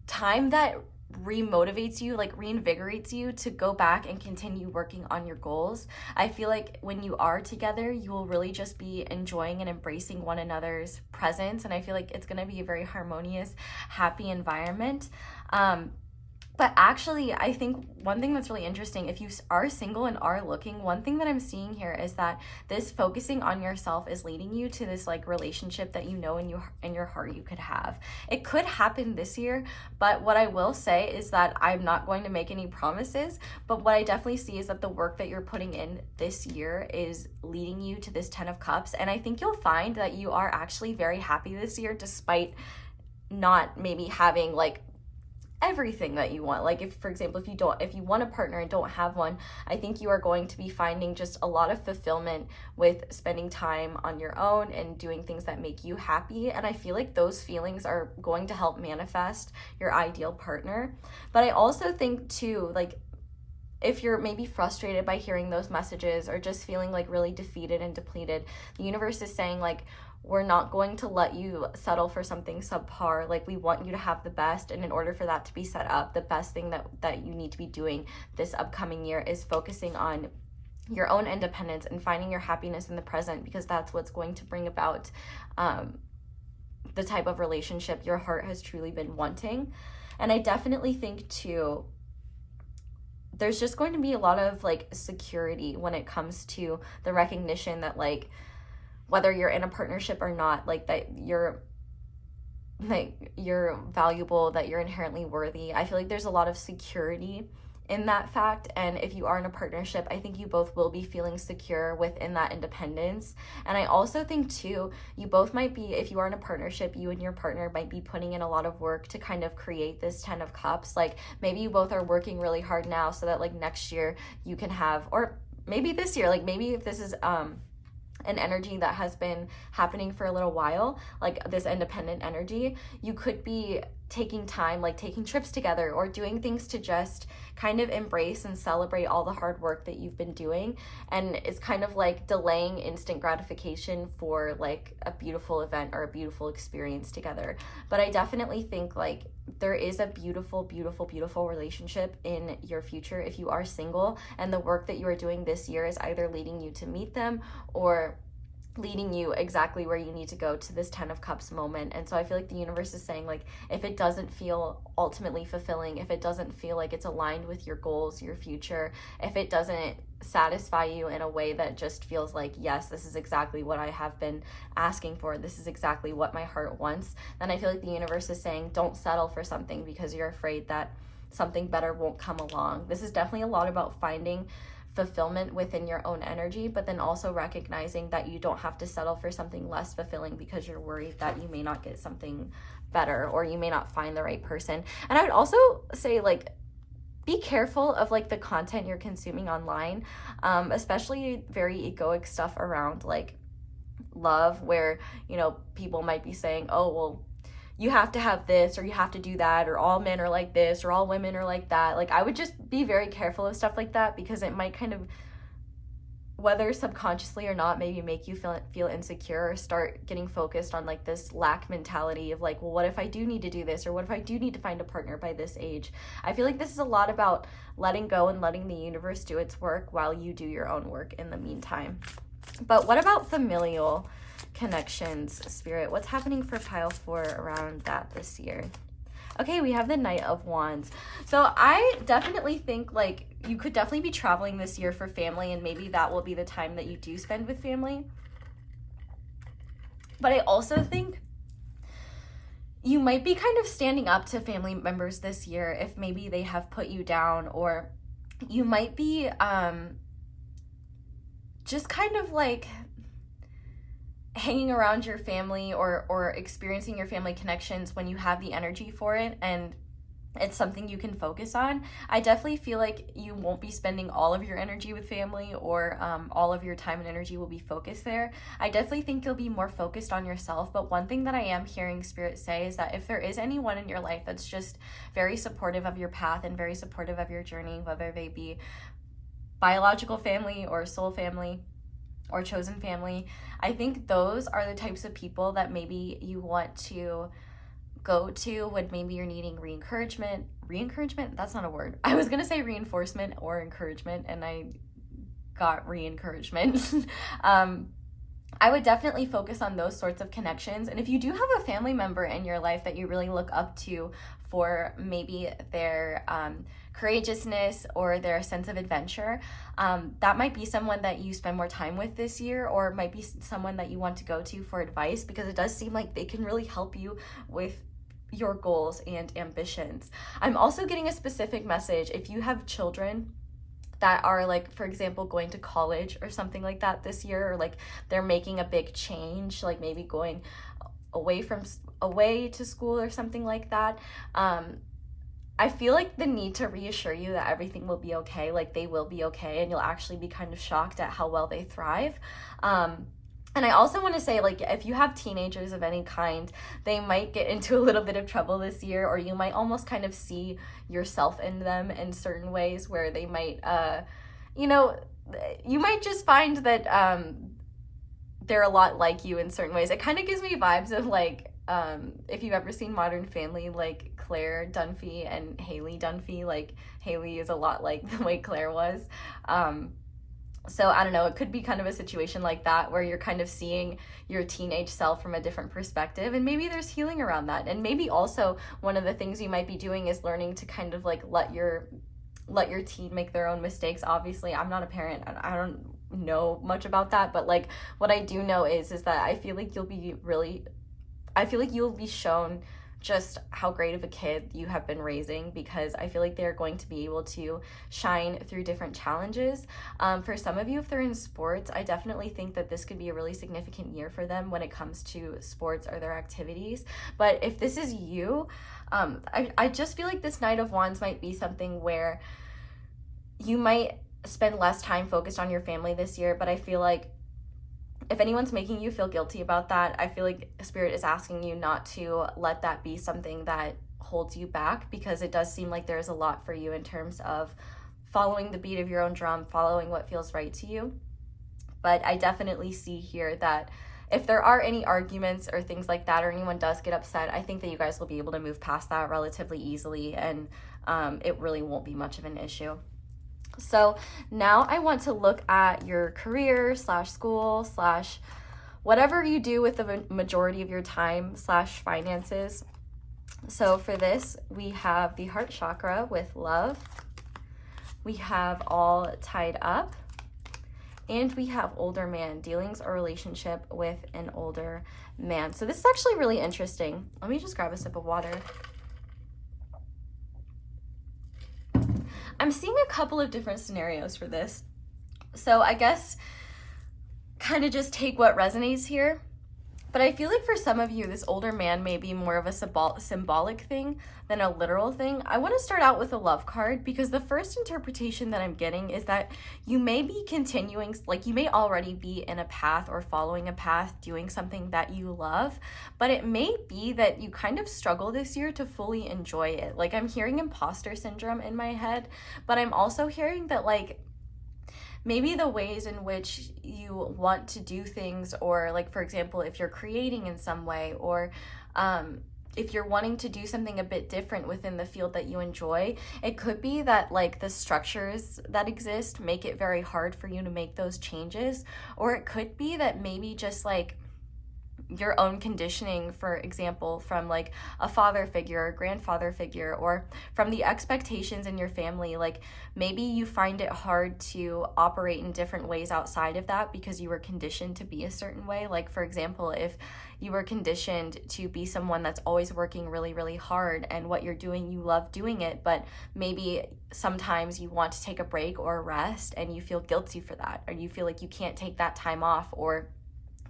time that remotivates you, like reinvigorates you to go back and continue working on your goals. I feel like when you are together, you will really just be enjoying and embracing one another's presence. And I feel like it's going to be a very harmonious, happy environment. But actually, I think one thing that's really interesting, if you are single and are looking, one thing that I'm seeing here is that this focusing on yourself is leading you to this like relationship that you know in your heart you could have. It could happen this year, but what I will say is that I'm not going to make any promises, but what I definitely see is that the work that you're putting in this year is leading you to this 10 of Cups. And I think you'll find that you are actually very happy this year, despite not maybe having like everything that you want. Like if, for example, if you want a partner and don't have one, I think you are going to be finding just a lot of fulfillment with spending time on your own and doing things that make you happy. And I feel like those feelings are going to help manifest your ideal partner. But I also think too, like, if you're maybe frustrated by hearing those messages or just feeling like really defeated and depleted, the universe is saying like, we're not going to let you settle for something subpar. Like, we want you to have the best. And in order for that to be set up, the best thing that you need to be doing this upcoming year is focusing on your own independence and finding your happiness in the present, because that's what's going to bring about the type of relationship your heart has truly been wanting. And I definitely think too, there's just going to be a lot of like security when it comes to the recognition that like, whether you're in a partnership or not, like that you're valuable, that you're inherently worthy. I feel like there's a lot of security in that fact. And if you are in a partnership, I think you both will be feeling secure within that independence. And I also think too, you both might be, if you are in a partnership, you and your partner might be putting in a lot of work to kind of create this 10 of Cups. Like maybe you both are working really hard now so that like next year you can have, or maybe this year, like maybe if this is an energy that has been happening for a little while, like this independent energy, you could be taking time, like taking trips together or doing things to just kind of embrace and celebrate all the hard work that you've been doing. And it's kind of like delaying instant gratification for like a beautiful event or a beautiful experience together. But I definitely think like there is a beautiful, beautiful, beautiful relationship in your future if you are single, and the work that you are doing this year is either leading you to meet them or leading you exactly where you need to go to this 10 of Cups moment. And so I feel like the universe is saying like, if it doesn't feel ultimately fulfilling, if it doesn't feel like it's aligned with your goals, your future, if it doesn't satisfy you in a way that just feels like, yes, this is exactly what I have been asking for, this is exactly what my heart wants, then I feel like the universe is saying don't settle for something because you're afraid that something better won't come along. This is definitely a lot about finding fulfillment within your own energy, but then also recognizing that you don't have to settle for something less fulfilling because you're worried that you may not get something better or you may not find the right person. And I would also say like, be careful of like the content you're consuming online, especially very egoic stuff around like love, where, you know, people might be saying, oh, well, you have to have this or you have to do that, or all men are like this or all women are like that. Like I would just be very careful of stuff like that, because it might kind of, whether subconsciously or not, maybe make you feel insecure or start getting focused on like this lack mentality of like, well, what if I do need to do this, or what if I do need to find a partner by this age? I feel like this is a lot about letting go and letting the universe do its work while you do your own work in the meantime. But what about familial connections, Spirit? What's happening for pile 4 around that this year? Okay, we have the Knight of Wands. So I definitely think like you could definitely be traveling this year for family, and maybe that will be the time that you do spend with family. But I also think you might be kind of standing up to family members this year if maybe they have put you down, or you might be just kind of like hanging around your family or experiencing your family connections when you have the energy for it and it's something you can focus on. I definitely feel like you won't be spending all of your energy with family, or all of your time and energy will be focused there. I definitely think you'll be more focused on yourself. But one thing that I am hearing Spirit say is that if there is anyone in your life that's just very supportive of your path and very supportive of your journey, whether they be biological family or soul family or chosen family, I think those are the types of people that maybe you want to go to when maybe you're needing re-encouragement, that's not a word. I was gonna say reinforcement or encouragement, and I got re-encouragement. I would definitely focus on those sorts of connections. And if you do have a family member in your life that you really look up to for maybe their courageousness or their sense of adventure, that might be someone that you spend more time with this year, or might be someone that you want to go to for advice, because it does seem like they can really help you with your goals and ambitions. I'm also getting a specific message if you have children that are like, for example, going to college or something like that this year, or like they're making a big change, like maybe going away to school or something like that. I feel like the need to reassure you that everything will be okay, like they will be okay, and you'll actually be kind of shocked at how well they thrive. And I also want to say, like, if you have teenagers of any kind, they might get into a little bit of trouble this year, or you might almost kind of see yourself in them in certain ways where they might, you know, you might just find that they're a lot like you in certain ways. It kind of gives me vibes of, like, if you've ever seen Modern Family, like Claire Dunphy and Haley Dunphy, like Haley is a lot like the way Claire was. So I don't know, it could be kind of a situation like that where you're kind of seeing your teenage self from a different perspective, and maybe there's healing around that. And maybe also one of the things you might be doing is learning to kind of like let your teen make their own mistakes. Obviously, I'm not a parent, and I don't know much about that, but like what I do know is that I feel like you'll be shown just how great of a kid you have been raising, because I feel like they're going to be able to shine through different challenges. For some of you, if they're in sports, I definitely think that this could be a really significant year for them when it comes to sports or their activities. But if this is you, I just feel like this Knight of Wands might be something where you might spend less time focused on your family this year, but I feel like if anyone's making you feel guilty about that, I feel like Spirit is asking you not to let that be something that holds you back, because it does seem like there's a lot for you in terms of following the beat of your own drum, following what feels right to you. But I definitely see here that if there are any arguments or things like that, or anyone does get upset, I think that you guys will be able to move past that relatively easily, and it really won't be much of an issue. So now I want to look at your career / school / whatever you do with the majority of your time / finances. So for this, we have the heart chakra with love. We have all tied up. And we have older man, dealings or relationship with an older man. So this is actually really interesting. Let me just grab a sip of water. I'm seeing a couple of different scenarios for this. So I guess kind of just take what resonates here. But I feel like for some of you, this older man may be more of a symbolic thing than a literal thing. I want to start out with a love card, because the first interpretation that I'm getting is that you may be continuing, like you may already be in a path or following a path, doing something that you love, but it may be that you kind of struggle this year to fully enjoy it. Like I'm hearing imposter syndrome in my head, but I'm also hearing that like maybe the ways in which you want to do things, or like, for example, if you're creating in some way, or if you're wanting to do something a bit different within the field that you enjoy, it could be that like the structures that exist make it very hard for you to make those changes. Or it could be that maybe just like your own conditioning, for example, from like a father figure or grandfather figure, or from the expectations in your family, like maybe you find it hard to operate in different ways outside of that because you were conditioned to be a certain way. Like, for example, if you were conditioned to be someone that's always working really, really hard, and what you're doing, you love doing it, but maybe sometimes you want to take a break or a rest and you feel guilty for that, or you feel like you can't take that time off, or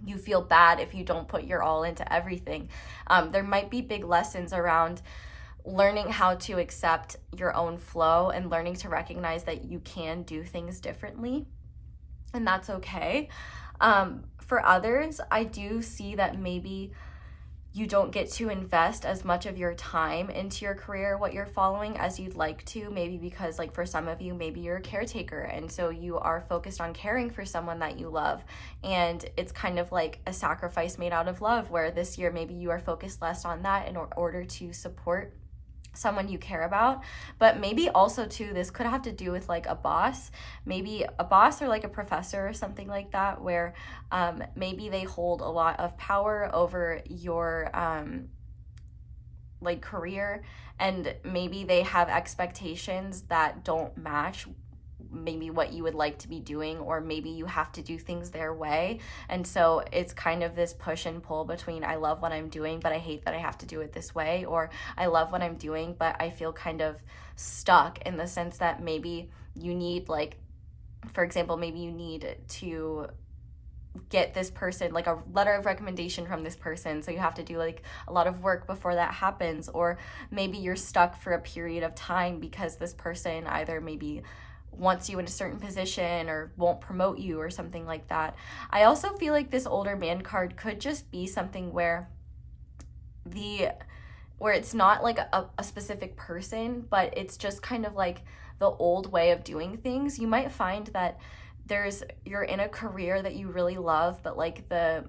you feel bad if you don't put your all into everything. There might be big lessons around learning how to accept your own flow and learning to recognize that you can do things differently, and that's okay. For others, I do see that maybe you don't get to invest as much of your time into your career, what you're following, as you'd like to, maybe because like for some of you, maybe you're a caretaker, and so you are focused on caring for someone that you love, and it's kind of like a sacrifice made out of love, where this year maybe you are focused less on that in order to support someone you care about. But maybe also too, this could have to do with like a boss, maybe a boss or like a professor or something like that, where maybe they hold a lot of power over your like career, and maybe they have expectations that don't match maybe what you would like to be doing, or maybe you have to do things their way. And so it's kind of this push and pull between, I love what I'm doing, but I hate that I have to do it this way, or I love what I'm doing, but I feel kind of stuck in the sense that maybe you need, like, for example, maybe you need to get this person, like a letter of recommendation from this person, so you have to do like a lot of work before that happens. Or maybe you're stuck for a period of time because this person either maybe wants you in a certain position or won't promote you or something like that. I also feel like this older man card could just be something where it's not like a specific person, but it's just kind of like the old way of doing things. You might find that you're in a career that you really love, but like the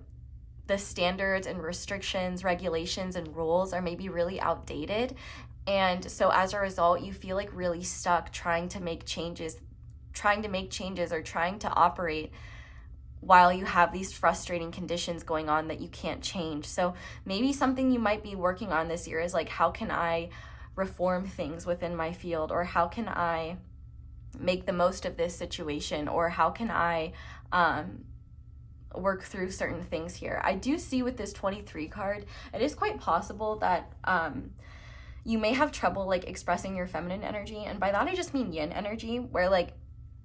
standards and restrictions, regulations, and rules are maybe really outdated. And so as a result, you feel like really stuck trying to make changes or trying to operate while you have these frustrating conditions going on that you can't change. So maybe something you might be working on this year is like, how can I reform things within my field? Or how can I make the most of this situation? Or how can I work through certain things here? I do see with this 23 card, it is quite possible that you may have trouble like expressing your feminine energy. And by that I just mean yin energy, where like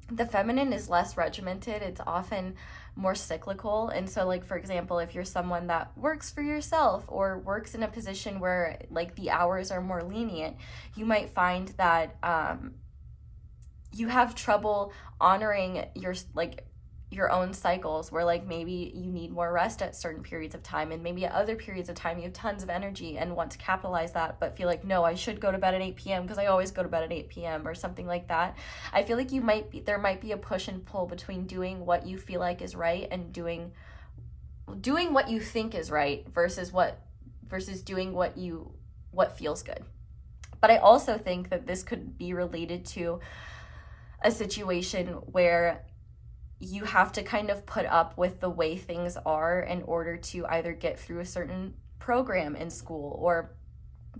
the feminine is less regimented. It's often more cyclical. And so like, for example, if you're someone that works for yourself or works in a position where like the hours are more lenient, you might find that you have trouble honoring your own cycles, where like maybe you need more rest at certain periods of time, and maybe at other periods of time you have tons of energy and want to capitalize that, but feel like, no, I should go to bed at 8 p.m. because I always go to bed at 8 p.m. or something like that. I feel like there might be a push and pull between doing what you feel like is right and doing what you think is right versus doing what feels good. But I also think that this could be related to a situation where you have to kind of put up with the way things are in order to either get through a certain program in school or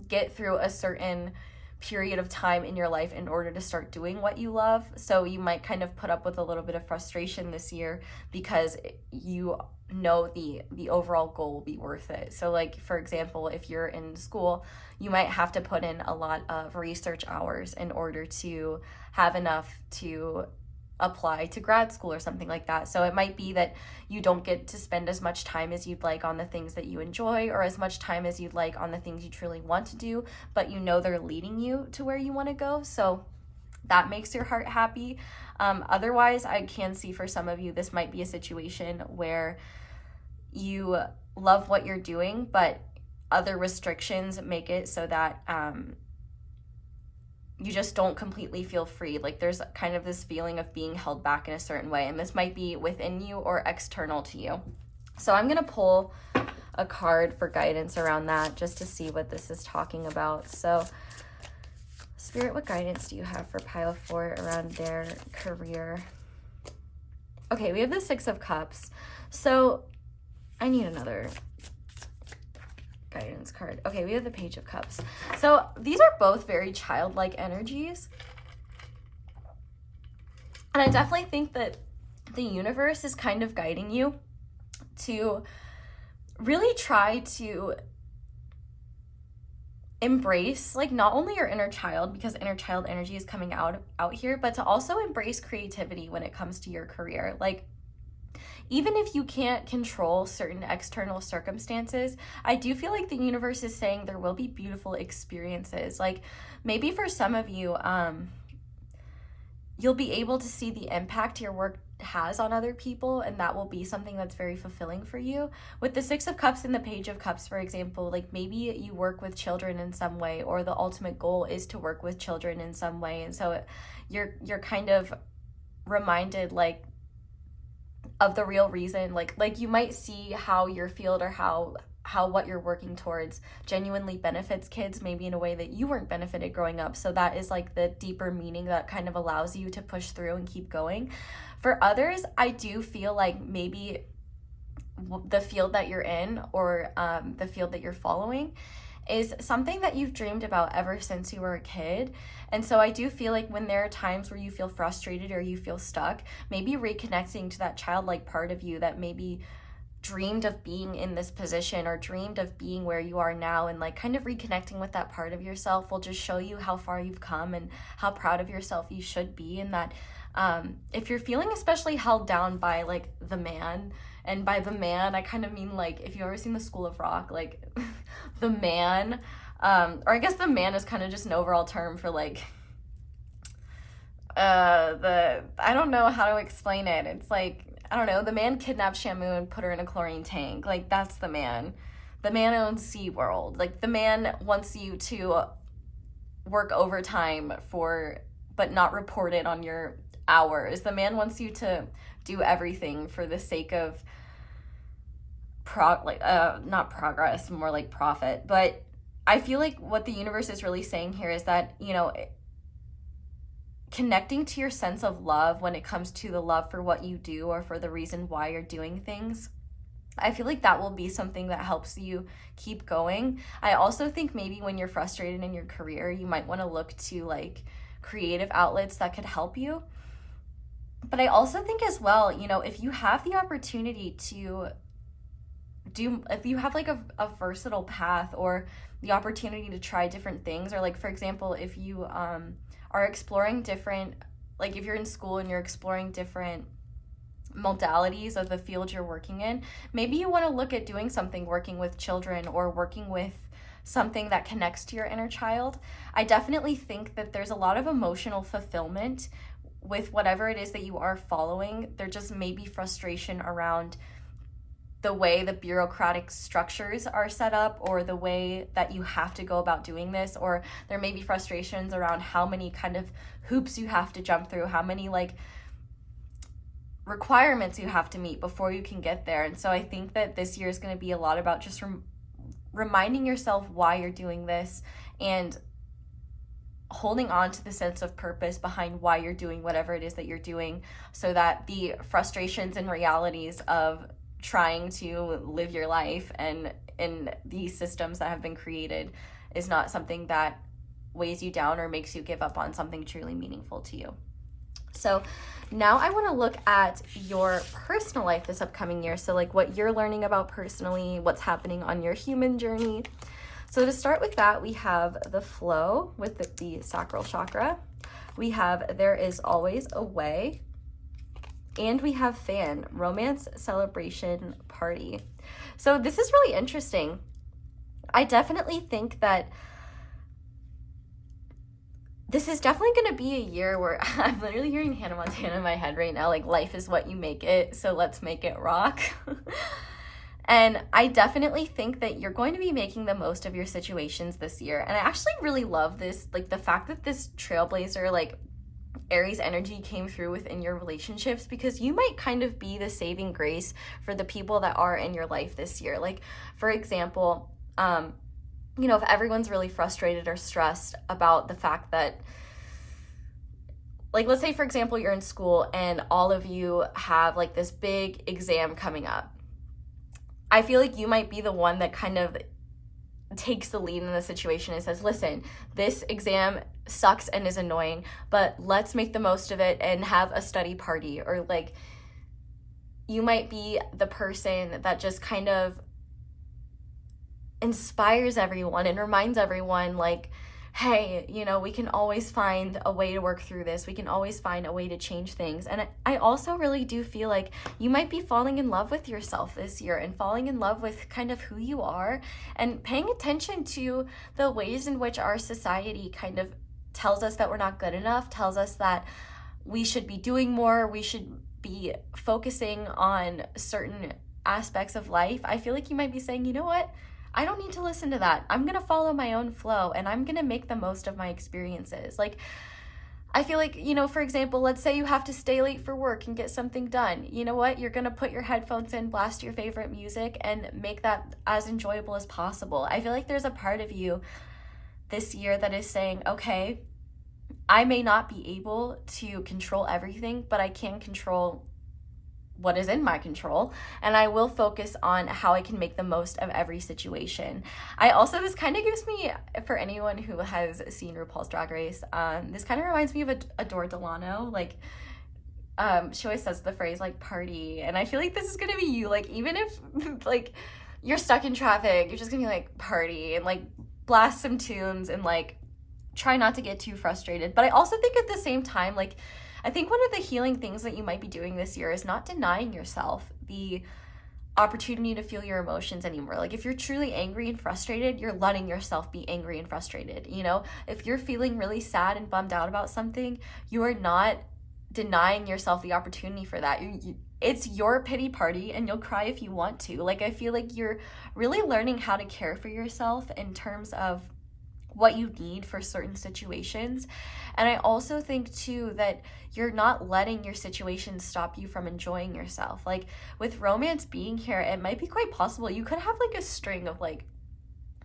get through a certain period of time in your life in order to start doing what you love. So you might kind of put up with a little bit of frustration this year because you know the overall goal will be worth it. So like, for example, if you're in school, you might have to put in a lot of research hours in order to have enough to apply to grad school or something like that. So it might be that you don't get to spend as much time as you'd like on the things that you enjoy, or as much time as you'd like on the things you truly want to do, but you know they're leading you to where you want to go. So that makes your heart happy. Otherwise, I can see for some of you, this might be a situation where you love what you're doing, but other restrictions make it so that you just don't completely feel free. Like there's kind of this feeling of being held back in a certain way, and this might be within you or external to you. So I'm gonna pull a card for guidance around that just to see what this is talking about. So Spirit, what guidance do you have for pile 4 around their career? Okay, we have the 6 of Cups. So I need another guidance card. Okay, we have the Page of Cups. So these are both very childlike energies. And I definitely think that the universe is kind of guiding you to really try to embrace like not only your inner child, because inner child energy is coming out here, but to also embrace creativity when it comes to your career. Like, even if you can't control certain external circumstances, I do feel like the universe is saying there will be beautiful experiences. Like maybe for some of you, you'll be able to see the impact your work has on other people, and that will be something that's very fulfilling for you. With the 6 of Cups and the Page of Cups, for example, like maybe you work with children in some way, or the ultimate goal is to work with children in some way. And so you're kind of reminded like of the real reason, like you might see how your field or how what you're working towards genuinely benefits kids, maybe in a way that you weren't benefited growing up. So that is like the deeper meaning that kind of allows you to push through and keep going. For others, I do feel like maybe the field that you're in, or the field that you're following, is something that you've dreamed about ever since you were a kid. And so I do feel like when there are times where you feel frustrated or you feel stuck, maybe reconnecting to that childlike part of you that maybe dreamed of being in this position or dreamed of being where you are now, and like kind of reconnecting with that part of yourself will just show you how far you've come and how proud of yourself you should be, and that If you're feeling especially held down by like the man, and by the man I kind of mean like if you've ever seen the School of Rock, like the man, or I guess the man is kind of just an overall term for like I don't know how to explain it. It's like, I don't know, the man kidnapped Shamu and put her in a chlorine tank. Like, that's the man. The man owns SeaWorld. Like, the man wants you to work overtime but not report it on your hours. The man wants you to do everything for the sake of not progress, more like profit. But I feel like what the universe is really saying here is that, you know, connecting to your sense of love when it comes to the love for what you do or for the reason why you're doing things, I feel like that will be something that helps you keep going. I also think maybe when you're frustrated in your career, you might want to look to like creative outlets that could help you. But I also think as well, you know, if you have the opportunity to if you have like a versatile path or the opportunity to try different things, or like, for example, if you are exploring different, like if you're in school and you're exploring different modalities of the field you're working in, maybe you want to look at doing something working with children or working with something that connects to your inner child. I definitely think that there's a lot of emotional fulfillment with whatever it is that you are following. There just may be frustration around the way the bureaucratic structures are set up, or the way that you have to go about doing this, or there may be frustrations around how many kind of hoops you have to jump through, how many like requirements you have to meet before you can get there. And so I think that this year is going to be a lot about just reminding yourself why you're doing this and holding on to the sense of purpose behind why you're doing whatever it is that you're doing, so that the frustrations and realities of trying to live your life and in these systems that have been created is not something that weighs you down or makes you give up on something truly meaningful to you. So now I want to look at your personal life this upcoming year. So like what you're learning about personally, what's happening on your human journey. So to start with that, we have the flow with the sacral chakra. We have there is always a way. And we have fan, romance, celebration, party. So this is really interesting. I definitely think that this is definitely going to be a year where I'm literally hearing Hannah Montana in my head right now, like life is what you make it, so let's make it rock. And I definitely think that you're going to be making the most of your situations this year. And I actually really love this, like the fact that this trailblazer, like Aries energy came through within your relationships, because you might kind of be the saving grace for the people that are in your life this year. Like, for example, you know, if everyone's really frustrated or stressed about the fact that, like, let's say, for example, you're in school and all of you have like this big exam coming up. I feel like you might be the one that kind of takes the lead in the situation and says, listen, this exam sucks and is annoying, but let's make the most of it and have a study party. Or like, you might be the person that just kind of inspires everyone and reminds everyone like, hey, you know, we can always find a way to work through this. We can always find a way to change things. And I also really do feel like you might be falling in love with yourself this year and falling in love with kind of who you are and paying attention to the ways in which our society kind of tells us that we're not good enough, tells us that we should be doing more, we should be focusing on certain aspects of life. I feel like you might be saying, you know what? I don't need to listen to that. I'm going to follow my own flow and I'm going to make the most of my experiences. Like, I feel like, you know, for example, let's say you have to stay late for work and get something done. You know what? You're going to put your headphones in, blast your favorite music, and make that as enjoyable as possible. I feel like there's a part of you this year that is saying, okay, I may not be able to control everything, but I can control what is in my control, and I will focus on how I can make the most of every situation. This kind of gives me, for anyone who has seen RuPaul's Drag Race, this kind of reminds me of Adore Delano. Like, she always says the phrase like party, and I feel like this is gonna be you. Like, even if like you're stuck in traffic, you're just gonna be like party and like blast some tunes and like try not to get too frustrated. But I also think at the same time, like, I think one of the healing things that you might be doing this year is not denying yourself the opportunity to feel your emotions anymore. Like if you're truly angry and frustrated, you're letting yourself be angry and frustrated. You know, if you're feeling really sad and bummed out about something, you are not denying yourself the opportunity for that. It's your pity party, and you'll cry if you want to. Like, I feel like you're really learning how to care for yourself in terms of what you need for certain situations. And I also think too that you're not letting your situation stop you from enjoying yourself. Like with romance being here, it might be quite possible you could have like a string of like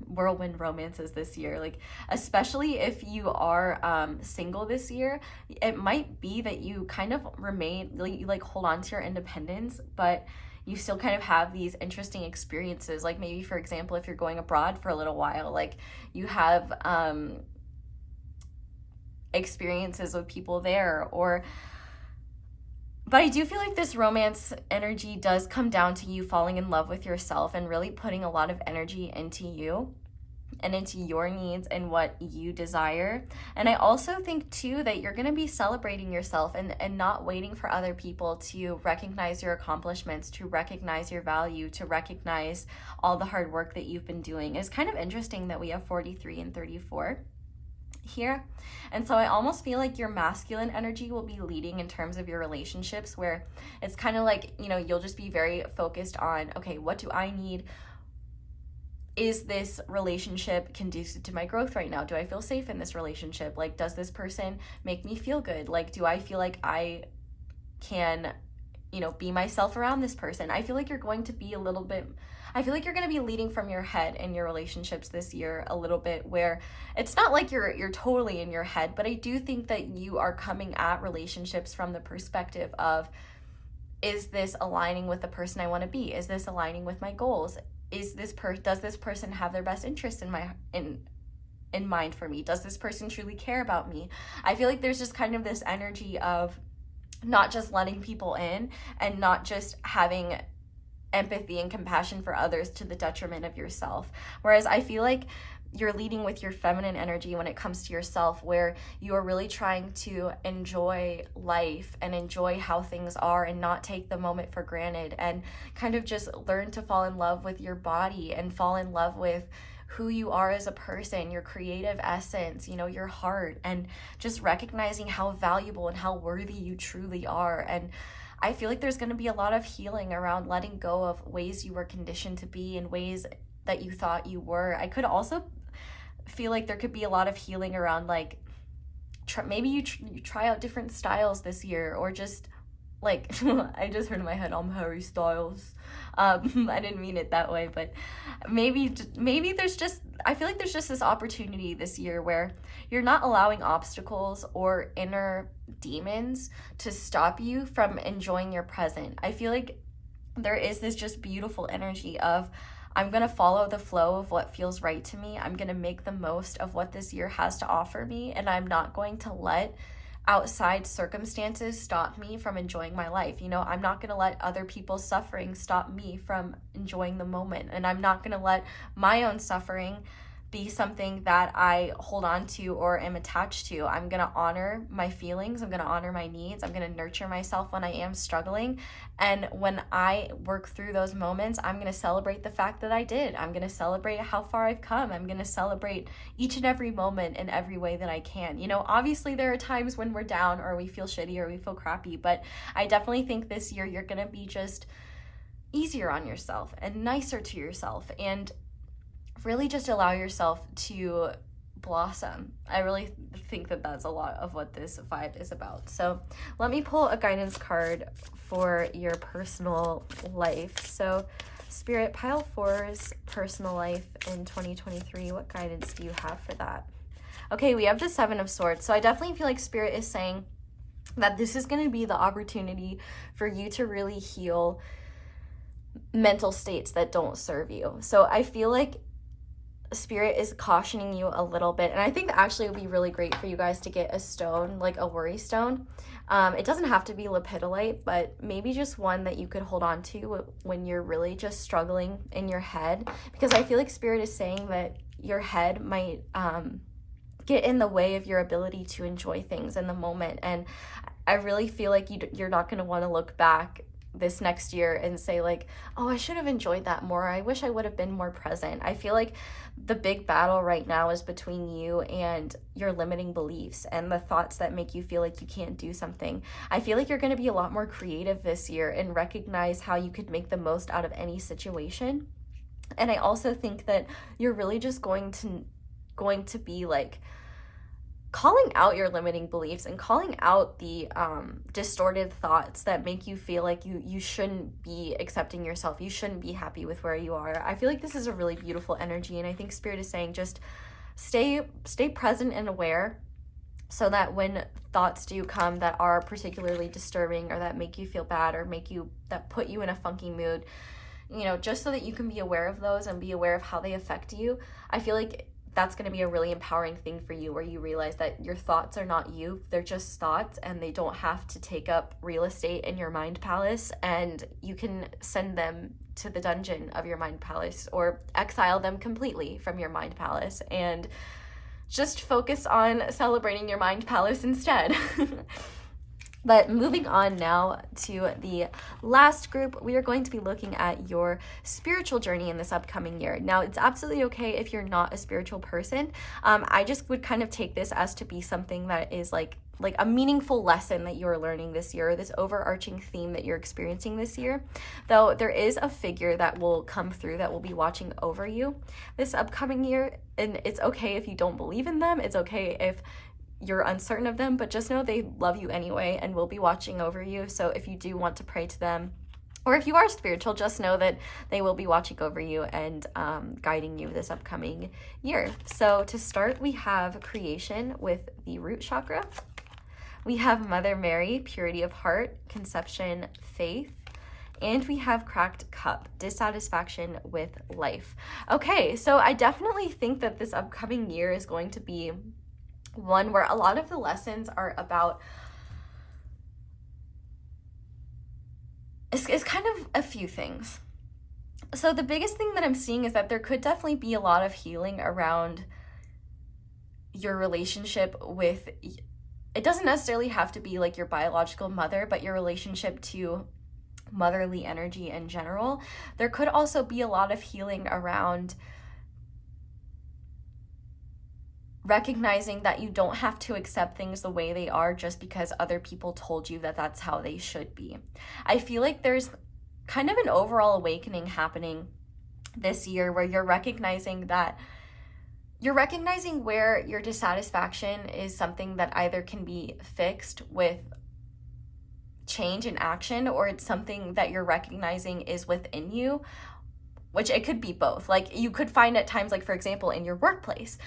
whirlwind romances this year, like especially if you are single this year. It might be that you kind of remain, you like hold on to your independence, but you still kind of have these interesting experiences. Like maybe, for example, if you're going abroad for a little while, like you have experiences with people there. But I do feel like this romance energy does come down to you falling in love with yourself and really putting a lot of energy into you and into your needs and what you desire. And I also think too that you're going to be celebrating yourself and not waiting for other people to recognize your accomplishments, to recognize your value, to recognize all the hard work that you've been doing. It's kind of interesting that we have 43 and 34 here. And so I almost feel like your masculine energy will be leading in terms of your relationships, where it's kind of like, you know, you'll just be very focused on, okay, what do I need? Is this relationship conducive to my growth right now? Do I feel safe in this relationship? Like, does this person make me feel good? Like, do I feel like I can, you know, be myself around this person? I feel like you're going to be I feel like you're going to be leading from your head in your relationships this year a little bit, where it's not like you're totally in your head, but I do think that you are coming at relationships from the perspective of, is this aligning with the person I want to be? Is this aligning with my goals? Does this person have their best interest in mind for me? Does this person truly care about me? I feel like there's just kind of this energy of not just letting people in and not just having empathy and compassion for others to the detriment of yourself. Whereas I feel like you're leading with your feminine energy when it comes to yourself, where you are really trying to enjoy life and enjoy how things are and not take the moment for granted, and kind of just learn to fall in love with your body and fall in love with who you are as a person, your creative essence, you know, your heart, and just recognizing how valuable and how worthy you truly are. And I feel like there's going to be a lot of healing around letting go of ways you were conditioned to be and ways that you thought you were. I could also feel like there could be a lot of healing around like maybe you try out different styles this year, or just like I just heard in my head, I'm Harry Styles. I didn't mean it that way, but maybe there's just, I feel like there's just this opportunity this year where you're not allowing obstacles or inner demons to stop you from enjoying your present. I feel like there is this just beautiful energy of, I'm going to follow the flow of what feels right to me. I'm going to make the most of what this year has to offer me, and I'm not going to let outside circumstances stop me from enjoying my life. You know, I'm not going to let other people's suffering stop me from enjoying the moment, and I'm not going to let my own suffering be something that I hold on to or am attached to. I'm going to honor my feelings. I'm going to honor my needs. I'm going to nurture myself when I am struggling. And when I work through those moments, I'm going to celebrate the fact that I did. I'm going to celebrate how far I've come. I'm going to celebrate each and every moment in every way that I can. You know, obviously there are times when we're down or we feel shitty or we feel crappy, but I definitely think this year you're going to be just easier on yourself and nicer to yourself, and really just allow yourself to blossom. I really think that that's a lot of what this vibe is about. So let me pull a guidance card for your personal life. So Spirit, pile 4's personal life in 2023. What guidance do you have for that? Okay, we have the 7 of Swords. So I definitely feel like Spirit is saying that this is going to be the opportunity for you to really heal mental states that don't serve you. So I feel like Spirit is cautioning you a little bit, and I think that actually it would be really great for you guys to get a stone, like a worry stone. It doesn't have to be Lepidolite, but maybe just one that you could hold on to when you're really just struggling in your head, because I feel like Spirit is saying that your head might get in the way of your ability to enjoy things in the moment. And I really feel like you're not going to want to look back this next year and say like, oh, I should have enjoyed that more. I wish I would have been more present. I feel like the big battle right now is between you and your limiting beliefs and the thoughts that make you feel like you can't do something. I feel like you're going to be a lot more creative this year and recognize how you could make the most out of any situation. And I also think that you're really just going to be like calling out your limiting beliefs and calling out the distorted thoughts that make you feel like you shouldn't be accepting yourself. You shouldn't be happy with where you are. I feel like this is a really beautiful energy, and I think Spirit is saying just stay present and aware, so that when thoughts do come that are particularly disturbing or that make you feel bad or that put you in a funky mood, you know, just so that you can be aware of those and be aware of how they affect you. I feel like that's going to be a really empowering thing for you, where you realize that your thoughts are not you. They're just thoughts, and they don't have to take up real estate in your mind palace, and you can send them to the dungeon of your mind palace or exile them completely from your mind palace and just focus on celebrating your mind palace instead. But moving on now to the last group, we are going to be looking at your spiritual journey in this upcoming year. Now, it's absolutely okay if you're not a spiritual person. I just would kind of take this as to be something that is like a meaningful lesson that you're learning this year, this overarching theme that you're experiencing this year. Though there is a figure that will come through that will be watching over you this upcoming year. And it's okay if you don't believe in them. It's okay if you're uncertain of them, but just know they love you anyway and will be watching over you. So if you do want to pray to them, or if you are spiritual, just know that they will be watching over you and guiding you this upcoming year. So to start, we have creation with the root chakra. We have Mother Mary, purity of heart, conception, faith. And we have cracked cup, dissatisfaction with life. Okay, so I definitely think that this upcoming year is going to be one where a lot of the lessons are about, it's kind of a few things. So the biggest thing that I'm seeing is that there could definitely be a lot of healing around your relationship with, it doesn't necessarily have to be like your biological mother, but your relationship to motherly energy in general. There could also be a lot of healing around recognizing that you don't have to accept things the way they are just because other people told you that that's how they should be. I feel like there's kind of an overall awakening happening this year where you're recognizing where your dissatisfaction is something that either can be fixed with change and action, or it's something that you're recognizing is within you, which it could be both. Like you could find at times, like for example, in your workplace,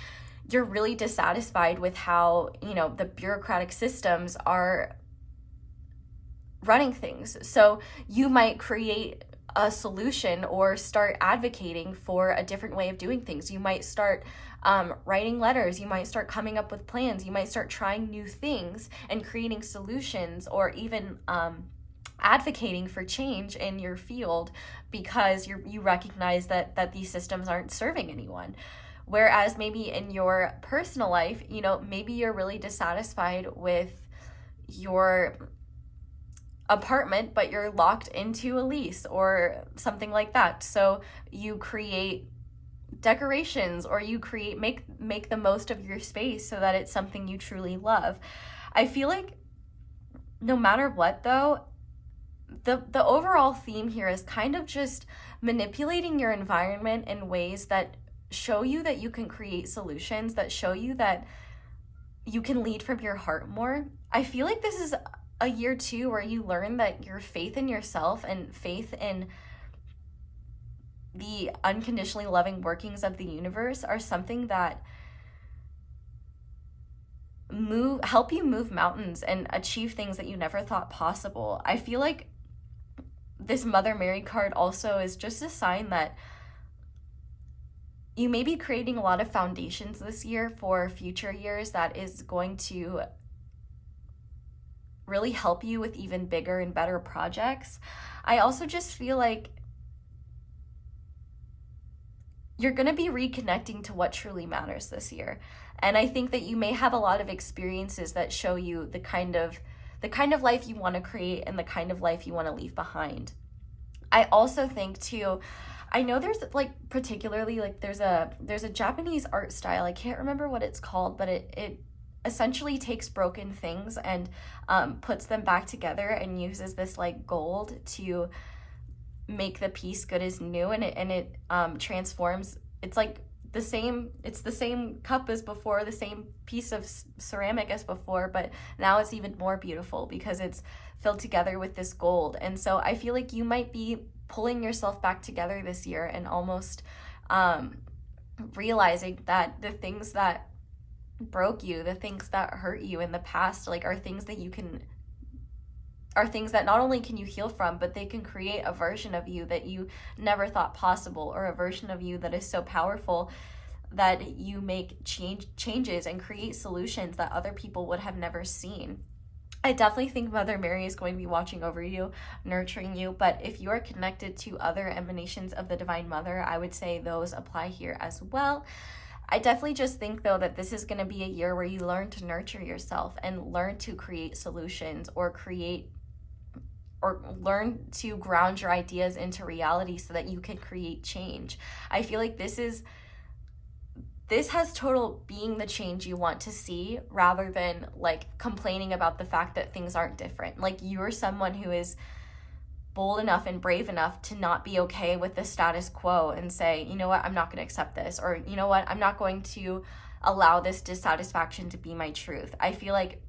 you're really dissatisfied with how, you know, the bureaucratic systems are running things. So you might create a solution or start advocating for a different way of doing things. You might start writing letters. You might start coming up with plans. You might start trying new things and creating solutions, or even advocating for change in your field because you recognize that these systems aren't serving anyone. Whereas maybe in your personal life, you know, maybe you're really dissatisfied with your apartment, but you're locked into a lease or something like that. So you create decorations, or you make the most of your space so that it's something you truly love. I feel like no matter what though, the overall theme here is kind of just manipulating your environment in ways that show you that you can create solutions, that show you that you can lead from your heart more. I feel like this is a year too where you learn that your faith in yourself and faith in the unconditionally loving workings of the universe are something that help you move mountains and achieve things that you never thought possible. I feel like this Mother Mary card also is just a sign that you may be creating a lot of foundations this year for future years that is going to really help you with even bigger and better projects. I also just feel like you're going to be reconnecting to what truly matters this year. And I think that you may have a lot of experiences that show you the kind of kind of life you want to create and the kind of life you want to leave behind. I also think too, I know there's like particularly like there's a Japanese art style, I can't remember what it's called, but it essentially takes broken things and puts them back together and uses this like gold to make the piece good as new, and it transforms. It's like the same cup as before, the same piece of ceramic as before, but now it's even more beautiful because it's filled together with this gold. And so I feel like you might be pulling yourself back together this year and almost realizing that the things that broke you, the things that hurt you in the past, like are things that not only can you heal from, but they can create a version of you that you never thought possible, or a version of you that is so powerful that you make changes and create solutions that other people would have never seen. I definitely think Mother Mary is going to be watching over you, nurturing you, but if you are connected to other emanations of the Divine Mother, I would say those apply here as well. I definitely just think, though, that this is going to be a year where you learn to nurture yourself and learn to create solutions, or learn to ground your ideas into reality so that you can create change. I feel like this has total being the change you want to see, rather than like complaining about the fact that things aren't different. Like, you're someone who is bold enough and brave enough to not be okay with the status quo and say, you know what, I'm not going to accept this, or you know what, I'm not going to allow this dissatisfaction to be my truth. I feel like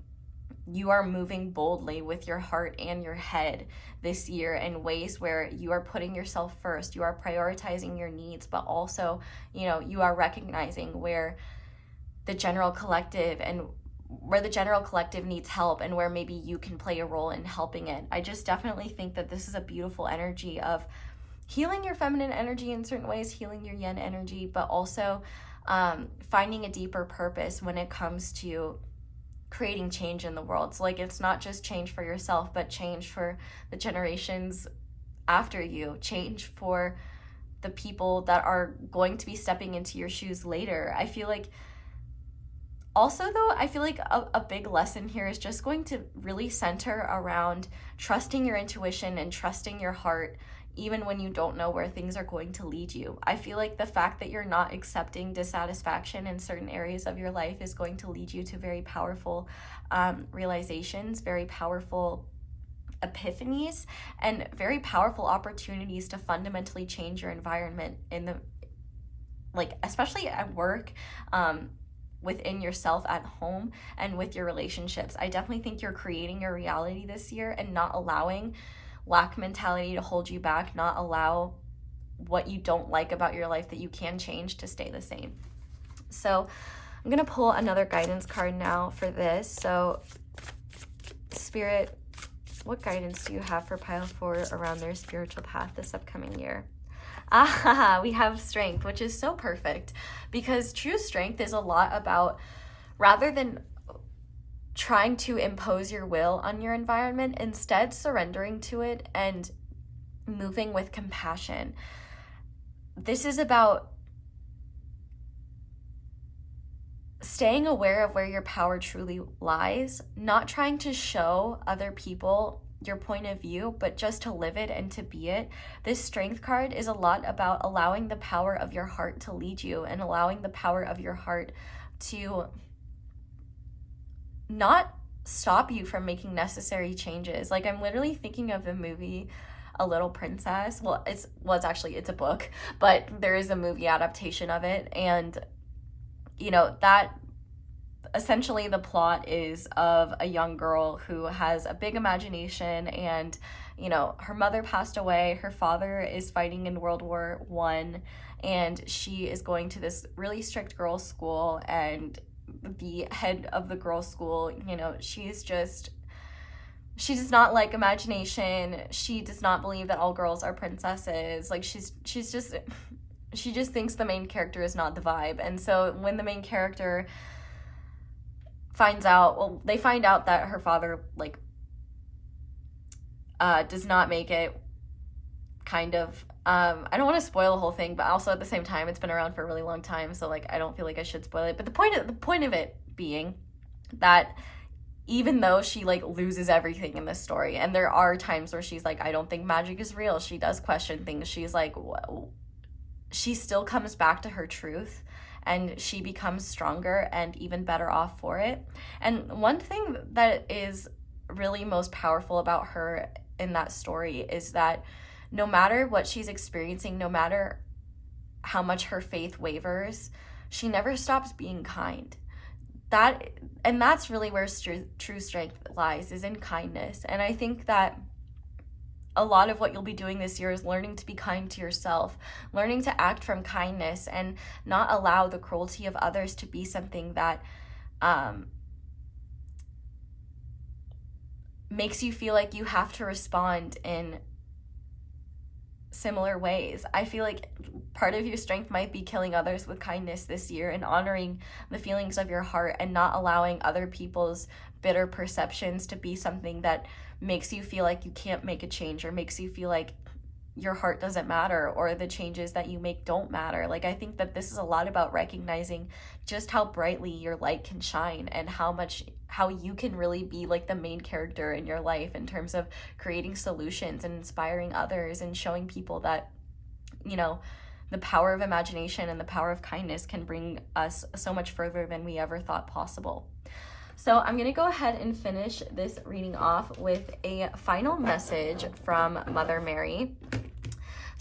you are moving boldly with your heart and your head this year in ways where you are putting yourself first, you are prioritizing your needs, but also, you know, you are recognizing where the general collective needs help, and where maybe you can play a role in helping it. I just definitely think that this is a beautiful energy of healing your feminine energy in certain ways, healing your yin energy, but also finding a deeper purpose when it comes to creating change in the world. So like, it's not just change for yourself, but change for the generations after you, change for the people that are going to be stepping into your shoes later. I feel like also, though, I feel like a big lesson here is just going to really center around trusting your intuition and trusting your heart, even when you don't know where things are going to lead you. I feel like the fact that you're not accepting dissatisfaction in certain areas of your life is going to lead you to very powerful realizations, very powerful epiphanies, and very powerful opportunities to fundamentally change your environment especially at work, within yourself at home, and with your relationships. I definitely think you're creating your reality this year and not allowing lack mentality to hold you back, not allow what you don't like about your life that you can change to stay the same. So I'm going to pull another guidance card now for this. So Spirit, what guidance do you have for Pile 4 around their spiritual path this upcoming year? We have strength, which is so perfect, because true strength is a lot about, rather than trying to impose your will on your environment, instead surrendering to it and moving with compassion. This is about staying aware of where your power truly lies, not trying to show other people your point of view, but just to live it and to be it. This strength card is a lot about allowing the power of your heart to lead you, and allowing the power of your heart to not stop you from making necessary changes. Like, I'm literally thinking of the movie A Little Princess. It's a book, but there is a movie adaptation of it, and you know, that essentially the plot is of a young girl who has a big imagination, and you know, her mother passed away, her father is fighting in World War I, and she is going to this really strict girls' school, and the head of the girls' school, you know, she does not like imagination. She does not believe that all girls are princesses. Like, she just thinks the main character is not the vibe. And so when the main character they find out that her father does not make it, kind of. I don't want to spoil the whole thing, but also at the same time, it's been around for a really long time, so like, I don't feel like I should spoil it. But the point of it being that even though she like loses everything in this story, and there are times where she's like, I don't think magic is real, she does question things, she's like, she still comes back to her truth, and she becomes stronger and even better off for it. And one thing that is really most powerful about her in that story is that no matter what she's experiencing, no matter how much her faith wavers, she never stops being kind. That's really where true strength lies, is in kindness. And I think that a lot of what you'll be doing this year is learning to be kind to yourself, learning to act from kindness and not allow the cruelty of others to be something that makes you feel like you have to respond in similar ways. I feel like part of your strength might be killing others with kindness this year and honoring the feelings of your heart and not allowing other people's bitter perceptions to be something that makes you feel like you can't make a change, or makes you feel like your heart doesn't matter, or the changes that you make don't matter. Like, I think that this is a lot about recognizing just how brightly your light can shine, and how you can really be like the main character in your life in terms of creating solutions and inspiring others and showing people that, you know, the power of imagination and the power of kindness can bring us so much further than we ever thought possible. So I'm going to go ahead and finish this reading off with a final message from Mother Mary.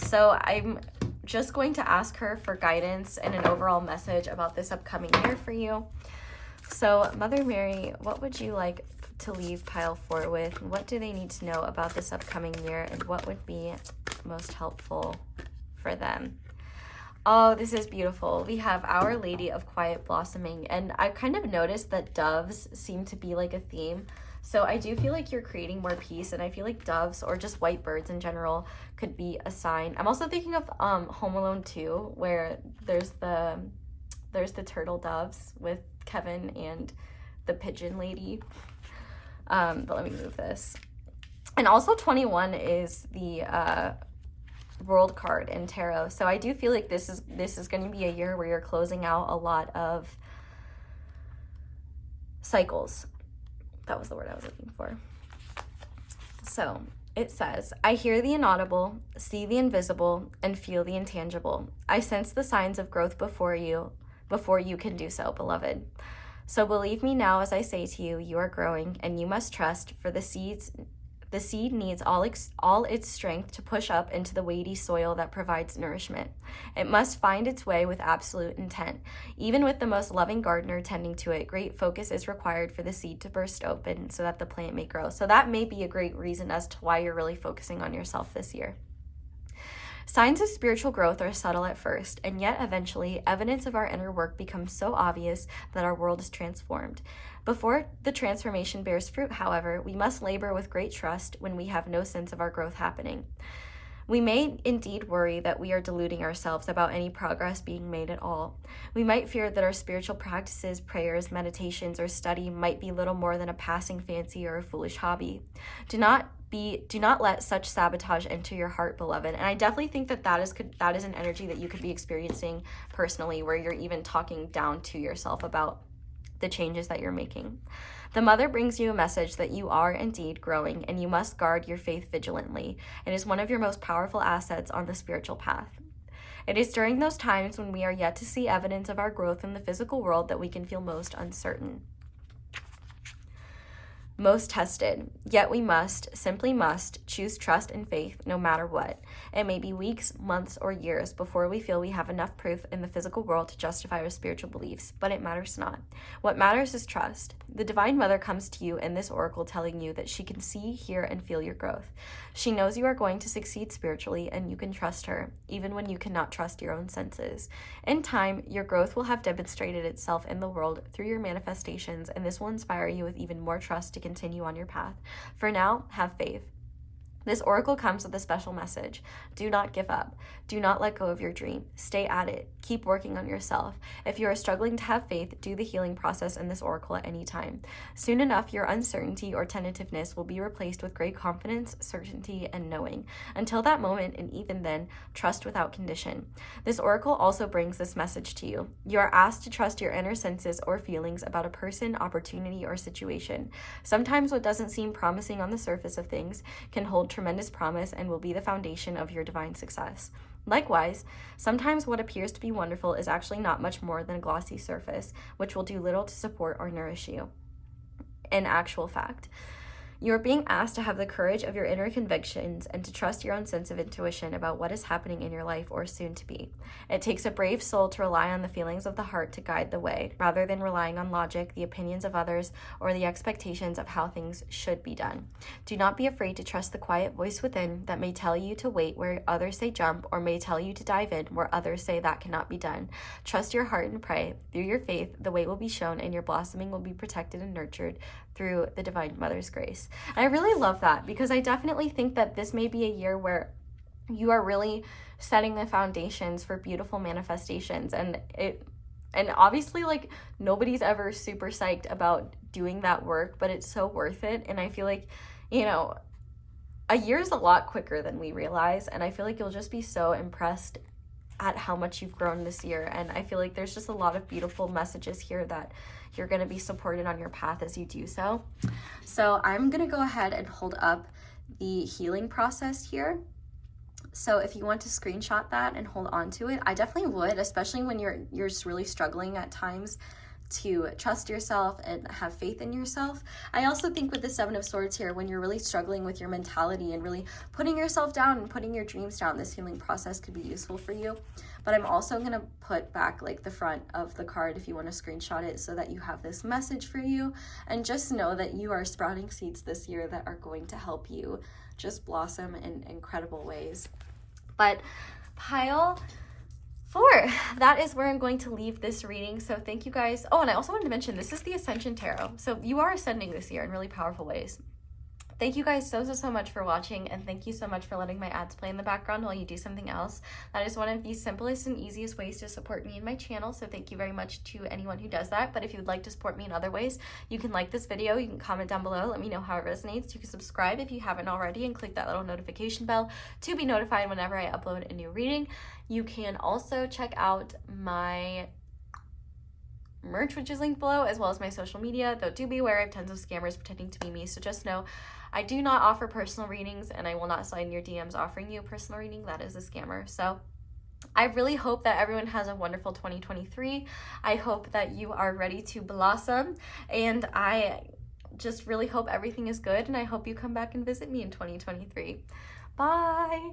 So I'm just going to ask her for guidance and an overall message about this upcoming year for you. So Mother Mary, what would you like to leave pile 4 with? What do they need to know about this upcoming year, and what would be most helpful for them? Oh, this is beautiful. We have Our Lady of Quiet Blossoming, and I kind of noticed that doves seem to be like a theme. So I do feel like you're creating more peace, and I feel like doves, or just white birds in general, could be a sign. I'm also thinking of Home Alone 2, where there's the turtle doves with Kevin and the pigeon lady. But let me move this. And also 21 is the World card in tarot. So I do feel like this is going to be a year where you're closing out a lot of cycles. That was the word I was looking for. So it says, I hear the inaudible, see the invisible, and feel the intangible. I sense the signs of growth before you can do so, beloved. So believe me now as I say to you, you are growing, and you must trust, for the seed needs all its strength to push up into the weighty soil that provides nourishment. It must find its way with absolute intent. Even with the most loving gardener tending to it, great focus is required for the seed to burst open so that the plant may grow. So that may be a great reason as to why you're really focusing on yourself this year. Signs of spiritual growth are subtle at first, and yet eventually evidence of our inner work becomes so obvious that our world is transformed. Before the transformation bears fruit, however, we must labor with great trust when we have no sense of our growth happening. We may indeed worry that we are deluding ourselves about any progress being made at all. We might fear that our spiritual practices, prayers, meditations, or study might be little more than a passing fancy or a foolish hobby. Do not let such sabotage enter your heart, beloved. And I definitely think that is an energy that you could be experiencing personally, where you're even talking down to yourself about the changes that you're making. The mother brings you a message that you are indeed growing, and you must guard your faith vigilantly. It is one of your most powerful assets on the spiritual path. It is during those times when we are yet to see evidence of our growth in the physical world that we can feel most uncertain, most tested. Yet we simply must choose trust and faith no matter what. It may be weeks, months, or years before we feel we have enough proof in the physical world to justify our spiritual beliefs, but it matters not. What matters is trust. The Divine Mother comes to you in this oracle telling you that she can see, hear, and feel your growth. She knows you are going to succeed spiritually, and you can trust her, even when you cannot trust your own senses. In time, your growth will have demonstrated itself in the world through your manifestations, and this will inspire you with even more trust to continue on your path. For now, have faith. This oracle comes with a special message. Do not give up. Do not let go of your dream. Stay at it. Keep working on yourself. If you are struggling to have faith, do the healing process in this oracle at any time. Soon enough, your uncertainty or tentativeness will be replaced with great confidence, certainty, and knowing. Until that moment, and even then, trust without condition. This oracle also brings this message to you. You are asked to trust your inner senses or feelings about a person, opportunity, or situation. Sometimes what doesn't seem promising on the surface of things can hold tremendous promise and will be the foundation of your divine success. Likewise, sometimes what appears to be wonderful is actually not much more than a glossy surface, which will do little to support or nourish you. In actual fact, you are being asked to have the courage of your inner convictions and to trust your own sense of intuition about what is happening in your life or soon to be. It takes a brave soul to rely on the feelings of the heart to guide the way, rather than relying on logic, the opinions of others, or the expectations of how things should be done. Do not be afraid to trust the quiet voice within that may tell you to wait where others say jump, or may tell you to dive in where others say that cannot be done. Trust your heart and pray. Through your faith, the way will be shown and your blossoming will be protected and nurtured through the Divine Mother's grace. And I really love that, because I definitely think that this may be a year where you are really setting the foundations for beautiful manifestations. And obviously, like, nobody's ever super psyched about doing that work, but it's so worth it. And I feel like, you know, a year is a lot quicker than we realize. And I feel like you'll just be so impressed at how much you've grown this year. And I feel like there's just a lot of beautiful messages here that you're going to be supported on your path as you do so. So I'm going to go ahead and hold up the healing process here. So if you want to screenshot that and hold on to it, I definitely would, especially when you're just really struggling at times to trust yourself and have faith in yourself. I also think with the Seven of Swords here, when you're really struggling with your mentality and really putting yourself down and putting your dreams down, this healing process could be useful for you. But I'm also going to put back like the front of the card if you want to screenshot it, so that you have this message for you. And just know that you are sprouting seeds this year that are going to help you just blossom in incredible ways. But pile 4, that is where I'm going to leave this reading. So thank you guys. Oh, and I also wanted to mention, this is the Ascension Tarot. So you are ascending this year in really powerful ways. Thank you guys so much for watching, and thank you so much for letting my ads play in the background while you do something else. That is one of the simplest and easiest ways to support me and my channel, so thank you very much to anyone who does that. But if you would like to support me in other ways, you can like this video, you can comment down below, let me know how it resonates. You can subscribe if you haven't already and click that little notification bell to be notified whenever I upload a new reading. You can also check out my merch, which is linked below, as well as my social media, though do be aware I have tons of scammers pretending to be me, so just know I do not offer personal readings, and I will not slide in your DMs offering you a personal reading. That is a scammer. So I really hope that everyone has a wonderful 2023. I hope that you are ready to blossom, and I just really hope everything is good, and I hope you come back and visit me in 2023. Bye!